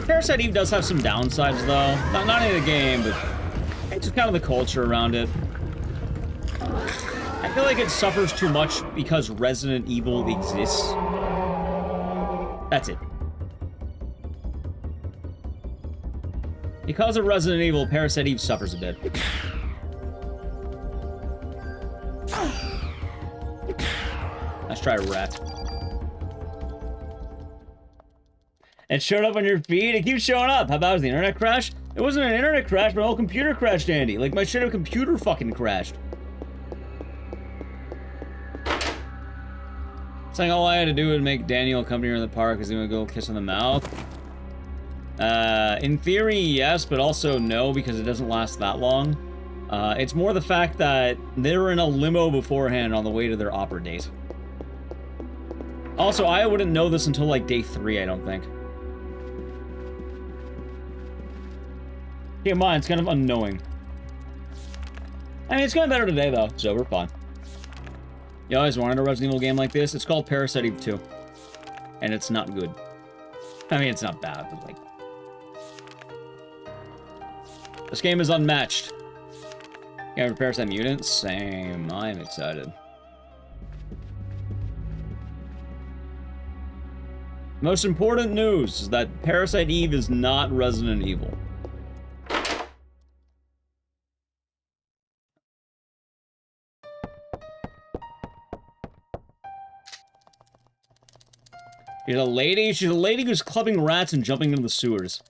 Parasite Eve does have some downsides, though. Not in the game, but it's just kind of the culture around it. I feel like it suffers too much because Resident Evil exists. That's it. Because of Resident Evil, Parasite Eve suffers a bit. Let's try rat. It showed up on your feed? It keeps showing up. How about the internet crash? It wasn't an internet crash, my whole computer crashed, Andy. Like, my shit of computer fucking crashed. Saying all I had to do was make Daniel come here in the park because he would go kiss on the mouth. In theory, yes, but also no, because it doesn't last that long. It's more the fact that they were in a limo beforehand on the way to their opera date. Also, I wouldn't know this until, like, day 3, I don't think. Keep in mind, it's kind of unknowing. I mean, it's going better today, though, so we're fine. You always wanted a Resident Evil game like this? It's called Parasite Eve 2. And it's not good. I mean, it's not bad, but, like... This game is unmatched. Yeah, for Parasite Mutant? Same. I'm excited. Most important news is that Parasite Eve is not Resident Evil. She's a lady? She's a lady who's clubbing rats and jumping into the sewers.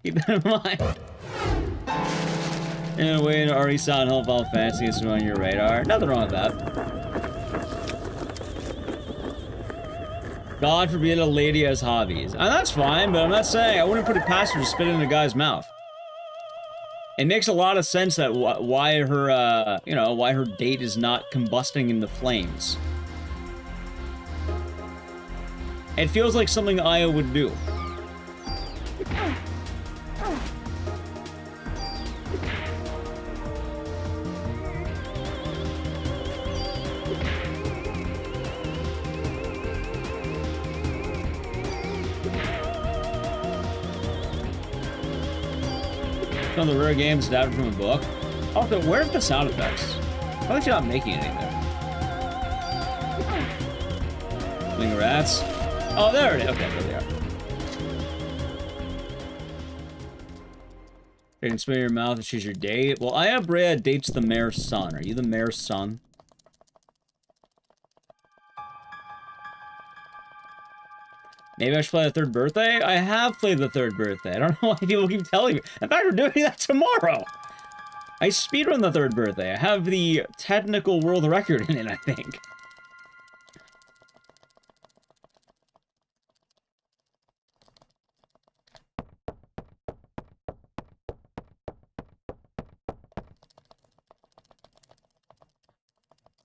Keep that in mind. In a way to already saw and help all fancy is on your radar. Nothing wrong with that. God forbid a lady has hobbies. And that's fine, but I'm not saying I wouldn't put it past her to spit it in a guy's mouth. It makes a lot of sense that why her, you know, why her date is not combusting in the flames. It feels like something Aya would do. One of the rare games adapted from a book. Also, where's the sound effects? I feel like you're not making anything there. Wing rats. Oh, there it is. Okay, there they are. You can spit in your mouth and she's your date. Well, Aya Brea dates the mayor's son. Are you the mayor's son? Maybe I should play the third birthday? I have played the third birthday. I don't know why people keep telling me. In fact, we're doing that tomorrow. I speedrun the third birthday. I have the technical world record in it, I think.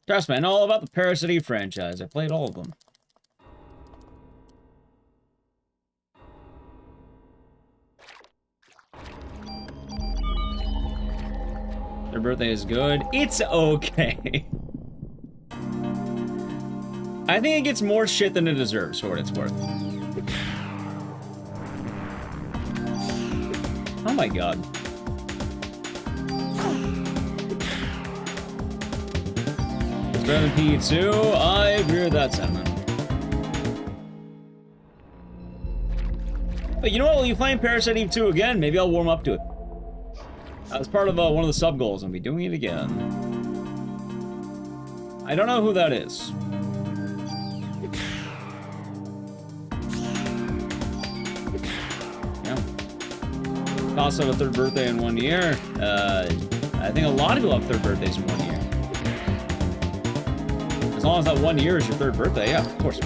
Trust me, I know all about the Parasite Eve franchise. I played all of them. Their birthday is good. It's okay. I think it gets more shit than it deserves, for what it's worth. Oh my god. It's better than P2. I agree with that sentiment. But you know what? Will you playing Parasite Eve 2 again? Maybe I'll warm up to it. As part of one of the sub goals, I'll be doing it again. I don't know who that is. Yeah. Also have a third birthday in 1 year. I think a lot of people have third birthdays in 1 year. As long as that 1 year is your third birthday, yeah, of course.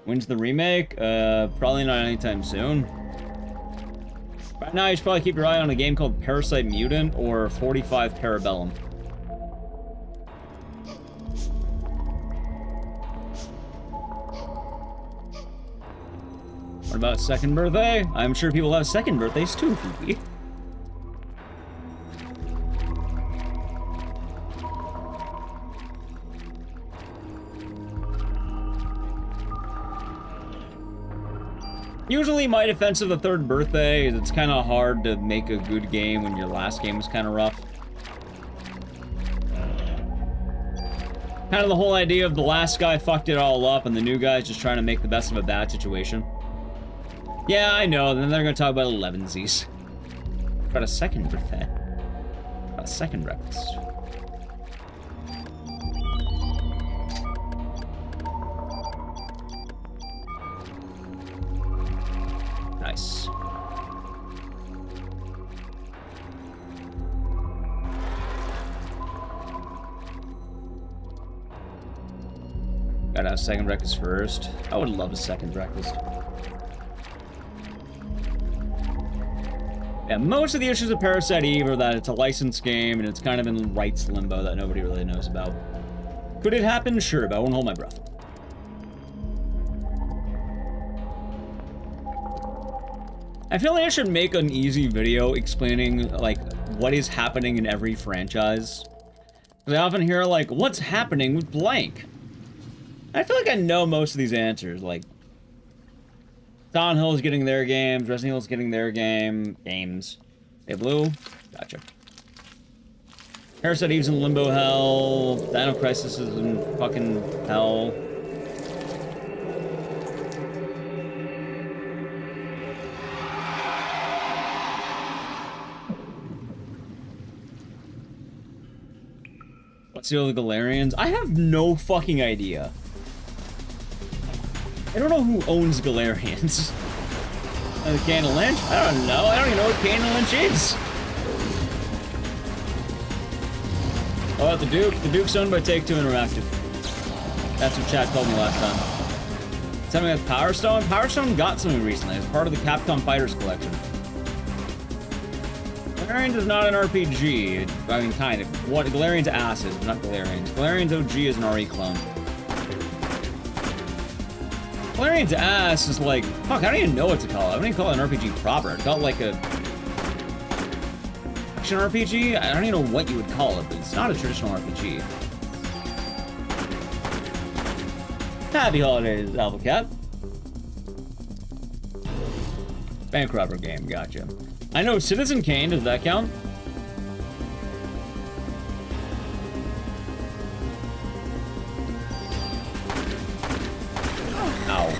When's the remake? Probably not anytime soon. Right now, you should probably keep your eye on a game called Parasite Mutant or 45 Parabellum. What about second birthday? I'm sure people have second birthdays too, Phoebe. Usually my defense of the third birthday is it's kind of hard to make a good game when your last game was kind of rough. Kind of the whole idea of the last guy fucked it all up and the new guy's just trying to make the best of a bad situation. Yeah, I know, then they're gonna talk about 11sies. Got a second birthday. Got a second breakfast. Nice. Gotta have second breakfast first. I would love a second breakfast. Yeah, most of the issues of Parasite Eve are that it's a licensed game and it's kind of in rights limbo that nobody really knows about. Could it happen? Sure, but I won't hold my breath. I feel like I should make an easy video explaining, like, what is happening in every franchise. Because I often hear, like, what's happening with blank? I feel like I know most of these answers, like, Silent Hill's getting their games, Resident Evil's getting their games. Hey, Blue? Gotcha. Parasite Eve's in Limbo Hell, Dino Crisis is in fucking hell. Steal the Galarians? I have no fucking idea. I don't know who owns Galarians. The Candle Lynch? I don't know. I don't even know what Candle Lynch is. Oh, the Duke. The Duke's owned by Take-Two Interactive. That's what chat told me last time. Something with Power Stone? Power Stone got something recently. It's part of the Capcom Fighters collection. Galarians is not an RPG. I mean, kind of. What Galarian's ass is, but not Galarian's. Galarian's OG is an RE clone. Galarian's ass is like, fuck, I don't even know what to call it. I don't even call it an RPG proper. It felt like a action RPG? I don't even know what you would call it, but it's not a traditional RPG. Happy holidays, Alpha Cat. Bank robber game, gotcha. I know Citizen Kane, does that count? Ow.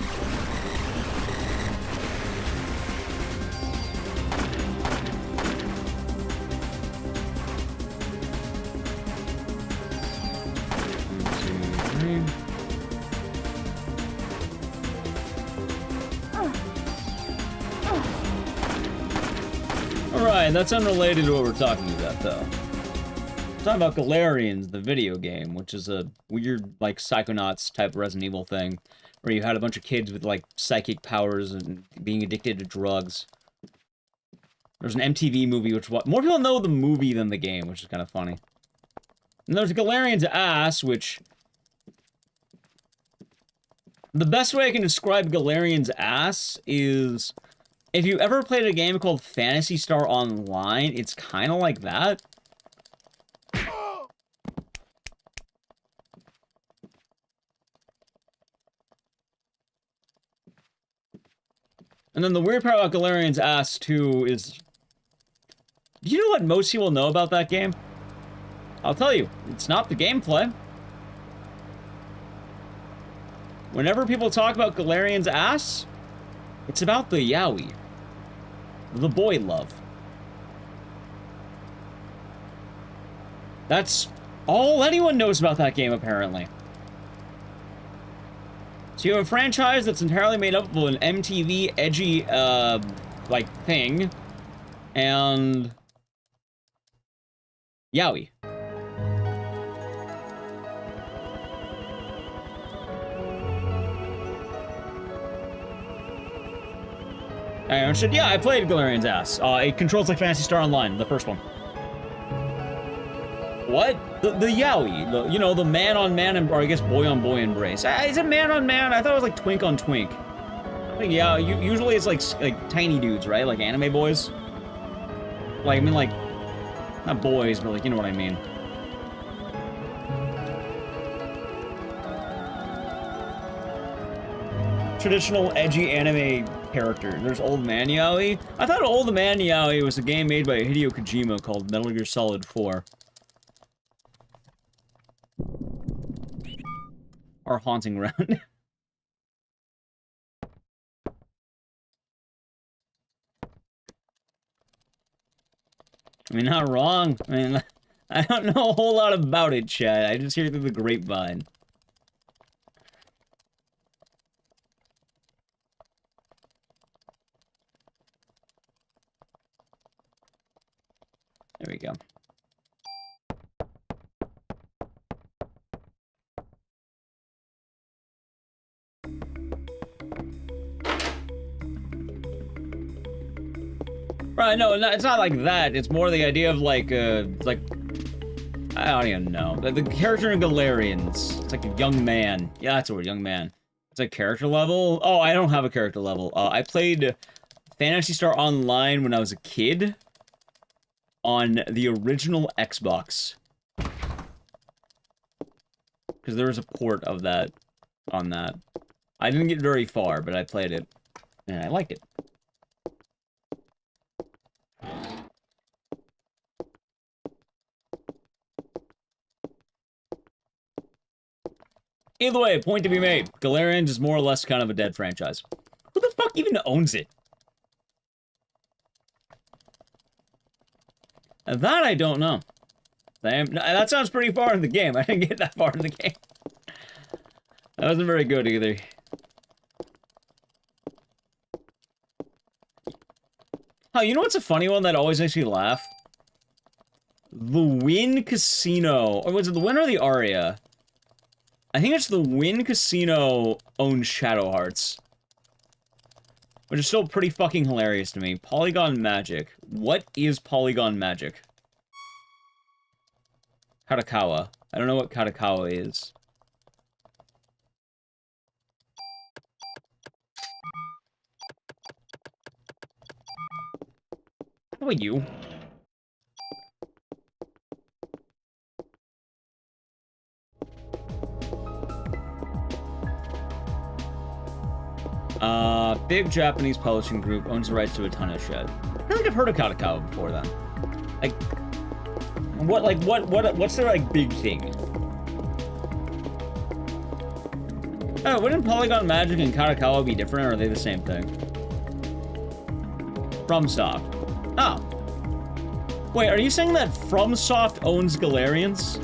Alright, that's unrelated to what we're talking about, though. We're talking about Galarians, the video game, which is a weird, like, Psychonauts type Resident Evil thing, where you had a bunch of kids with, like, psychic powers and being addicted to drugs. There's an MTV movie, which more people know the movie than the game, which is kind of funny. And there's Galarian's ass, which... The best way I can describe Galarian's ass is... If you ever played a game called Phantasy Star Online, it's kind of like that. And then the weird part about Galarian's ass, too, is... Do you know what most people know about that game? I'll tell you, it's not the gameplay. Whenever people talk about Galarian's ass, it's about the yaoi. The boy love. That's all anyone knows about that game, apparently. So you have a franchise that's entirely made up of an MTV edgy, like, thing, and... yaoi. Yeah, I played Galarian's ass. It controls like Phantasy Star Online, the first one. What? The yaoi, you know, the man-on-man, or I guess boy-on-boy embrace. Is it man-on-man? I thought it was like twink-on-twink. I think, yeah, usually it's like tiny dudes, right? Like anime boys. Like, I mean, like, not boys, but like, you know what I mean. Traditional edgy anime character. There's Old Man Yaoi. I thought Old Man Yaoi was a game made by Hideo Kojima called Metal Gear Solid 4. Or Haunting Ground. I mean, not wrong. I mean, I don't know a whole lot about it, Chad. I just hear through the grapevine. There we go. Right, no, it's not like that. It's more the idea of like, I don't even know. The character in Galarians. It's like a young man. Yeah, that's a word, young man. It's like character level. Oh, I don't have a character level. I played Phantasy Star Online when I was a kid. On the original Xbox. Because there was a port of that on that. I didn't get very far, but I played it. And I liked it. Either way, point to be made. Galarians is more or less kind of a dead franchise. Who the fuck even owns it? That I don't know. Same. No, that sounds pretty far in the game. I didn't get that far in the game. That wasn't very good either. Oh, you know what's a funny one that always makes me laugh? The Wynn Casino. Or was it the Wynn or the Aria? I think it's the Wynn Casino owns Shadow Hearts. Which is still pretty fucking hilarious to me. Polygon Magic. What is Polygon Magic? Katakawa. I don't know what Katakawa is. How about you? Big Japanese publishing group owns the rights to a ton of shit. I feel like I've heard of Katakawa before then. What's their, like, big thing? Oh, wouldn't Polygon Magic and Katakawa be different, or are they the same thing? FromSoft. Oh. Wait, are you saying that FromSoft owns Galarians?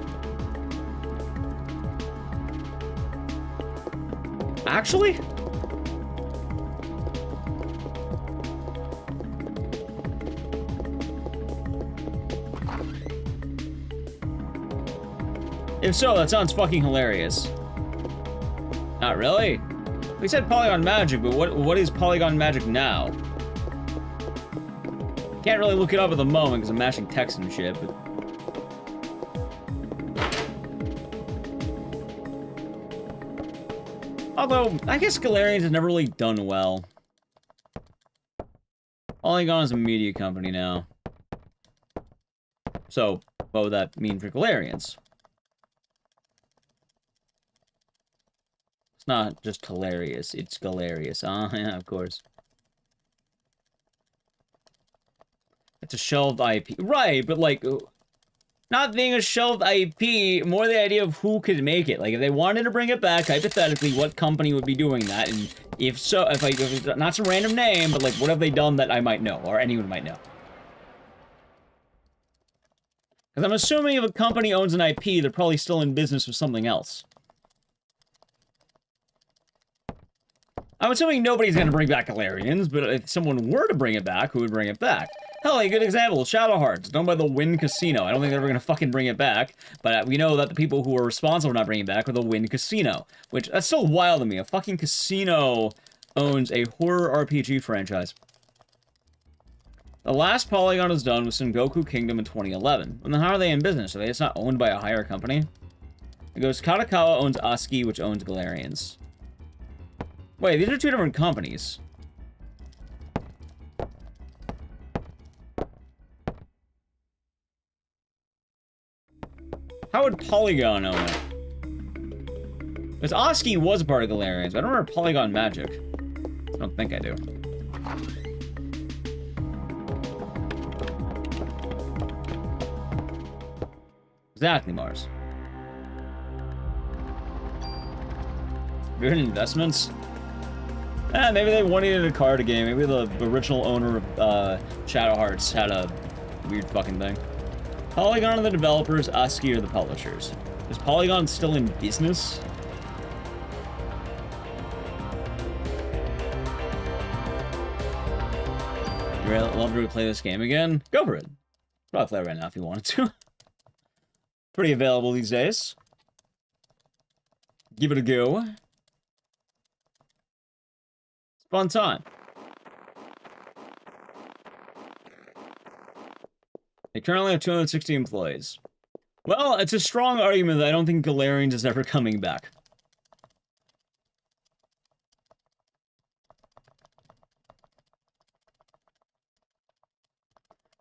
Actually? If so, that sounds fucking hilarious. Not really. We said Polygon Magic, but what is Polygon Magic now? Can't really look it up at the moment because I'm mashing text and shit, but... Although, I guess Galarians has never really done well. Polygon is a media company now. So, what would that mean for Galarians? It's not just hilarious, it's Galarius. Yeah, of course. It's a shelved IP. Right, but like, not being a shelved IP, more the idea of who could make it. Like, if they wanted to bring it back, hypothetically, what company would be doing that? And if so, if it's not some random name, but like, what have they done that I might know, or anyone might know? Because I'm assuming if a company owns an IP, they're probably still in business with something else. I'm assuming nobody's going to bring back Galarians, but if someone were to bring it back, who would bring it back? Hell, a good example, Shadow Hearts, done by the Wynn Casino. I don't think they're ever going to fucking bring it back, but we know that the people who are responsible for not bringing it back are the Wynn Casino, which, that's still wild to me. A fucking casino owns a horror RPG franchise. The last Polygon was done was Sengoku Kingdom in 2011. And then how are they in business? Are they just not owned by a higher company? It goes, Katakawa owns ASCII, which owns Galarians. Wait, these are two different companies. How would Polygon own it? Because ASCII was a part of Galarians, but I don't remember Polygon Magic. I don't think I do. Exactly, Mars. Good investments? Maybe they wanted a card game. Maybe the original owner of Shadow Hearts had a weird fucking thing. Polygon are the developers, ASCII are the publishers. Is Polygon still in business? You'd love to play this game again? Go for it. Probably play it right now if you wanted to. Pretty available these days. Give it a go. Fun time. They currently have 260 employees. Well, it's a strong argument that I don't think Galarians is ever coming back.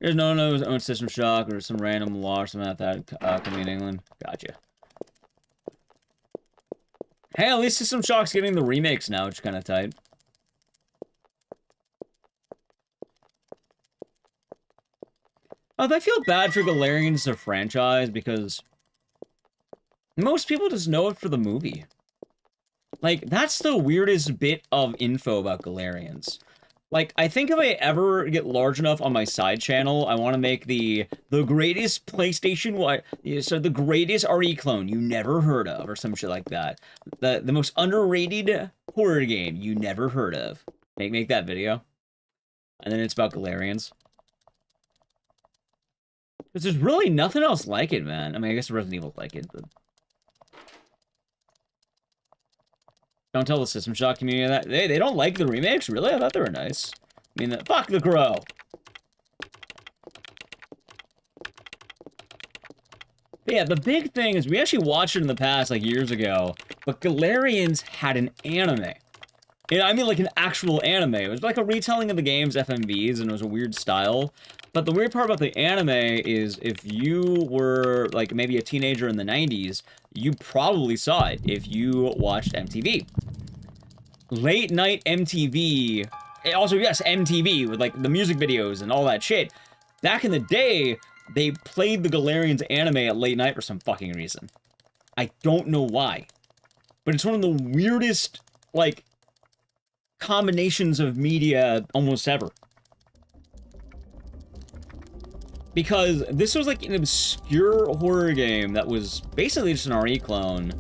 There's no one who's owned System Shock or some random law or something like that coming in England. Gotcha. Hey, at least System Shock's getting the remakes now, which is kind of tight. I feel bad for Galarians as a franchise because most people just know it for the movie. Like, that's the weirdest bit of info about Galarians. Like, I think if I ever get large enough on my side channel, I want to make the greatest PlayStation so the greatest RE clone you never heard of, or some shit like that. The most underrated horror game you never heard of. Make that video. And then it's about Galarians. Because there's really nothing else like it, man. I mean, I guess Resident Evil like it, but... Don't tell the System Shock community that. They don't like the remakes? Really? I thought they were nice. I mean, fuck the Crow! But yeah, the big thing is we actually watched it in the past, like, years ago, but Galarians had an anime. I mean, like, an actual anime. It was like a retelling of the game's FMVs, and it was a weird style. But the weird part about the anime is if you were, like, maybe a teenager in the 90s, you probably saw it if you watched MTV. Late night MTV, also, yes, MTV, with, like, the music videos and all that shit. Back in the day, they played the Galarians anime at late night for some fucking reason. I don't know why. But it's one of the weirdest, like, combinations of media almost ever. Because this was like an obscure horror game that was basically just an RE clone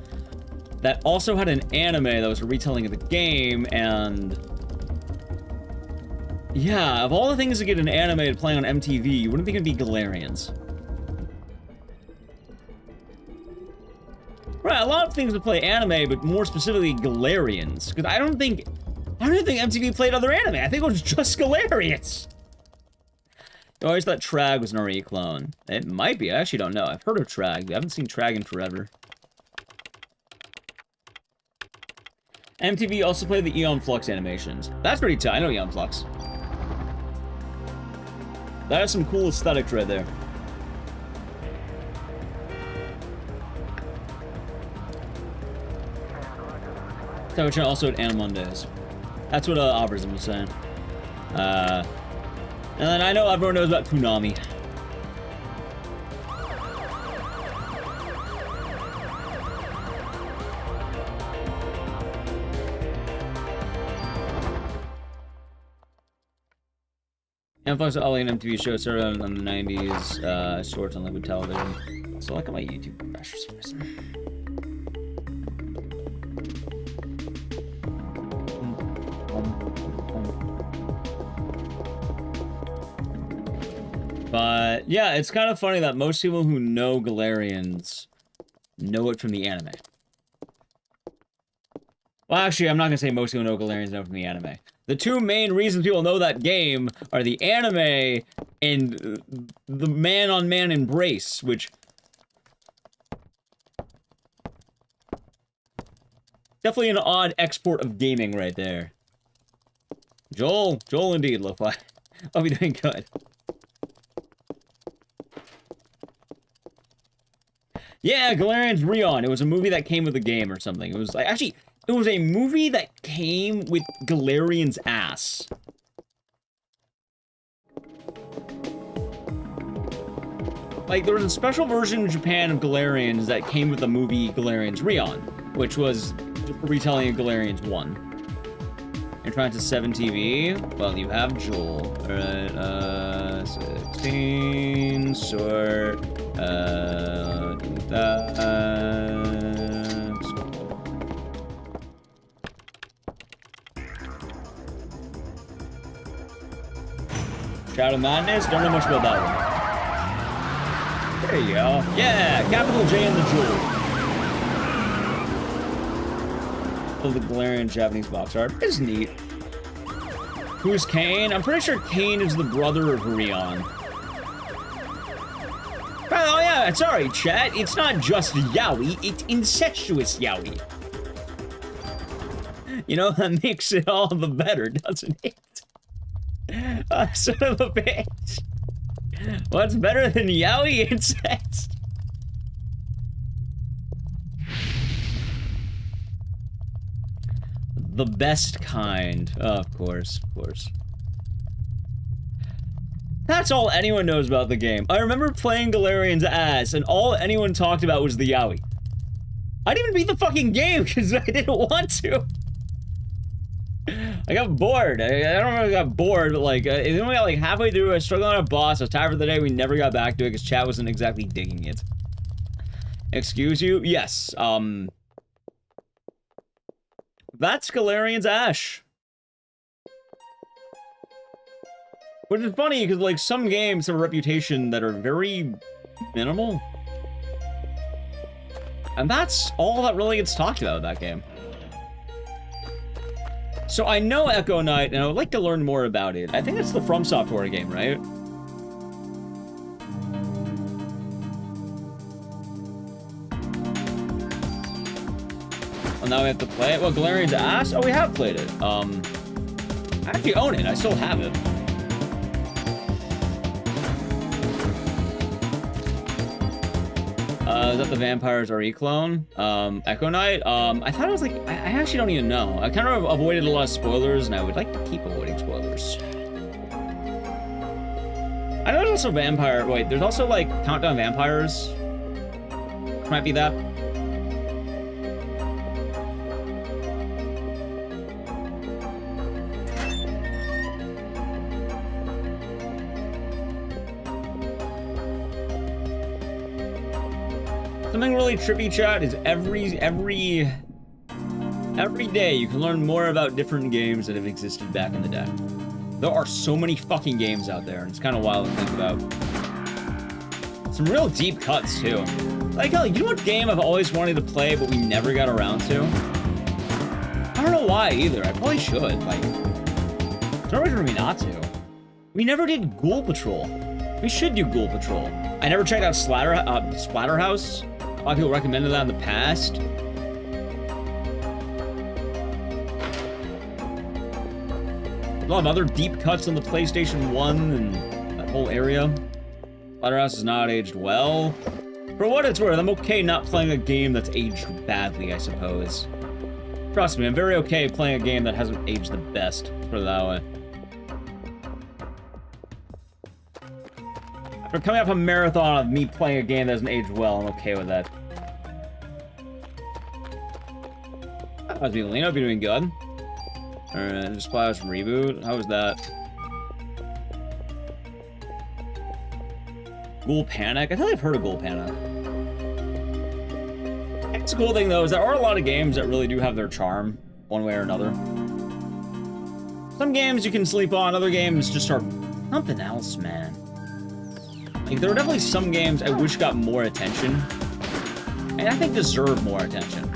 that also had an anime that was a retelling of the game, and yeah, of all the things to get an anime to play on MTV, you wouldn't think it'd be Galarians. Right, a lot of things to play anime, but more specifically Galarians. Because I don't think MTV played other anime. I think it was just Galarians. I always thought Trag was an RE clone. It might be. I actually don't know. I've heard of Trag. I haven't seen Trag in forever. MTV also played the Eon Flux animations. That's pretty tight. I know Eon Flux. That has some cool aesthetics right there. Tower also at Animondays. That's what Aubersm was saying. And then I know everyone knows about Toonami. Influx of Ollie and MTV show started on the 90s, shorts on liquid television. So look at my YouTube crash for some reason. But yeah, it's kind of funny that most people who know Galarians know it from the anime. Well, actually, I'm not gonna say most people who know Galarians know it from the anime. The two main reasons people know that game are the anime and the man-on-man embrace, which... definitely an odd export of gaming right there. Joel indeed, Lo-Fi. I'll be doing good. Yeah, Galarian's Rion. It was a movie that came with the game or something. It was like, actually, it was a movie that came with Galarian's ass. Like, there was a special version in Japan of Galarians that came with the movie Galarian's Rion, which was a retelling of Galarian's 1. You're trying to 7 TV? Well, you have Joel. Alright, 16, sort, delete that. Shadow Madness? Don't know much about that one. There you go. Yeah, capital J in the Jewel. Of the Galarian Japanese box art. It's neat. Who's Kane? I'm pretty sure Kane is the brother of Rion. Oh yeah, sorry, chat. It's not just yaoi, it's incestuous yaoi. You know, that makes it all the better, doesn't it? Son of a bitch. What's better than yaoi incest? The best kind. Oh, of course, of course. That's all anyone knows about the game. I remember playing Galarian's ass, and all anyone talked about was the yaoi. I didn't even beat the fucking game, because I didn't want to. I I got bored. I don't know if I got bored, but like, then we got like halfway through, I was struggling on a boss, I was tired for the day, we never got back to it because chat wasn't exactly digging it. Excuse you? Yes, that's Galarian's Ash. Which is funny, because like, some games have a reputation that are very minimal. And that's all that really gets talked about in that game. So I know Echo Knight, and I would like to learn more about it. I think it's the From Software game, right? Well, now we have to play it. Well, Galarian's Ass? Oh, we have played it. I actually own it. I still have it. Is that the Vampires RE clone? Echo Knight? I thought it was like, I actually don't even know. I kind of avoided a lot of spoilers, and I would like to keep avoiding spoilers. I know there's also Vampire, wait, there's also like Countdown Vampires. Might be that. Something really trippy, chat, is every day you can learn more about different games that have existed back in the day. There are so many fucking games out there, and it's kind of wild to think about. Some real deep cuts, too. Like, you know what game I've always wanted to play, but we never got around to? I don't know why, either. I probably should. Like, there's no reason for me not to. We never did Ghoul Patrol. We should do Ghoul Patrol. I never checked out Splatterhouse. A lot of people recommended that in the past. A lot of other deep cuts on the PlayStation 1 and that whole area. Splatterhouse is not aged well. For what it's worth, I'm okay not playing a game that's aged badly, I suppose. Trust me, I'm very okay playing a game that hasn't aged the best, let's put it that way. After coming off a marathon of me playing a game that doesn't age well, I'm okay with that. How's Lino? Be doing good. Alright, just Splash reboot. How was that? Ghoul Panic? I think I've heard of Ghoul Panic. It's a cool thing though, is there are a lot of games that really do have their charm, one way or another. Some games you can sleep on, other games just are something else, man. Like, there are definitely some games I wish got more attention, and I think deserve more attention.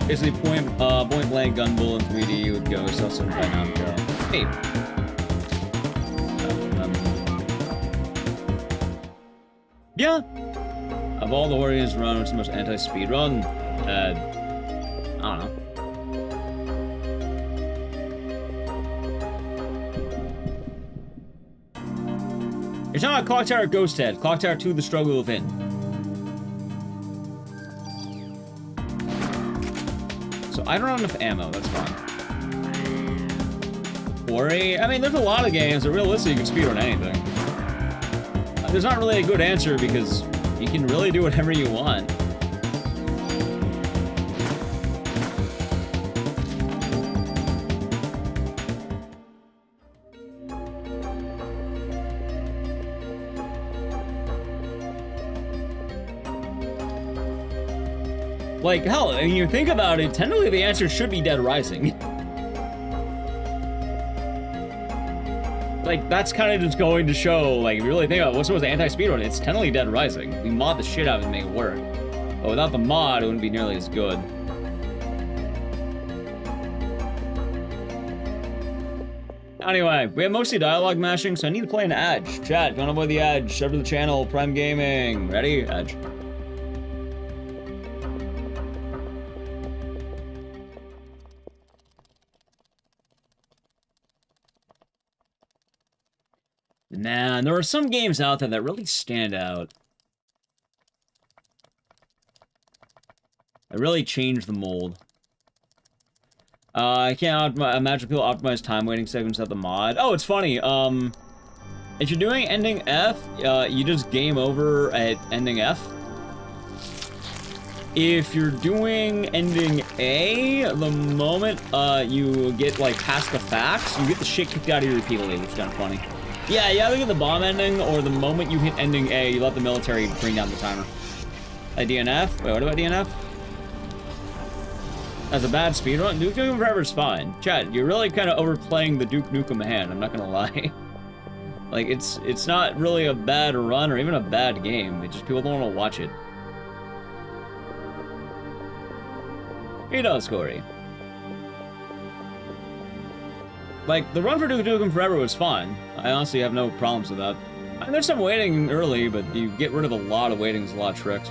Basically, point blank gun bull in 3D with Ghost, also by Namco. Hey. Yeah. Of all the Warriors run, what's the most anti-speedrun? I don't know. You're talking about Clock Tower Ghost Head. Clock Tower 2, The Struggle Within. So I don't have enough ammo, that's fine. Ori, I mean, there's a lot of games that realistically you can speedrun anything. There's not really a good answer because you can really do whatever you want. Like, hell, when you think about it, technically the answer should be Dead Rising. Like, that's kind of just going to show, like, if you really think about what's the anti-speedrun, it's technically Dead Rising. We mod the shit out of it to make it work. But without the mod, it wouldn't be nearly as good. Anyway, we have mostly dialogue mashing, so I need to play an Edge. Chat, if you want to avoid the Edge, sub to the channel, Prime Gaming. Ready? Edge. Man, there are some games out there that really stand out. That really change the mold. I can't imagine people optimize time waiting segments at the mod. Oh, it's funny. If you're doing ending F, you just game over at ending F. If you're doing ending A, the moment you get like past the facts, you get the shit kicked out of you repeatedly, which is kind of funny. Yeah, you either get the bomb ending, or the moment you hit ending A, you let the military bring down the timer. DNF? Wait, what about DNF? As a bad speedrun, Duke Nukem Forever is fine. Chad, you're really kind of overplaying the Duke Nukem hand, I'm not gonna lie. Like, it's not really a bad run or even a bad game, it's just people don't want to watch it. He does, Corey. Like, the run for Duke Nukem Forever was fun. I honestly have no problems with that. I mean, there's some waiting early, but you get rid of a lot of waiting, there's a lot of tricks.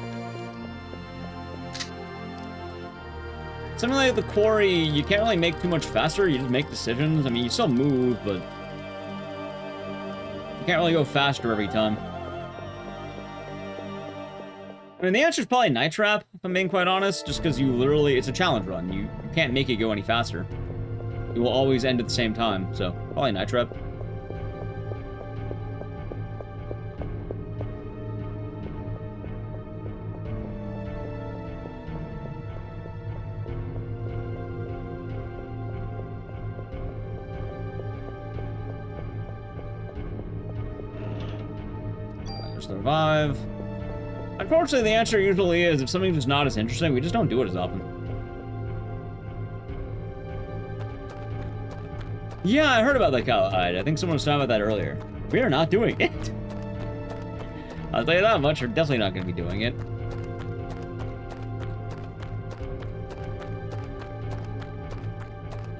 Something like the quarry, you can't really make too much faster, you just make decisions. I mean, you still move, but you can't really go faster every time. I mean, the answer is probably Night Trap, if I'm being quite honest, just because you literally, it's a challenge run. You can't make it go any faster. You will always end at the same time, so probably Night Trap. Survive. Unfortunately, the answer usually is if something's just not as interesting, we just don't do it as often. Yeah, I heard about that cowhide. I think someone was talking about that earlier. We are not doing it. I'll tell you that much, we're definitely not going to be doing it.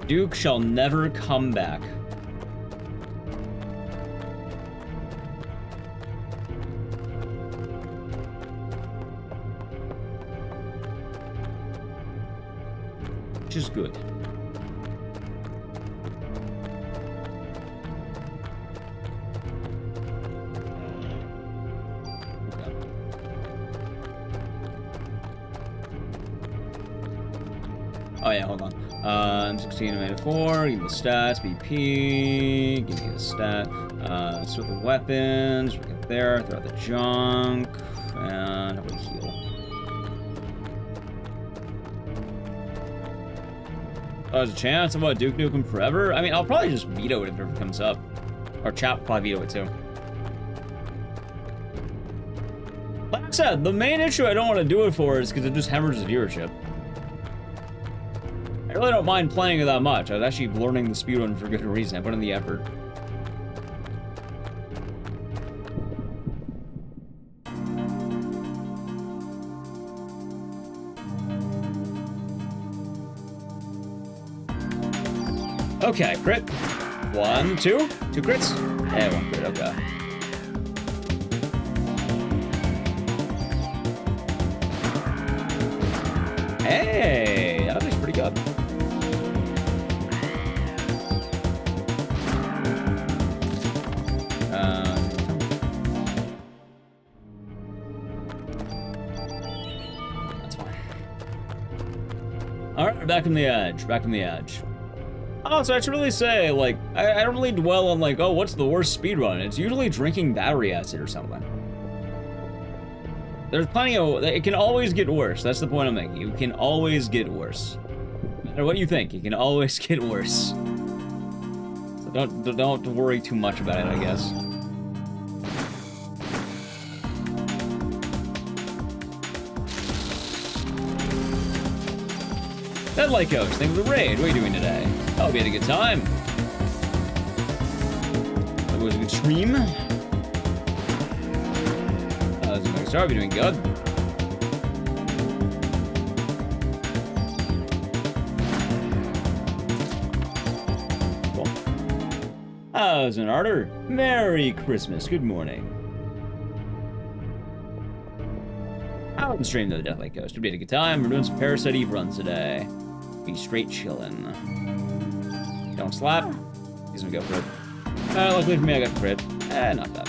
Duke shall never come back. Which is good. Oh yeah, hold on. M16 and 4, give me the stats, BP, give me the stat. So the weapons, we get there, throw out the junk, and how about heal? Oh, there's a chance about Duke Nukem Forever? I mean, I'll probably just veto it if it ever comes up. Or Chap will probably veto it too. Like I said, the main issue I don't want to do it for is because it just hemorrhages viewership. I really don't mind playing it that much. I was actually learning the speedrun for good reason. I put in the effort. Okay, crit. 1, 2. 2 crits. And 1 crit, okay. Hey, that was pretty good. That's fine. Alright, back on the edge. Back on the edge. Oh, so I should really say, like, I don't really dwell on, like, oh, what's the worst speedrun? It's usually drinking battery acid or something. There's plenty of... It can always get worse. That's the point I'm making. You can always get worse. No matter what you think, you can always get worse. So don't worry too much about it, I guess. Deadlight Coach, thank you for the raid. What are you doing today? Oh, we had a good time. It was a good stream. That was a good start. We're doing good. Cool. How's an Arter? Merry Christmas. Good morning. I wouldn't stream to the Deathlight Coast. We had a good time. We're doing some Parasite Eve runs today. Be straight chillin'. Don't slap. He's gonna go for it. Luckily for me, I got crit. Not bad.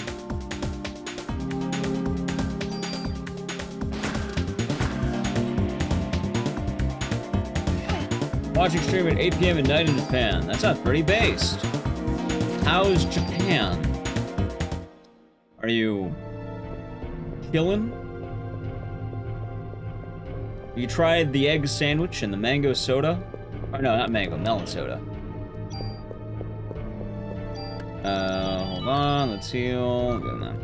Watching stream at 8 p.m. at night in Japan. That sounds pretty based. How's Japan? Are you killing? You tried the egg sandwich and the mango soda? Oh, no, not mango, melon soda. Hold on, let's heal. Good enough.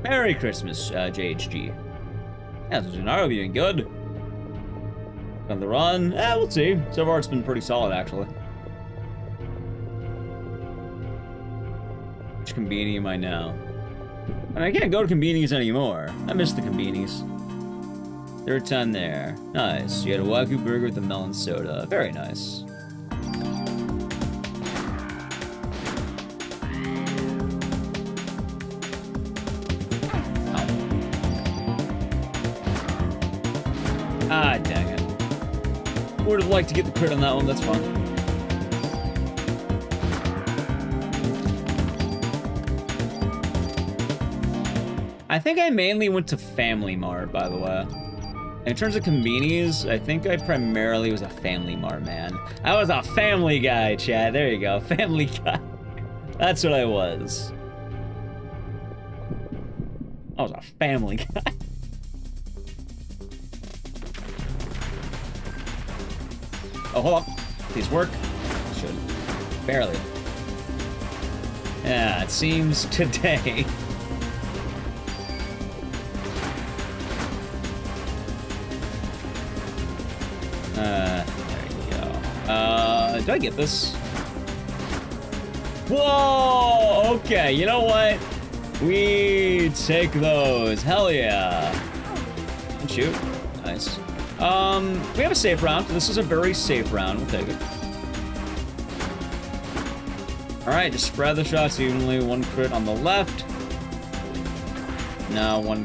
Merry Christmas, JHG. Yeah, so Gennaro doing good. On the run? We'll see. So far, it's been pretty solid, actually. Which Conbini am I now? I mean, I can't go to Conbini's anymore. I miss the Conbini's. Third time there. Nice. You had a Wagyu burger with a melon soda. Very nice. Ah, dang it. Would have liked to get the crit on that one, that's fine. I think I mainly went to Family Mart, by the way. In terms of Conbini's, I think I primarily was a Family Mart man. I was a family guy, Chad. There you go, family guy. That's what I was. I was a family guy. Oh, hold on. Please work. Should. Barely. Yeah, it seems today. There you go. Do I get this? Whoa! Okay, you know what? We take those. Hell yeah. Shoot. Nice. We have a safe round. This is a very safe round. We'll take it. Alright, just spread the shots evenly. One crit on the left. Now one...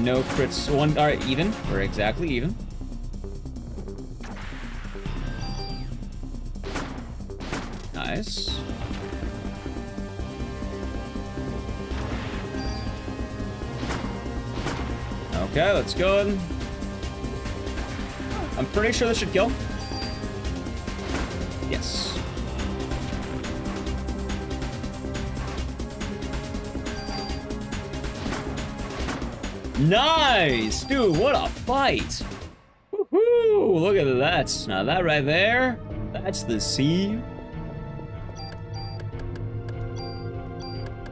No crits. One... Alright, even. We're exactly even. Nice. Okay, let's go. I'm pretty sure this should kill. Yes. Nice! Dude, what a fight! Woohoo! Look at that. Now that right there, that's the C.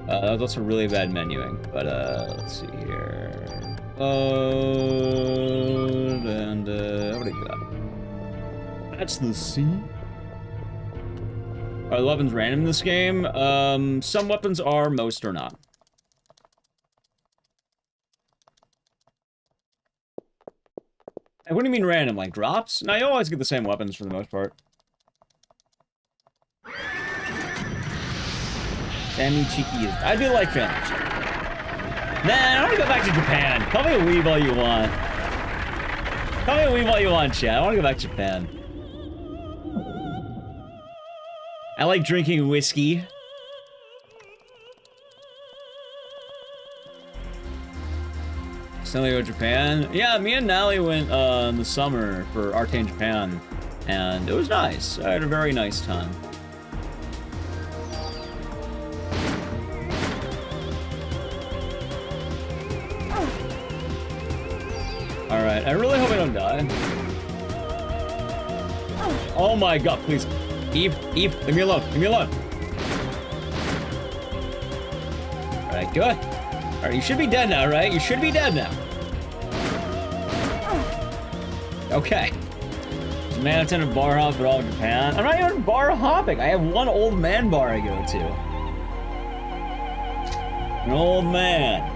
That was also really bad menuing, but let's see here. And what do you got? That's the C. Are the weapons random in this game? Some weapons are, most are not. And what do you mean random? Like drops? No, you always get the same weapons for the most part. Family cheeky is... I do like family cheeky. Nah, I want to go back to Japan. Call me a weeb all you want. Call me a weeb all you want, chat. I want to go back to Japan. I like drinking whiskey. So we go to Japan. Yeah, me and Nally went in the summer for Arcane Japan, and it was nice. I had a very nice time. Alright, I really hope I don't die. Oh my god, please. Eve, leave me alone, leave me alone. Alright, good. Alright, you should be dead now, right? You should be dead now. Okay. There's a man attended bar hop for all of Japan. I'm not even bar hopping. I have one old man bar I go to. An old man.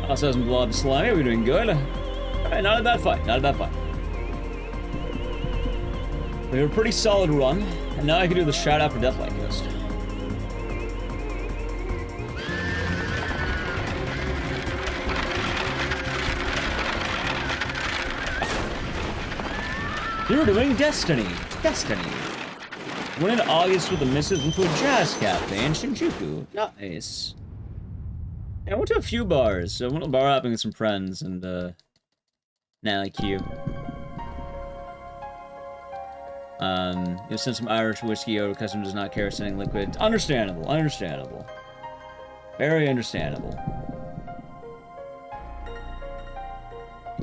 Also some blob slimy. We're doing good. Alright, not a bad fight. Not a bad fight. We have a pretty solid run. And now I can do the shout out for Deathlight Ghost. You're doing Destiny. Destiny. Went in August with a missive into a jazz cafe in Shinjuku. Nice. Yeah, I went to a few bars. So I went to bar hopping with some friends, and, now like you. You'll send some Irish whiskey over. Customer does not care sending liquid. Understandable. Understandable. Very understandable.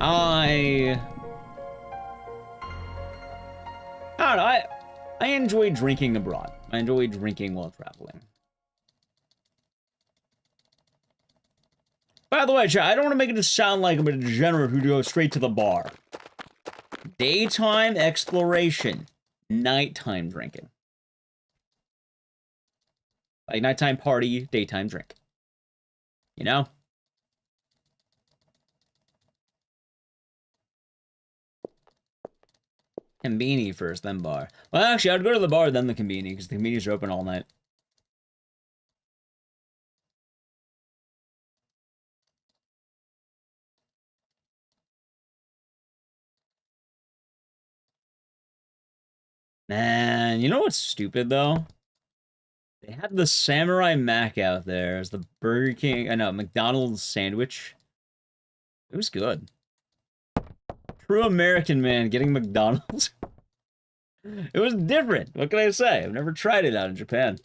I don't know. I enjoy drinking abroad. I enjoy drinking while traveling. By the way, chat, I don't want to make it just sound like I'm a degenerate who goes straight to the bar. Daytime exploration. Nighttime drinking. Like nighttime party, daytime drink. You know? Conveni first, then bar. Well, actually, I'd go to the bar, then the conveni, because the convenies are open all night. Man, you know what's stupid, though? They had the Samurai Mac out there as the Burger King, I know, McDonald's sandwich. It was good. True American man getting McDonald's. It was different. What can I say? I've never tried it out in Japan.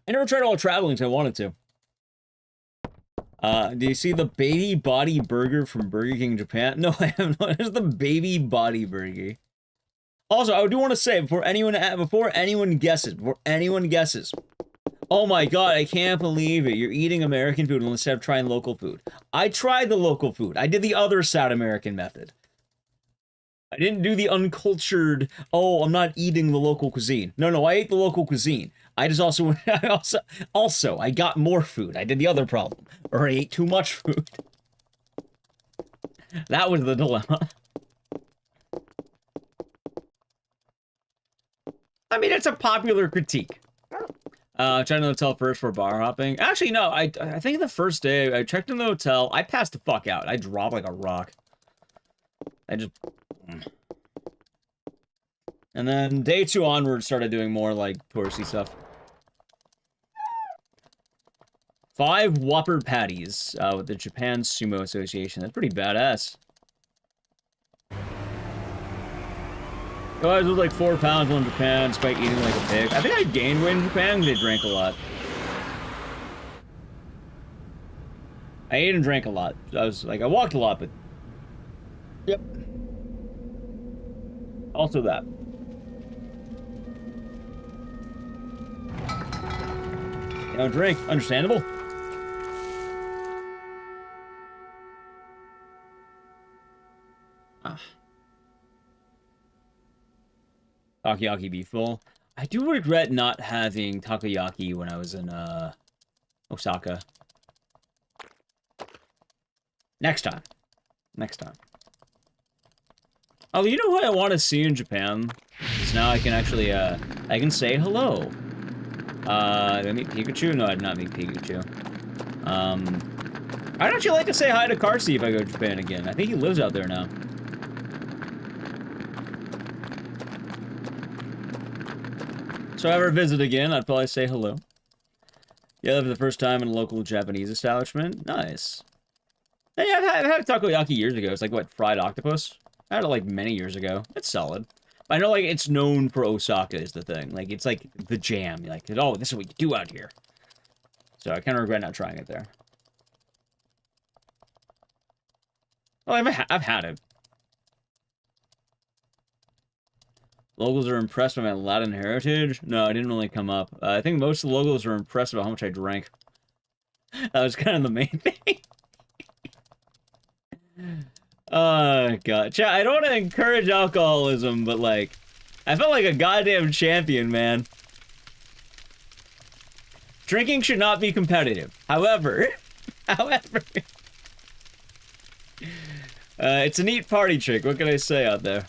I never tried it while traveling, so I wanted to. Do you see the baby body burger from Burger King Japan? No, I have not. It's the baby body burger. Also, I do want to say, before anyone guesses, oh my god, I can't believe it. You're eating American food instead of trying local food. I tried the local food. I did the other South American method. I didn't do the uncultured, oh, I'm not eating the local cuisine. No, I ate the local cuisine. I got more food. I did the other problem. Or I ate too much food. That was the dilemma. I mean, it's a popular critique. Checked in the hotel first for bar hopping. Actually, no, I think the first day I checked in the hotel, I passed the fuck out. I dropped like a rock. And then day 2 onward started doing more like touristy stuff. 5 Whopper patties with the Japan Sumo Association. That's pretty badass. Guys, it was like 4 pounds in Japan despite eating like a pig. I think I gained weight in Japan because they drank a lot. I ate and drank a lot. I walked a lot, but... Yep. Also that. You don't drink. Understandable. Takoyaki beef bowl. I do regret not having takoyaki when I was in Osaka. Next time. Oh, you know who I want to see in Japan? So now I can actually I can say hello. Did I meet Pikachu? No, I did not meet Pikachu. I'd actually like to say hi to Carsey if I go to Japan again. I think he lives out there now. So if I ever visit again, I'd probably say hello. Yeah, for the first time in a local Japanese establishment. Nice. Yeah, I've had a takoyaki years ago. It's like, what, fried octopus? I had it, like, many years ago. It's solid. I know, like, it's known for Osaka is the thing. Like, it's, like, the jam. Like, oh, this is what you do out here. So I kind of regret not trying it there. Oh, I've had it. Locals are impressed by my Latin heritage? No, I didn't really come up. I think most of the locals are impressed about how much I drank. That was kind of the main thing. Oh, God. Chat, I don't want to encourage alcoholism, but, like, I felt like a goddamn champion, man. Drinking should not be competitive. However, it's a neat party trick. What can I say out there?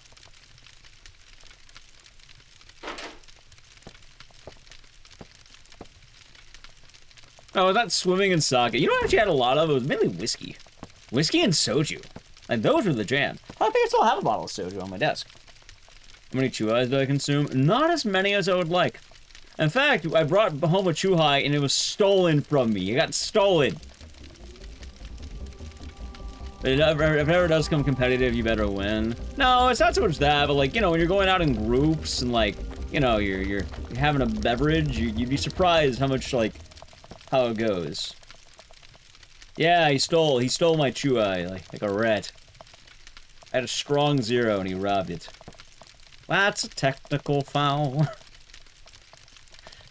Oh, was that swimming and sake? You know what I actually had a lot of? It was mainly whiskey. Whiskey and soju. Like, those were the jam. I think I still have a bottle of soju on my desk. How many chew eyes do I consume? Not as many as I would like. In fact, I brought home a Chuhai and it was stolen from me. It got stolen. But if it ever does come competitive, you better win. No, it's not so much that, but like, you know, when you're going out in groups and like, you know, you're having a beverage, you'd be surprised how much, like, how it goes. Yeah, he stole my Chuhai, like a rat. I had a strong 0 and he robbed it. That's a technical foul.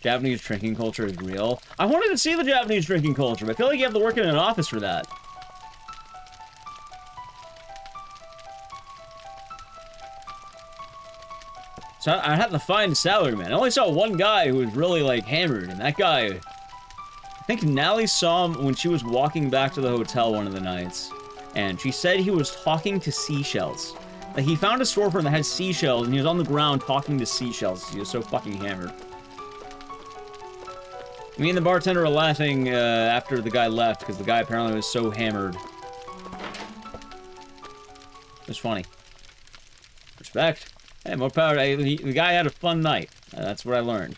Japanese drinking culture is real. I wanted to see the Japanese drinking culture, but I feel like you have to work in an office for that. So I had to find a salaryman. I only saw one guy who was really, like, hammered, and that guy... I think Nally saw him when she was walking back to the hotel one of the nights, and she said he was talking to seashells. Like, he found a storefront that had seashells, and he was on the ground talking to seashells. He was so fucking hammered. Me and the bartender were laughing after the guy left, because the guy apparently was so hammered. It was funny. Respect. Hey, more power. The guy had a fun night. That's what I learned.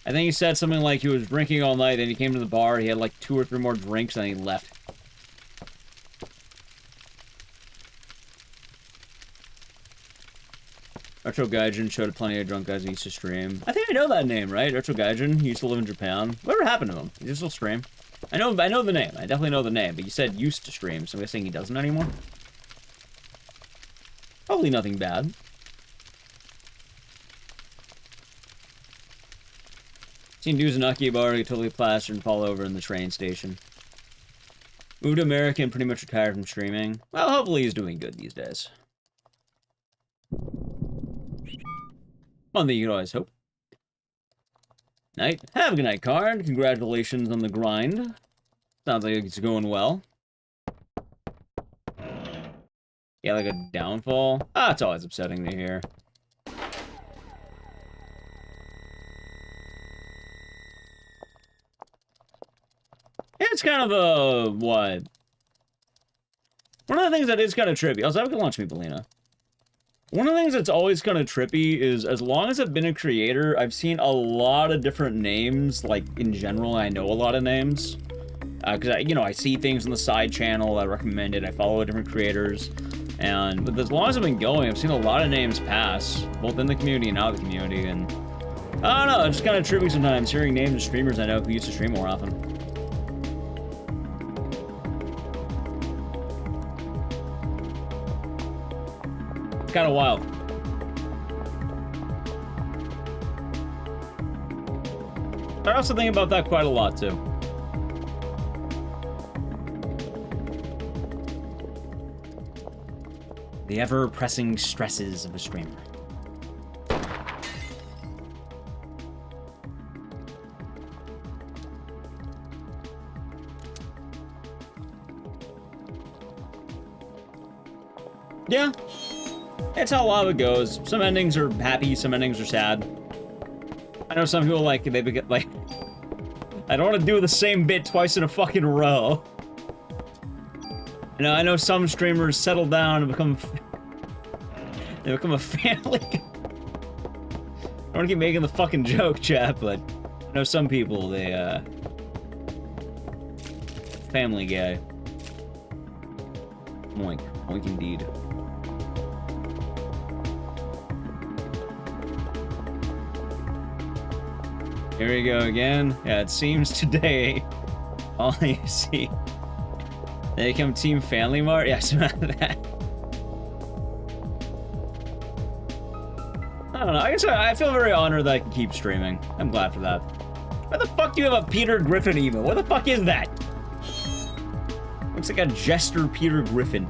I think he said something like he was drinking all night, then he came to the bar, he had like 2 or 3 more drinks, and then he left. Retro Gaijin showed plenty of drunk guys who used to stream. I think I know that name, right? Retro Gaijin, he used to live in Japan. Whatever happened to him? Does he still stream? I know the name. I definitely know the name, but you said used to stream, so I'm guessing he doesn't anymore? Probably nothing bad. Seen dudes in Akihabara get totally plastered and fall over in the train station. Moved to America and pretty much retired from streaming. Well, hopefully he's doing good these days. One thing you can always hope. Night. Have a good night, Card. Congratulations on the grind. Sounds like it's going well. Yeah, like a downfall. Ah, it's always upsetting to hear. It's kind of a... what? One of the things that is kind of trippy... Also, have a good lunch, Meepolina. One of the things that's always kind of trippy is, as long as I've been a creator, I've seen a lot of different names, like, in general, I know a lot of names. Because, you know, I see things on the side channel, I recommend it, I follow different creators. And but as long as I've been going, I've seen a lot of names pass, both in the community and out of the community, and I don't know, it's just kind of trippy sometimes, hearing names of streamers I know who used to stream more often. It's kind of wild. I also think about that quite a lot, too. The ever-pressing stresses of a streamer. Yeah. It's how a lot of it goes. Some endings are happy, some endings are sad. I know some people like, they get like... I don't want to do the same bit twice in a fucking row. You know, I know some streamers settle down and become... they become a family. I don't want to keep making the fucking joke, chat, but... I know some people, they, Family Guy. Moink. Moink indeed. Here we go again. Yeah, it seems today... all you see... They become Team Family Mart? Yeah, something like that. I don't know, I guess I feel very honored that I can keep streaming. I'm glad for that. Why the fuck do you have a Peter Griffin emo? What the fuck is that? Looks like a Jester Peter Griffin.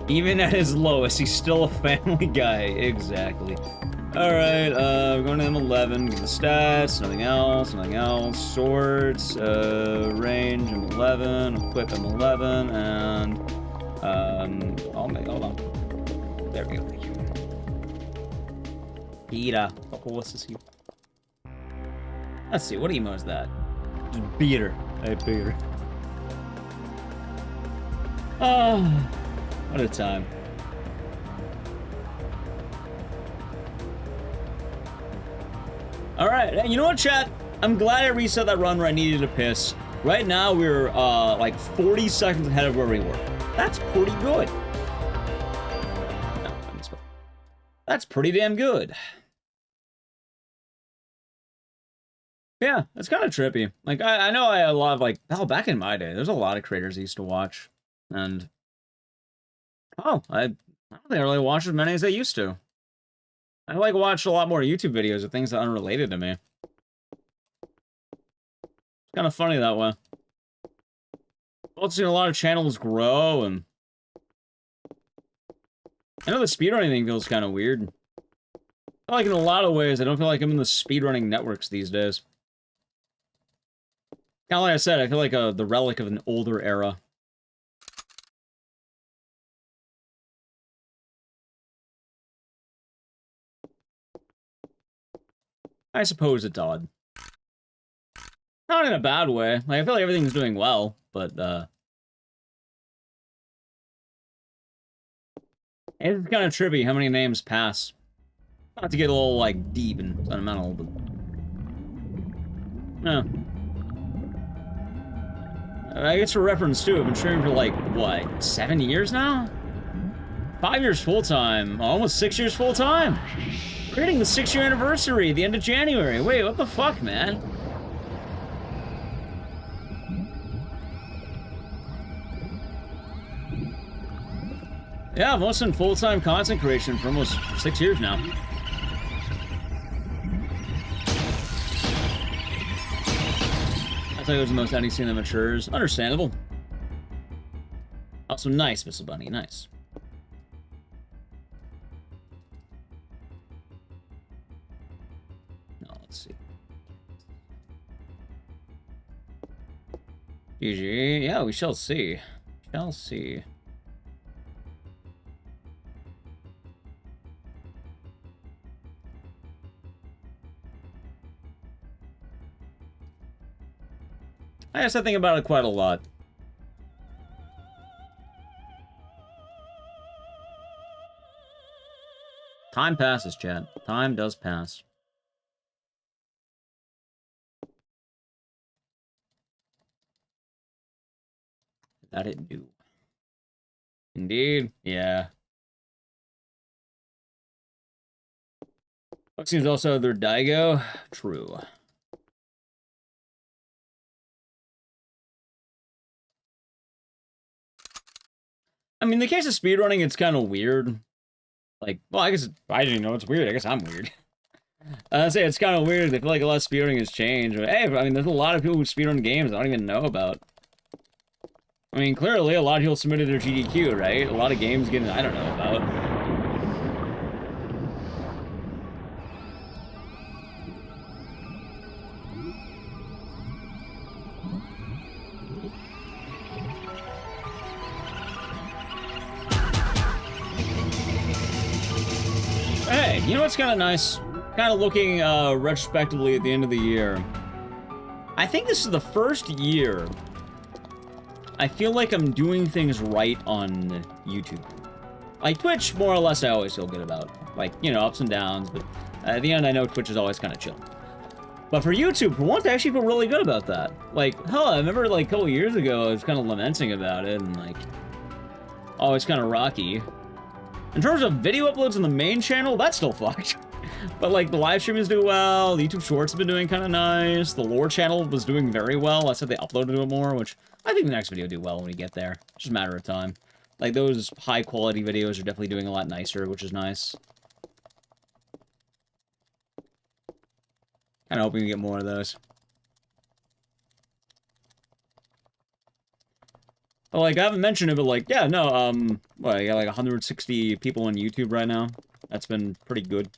Even at his lowest, he's still a family guy. Exactly. Alright, we're going to M11, get the stats, nothing else, nothing else. Swords, range M11, equip M11, and, hold on. There we go, thank you. Peter. What's this here? Let's see, what emo is that? Just beater. I figured. Oh, what a time. Alright, you know what, chat? I'm glad I reset that run where I needed to piss. Right now, we're, like 40 seconds ahead of where we were. That's pretty good. No, that's pretty damn good. Yeah, it's kind of trippy. Like, I know I had a lot of, like, hell, back in my day, there's a lot of creators I used to watch. And, oh, I don't think I really watched as many as I used to. I, like, watched a lot more YouTube videos of things that are unrelated to me. It's kind of funny that way. I've seen a lot of channels grow, and I know the speedrunning thing feels kind of weird. I feel like in a lot of ways, I don't feel like I'm in the speedrunning networks these days. Kind of like I said, I feel like the relic of an older era. I suppose it's odd. Not in a bad way. Like, I feel like everything's doing well, but, it's kind of trippy how many names pass. Not to get a little, like, deep and sentimental, but... No. I guess for reference, too, I've been streaming for, like, what, 7 years now? 5 years full-time. Almost 6 years full-time. We're hitting the 6-year anniversary at the end of January. Wait, what the fuck, man? Yeah, I've also been full-time content creation for almost 6 years now. I thought it was the most NEC that matures. Understandable. Also, nice, Mr. Bunny, nice. No, let's see. GG. Yeah, we shall see. Shall see. I guess I think about it quite a lot. Time passes, chat. Time does pass. That it do. Indeed, yeah. Seems also their Daigo. True. I mean, the case of speedrunning, it's kind of weird. Like, well, I guess I didn't know it's weird. I guess I'm weird. I'd say it's kind of weird. I feel like a lot of speedrunning has changed. But hey, I mean, there's a lot of people who speedrun games I don't even know about. I mean, clearly, a lot of people submitted their GDQ, right? A lot of games getting I don't know about. Hey, you know what's kind of nice? Kind of looking retrospectively at the end of the year. I think this is the first year I feel like I'm doing things right on YouTube. Like Twitch, more or less, I always feel good about. Like, you know, ups and downs, but at the end, I know Twitch is always kind of chill. But for YouTube, for once, I actually feel really good about that. Like, hell, I remember like a couple years ago, I was kind of lamenting about it, and like, oh, it's kind of rocky. In terms of video uploads on the main channel, that's still fucked. But like, the live stream is doing well, the YouTube Shorts have been doing kind of nice, the lore channel was doing very well. I said they uploaded it more, which I think the next video will do well when we get there. It's just a matter of time. Like, those high-quality videos are definitely doing a lot nicer, which is nice. Kinda hoping we get more of those. But, like, I haven't mentioned it, but, like, yeah, no, well, I got, like, 160 people on YouTube right now. That's been pretty good.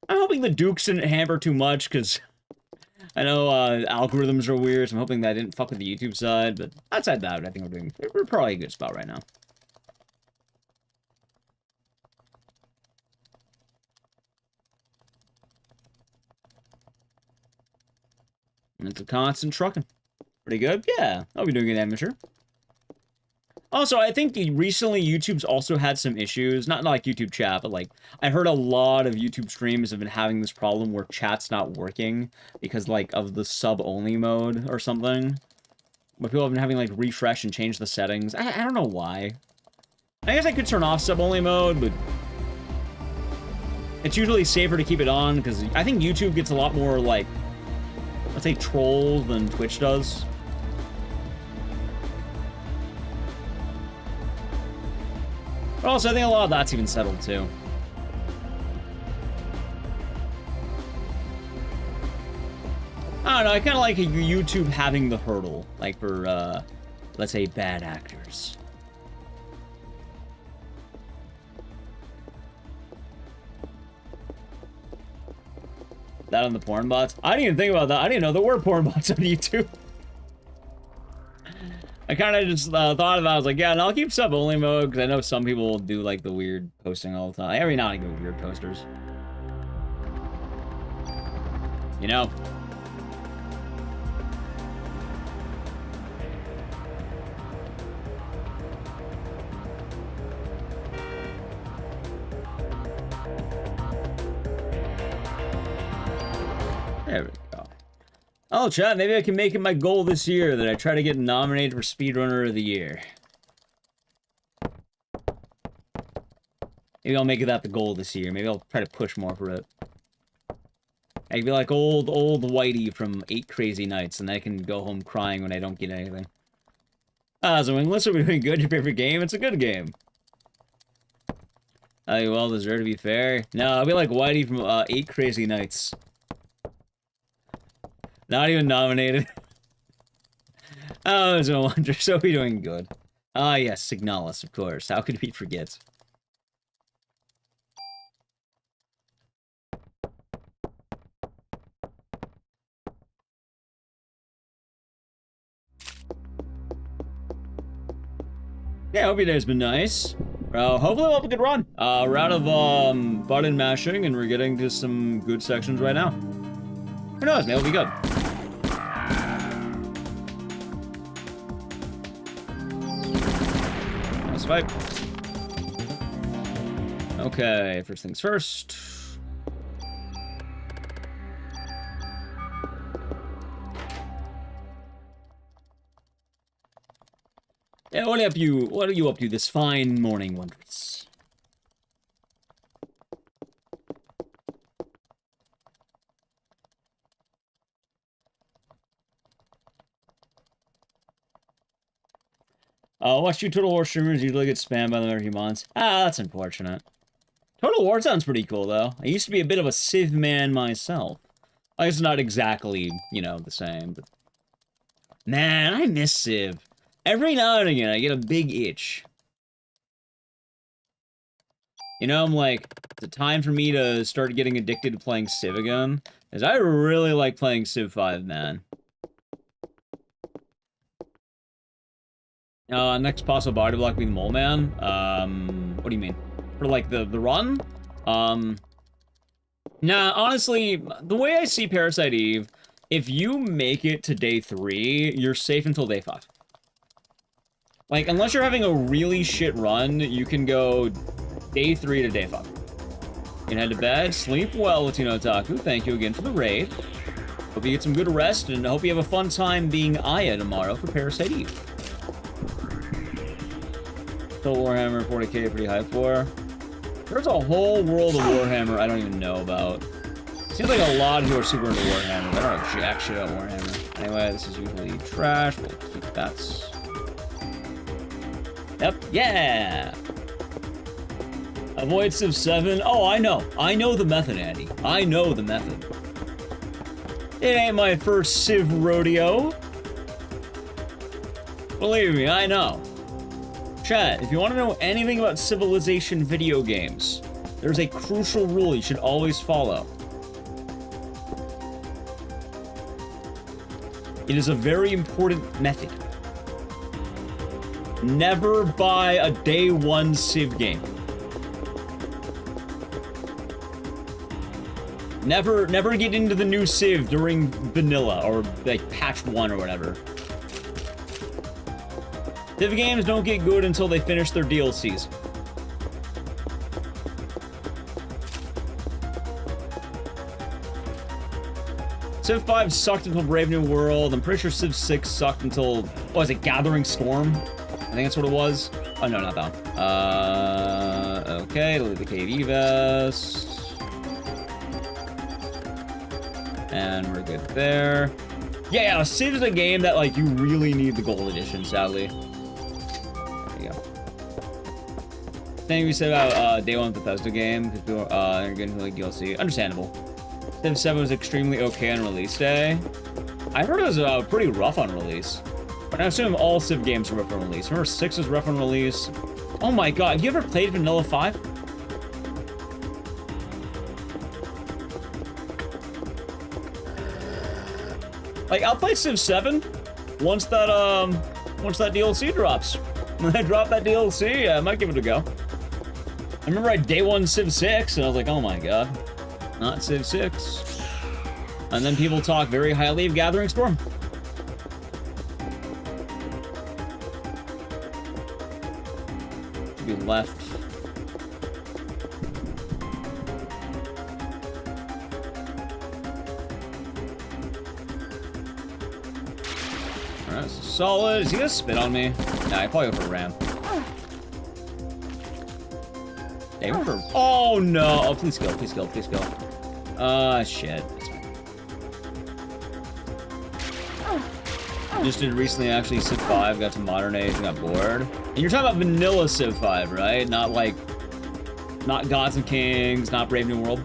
I'm hoping the Dukes didn't hamper too much, because I know, algorithms are weird, so I'm hoping that I didn't fuck with the YouTube side, but outside that, I think we're probably a good spot right now. And it's a constant trucking. Pretty good? Yeah, I'll be doing an amateur. Also, I think recently YouTube's also had some issues. Not like YouTube chat, but like, I heard a lot of YouTube streams have been having this problem where chat's not working because like of the sub-only mode or something. But people have been having like refresh and change the settings. I don't know why. I guess I could turn off sub-only mode, but it's usually safer to keep it on because I think YouTube gets a lot more like, let's say, trolls than Twitch does. But also, I think a lot of that's even settled, too. I don't know, I kind of like YouTube having the hurdle, like for, let's say, bad actors. That on the porn bots? I didn't even think about that. I didn't know there were porn bots on YouTube. I kind of just thought about it. I was like, yeah, and I'll keep sub-only mode, because I know some people will do, like, the weird posting all the time. Every now and again, weird posters. You know? There we go. Oh, chat, maybe I can make it my goal this year that I try to get nominated for Speedrunner of the Year. Maybe I'll make that the goal this year. Maybe I'll try to push more for it. I can be like old Whitey from 8 Crazy Nights, and I can go home crying when I don't get anything. So unless we're doing good, your favorite game, it's a good game. You well deserve to be fair. No, I'll be like Whitey from 8 Crazy Nights. Not even nominated. Oh, it's no wonder. So we're doing good. Ah, yes, Signalis, of course. How could we forget? Yeah, I hope your day's been nice. Hopefully we'll have a good run. We're out of button mashing, and we're getting to some good sections right now. Who knows, man? It'll be good. Nice fight. Okay, first things first. Yeah, what are you up to this fine morning, Wondrous? Watch you Total War streamers usually get spammed by them every few months. Ah, that's unfortunate. Total War sounds pretty cool, though. I used to be a bit of a Civ man myself. I guess it's not exactly, you know, the same, but... Man, I miss Civ. Every now and again, I get a big itch. You know, I'm like, it's a time for me to start getting addicted to playing Civ again. Because I really like playing Civ 5, man. Next possible body block being the Mole Man. What do you mean? For, like, the run? Nah, honestly, the way I see Parasite Eve, if you make it to day 3, you're safe until day 5. Like, unless you're having a really shit run, you can go day 3 to day 5. You can head to bed, sleep well, Latino Otaku. Thank you again for the raid. Hope you get some good rest, and hope you have a fun time being Aya tomorrow for Parasite Eve. Total Warhammer 40k pretty hype for. There's a whole world of Warhammer I don't even know about. Seems like a lot of people are super into Warhammer, but I don't know jack shit about Warhammer. Anyway, this is usually trash. We'll keep that. Yep, yeah! Avoid Civ 7. Oh, I know. I know the method, Andy. I know the method. It ain't my first Civ rodeo. Believe me, I know. Chat, if you want to know anything about Civilization video games, there's a crucial rule you should always follow. It is a very important method. Never buy a day 1 Civ game. Never get into the new Civ during vanilla or like patch 1 or whatever. Civ games don't get good until they finish their DLCs. Civ 5 sucked until Brave New World. I'm pretty sure Civ 6 sucked until, what was it, Gathering Storm? I think that's what it was. Oh, no, not that one. Okay, delete the Cave Evis. And we're good there. Yeah, Civ is a game that, like, you really need the gold edition, sadly. There you go. Thing we said about Day 1 Bethesda game, because people are getting like DLC. Understandable. Civ 7 was extremely okay on release day. I heard it was pretty rough on release. But I assume all Civ games are rough on release. Remember 6 was rough on release. Oh my god, have you ever played Vanilla 5? Like, I'll play Civ 7 once that DLC drops. When I drop that DLC, I might give it a go. I remember I day 1 Civ 6, and I was like, oh my god. Not Civ 6. And then people talk very highly of Gathering Storm. Should be left. Alright, so solid. Is he gonna spit on me? Nah, I probably go for a ram. They went for... Oh no! Oh, please go, please go, please go. Shit. Just did recently actually Civ 5, got to Modern Age and got bored. And you're talking about vanilla Civ 5, right? Not like... Not Gods and Kings, not Brave New World.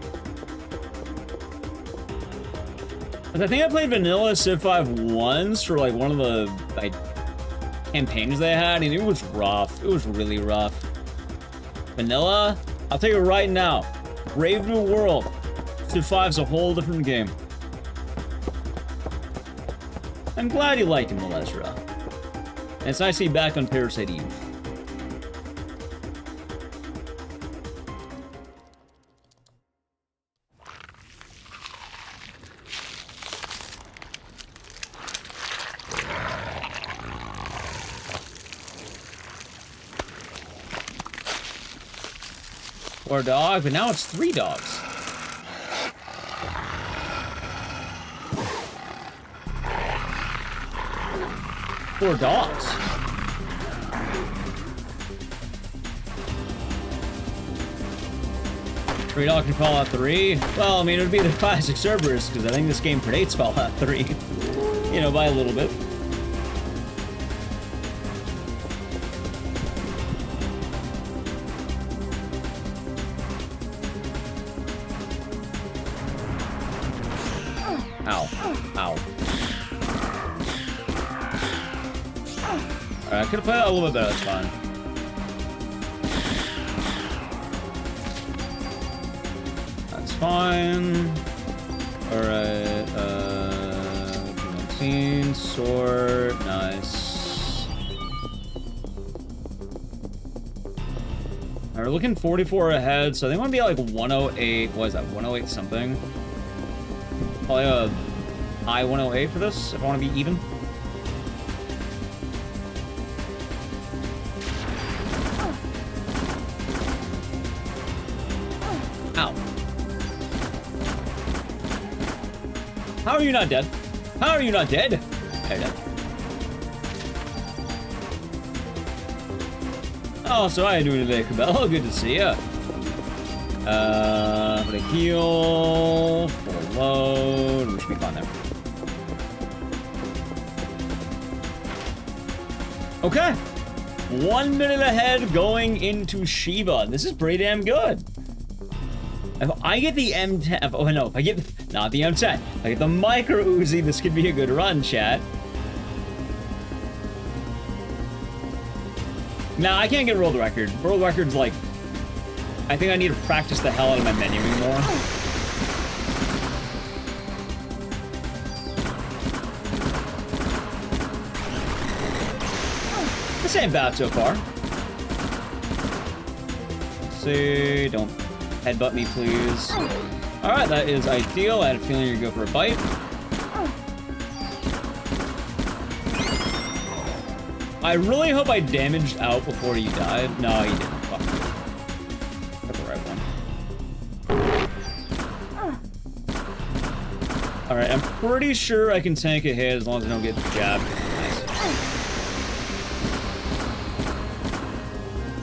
But I think I played vanilla Civ 5 once for like one of the like campaigns they had, and it was rough. It was really rough. Vanilla? I'll tell you right now. Brave New World. Civ 5's a whole different game. I'm glad you liked him, Melesra. And it's nice to be back on Parasite Eve. Or a dog, but now it's 3 dogs. Four dogs. Three dogs in Fallout 3? Well, I mean, it would be the classic Cerberus, because I think this game predates Fallout 3. You know, by a little bit. Ow. Ow. Alright, I could have played that a little bit better, that's fine. That's fine. Alright, 19, sword, nice. Alright, we're looking 44 ahead, so I think I'm gonna be like 108, what is that, 108 something? Probably a high 108 for this, if I want to be even. Ow. How are you not dead? How are you not dead? You're dead. Oh, so how are you doing today, Cabello? Good to see ya. I'm gonna heal, full load, we should be fine there. Okay, 1 minute ahead going into Shiva. This is pretty damn good. If I get the M10, oh no, if I get, not the M10, if I get the Micro Uzi, this could be a good run, chat. Nah, I can't get world record. World record's like, I think I need to practice the hell out of my menuing more. This ain't bad so far. Let's see, don't headbutt me, please. Alright, that is ideal. I had a feeling you'd go for a bite. I really hope I damaged out before you died. No, you didn't. Fuck. Got the right one. Alright, I'm pretty sure I can tank a hit as long as I don't get jabbed. Nice.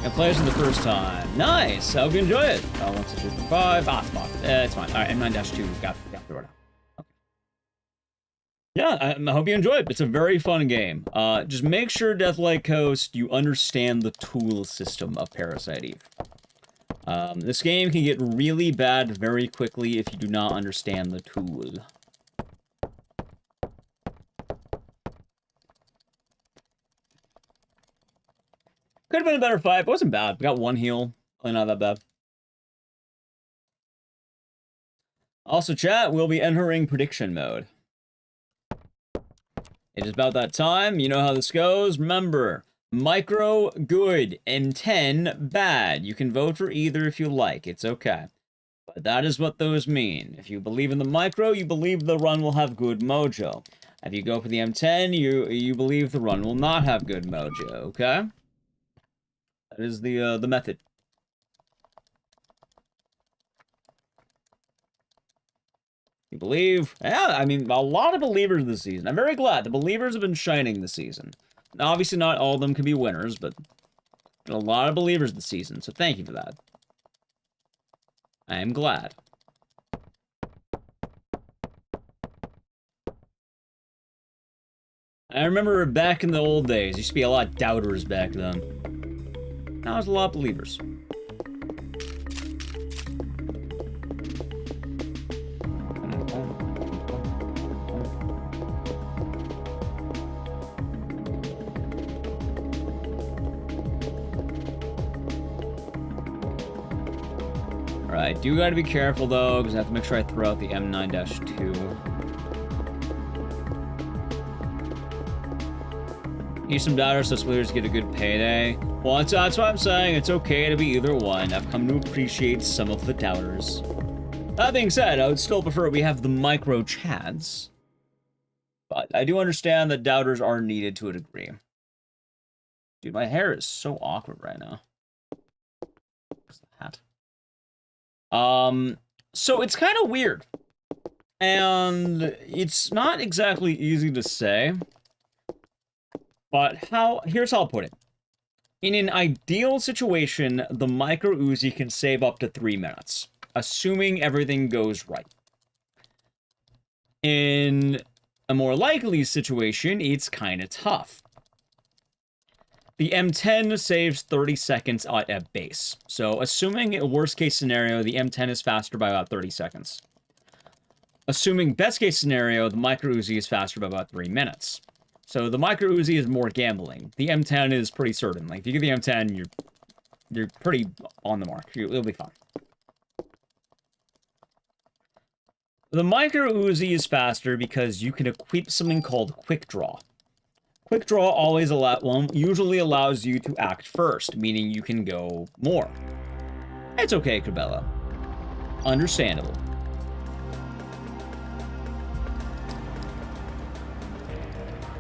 I played this for the first time. Nice! I hope you enjoy it. 1, 2, 3, 4, 5. Ah, it's blocked. It's fine. Alright, M9-2. Got throw it out. Yeah, I hope you enjoy it. It's a very fun game. Just make sure, Deathlike Coast, you understand the tool system of Parasite Eve. This game can get really bad very quickly if you do not understand the tool. Could have been a better fight, but it wasn't bad. We got 1 heal. Really not that bad. Also, chat, we'll be entering prediction mode. It is about that time. You know how this goes. Remember, micro, good, M10, bad. You can vote for either if you like. It's okay. But that is what those mean. If you believe in the micro, you believe the run will have good mojo. If you go for the M10, you believe the run will not have good mojo, okay? That is the method. You believe? Yeah, I mean, a lot of believers this season. I'm very glad. The believers have been shining this season. Now, obviously, not all of them can be winners, but a lot of believers this season, so thank you for that. I am glad. I remember back in the old days, used to be a lot of doubters back then. Now there's a lot of believers. I do gotta be careful though, because I have to make sure I throw out the M9-2. Use some doubters so players get a good payday. Well, that's what I'm saying. It's okay to be either one. I've come to appreciate some of the doubters. That being said, I would still prefer we have the micro chads. But I do understand that doubters are needed to a degree. Dude, my hair is so awkward right now. Where's the hat? So it's kind of weird. And it's not exactly easy to say. But here's how I'll put it. In an ideal situation, the micro Uzi can save up to 3 minutes, assuming everything goes right. In a more likely situation, it's kind of tough. The M10 saves 30 seconds at base. So assuming a worst case scenario, the M10 is faster by about 30 seconds. Assuming best case scenario, the micro Uzi is faster by about 3 minutes. So the micro Uzi is more gambling. The M10 is pretty certain. Like if you get the M10, you're pretty on the mark. It'll be fine. The micro Uzi is faster because you can equip something called quick draw. Quick draw usually allows you to act first, meaning you can go more. It's okay, Cabela. Understandable.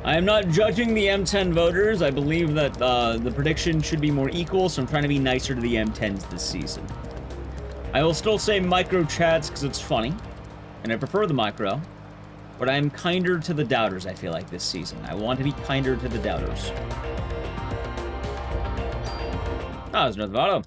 I am not judging the M10 voters. I believe that the prediction should be more equal, so I'm trying to be nicer to the M10s this season. I will still say micro chads because it's funny, and I prefer the micro. But I'm kinder to the doubters, I feel like, this season. I want to be kinder to the doubters. Oh, there's another auto.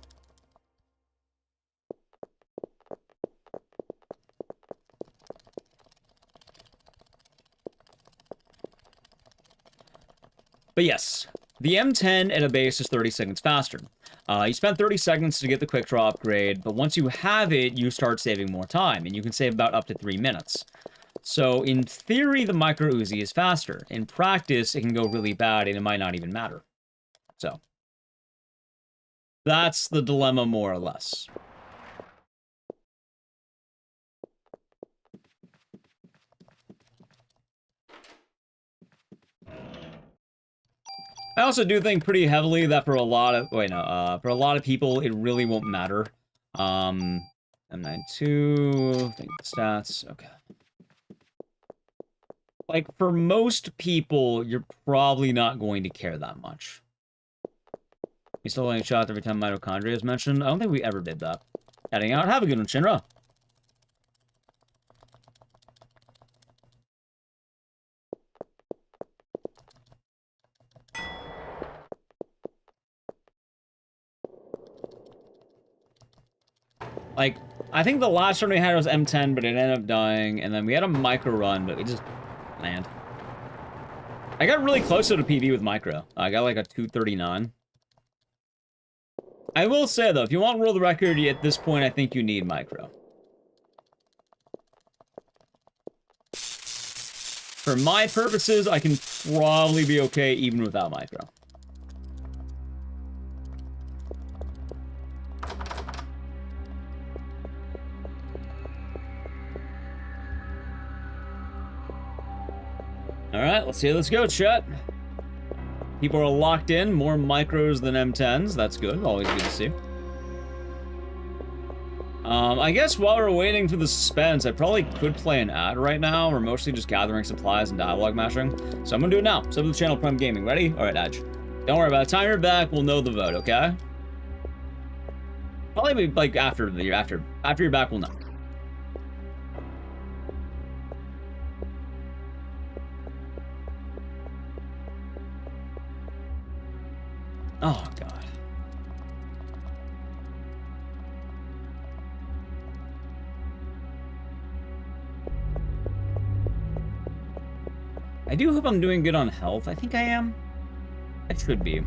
But yes, the M10 at a base is 30 seconds faster. You spend 30 seconds to get the quick draw upgrade, but once you have it, you start saving more time, and you can save about up to 3 minutes. So, in theory, the micro Uzi is faster. In practice, it can go really bad, and it might not even matter. So, that's the dilemma, more or less. I also do think pretty heavily that for a lot of... for a lot of people, it really won't matter. M92, think the stats, okay. Like, for most people, you're probably not going to care that much. You still getting shot every time mitochondria is mentioned? I don't think we ever did that. Heading out, have a good one, Shinra. Like, I think the last run we had was M10, but it ended up dying, and then we had a micro run, but we just landed. I got really close to the PB with micro. I got like a 239. I will say, though, if you want world record at this point, I think you need micro. For my purposes, I can probably be okay even without micro. Alright, let's see how this goes, chat. People are locked in, more micros than M10s. That's good, always good to see. I guess while we're waiting for the suspense, I probably could play an ad right now. We're mostly just gathering supplies and dialogue mashing. So I'm gonna do it now. Sub to the channel, Prime Gaming. Ready? Alright, Edge. Don't worry, by the time you're back, we'll know the vote, okay? Probably be like after you're back, we'll know. Oh, God. I do hope I'm doing good on health. I think I am. I should be.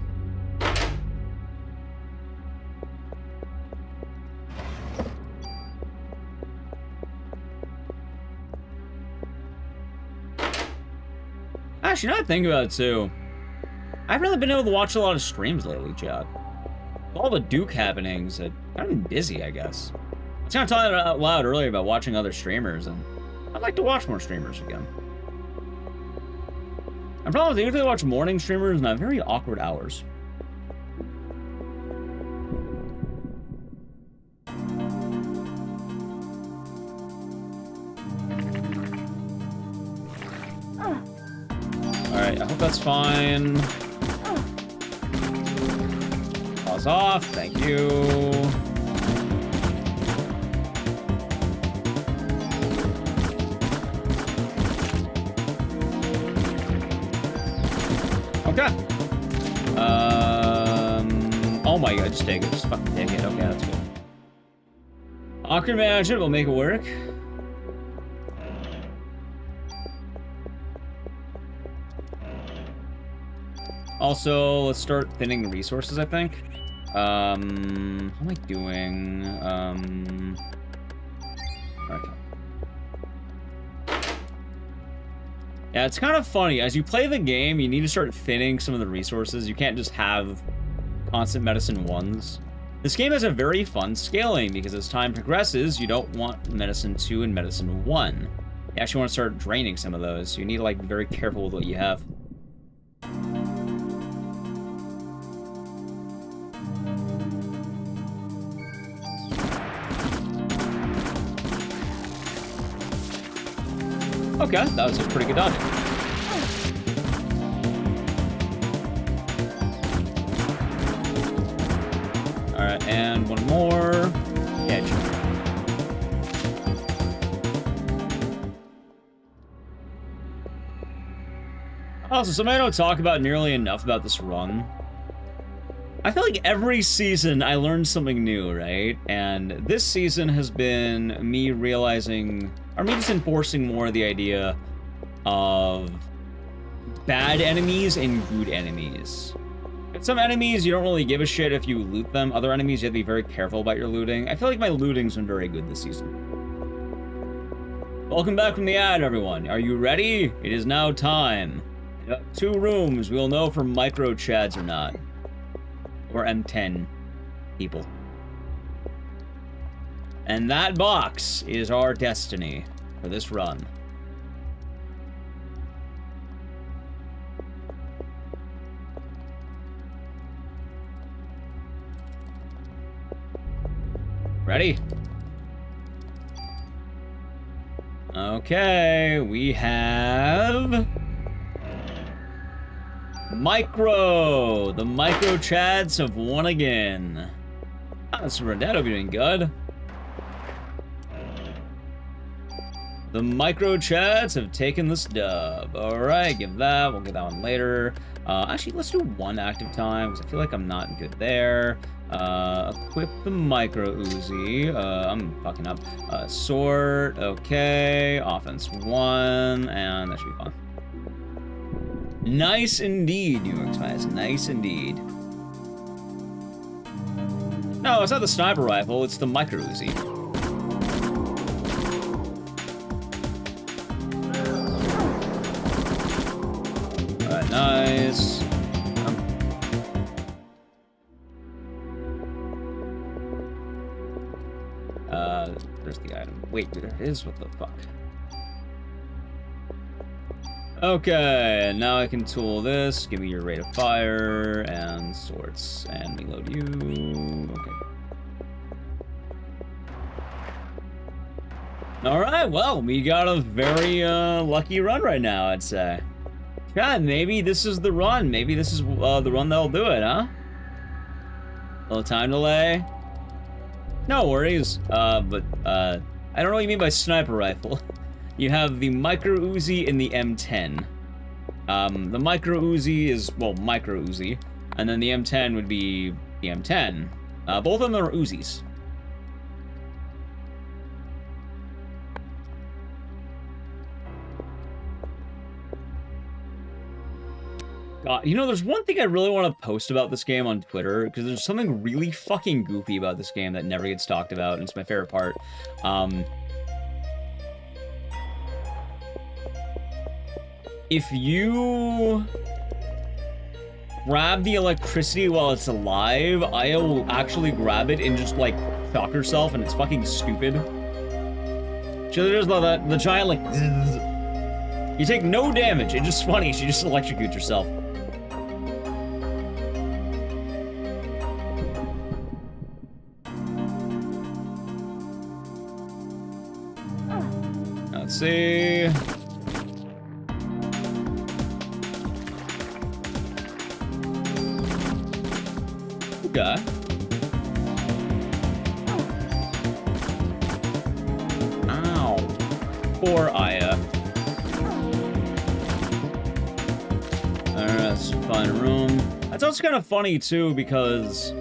Actually, now I think about it, too. I haven't really been able to watch a lot of streams lately, Chad. With all the Duke happenings, I've kind of been busy, I guess. I was kind of talking out loud earlier about watching other streamers, and I'd like to watch more streamers again. My problem is I usually watch morning streamers and I have very awkward hours. Alright, I hope that's fine. Pause off, thank you. Okay. Oh my God, just take it. Just fucking take it. Okay, that's good. Awkward management will make it work. Also, let's start thinning resources, I think. How am I doing? Okay. Yeah, it's kind of funny. As you play the game, you need to start thinning some of the resources. You can't just have constant medicine ones. This game has a very fun scaling because as time progresses, you don't want medicine 2 and medicine 1. You actually want to start draining some of those. So you need to like be very careful with what you have. Okay, that was a pretty good dodge. Alright, and one more. Edge. Also, something I don't talk about nearly enough about this run. I feel like every season I learned something new, right? And this season has been me realizing, or me just enforcing more the idea of bad enemies and good enemies. Some enemies, you don't really give a shit if you loot them. Other enemies, you have to be very careful about your looting. I feel like my looting's been very good this season. Welcome back from the ad, everyone. Are you ready? It is now time. In about 2 rooms, we'll know if we're micro chads or not. Or M10 people. And that box is our destiny for this run. Ready? Okay, we have... Micro! The Micro Chads have won again. Ah, so Rodetto be doing good. The Micro Chads have taken this dub. Alright, give that. We'll get that one later. Actually, let's do one active time, because I feel like I'm not good there. Equip the Micro Uzi. I'm fucking up. Sort. Okay. Offense 1. And that should be fun. Nice indeed, New York Times. Nice indeed. No, it's not the sniper rifle. It's the Micro Uzi. Alright, nice. There's the item. Wait, there it is? What the fuck? Okay, now I can tool this. Give me your rate of fire and sorts. And reload you. Okay. Alright, well, we got a very lucky run right now, I'd say. God, maybe this is the run. Maybe this is the run that'll do it, huh? A little time delay. No worries. I don't know what you mean by sniper rifle. You have the Micro Uzi and the M10. The Micro Uzi is, well, Micro Uzi. And then the M10 would be the M10. Both of them are Uzis. God, you know, there's one thing I really want to post about this game on Twitter, because there's something really fucking goofy about this game that never gets talked about, and it's my favorite part. If you grab the electricity while it's alive, Aya will actually grab it and just, like, shock herself, and it's fucking stupid. She just let the giant, like, zzz. You take no damage. It's just funny. She just electrocutes herself. Let's see. Okay. Ow. Poor Aya. Alright, let's find a room. That's also kind of funny, too, because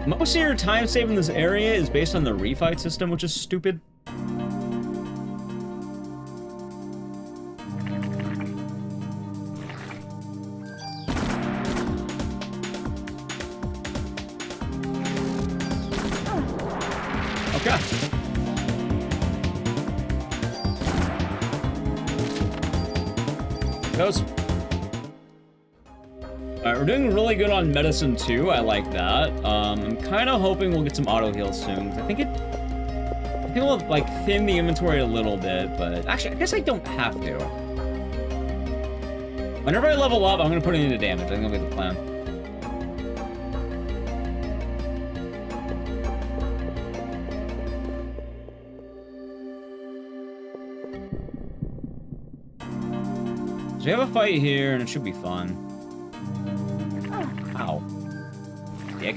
most of your time saved in this area is based on the refight system, which is stupid. Okay. Goes. Alright, we're doing really good on medicine too. I like that. I'm kind of hoping we'll get some auto heal soon. I think it'll like thin the inventory a little bit, but actually, I guess I don't have to. Whenever I level up, I'm gonna put it into damage. I think that'll be the plan. So we have a fight here, and it should be fun. Ow. Dick.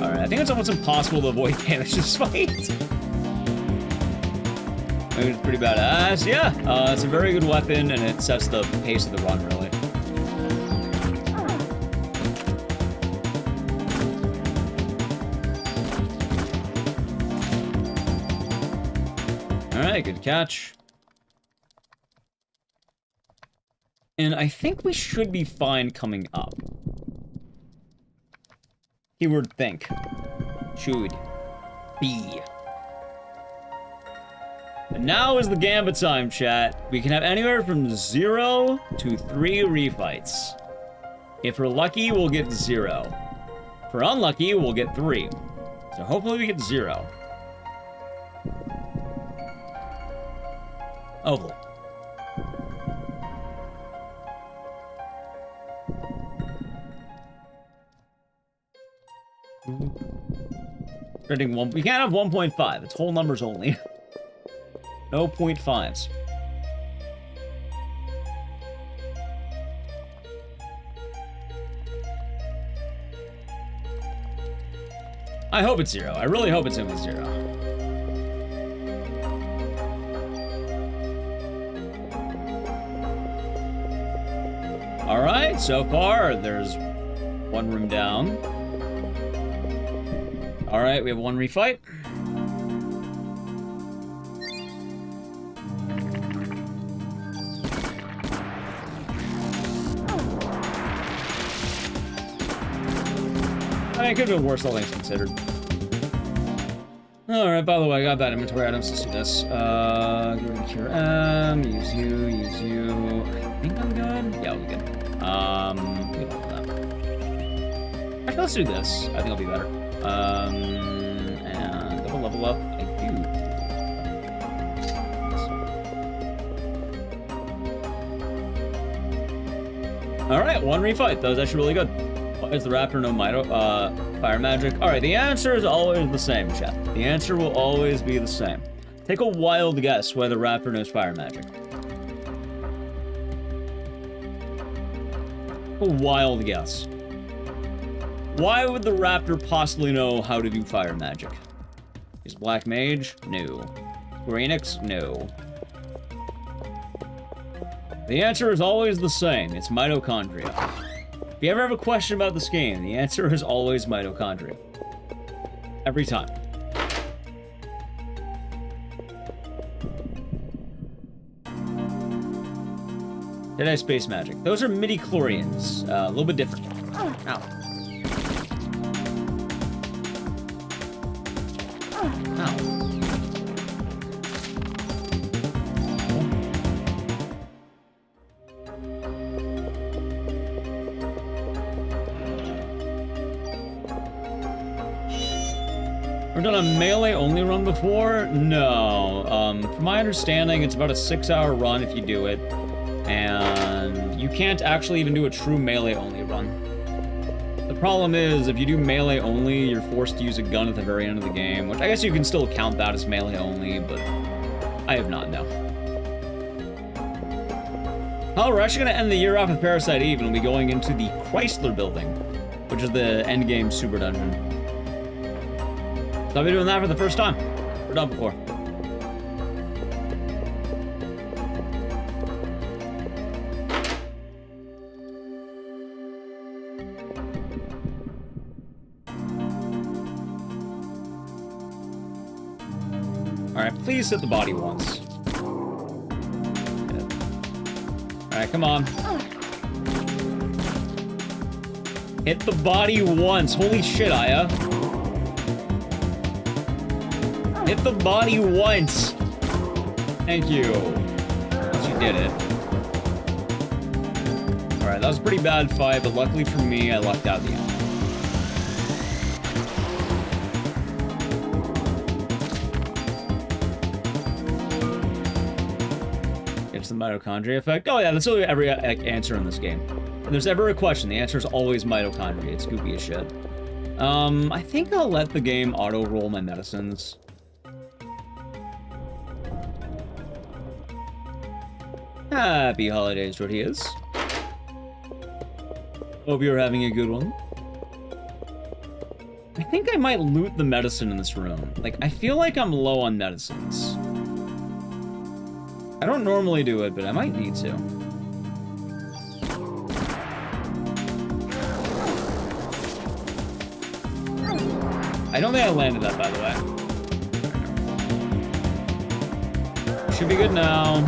Alright, I think it's almost impossible to avoid damage this fight. It's pretty badass. Yeah, it's a very good weapon, and it sets the pace of the run, really. Alright, good catch. And I think we should be fine coming up. Keyword think. Should be. And now is the gambit time, chat. We can have anywhere from 0 to 3 refights. If we're lucky, we'll get 0. If we're unlucky, we'll get 3. So hopefully we get 0. Hopefully. Printing one. We can't have 1.5. It's whole numbers only. No 0.5s. I hope it's 0. I really hope it's in with 0. Alright, so far, there's one room down. Alright, we have one refight. I mean, it could have been worse, all things considered. Alright, by the way, I got bad inventory items. Let's do this. Get rid of Cure M, use you. I think I'm good. Yeah, we're good. We don't have that. Actually, let's do this. I think I'll be better. And double level up. I do. Alright, one refight. That was actually really good. Why is the Raptor no fire magic? Alright, the answer is always the same, chat. The answer will always be the same. Take a wild guess why the Raptor knows fire magic. A wild guess. Why would the Raptor possibly know how to do fire magic? Is Black Mage? No. Square Enix? No. The answer is always the same. It's mitochondria. If you ever have a question about this game, the answer is always mitochondria. Every time. Deadeye Space Magic. Those are midi-chlorians. A little bit different. Ow. Ow. We've done a melee-only run before? No. From my understanding, it's about a 6-hour run if you do it. And you can't actually even do a true melee-only run. The problem is, if you do melee-only, you're forced to use a gun at the very end of the game, which I guess you can still count that as melee-only, but I have not, no. Oh, we're actually going to end the year off with Parasite Eve, and we'll be going into the Chrysler building, which is the endgame super dungeon. So I'll be doing that for the first time. We're done before. Alright, please hit the body once. Alright, come on. Hit the body once. Holy shit, Aya. Hit the body once. Thank you. You did it. Alright, that was a pretty bad fight, but luckily for me, I lucked out at the end. It's the mitochondria effect. Oh yeah, that's literally every answer in this game. If there's ever a question, the answer is always mitochondria. It's goofy as shit. I think I'll let the game auto-roll my medicines. Happy holidays, tortillas. Hope you're having a good one. I think I might loot the medicine in this room. Like, I feel like I'm low on medicines. I don't normally do it, but I might need to. I don't think I landed that, by the way. Should be good now.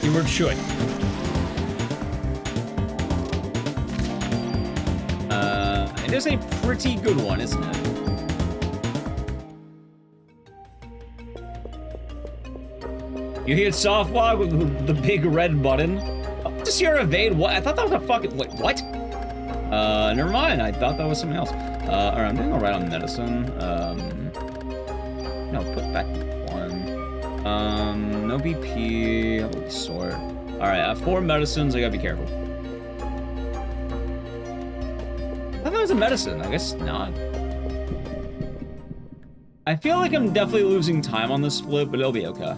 Keyword should. It is a pretty good one, isn't it? You hit softball with the big red button. Oh, just your evade. What? I thought that was a fucking. Wait, what? Never mind. I thought that was something else. Alright, I'm doing alright on medicine. No, put back one. No BP. How about we sort? Alright, I have 4 medicines. I gotta be careful. there's a medicine. I guess not. I feel like I'm definitely losing time on this split, but it'll be okay.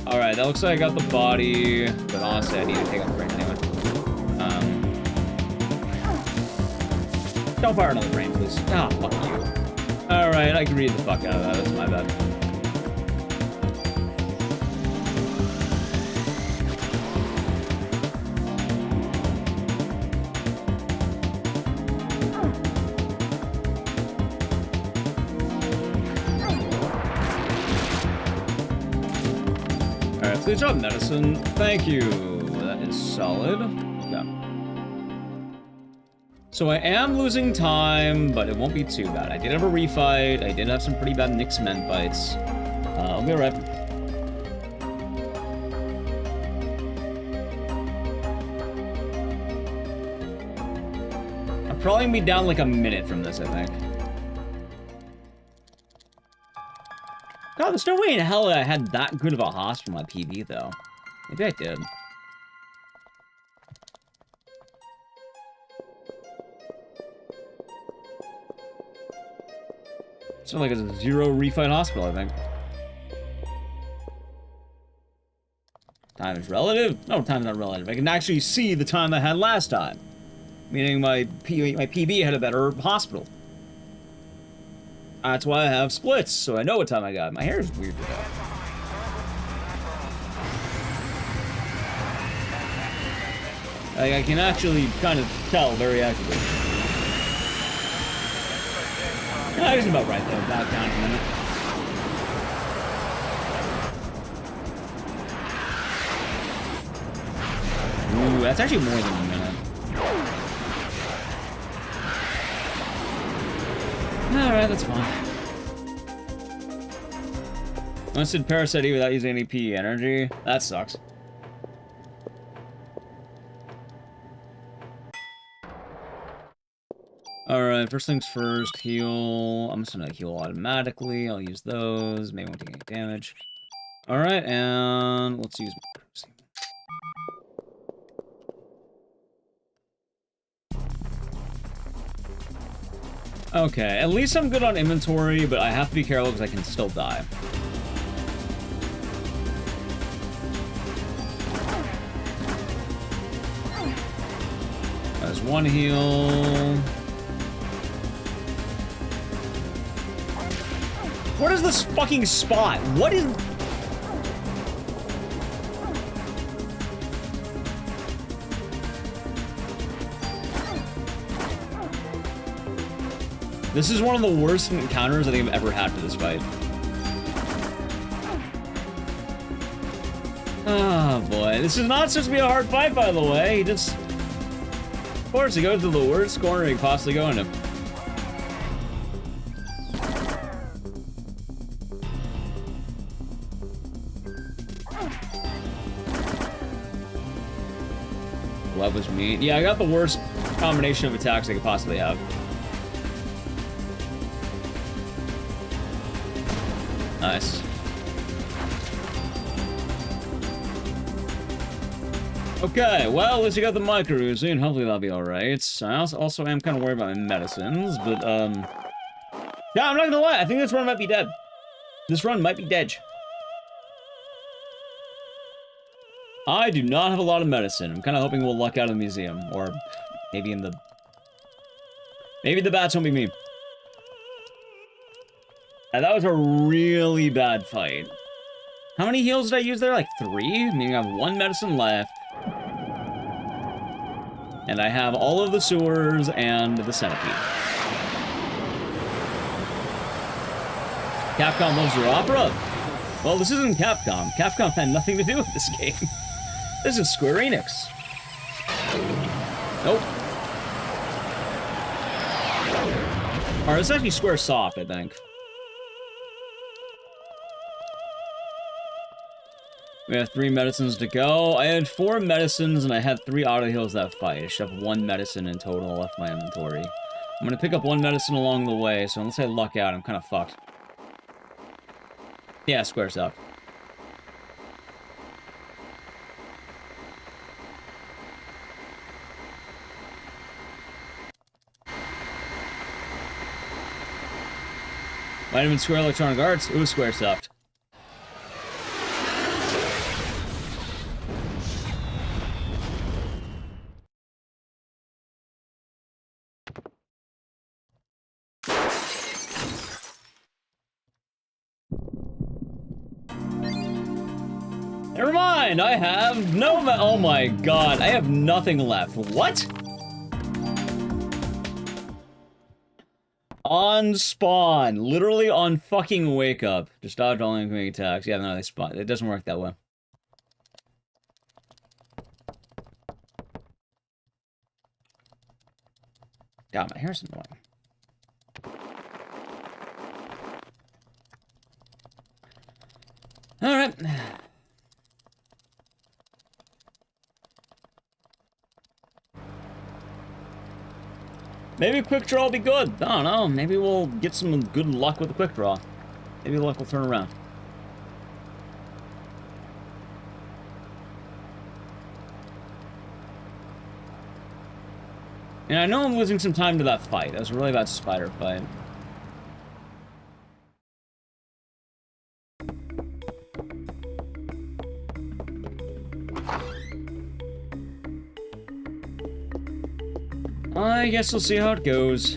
Alright, that looks like I got the body, but honestly, I need to take out the brain anyway. Don't fire another brain, please. Ah, fuck you. Alright, I can read the fuck out of that. That's my bad. Alright, so good job, medicine. Thank you. That is solid. Okay. So I am losing time, but it won't be too bad. I did have a refight. I did have some pretty bad Nick's men fights. I'll be alright. I'll probably be down like a minute from this, I think. God, there's no way in hell that I had that good of a host for my PB, though. Maybe I did. It's like a 0 refight hospital, I think. Time is relative? No, time's not relative. I can actually see the time I had last time. Meaning my PB had a better hospital. That's why I have splits, so I know what time I got. My hair is weird today. Like, I can actually kind of tell very accurately. I guess about right though, back down in a minute. Ooh, that's actually more than a minute. Alright, that's fine. Once did Parasite Eve without using any PE energy? That sucks. Alright, first things first, heal. I'm just gonna heal automatically. I'll use those. Maybe won't take any damage. Alright, and let's use okay, at least I'm good on inventory, but I have to be careful because I can still die. There's one heal. What is this fucking spot? What is... This is one of the worst encounters I think I've ever had for this fight. Oh boy, this is not supposed to be a hard fight, by the way. He just... Of course, he goes to the worst corner he could possibly go into. Love was mean. Yeah, I got the worst combination of attacks I could possibly have. Nice. Okay, well, at least you got the micro Uzi, and hopefully that'll be alright. I also am kind of worried about my medicines, but, yeah, I'm not gonna lie, I think this run might be dead. This run might be dead. I do not have a lot of medicine. I'm kind of hoping we'll luck out of the museum, or maybe in the... Maybe the bats won't be me. And that was a really bad fight. How many heals did I use there? Like 3? Meaning I have 1 medicine left. And I have all of the sewers and the centipede. Capcom loves your opera? Well, this isn't Capcom. Capcom had nothing to do with this game. This is Square Enix. Nope. Alright, it's actually Square Soft, I think. We have 3 medicines to go. I had 4 medicines and I had 3 auto heals that fight. I should have 1 medicine in total left in my inventory. I'm gonna pick up 1 medicine along the way, so unless I luck out, I'm kind of fucked. Yeah, Square Soft. Might have been Square Electronic Arts. It was Squaresoft. Never mind, I have no oh my god, I have nothing left. What? On spawn. Literally on fucking wake up. Just dodge all incoming attacks. Yeah, no, they spawn. It doesn't work that way. God, my hair's annoying. Alright. Maybe quick draw will be good. I don't know. Maybe we'll get some good luck with the quick draw. Maybe luck will turn around. And I know I'm losing some time to that fight. That was a really bad spider fight. I guess we'll see how it goes.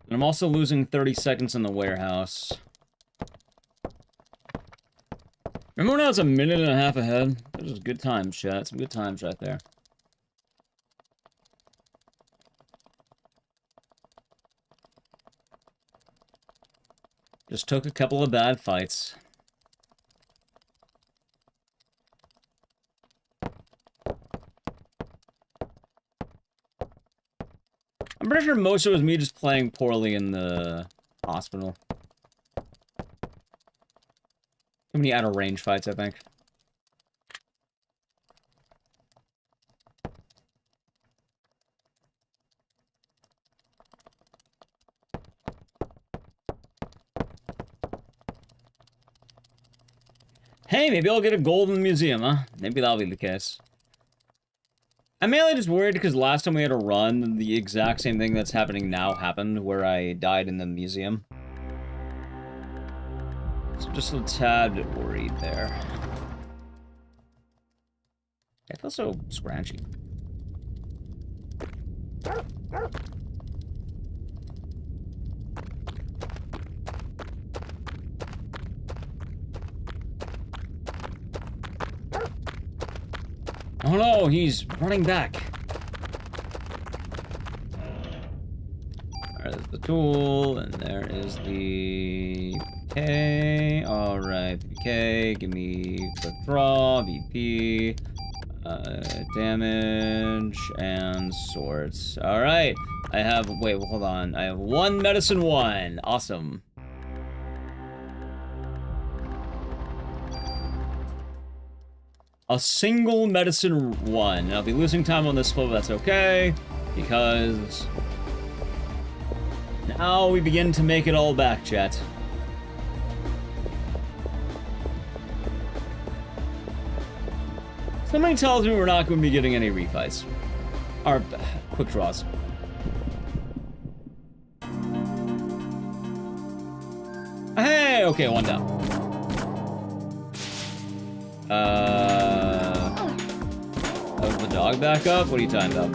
And I'm also losing 30 seconds in the warehouse. Remember when I was a minute and a half ahead? Those was good times, chat. Some good times right there. Just took a couple of bad fights. I'm pretty sure most of it was me just playing poorly in the hospital. Too many out-of-range fights, I think. Hey, maybe I'll get a gold in the museum, huh? Maybe that'll be the case. I'm mainly just worried because last time we had a run, the exact same thing that's happening now happened, where I died in the museum. So just a tad worried there. I feel so scratchy. Oh no, he's running back. There's the tool, and there is the VK. Alright, VK, give me quick draw, VP, damage, and swords. Alright, I have, wait, hold on. I have one medicine one. Awesome. A single medicine one. I'll be losing time on this flow, but that's okay, because now we begin to make it all back, chat. Something tells me we're not going to be getting any refights. Or quick draws. Hey, okay, one down. Oh, the dog back up? What are you talking about?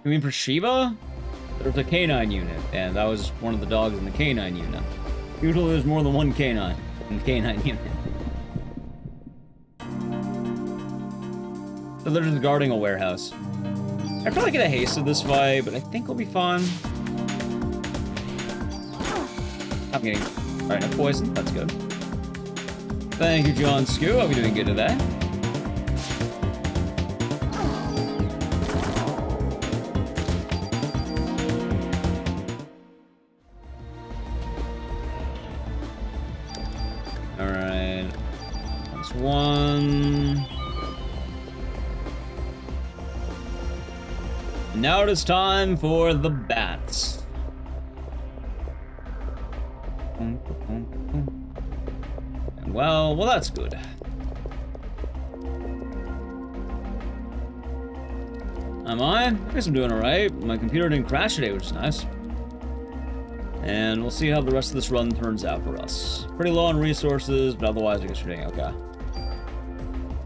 You mean for Shiva? There's a canine unit, and that was one of the dogs in the canine unit. Usually there's more than one canine in the canine unit. So they're just guarding a warehouse. I probably get a haste of this fight, but I think it'll be fun. I'm getting... Alright, no poison. That's good. Thank you, John Skew. I'll be doing good today. Alright. That's one. Now it is time for the bats. well. Well, that's good. Am I? I guess I'm doing alright. My computer didn't crash today, which is nice. And we'll see how the rest of this run turns out for us. Pretty low on resources, but otherwise I guess we're doing okay.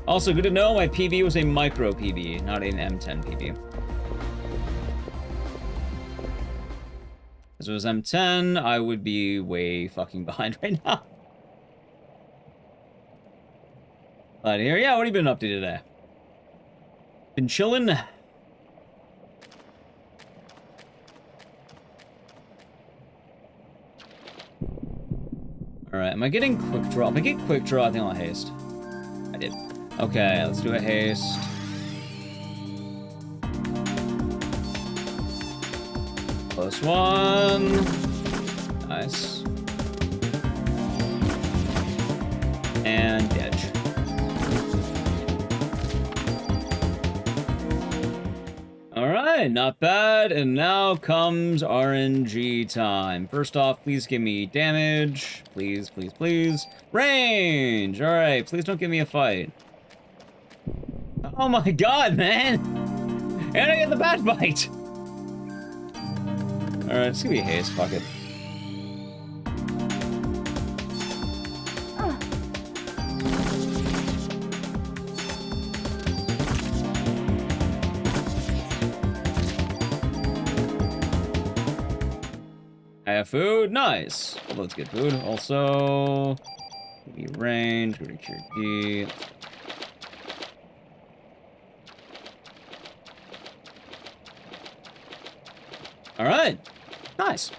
Also, good to know my PB was a micro PB, not an M10 PB. If it was M10, I would be way fucking behind right now. But here, yeah, what have you been up to today? Been chilling? Alright, am I getting quick draw? If I get quick draw, I think I'll haste. I did. Okay, let's do a haste. Close one. Nice. And edge. Alright, not bad. And now comes RNG time. First off, please give me damage. Please, please, please. Range! Alright, please don't give me a fight. Oh my god, man! And I get the bad fight! Alright, it's gonna be a haste, fuck it. I have food, nice. Let's get food. Also, give me range, go to cure D. Alright, nice.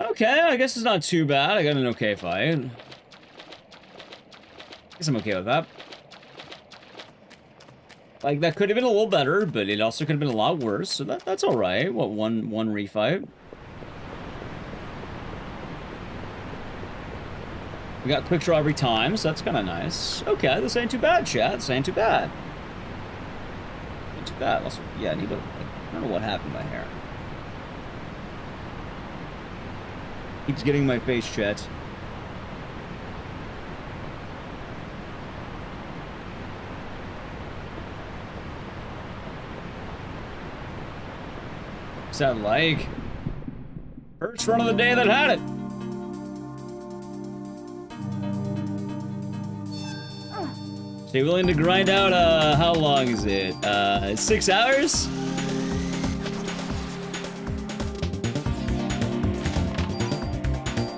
Okay, I guess it's not too bad. I got an okay fight. I guess I'm okay with that. Like, that could have been a little better, but it also could have been a lot worse, so that's alright. What, one refight? We got quick draw every time, so that's kind of nice. Okay, this ain't too bad, chat. This ain't too bad. Ain't too bad. Also, yeah, I need to... I don't know what happened to my hair. Keeps getting in my face, chat. What's that like? First run of the day that had it. So you're willing to grind out, how long is it? 6 hours?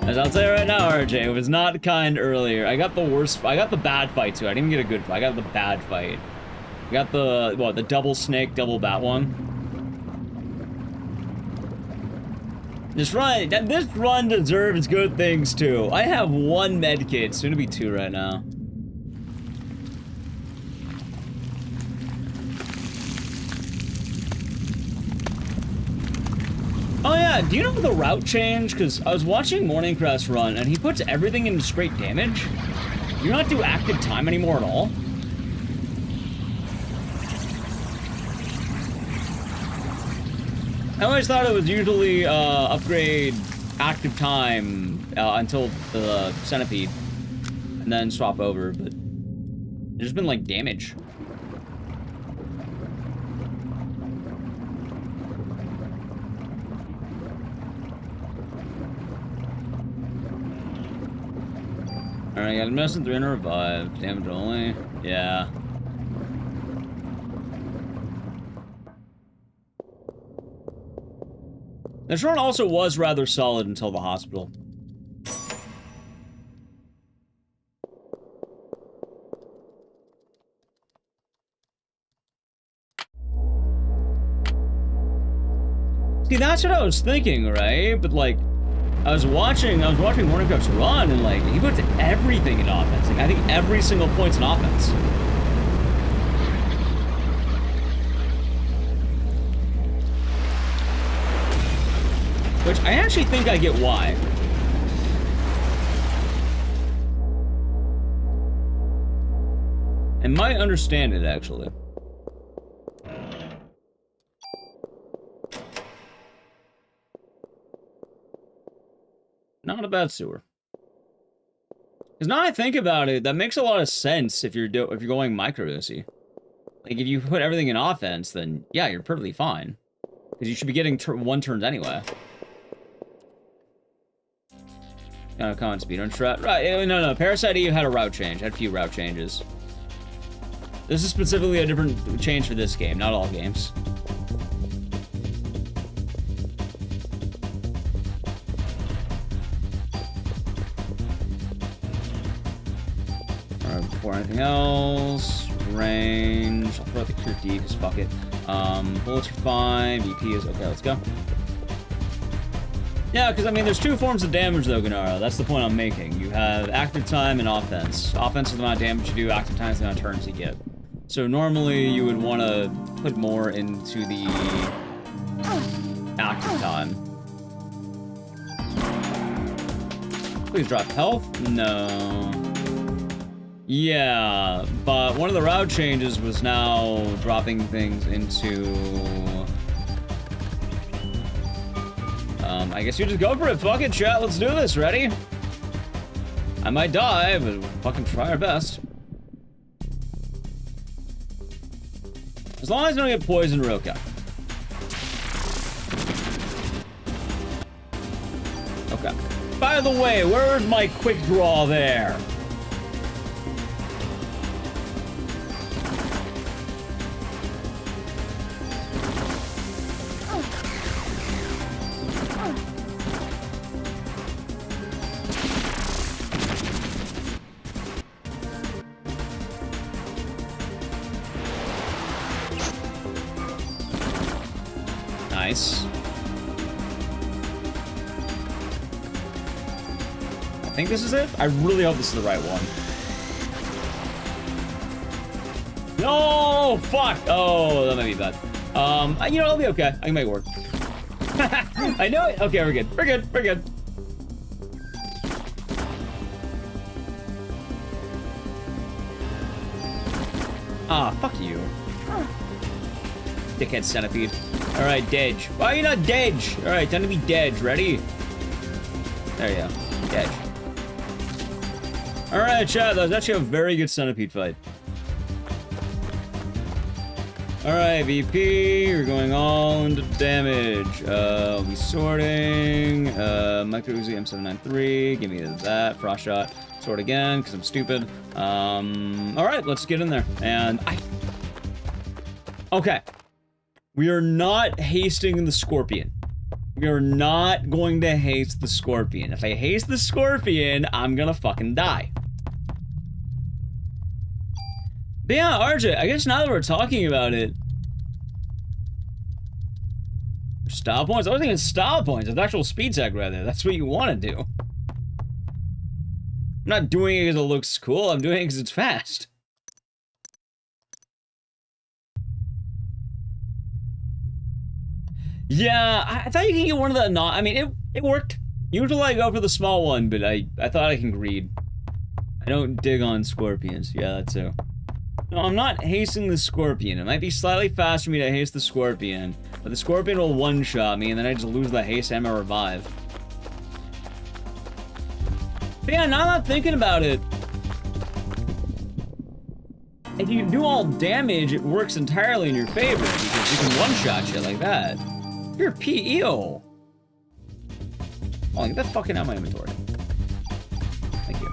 And I'll tell you right now, RJ, it was not kind earlier. I got the bad fight too. I didn't even get a good fight. I got the bad fight. I got the, what, the double snake, double bat one. This run deserves good things too. I have 1 med kit, soon to be 2 right now. Oh yeah, do you know the route change? Because I was watching Morning Crest run, and he puts everything into straight damage. You don't do active time anymore at all. I always thought it was usually upgrade active time until the centipede, and then swap over, but there's been like damage. Alright, got a medicine 3 and a revive. Damage only. Yeah. This run also was rather solid until the hospital. See, that's what I was thinking, right? But like, I was watching Morning Crest run, and like, he puts everything in offense. Like, I think every single point's in offense. Which I actually think I get why. I might understand it, actually. Not a bad sewer. Because now I think about it, that makes a lot of sense if you're going micro Uzi. Like, if you put everything in offense, then yeah, you're perfectly fine. Because you should be getting 1 turns anyway. No, common speedrun strat. Right, no. Parasite Eve had a route change. Had a few route changes. This is specifically a different change for this game, not all games. Alright, before anything else, range. I'll throw out the cure D, because fuck it. Bullets are fine, VP is okay, let's go. Yeah, because, I mean, there's 2 forms of damage, though, Gennaro. That's the point I'm making. You have active time and offense. Offense is the amount of damage you do, active time is the amount of turns you get. So normally, you would want to put more into the active time. Please drop health? No. Yeah, but one of the route changes was now dropping things into... I guess you just go for it. Fuck it, chat. Let's do this. Ready? I might die, but we'll fucking try our best. As long as I don't get poisoned, we're okay. Okay. By the way, where's my quick draw there? Nice. I think this is it. I really hope this is the right one. No, fuck. Oh, that might be bad. You know, I'll be okay. I can make it work. I know it. Okay, we're good. We're good. We're good. Ah, fuck you. Dickhead centipede. Alright, Dedge. Why are you not Dedge? Alright, time to be Dedge. Ready? There you go. Dedge. Alright, chat. That was actually a very good centipede fight. Alright, VP. You're going all into damage. We sorting. Micro Uzi M793. Give me that. Frost shot. Sort again, because I'm stupid. Alright, let's get in there. And okay. We are not hasting the Scorpion. We are not going to haste the Scorpion. If I haste the Scorpion, I'm gonna fucking die. But yeah, RJ, I guess now that we're talking about it... Style points? I wasn't even style points. It's actual speed tech right there. That's what you want to do. I'm not doing it because it looks cool. I'm doing it because it's fast. Yeah, I thought you can get one of the not. I mean, it worked. Usually I go for the small one, but I thought I can greed. I don't dig on scorpions. Yeah, that too. No, I'm not hasting the Scorpion. It might be slightly faster for me to haste the Scorpion, but the Scorpion will one-shot me, and then I just lose the haste and my revive. But yeah, now that I'm thinking about it, if you do all damage, it works entirely in your favor, because you can one-shot shit like that. You're a PEO. Oh, get that fucking out of my inventory. Thank you.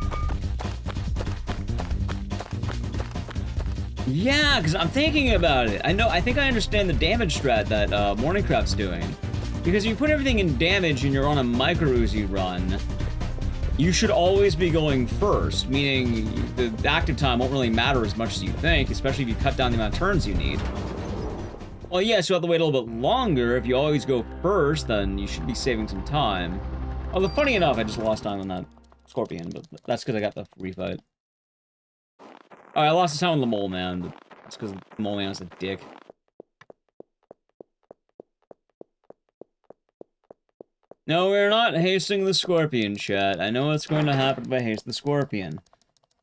Yeah, because I'm thinking about it. I think I understand the damage strat that Morningcraft's doing. Because if you put everything in damage and you're on a micro Uzi run, you should always be going first, meaning the active time won't really matter as much as you think, especially if you cut down the amount of turns you need. Well, yes, you'll have to wait a little bit longer. If you always go first, then you should be saving some time. Although, funny enough, I just lost time on that Scorpion, but that's because I got the refight. Alright, I lost the time on the Mole Man, but that's because the Mole Man was a dick. No, we're not hasting the Scorpion, chat. I know what's going to happen if I haste the Scorpion.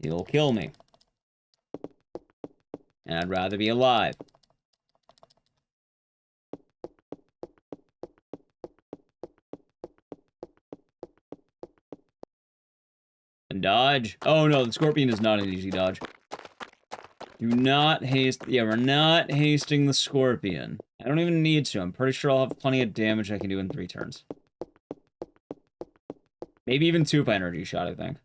He'll kill me. And I'd rather be alive. dodge. Oh no, the scorpion is not an easy dodge. Do not haste. Yeah, we're not hasting the scorpion. I don't even need to. I'm pretty sure I'll have plenty of damage I can do in 3 turns. Maybe even 2 if I energy shot, I think.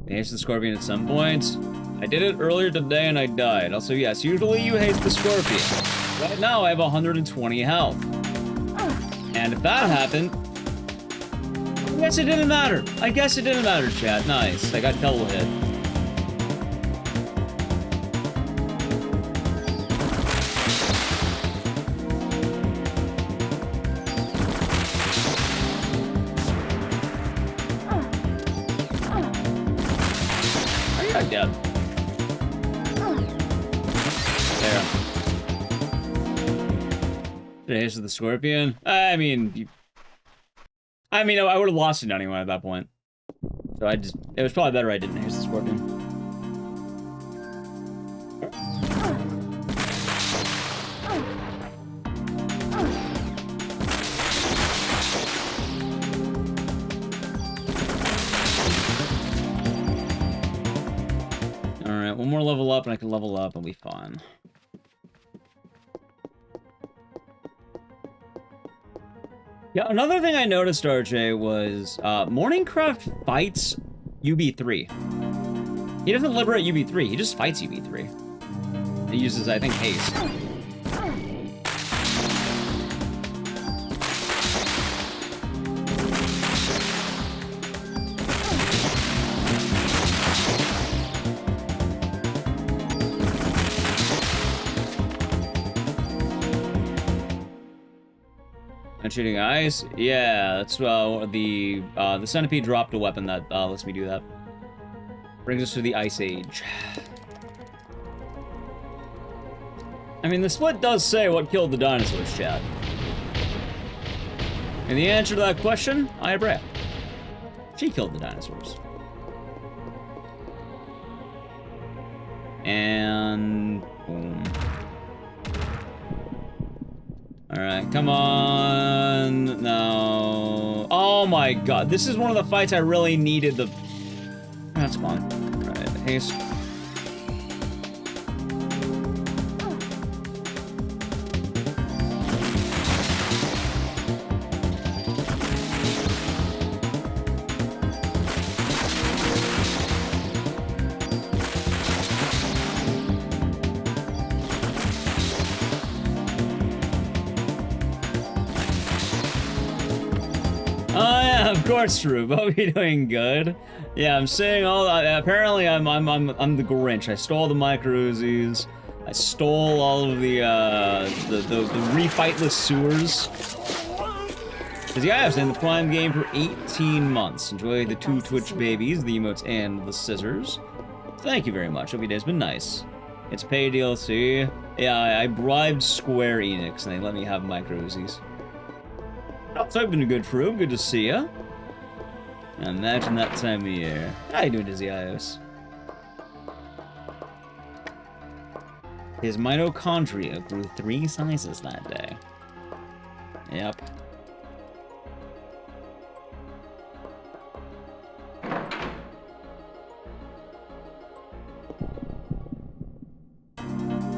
I haste the scorpion at some point. I did it earlier today and I died. Also, yes, usually you haste the scorpion. Right now I have 120 health. And if that happened, I guess it didn't matter. I guess it didn't matter, chat. Nice. I got double hit. Are you not dead? There. Did I haste the scorpion? I mean, I would have lost it anyway at that point. So it was probably better I didn't haste the scorpion. Alright, one more level up and I can level up and be fine. Yeah, another thing I noticed, RJ, was Morningcraft fights UB3. He doesn't liberate UB3, he just fights UB3. He uses, I think, haste. Shooting ice? Yeah, that's the centipede dropped a weapon that lets me do that. Brings us to the Ice Age. I mean, the split does say what killed the dinosaurs, chat. And the answer to that question, Ibrea. She killed the dinosaurs. And boom. Alright, come on. No. Oh my god. This is one of the fights I really needed the... That's fine. Alright, haste. Of course, Rube. I'll be doing good. Yeah, I'm saying all that. Apparently, I'm the Grinch. I stole the micro Uzis. I stole all of the refightless sewers. Because yeah, I've been in the Prime game for 18 months. Enjoy the 2 Twitch babies, the emotes, and the scissors. Thank you very much. Hope your day's been nice. It's pay DLC. Yeah, I bribed Square Enix, and they let me have micro Uzis. So I've been a good Froob. Good to see ya. Imagine that time of year. How you doing, Dizzy Ios? His mitochondria grew 3 sizes that day. Yep.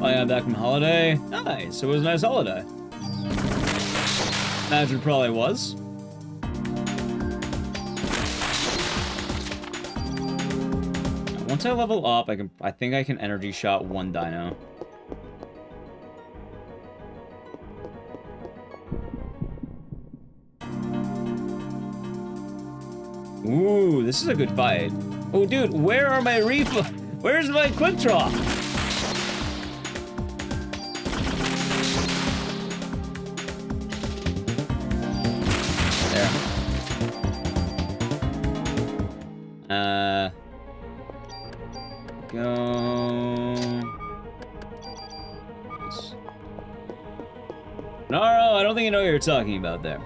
Oh yeah, back from holiday. Nice. It was a nice holiday. Imagine probably was. Once I level up, I think I can energy shot 1 dino. Ooh, this is a good fight. Oh, dude, where are my Where's my quick draw? Go. Nice. Naro, I don't think you know what you're talking about there.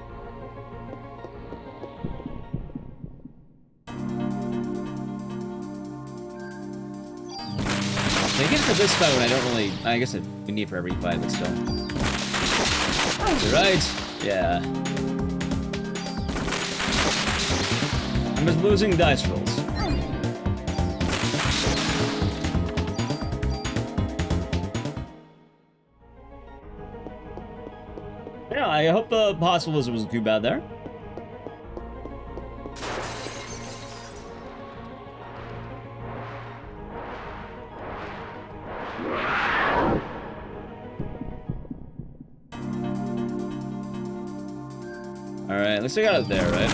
I guess for this fight, I don't really... I guess we need for every fight, but still. You're right. Yeah. I'm just losing dice rolls. Yeah, I hope the hospitalism wasn't too bad there. Alright, at least I got it there, right?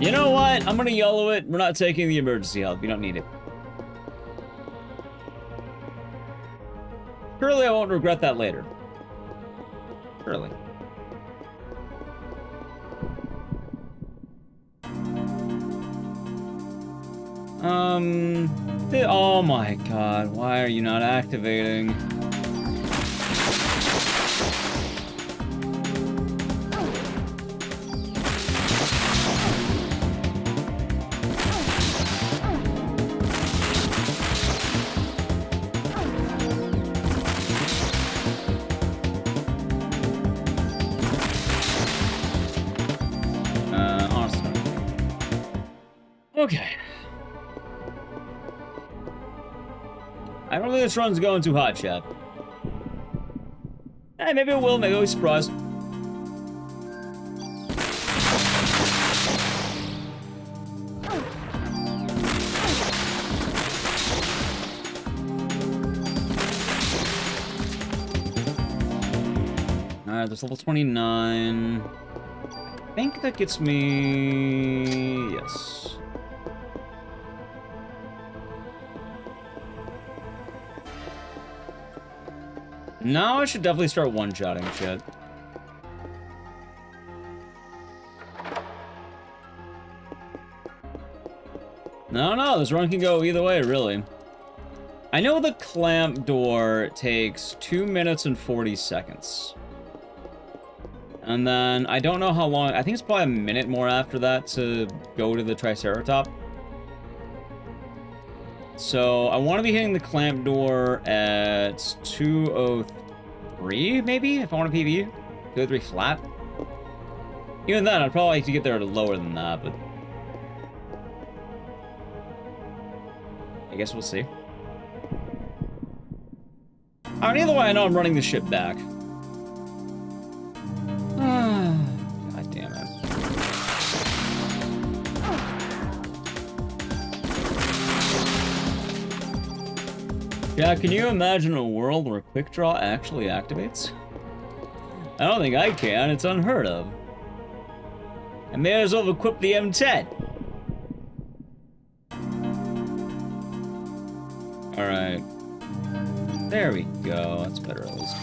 You know what? I'm gonna yellow it. We're not taking the emergency help. You don't need it. Surely I won't regret that later. Surely. Oh my god, why are you not activating? Awesome. Okay. I don't think this run's going too hot, chat. Hey, maybe it will. Maybe I'll be surprised. Alright, there's level 29. I think that gets me... Yes. Now I should definitely start one-shotting shit. No, this run can go either way, really. I know the clamp door takes 2 minutes and 40 seconds. And then, I don't know how long, I think it's probably a minute more after that to go to the Triceratop. So, I want to be hitting the clamp door at 2:03, maybe, if I want a PB? 2:03 flat? Even then, I'd probably like to get there lower than that, but... I guess we'll see. Alright, either way, I know I'm running this ship back. God damn it. Yeah, can you imagine a world where Quick Draw actually activates? I don't think I can, it's unheard of. I may as well equip the M10. Alright. There we go, that's better at least.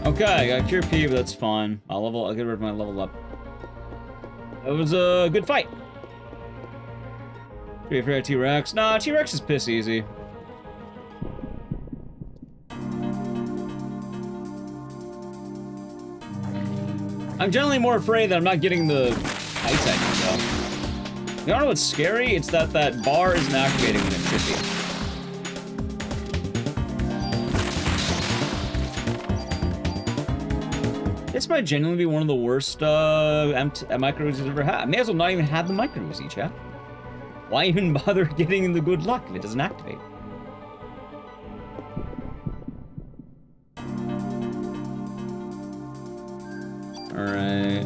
Okay, I got Cure P, but that's fine. I'll get rid of my level up. It was a good fight. Be afraid of T-Rex. Nah, T-Rex is piss easy. I'm generally more afraid that I'm not getting the heights I need, though. You know what's scary? It's that that bar isn't activating when it should be. This might genuinely be one of the worst micro Uzis I've ever had. I may as well not even have the micro Uzi, chat. Why even bother getting the good luck if it doesn't activate? Alright.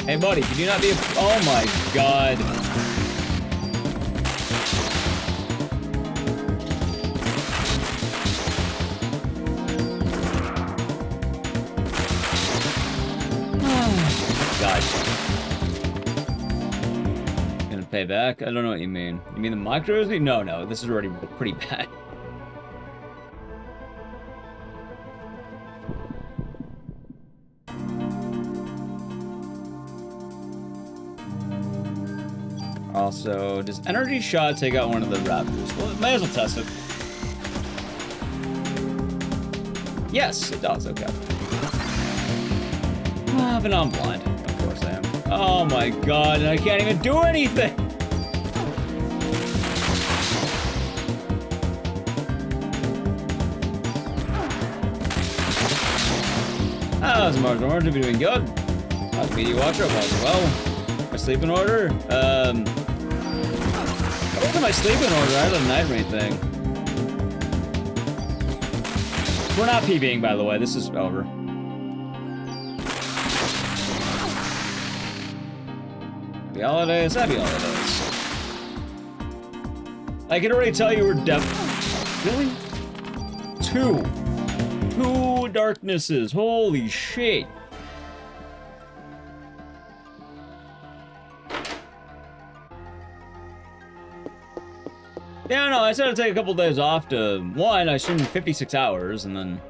Hey buddy, could you not be a... Oh my god. pay back? I don't know what you mean. You mean the micros? No, this is already pretty bad. Also, does Energy Shot take out one of the Raptors? Well, might as well test it. Yes, it does, okay. Ah, but I'm blind. Of course I am. Oh my god, and I can't even do anything! How's Martin Orange be doing good? How's Media Watcher? How's well? My sleep in order? I wasn't my sleep in order, I had a night rain thing. We're not PBing, by the way, this is over. Happy holidays, happy holidays. I can already tell you we're really? Two darknesses, holy shit. Yeah, no, I said I'd take a couple days off to, one, I streamed 56 hours, and then,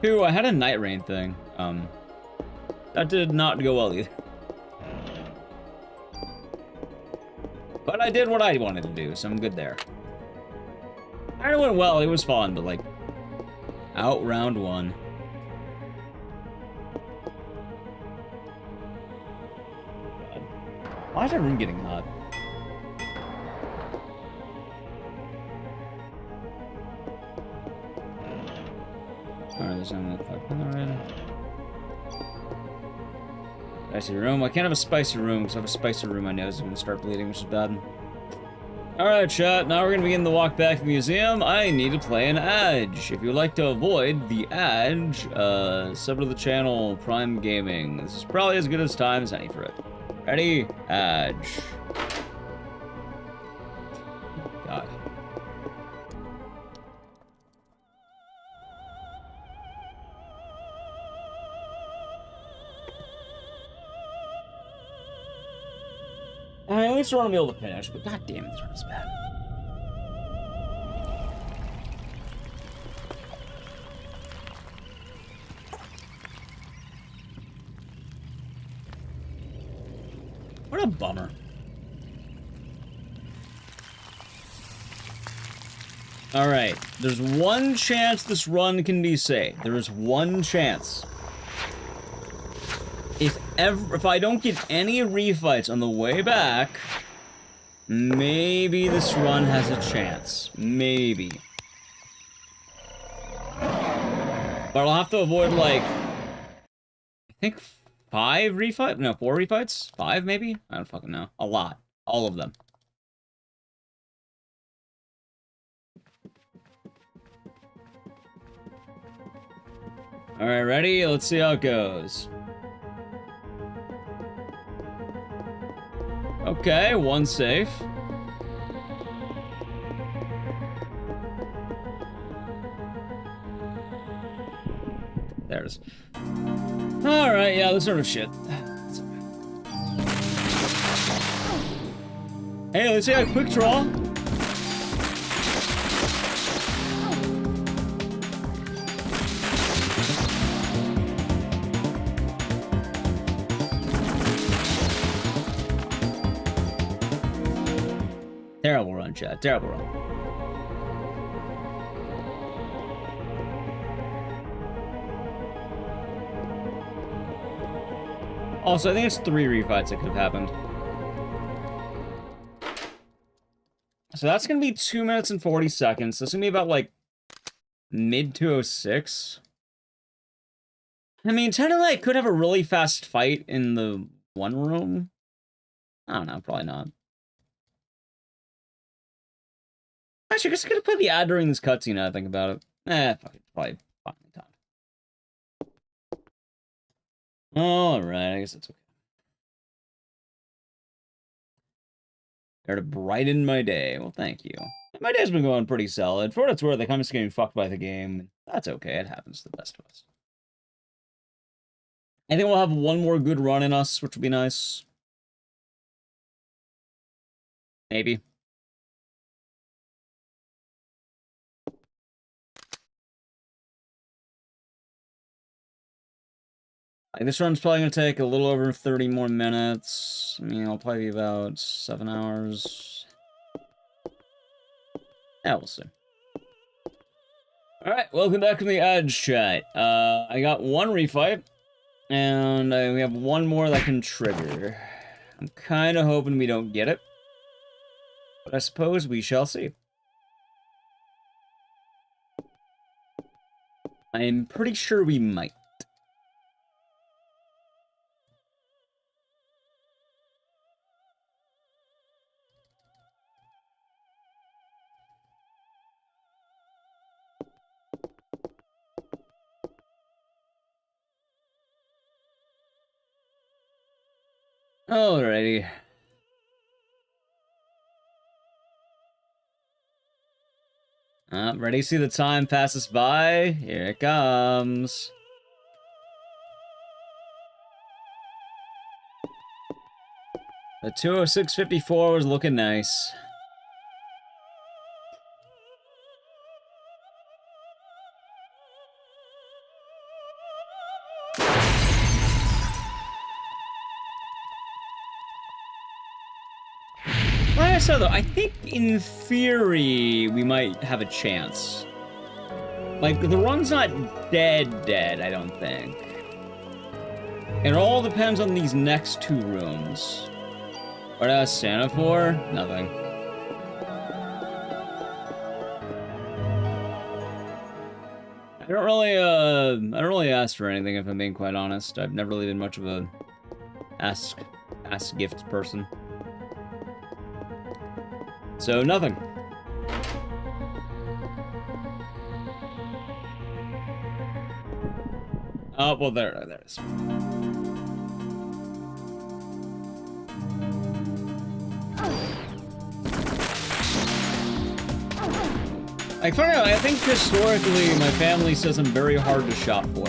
two, I had a night rain thing. That did not go well either. But I did what I wanted to do, so I'm good there. It went well, it was fun, but like, out round one. God. Why is that room getting hot? Alright, there's something already. Spicy room. I can't have a spicy room because if I have a spicy room, my nose is going to start bleeding, which is bad. Alright, chat. Now we're going to begin the walk back to the museum. I need to play an Edge. If you would like to avoid the Edge, sub to the channel, Prime Gaming. This is probably as good as time as any for it. Ready? Edge. God. At least I want to be able to finish, but god damn it, this one's bad. What a bummer. Alright, there's one chance this run can be saved. There is one chance. If I don't get any refights on the way back, maybe this run has a chance. Maybe. But I'll have to avoid, like, I think 5 refights? No, 4 refights? 5, maybe? I don't fucking know. A lot. All of them. Alright, ready? Let's see how it goes. Okay, one safe. There it is. Alright, yeah, this sort of shit. Hey, let's see a quick draw. Terrible run, chat. Terrible run. Also, I think it's 3 refights that could have happened. So that's going to be 2 minutes and 40 seconds. That's going to be about, like, mid-206. I mean, technically, I could have a really fast fight in the one room. I don't know. Probably not. Actually, I guess I could have played the ad during this cutscene now I think about it. Fuck it. Probably fine time. Alright, I guess that's okay. There to brighten my day. Well, thank you. My day's been going pretty solid. For what it's worth, I'm just getting fucked by the game. That's okay. It happens to the best of us. I think we'll have one more good run in us, which would be nice. Maybe. Like, this run's probably gonna take a little over 30 more minutes. I mean, it'll probably be about 7 hours. Yeah, we'll see. Alright, welcome back to the Edge chat. I got one refight, and we have one more that can trigger. I'm kind of hoping we don't get it, but I suppose we shall see. I'm pretty sure we might. Alrighty. Ready to see the time pass us by? Here it comes. The 2:06:54 was looking nice. Like I said though, I think in theory we might have a chance. Like, the run's not dead, I don't think. It all depends on these next two rooms. What did I ask Santa for? Nothing. I don't really ask for anything, if I'm being quite honest. I've never really been much of a ask gifts person. So, nothing. Oh, well, there it is. Like, funny enough, I think historically my family says I'm very hard to shop for.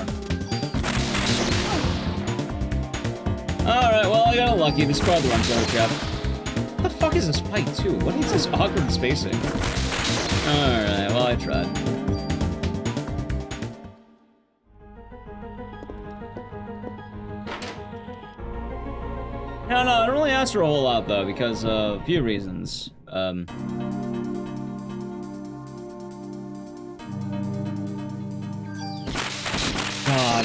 Alright, well, I got lucky. This probably runs out of chap. What the fuck is this fight, too? What is this awkward spacing? Alright, well, I tried. No, I don't really ask for a whole lot, though, because of a few reasons. God,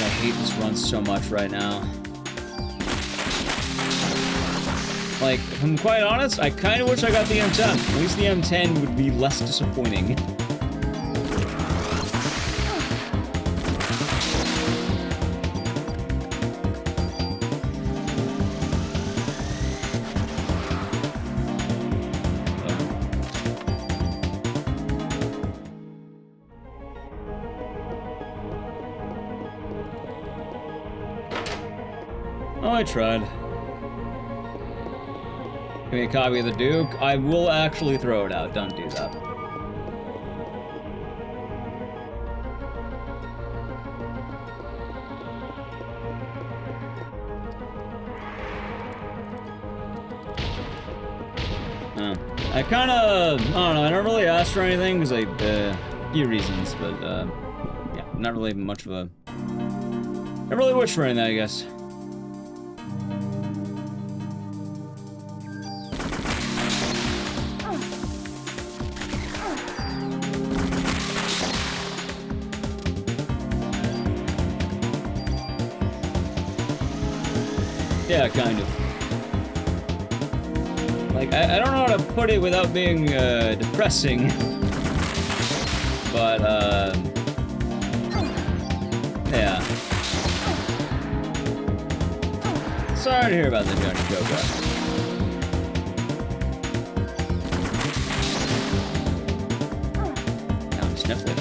I hate this run so much right now. Like, if I'm quite honest, I kind of wish I got the M10. At least the M10 would be less disappointing. Oh, I tried. Give me a copy of the Duke. I will actually throw it out. Don't do that. I kind of, I don't know, I don't really ask for anything because a few reasons, but yeah, not really much of a, I really wish for anything, I guess. Yeah, kind of. Like, I don't know how to put it without being depressing, but yeah. Sorry to hear about the Johnny Joker. Now I'm sniffling.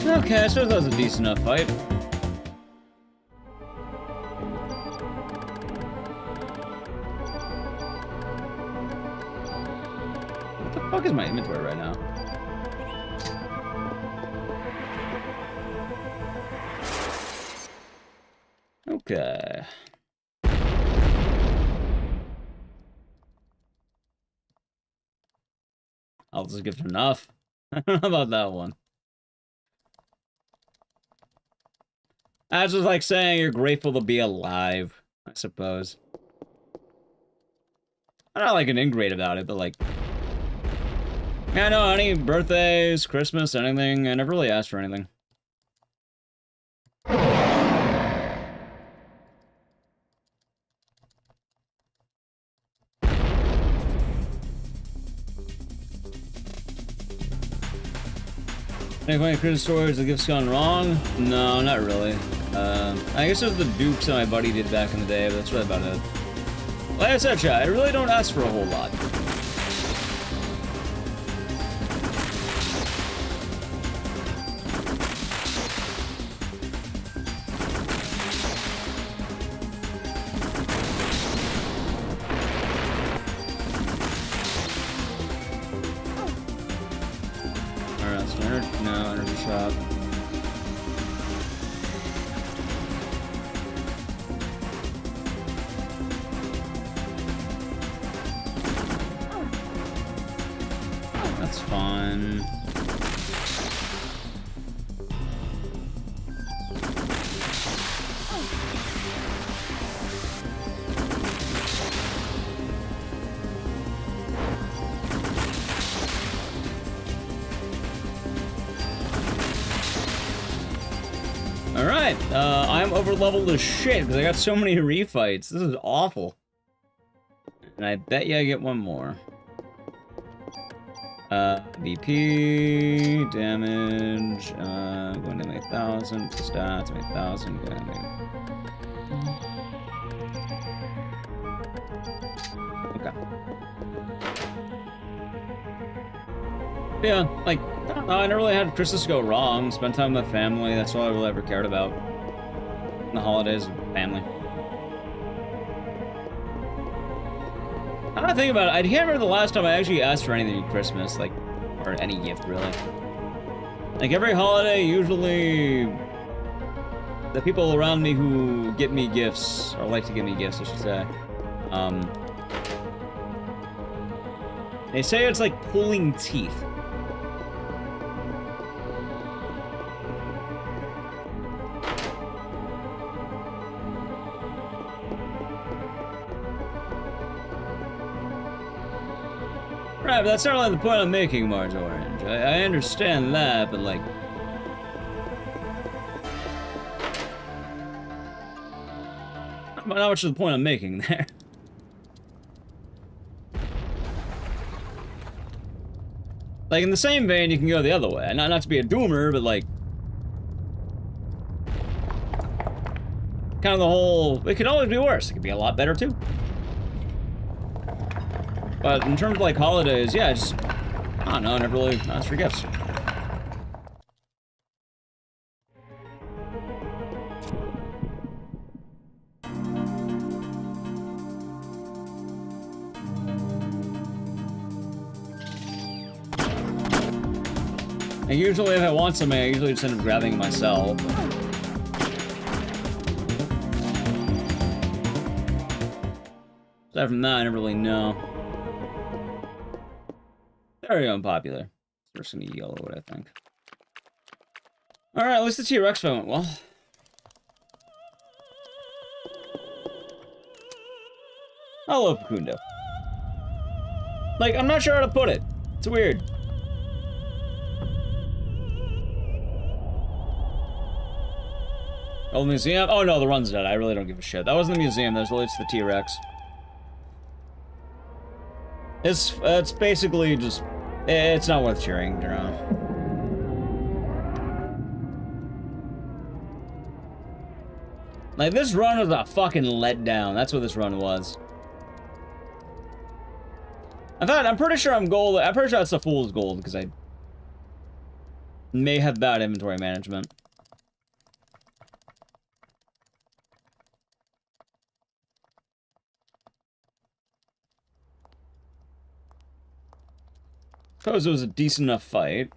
Okay, I suppose that was a decent enough fight. What the Fuck is my inventory right now? Okay. I'll just give it enough. I don't know about that one. That's just like saying you're grateful to be alive, I suppose. I'm not like an ingrate about it, but like... Yeah, no, any birthdays, Christmas, anything. I never really asked for anything. Any funny Christmas stories, the gift's gone wrong? No, not really. I guess it was the Dukes that my buddy did back in the day, but that's really about it. Like I said, chat, I really don't ask for a whole lot. No, energy shop. That's fun. Alright, I'm over-leveled as shit because I got so many refights. This is awful. And I bet you I get one more. BP, damage, going to make 1,000, stats, make 1,000, going to make... Okay. Yeah, like, I never really had Christmas go wrong. Spent time with my family, that's all I really ever cared about. In the holidays, family. I think about it, I can't remember the last time I actually asked for anything at Christmas, like, or any gift, really. Like, every holiday, usually, the people around me who get me gifts, or like to give me gifts, I should say, they say it's like pulling teeth. Right, but that's not really the point I'm making, Mars Orange. I understand that, but like... Not much of the point I'm making there. Like, in the same vein, you can go the other way. Not to be a doomer, but like... Kind of the whole... It could always be worse. It could be a lot better, too. But in terms of, like, holidays, yeah, just... I don't know, I never really asked for gifts. And usually, if I want something, I usually just end up grabbing it myself. Aside from that, I never really know. Very unpopular. We're just gonna yellow it, I think. Alright, at least the T-Rex went well. Hello, Facundo. Like, I'm not sure how to put it. It's weird. Oh, the museum? Oh no, the run's dead. I really don't give a shit. That wasn't the museum, that was related to the T-Rex. It's basically just... It's not worth cheering, you know. Like, this run was a fucking letdown. That's what this run was. In fact, I'm pretty sure I'm gold. I'm pretty sure that's a fool's gold, because I may have bad inventory management. Suppose it was a decent enough fight.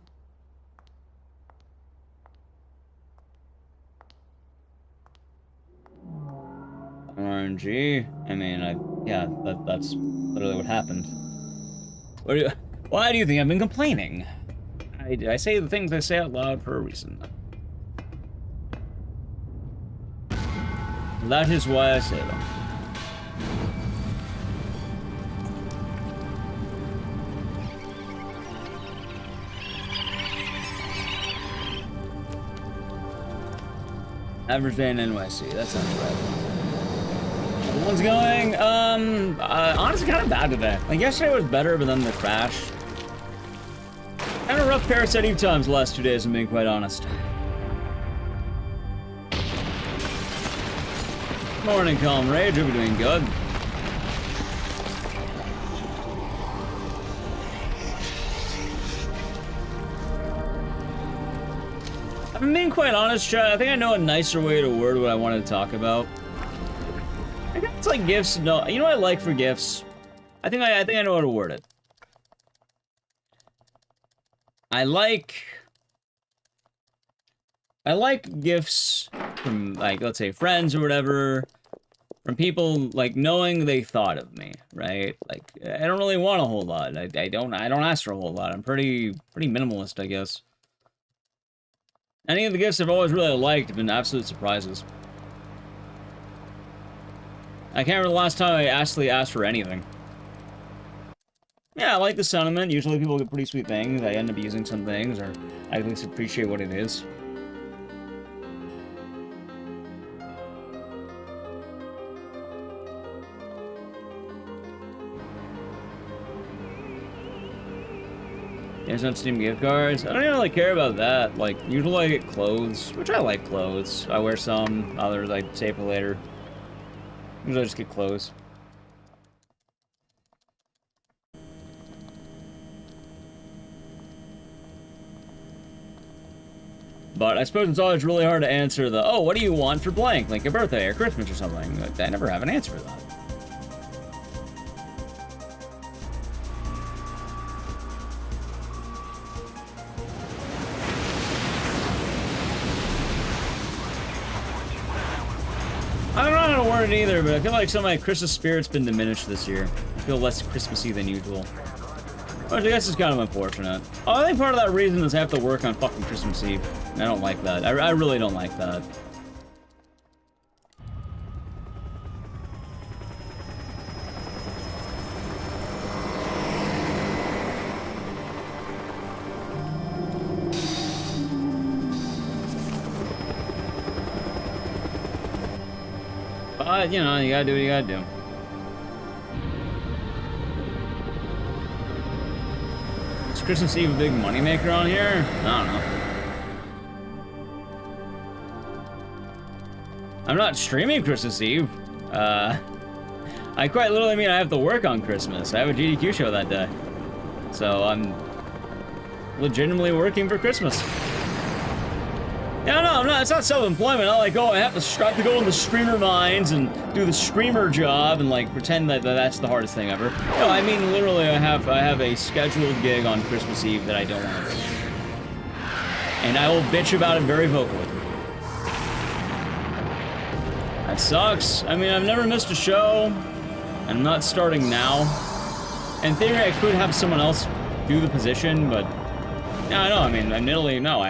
RNG. I mean, yeah, that's literally what happened. Why do you think I've been complaining? I say the things I say out loud for a reason. That is why I say them. Average day in NYC, that sounds right. Everyone's going, honestly kind of bad today. Like, yesterday was better, but then the crash. Kind of rough Parasite Eve times the last 2 days, I'm being quite honest. Morning, Calm Rage, hope you're doing good. I'm being quite honest, chat. I think I know a nicer way to word what I wanted to talk about. I guess it's like gifts. No, you know what I like for gifts? I think I know how to word it. I like gifts from, like, let's say friends or whatever, from people, like, knowing they thought of me, right? Like, I don't really want a whole lot. I don't ask for a whole lot. I'm pretty minimalist, I guess. Any of the gifts I've always really liked have been absolute surprises. I can't remember the last time I actually asked for anything. Yeah, I like the sentiment. Usually people get pretty sweet things. I end up using some things, or I at least appreciate what it is. There's not Steam gift cards. I don't even really care about that. Like, usually I get clothes, which I like clothes. I wear some, others I save for later. Usually I just get clothes. But I suppose it's always really hard to answer the, oh, what do you want for blank? Like a birthday or Christmas or something. Like, I never have an answer for that. I don't know how to word it either, but I feel like some of my Christmas spirit's been diminished this year. I feel less Christmassy than usual. Which I guess is kind of unfortunate. Oh, I think part of that reason is I have to work on fucking Christmas Eve. I don't like that. I really don't like that. But, you know, you gotta do what you gotta do. Is Christmas Eve a big moneymaker on here? I don't know. I'm not streaming Christmas Eve. I quite literally mean I have to work on Christmas. I have a GDQ show that day. So I'm legitimately working for Christmas. Yeah, no, I'm not. It's not self-employment. Not like, oh, I have to go in the streamer mines and do the streamer job and like pretend that that's the hardest thing ever. No, I mean literally, I have a scheduled gig on Christmas Eve that I don't want to do, and I will bitch about it very vocally. That sucks. I mean, I've never missed a show. I'm not starting now. In theory, I could have someone else do the position, but yeah, I know. I mean, admittedly, no.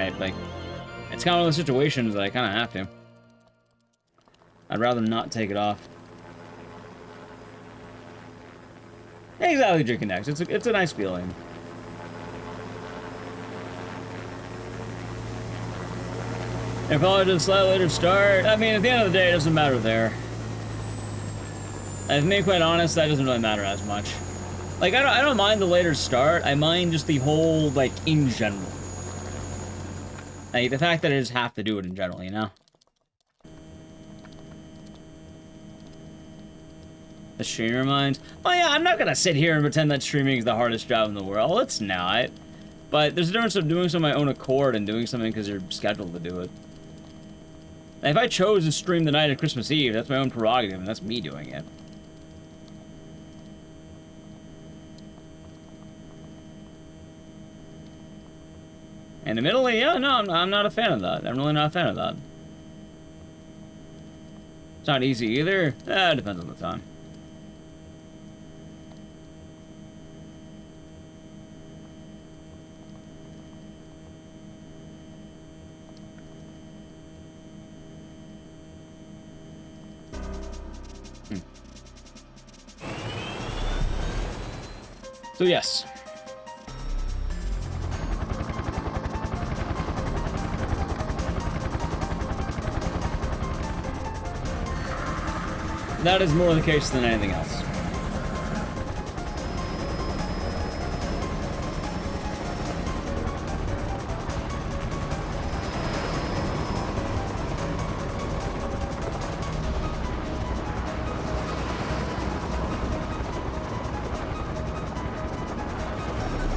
It's kind of one of those situations that I kind of have to. I'd rather not take it off. Yeah, exactly, Drinking Next. It's a nice feeling. I probably did a slightly later start. I mean, at the end of the day, it doesn't matter there. And to be quite honest, that doesn't really matter as much. Like, I don't mind the later start. I mind just the whole, like, in general. Like, the fact that I just have to do it in general, you know? The streamer mind? Oh yeah, I'm not gonna sit here and pretend that streaming is the hardest job in the world. It's not. But there's a difference of doing something on my own accord and doing something because you're scheduled to do it. And if I chose to stream the night of Christmas Eve, that's my own prerogative, and that's me doing it. And admittedly, yeah, no, I'm not a fan of that. I'm really not a fan of that. It's not easy either. It depends on the time. So yes. That is more the case than anything else.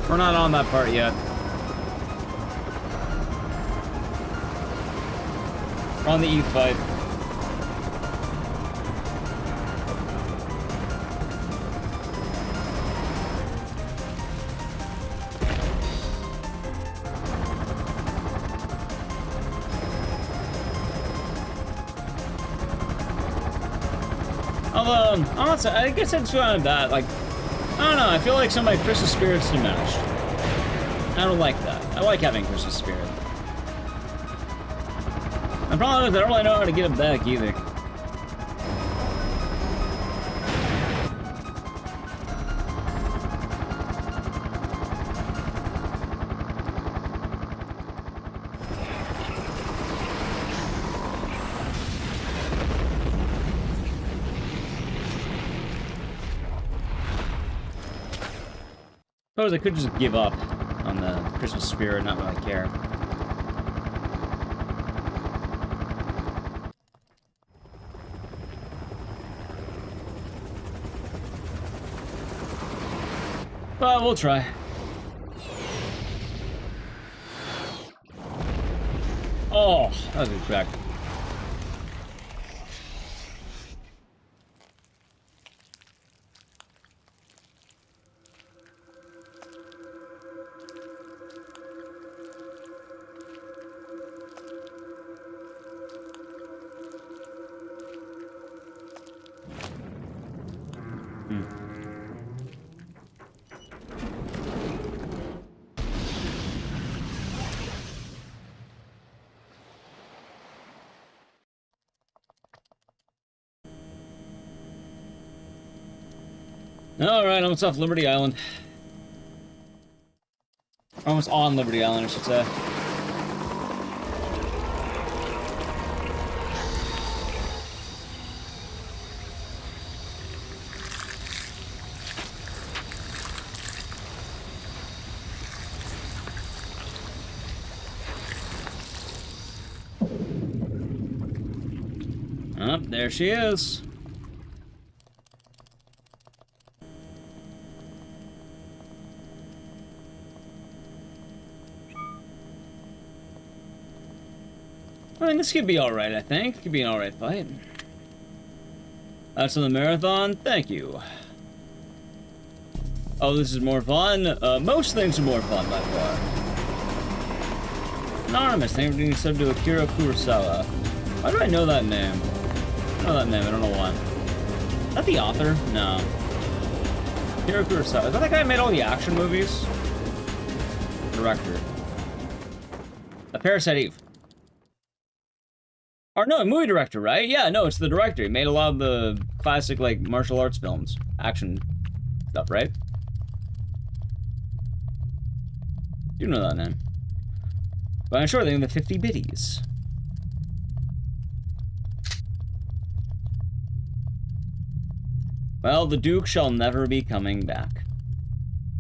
We're not on that part yet. We're on the Eve fight. Although, honestly, I guess it's kind of that. Like, I don't know, I feel like some of my Christmas spirit's diminished. I don't like that. I like having Christmas spirit. The problem is I don't really know how to get it back either. Suppose I could just give up on the Christmas spirit, not really care. But we'll try. Oh, that was a good crack. Alright, almost off Liberty Island. Almost on Liberty Island, I should say. Oh, there she is. I mean, this could be alright, I think. Could be an alright fight. That's on the marathon. Thank you. Oh, this is more fun? Most things are more fun by far. Anonymous, thank you for being subbed to Akira Kurosawa. Why do I know that name? I know that name, I don't know why. Is that the author? No. Akira Kurosawa. Is that the guy who made all the action movies? Director. A Parasite Eve. Or no, movie director, right? Yeah, no, it's the director. He made a lot of the classic, like, martial arts films. Action stuff, right? You know that name. But I'm sure they're in the 50 biddies. Well, the Duke shall never be coming back.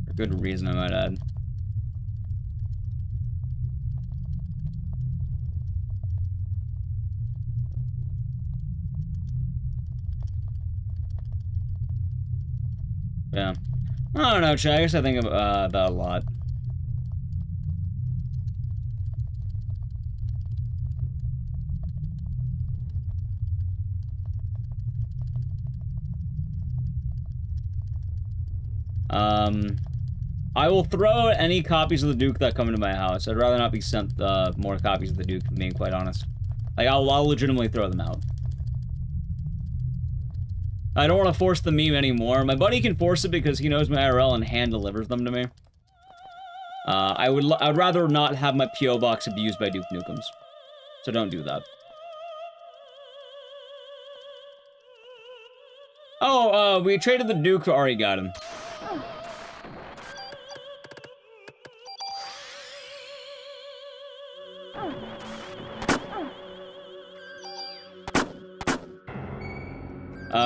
For good reason, I might add. Yeah. I don't know, Chad. I guess I think about that a lot. I will throw any copies of the Duke that come into my house. I'd rather not be sent more copies of the Duke, being quite honest. Like, I'll legitimately throw them out. I don't want to force the meme anymore. My buddy can force it because he knows my IRL and hand delivers them to me. I'd rather not have my P.O. box abused by Duke Nukems. So don't do that. Oh, we traded the Duke. Already got him.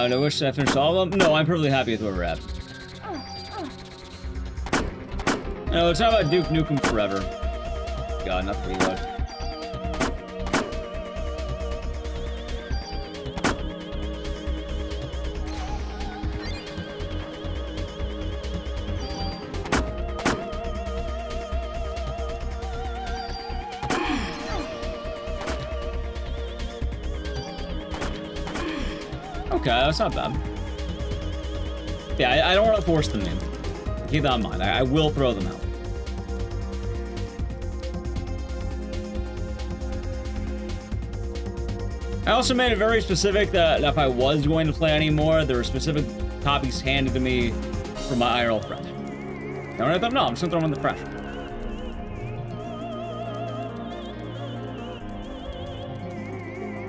Do I wish I finished all of them? No, I'm perfectly happy with where we're at. No, it's not about Duke Nukem forever. God, not the reload. Okay, that's not bad. Yeah, I don't want to force them in. Keep that in mind. I will throw them out. I also made it very specific that if I was going to play anymore, there were specific copies handed to me from my IRL friend. And I thought, no, I'm just gonna throw them in the trash.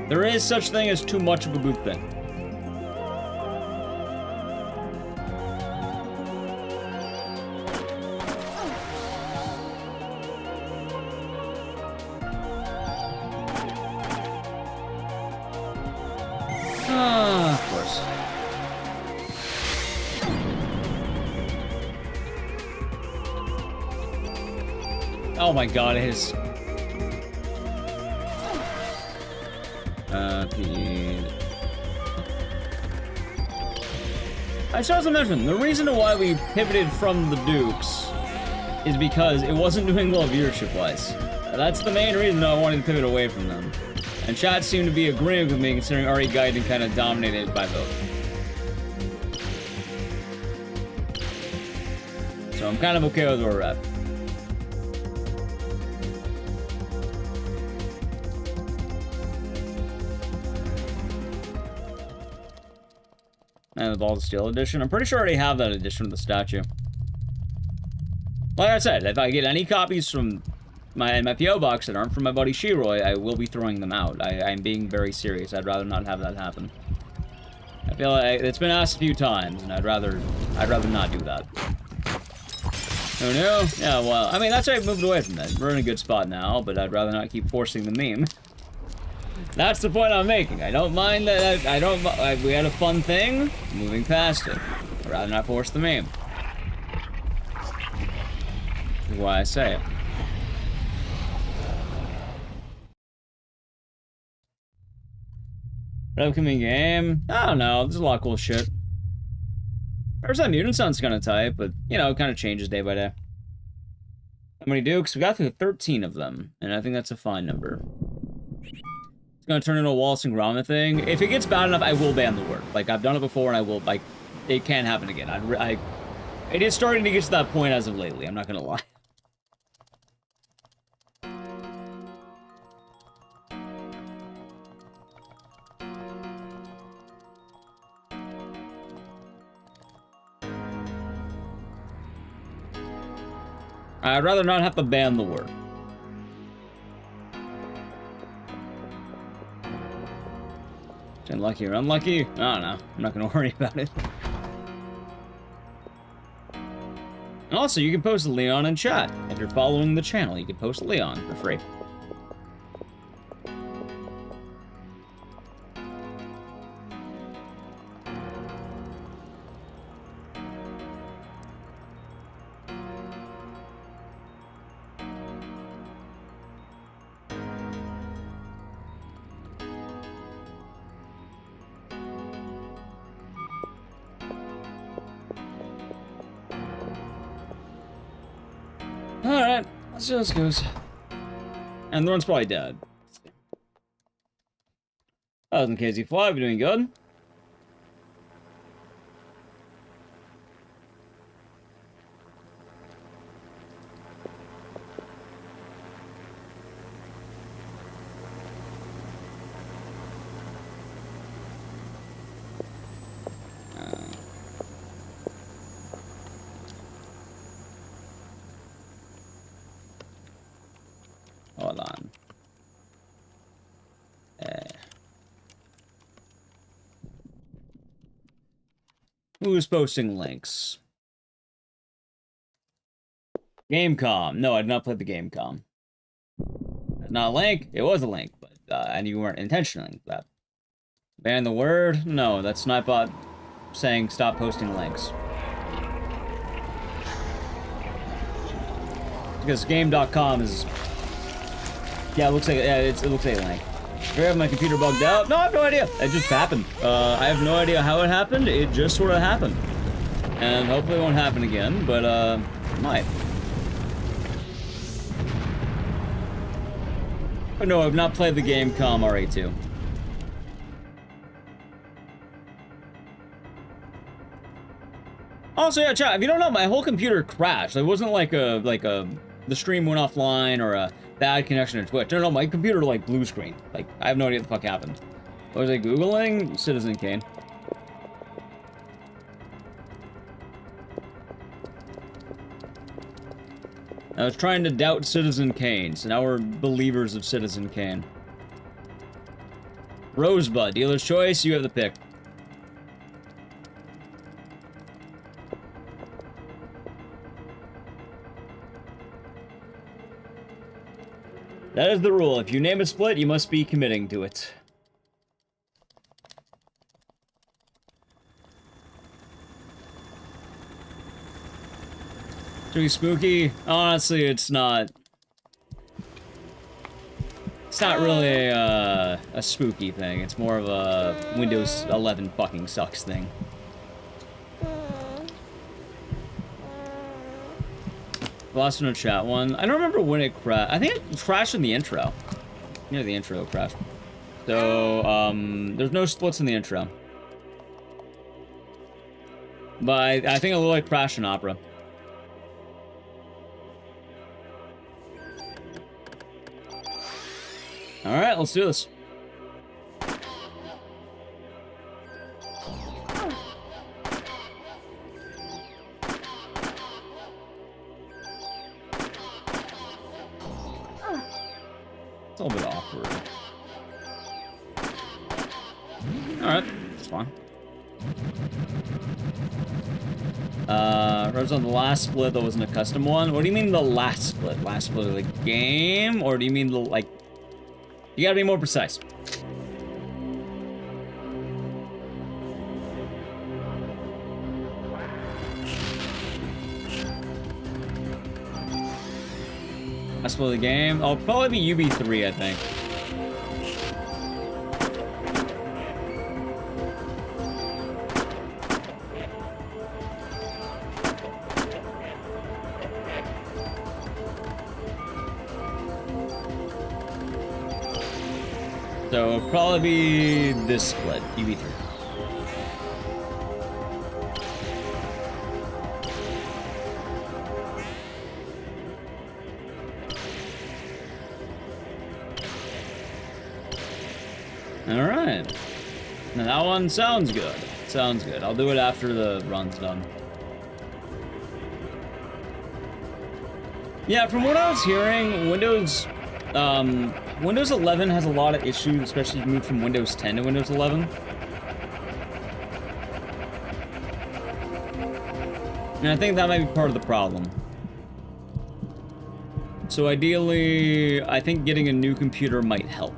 There is such thing as too much of a good thing. Of course. Oh my god, it is. I still have to mention, the reason why we pivoted from the Dukes is because it wasn't doing well viewership-wise. That's the main reason I wanted to pivot away from them. And chat seemed to be agreeing with me, considering Ari Gaiden kind of dominated by vote. So I'm kind of okay with where we're at. And the Balls of Steel edition. I'm pretty sure I already have that edition of the statue. Like I said, if I get any copies from my P.O. box that aren't from my buddy Shiroy, I will be throwing them out. I'm being very serious. I'd rather not have that happen. I feel like it's been asked a few times, and I'd rather not do that. Oh no? Yeah, well, I mean, that's why I moved away from that. We're in a good spot now, but I'd rather not keep forcing the meme. That's the point I'm making. I don't mind that. We had a fun thing. Moving past it. I'd rather not force the meme. That's why I say it. Upcoming game? I don't know. There's a lot of cool shit. Parasite Mutant sounds kind of tight, but, you know, it kind of changes day by day. How many Dukes? We got through 13 of them, and I think that's a fine number. It's gonna turn into a Wallace and Gromit thing. If it gets bad enough, I will ban the word. Like, I've done it before, and I will, like, it can happen again. It is starting to get to that point as of lately, I'm not gonna lie. I'd rather not have to ban the word. Unlucky or unlucky? I don't know. I'm not going to worry about it. And also, you can post Leon in chat. If you're following the channel, you can post Leon for free. Alright, let's see how this goes. And the one's probably dead. 1000 KZ Fly, we're doing good. Who's posting links? Gamecom. No, I did not play the Gamecom. That's not a link. It was a link, but and you weren't intentionally that. Ban the word? No, that's Snipebot saying stop posting links. Because game.com is... Yeah, it looks like it looks like a link. Do I have my computer bugged out? No, I have no idea. It just happened. I have no idea how it happened. It just sort of happened. And hopefully it won't happen again, but it might. But no, I've not played the Gamecom RA2. Also, yeah, chat, if you don't know, my whole computer crashed. It wasn't like the stream went offline or a bad connection to Twitch. No, my computer like blue screen. Like, I have no idea what the fuck happened. What was I Googling? Citizen Kane. I was trying to doubt Citizen Kane, so now we're believers of Citizen Kane. Rosebud, dealer's choice, you have the pick. That is the rule. If you name a split, you must be committing to it. Too spooky? Honestly, it's not. It's not really a spooky thing. It's more of a Windows 11 fucking sucks thing. Lost in a chat one. I don't remember when it crashed. I think it crashed in the intro. Near the intro crashed. So, there's no splits in the intro. But I think it looked like Crash in Opera. Alright, let's do this. It's a little bit awkward. Alright, it's fine. Rose on the last split that wasn't a custom one. What do you mean the last split? Last split of the game? Or do you mean the, like... You gotta be more precise. Last split of the game? Oh, probably be UB3, I think. So it'll probably be this split, UB3. Alright. Now that one sounds good. Sounds good. I'll do it after the run's done. Yeah, from what I was hearing, Windows 11 has a lot of issues, especially if you move from Windows 10 to Windows 11. And I think that might be part of the problem. So ideally, I think getting a new computer might help.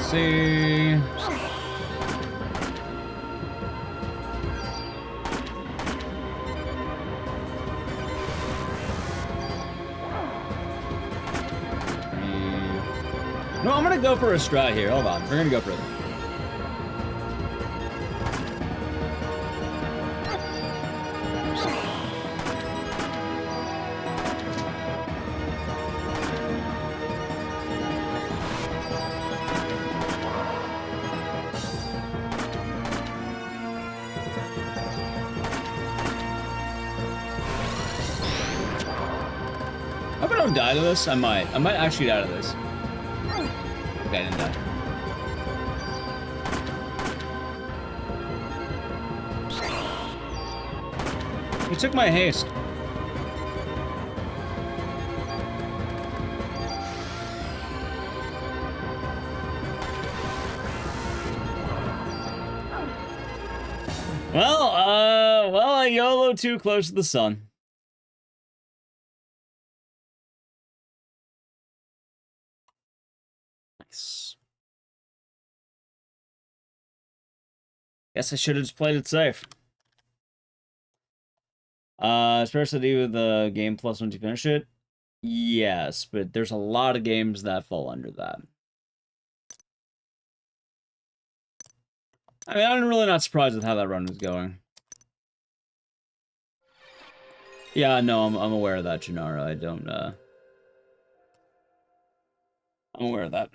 See. No, I'm gonna go for a strat here. Hold on, we're gonna go for it. Die to this? I might actually die to this. Okay, I didn't die. You took my haste. Well, I YOLO too close to the sun. Nice. Guess I should have just played it safe. Especially with the game plus once you finish it. Yes, but there's a lot of games that fall under that. I mean, I'm really not surprised with how that run was going. Yeah, no, I'm aware of that, Gennaro. I don't, I'm aware of that.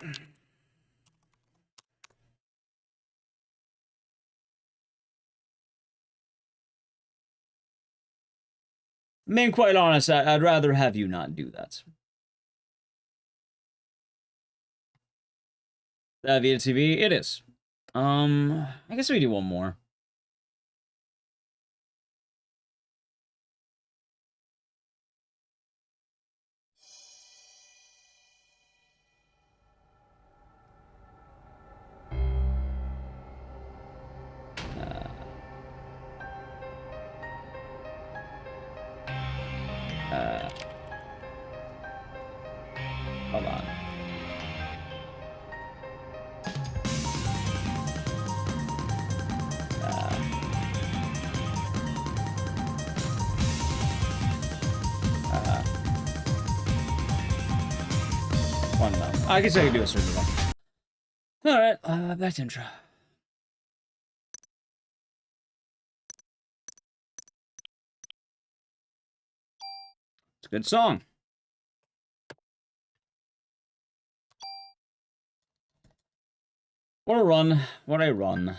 Being quite honest, I'd rather have you not do that. Via TV, it is. I guess we do one more. Hold on. One though. I guess I can do a certain one. Alright, back to intro. It's a good song. What a run. What a run.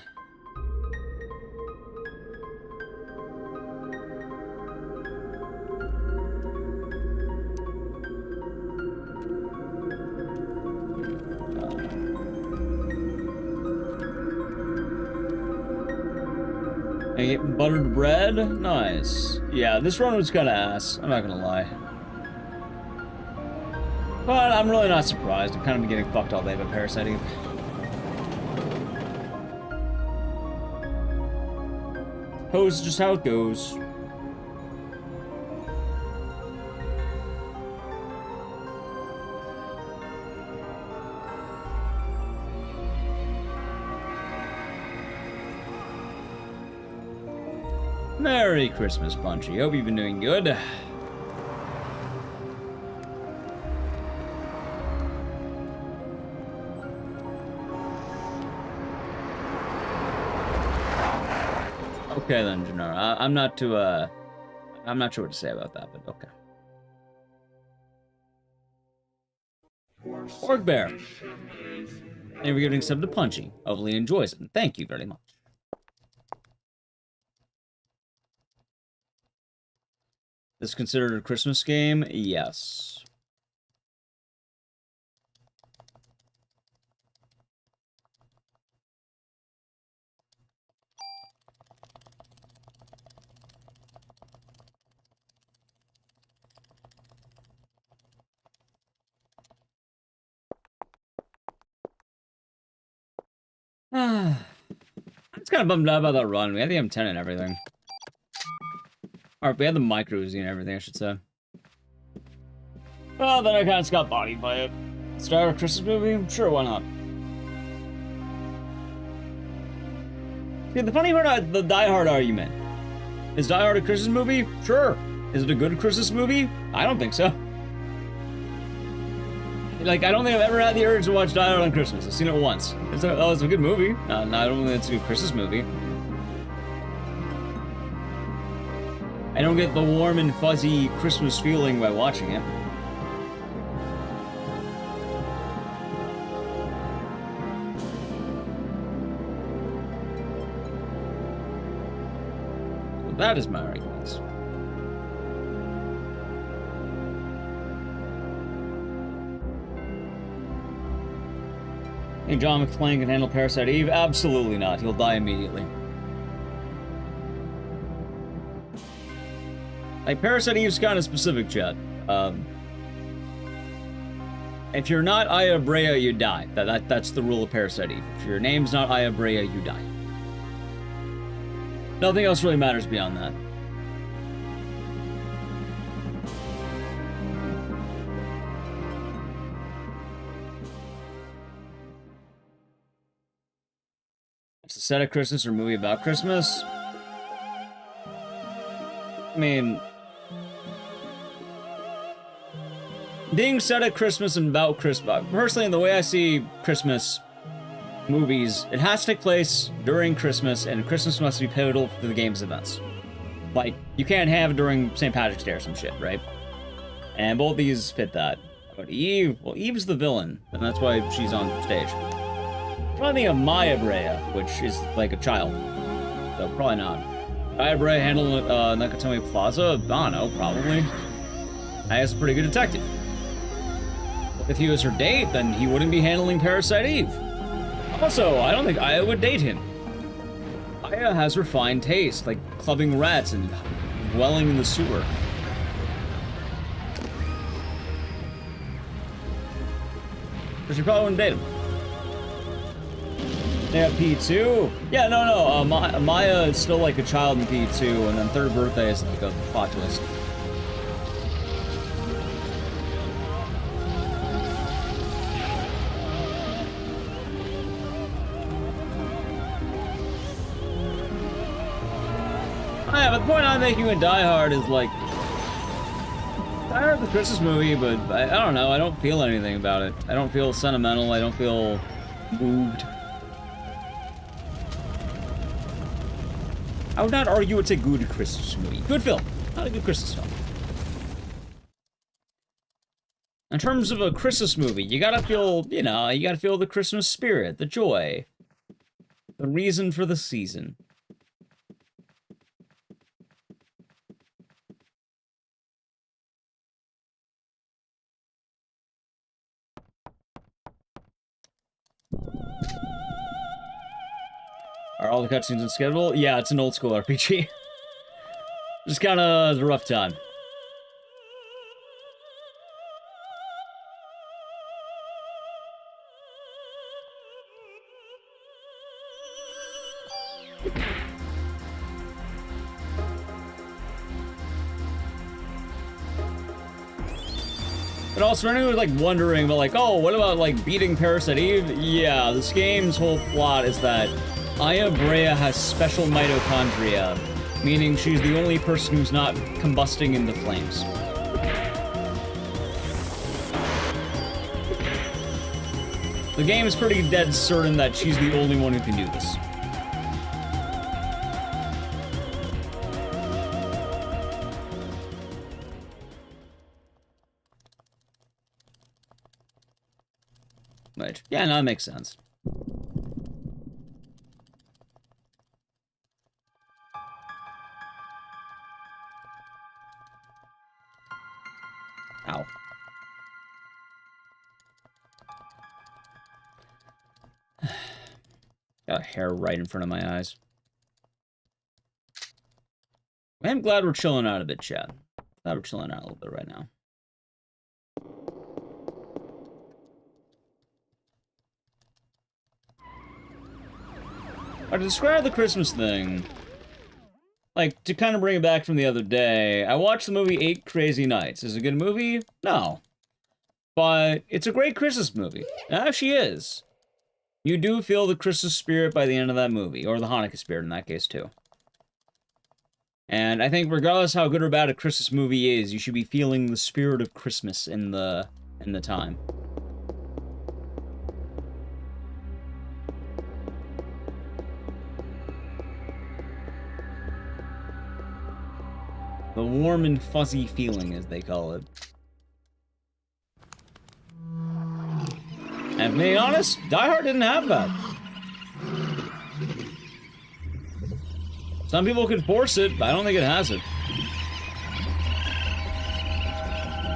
I get buttered bread? Nice. Yeah, this run was kind of ass. I'm not gonna lie. But I'm really not surprised. I'm kind of getting fucked all day by Parasite Eve. Oh, it's just how it goes. Merry Christmas, Punchy. Hope you've been doing good. Okay then, Gennaro. I'm not sure what to say about that, but okay. Org Bear. And we're giving sub to Punchy. Hopefully he enjoys it. Thank you very much. This is considered a Christmas game? Yes. I'm just kind of bummed out about that run. We had the M10 and everything. Or we had the micro Uzi and everything, I should say. Well, then I kind of just got bodied by it. Star of Christmas movie? Sure, why not? See, the funny part, the Die Hard argument. Is Die Hard a Christmas movie? Sure. Is it a good Christmas movie? I don't think so. Like, I don't think I've ever had the urge to watch Die Hard on Christmas. I've seen it once. It's a good movie. No, I don't think it's a good Christmas movie. I don't get the warm and fuzzy Christmas feeling by watching it. So that is my arguments. Think John McClane can handle Parasite Eve? Absolutely not. He'll die immediately. Like, Parasite Eve's kind of specific, chat. If you're not Aya Brea, you die. That's the rule of Parasite Eve. If your name's not Aya Brea, you die. Nothing else really matters beyond that. It's a set of Christmas or movie about Christmas. I mean, being set at Christmas and about Christmas, personally, in the way I see Christmas movies, it has to take place during Christmas, and Christmas must be pivotal to the game's events. Like, you can't have it during St. Patrick's Day or some shit, right? And both these fit that. But Eve, well, Eve's the villain, and that's why she's on stage. I think of Maya Brea, which is like a child, so probably not. Maya Brea handling Nakatomi Plaza? I don't know, probably. Aya's a pretty good detective. If he was her date, then he wouldn't be handling Parasite Eve. Also, I don't think Aya would date him. Aya has refined taste, like clubbing rats and dwelling in the sewer. So she probably wouldn't date him. Yeah, P2? Yeah, no. Maya is still like a child in P2, and then third birthday is like a plot twist. Yeah, but the point I'm making with Die Hard is like, Die Hard's a Christmas movie, but I don't know, I don't feel anything about it. I don't feel sentimental, I don't feel moved. I would not argue it's a good Christmas movie. Good film, not a good Christmas film. In terms of a Christmas movie, you gotta feel, you gotta feel the Christmas spirit, the joy, the reason for the season. Are all the cutscenes on schedule? Yeah, it's an old school RPG. Just kind of a rough time. But also, anyone was like wondering about like, oh, what about like beating Parasite Eve? Yeah, this game's whole plot is that Aya Brea has special mitochondria, meaning she's the only person who's not combusting in the flames. The game is pretty dead certain that she's the only one who can do this. Right. Yeah, no, that makes sense. Ow. Got hair right in front of my eyes. I'm glad we're chilling out a bit, chat. Glad we're chilling out a little bit right now. To describe the Christmas thing, like, to kind of bring it back from the other day, I watched the movie 8 Crazy Nights. Is it a good movie? No. But it's a great Christmas movie. It actually is. You do feel the Christmas spirit by the end of that movie, or the Hanukkah spirit in that case, too. And I think regardless how good or bad a Christmas movie is, you should be feeling the spirit of Christmas in the time. The warm and fuzzy feeling, as they call it. And to be honest, Die Hard didn't have that. Some people could force it, but I don't think it has it.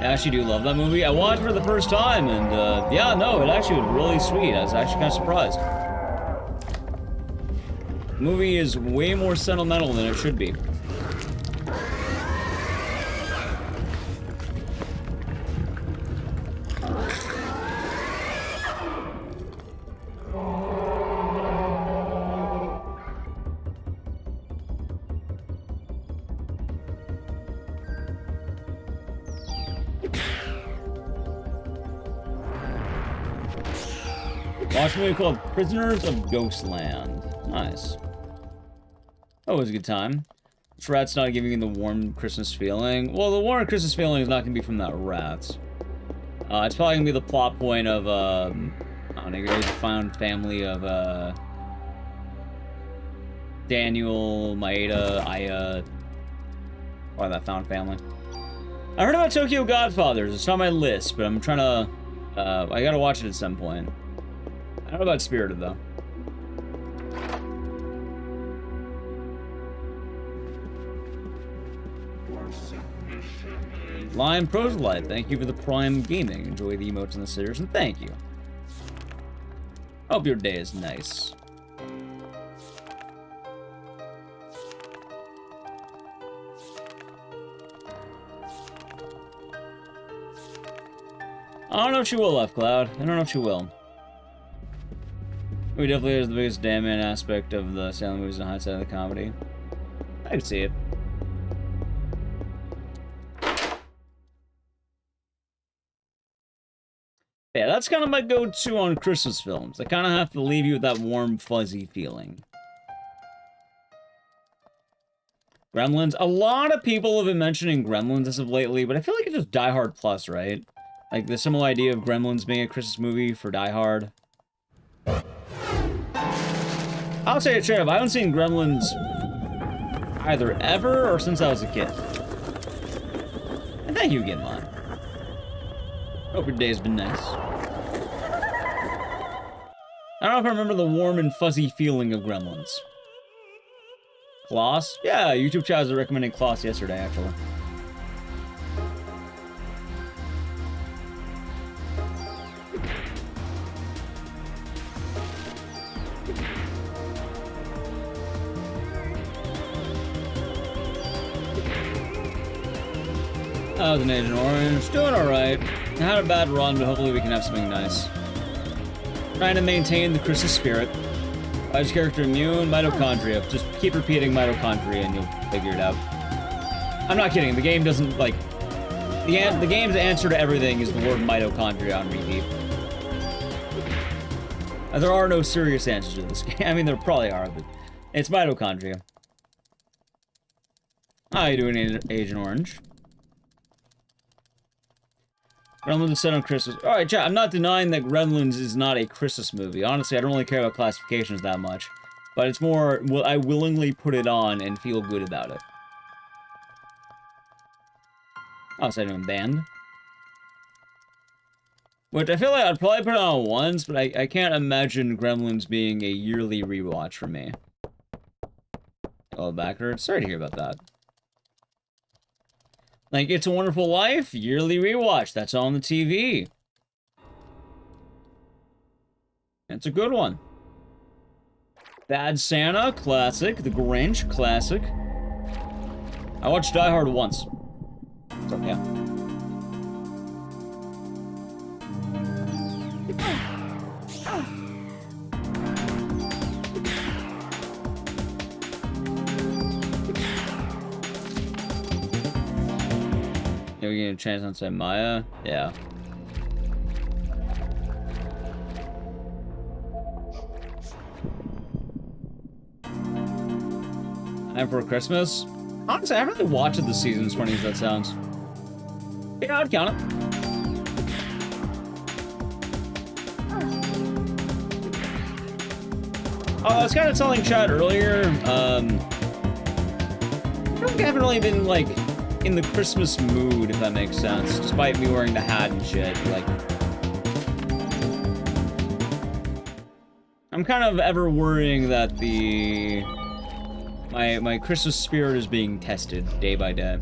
I actually do love that movie. I watched it for the first time, and yeah, no, it actually was really sweet. I was actually kind of surprised. The movie is way more sentimental than it should be. Watched a movie called Prisoners of Ghostland. Nice. That was a good time. This rat's not giving you the warm Christmas feeling. Well, the warm Christmas feeling is not gonna be from that rat. It's probably gonna be the plot point of, I don't know, you found family of, Daniel, Maeda, Aya. Or that found family. I heard about Tokyo Godfathers. It's on my list, but I'm trying to, I gotta watch it at some point. I don't know about Spirited, though. Lime Proselyte, thank you for the Prime Gaming. Enjoy the emotes in the series, and thank you. Hope your day is nice. I don't know if she will, Left Cloud. I don't know if she will. We definitely is the biggest damn man aspect of the Salem movies in hindsight of the comedy. I can see it. Yeah, that's kind of my go-to on Christmas films. They kind of have to leave you with that warm, fuzzy feeling. Gremlins. A lot of people have been mentioning Gremlins as of lately, but I feel like it's just Die Hard Plus, right? Like, the similar idea of Gremlins being a Christmas movie for Die Hard. I'll say it straight up, I haven't seen Gremlins either ever or since I was a kid. And thank you again, Lon. Hope your day's been nice. I don't know if I remember the warm and fuzzy feeling of Gremlins. Kloss? Yeah, YouTube chat was recommending Kloss yesterday, actually. That was an Agent Orange. Doing alright. I had a bad run, but hopefully we can have something nice. Trying to maintain the Christmas spirit. Why is character immune? Mitochondria. Just keep repeating mitochondria and you'll figure it out. I'm not kidding. The game doesn't, like... The game's answer to everything is the word mitochondria on repeat. There are no serious answers to this game. I mean, there probably are, but... It's mitochondria. How you doing, Agent Orange? Gremlins is set on Christmas. Alright, chat, I'm not denying that Gremlins is not a Christmas movie. Honestly, I don't really care about classifications that much. But it's more, will I willingly put it on and feel good about it. Oh, it's not even banned. Which I feel like I'd probably put it on once, but I can't imagine Gremlins being a yearly rewatch for me. Oh, backwards. Sorry to hear about that. Like, It's a Wonderful Life, yearly rewatch. That's on the TV. It's a good one. Bad Santa, classic. The Grinch, classic. I watched Die Hard once. So, yeah. Yeah, we get a chance on say Maya? Yeah. Time for Christmas? Honestly, I haven't really watched it this season, as funny as that sounds. Yeah, I'd count it. Oh, I was kind of telling Chad earlier, I don't think I haven't really been, like, in the Christmas mood, if that makes sense, despite me wearing the hat and shit, like... I'm kind of ever worrying that my Christmas spirit is being tested day by day.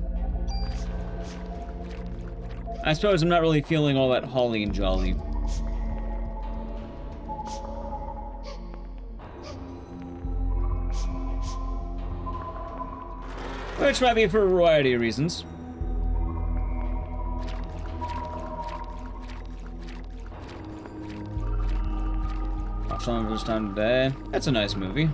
I suppose I'm not really feeling all that holly and jolly. Which might be for a variety of reasons. Watched on the first time today. That's a nice movie.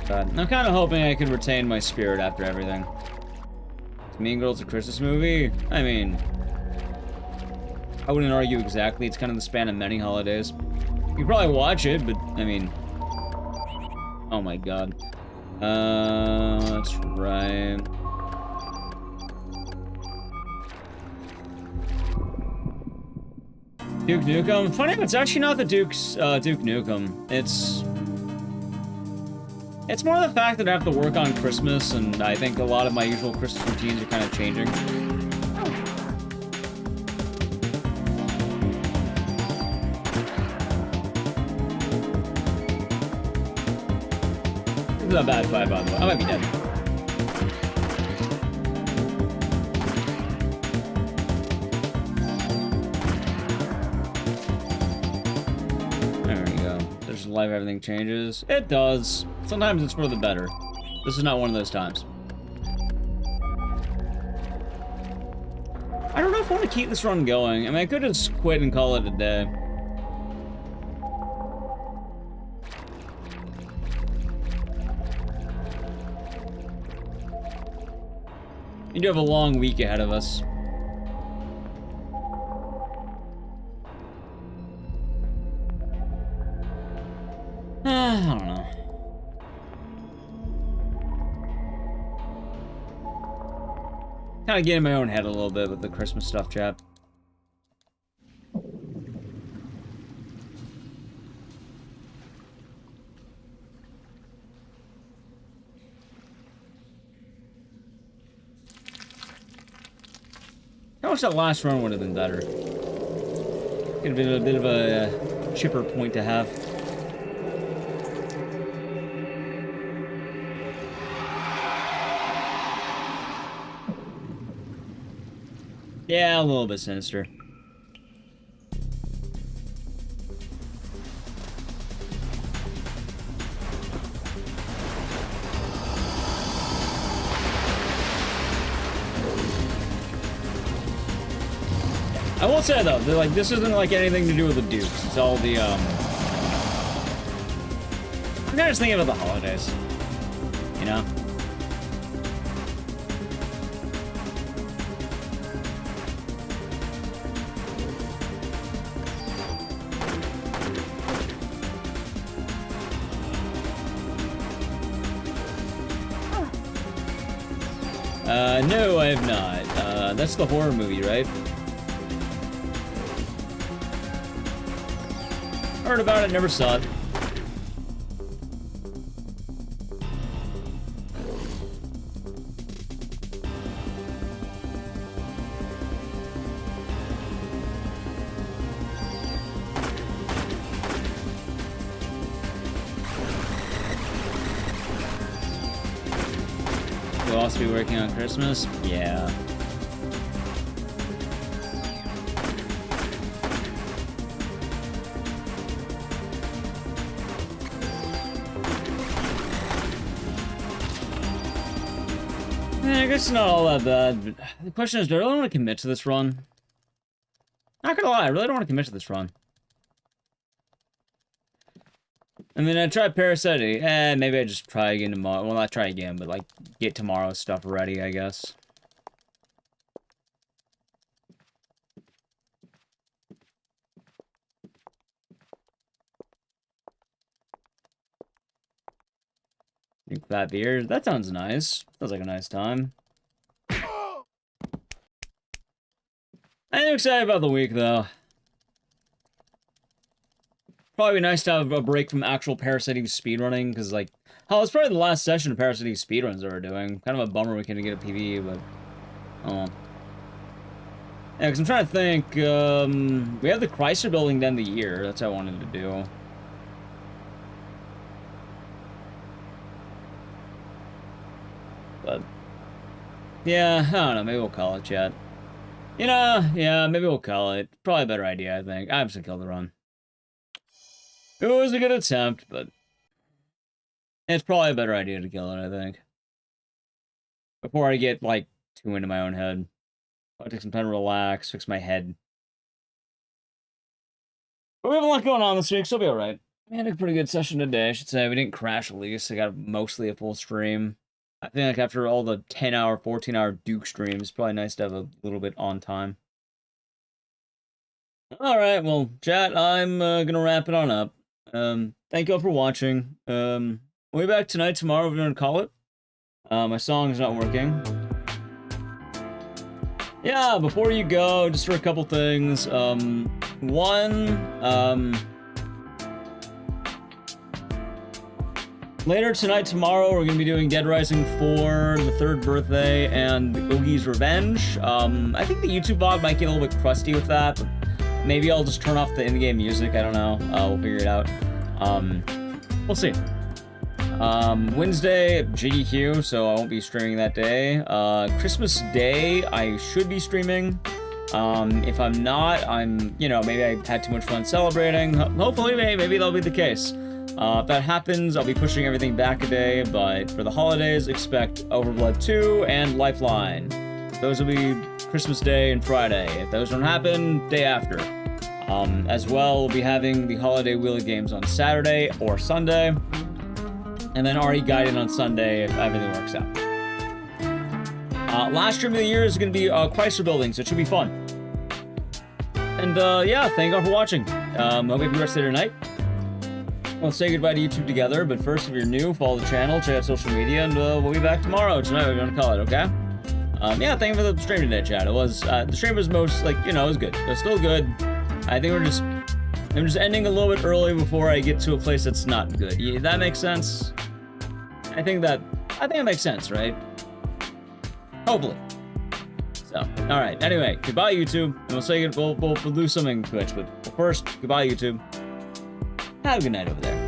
But I'm kind of hoping I can retain my spirit after everything. Is Mean Girls a Christmas movie? I mean, I wouldn't argue exactly. It's kind of the span of many holidays. You could probably watch it, but, I mean... Oh my god. That's right. Duke Nukem? Funny, it's actually not the Duke Nukem. It's more the fact that I have to work on Christmas, and I think a lot of my usual Christmas routines are kind of changing. This is a bad fight, by the way. I might be dead. There we go. There's life, everything changes. It does. Sometimes it's for the better. This is not one of those times. I don't know if I want to keep this run going. I mean, I could just quit and call it a day. We do have a long week ahead of us. I don't know. Kind of getting in my own head a little bit with the Christmas stuff, chat. I wish that last run would have been better. Could have been a bit of a chipper point to have. Yeah, a little bit sinister. I will say though, like this isn't like anything to do with the Dukes. It's all the I'm just thinking about the holidays, you know. No, I have not. That's the horror movie, right? Heard about it, never saw it. You'll also be working on Christmas? Yeah. I guess it's not all that bad, but the question is, do I really want to commit to this run? Not gonna lie, I really don't want to commit to this run. I mean, I tried Parasite Eve. Maybe I just try again tomorrow. Well, not try again, but like get tomorrow's stuff ready, I guess. Think that beers. That sounds nice. Sounds like a nice time. I'm excited about the week, though. Probably nice to have a break from actual Parasite Eve speedrunning, because, like, oh, it's probably the last session of Parasite Eve speedruns that we're doing. Kind of a bummer we couldn't get a PvE, but, oh. Yeah, because I'm trying to think, we have the Chrysler building to end the year. That's what I wanted to do. But, yeah, I don't know, maybe we'll call it, chat. You know, yeah, maybe we'll call it. Probably a better idea, I think. I'm just gonna kill the run. It was a good attempt, but it's probably a better idea to kill it, I think. Before I get, like, too into my own head. I'll take some time to relax, fix my head. But we have a lot going on this week, so it'll be alright. We had a pretty good session today, I should say. We didn't crash at least. I got mostly a full stream. I think like after all the 10-hour, 14-hour Duke streams, it's probably nice to have a little bit on time. Alright, well, chat, I'm gonna wrap it on up. Thank you all for watching. We'll be back tonight, tomorrow, we're gonna call it. My song's not working. Yeah, before you go, just for a couple things. Later tonight, tomorrow, we're gonna be doing Dead Rising 4, the 3rd birthday, and Oogie's Revenge. I think the YouTube vlog might get a little bit crusty with that, but maybe I'll just turn off the in-game music, I don't know. We'll figure it out. We'll see. Wednesday, GDQ, so I won't be streaming that day. Christmas Day, I should be streaming. If I'm not, maybe I had too much fun celebrating. Hopefully, maybe that'll be the case. If that happens, I'll be pushing everything back a day, but for the holidays, expect Overblood 2 and Lifeline. Those will be Christmas Day and Friday. If those don't happen, day after. As well, we'll be having the holiday wheelie games on Saturday or Sunday, and then already guided on Sunday if everything works out. Last stream of the year is going to be Chrysler Building, so it should be fun. And yeah, thank you all for watching. Hope you have a good rest of your night. We'll say goodbye to YouTube together, but first, if you're new, follow the channel, check out social media, and we'll be back tomorrow. Tonight, we're going to call it, okay? Yeah, thank you for the stream today, chat. It was, the stream was most, it was good. It was still good. I think I'm just ending a little bit early before I get to a place that's not good. Yeah, that makes sense? I think it makes sense, right? Hopefully. So, alright, anyway, goodbye, YouTube, and we'll say, we'll do something Twitch, but first, goodbye, YouTube. Have a good night over there.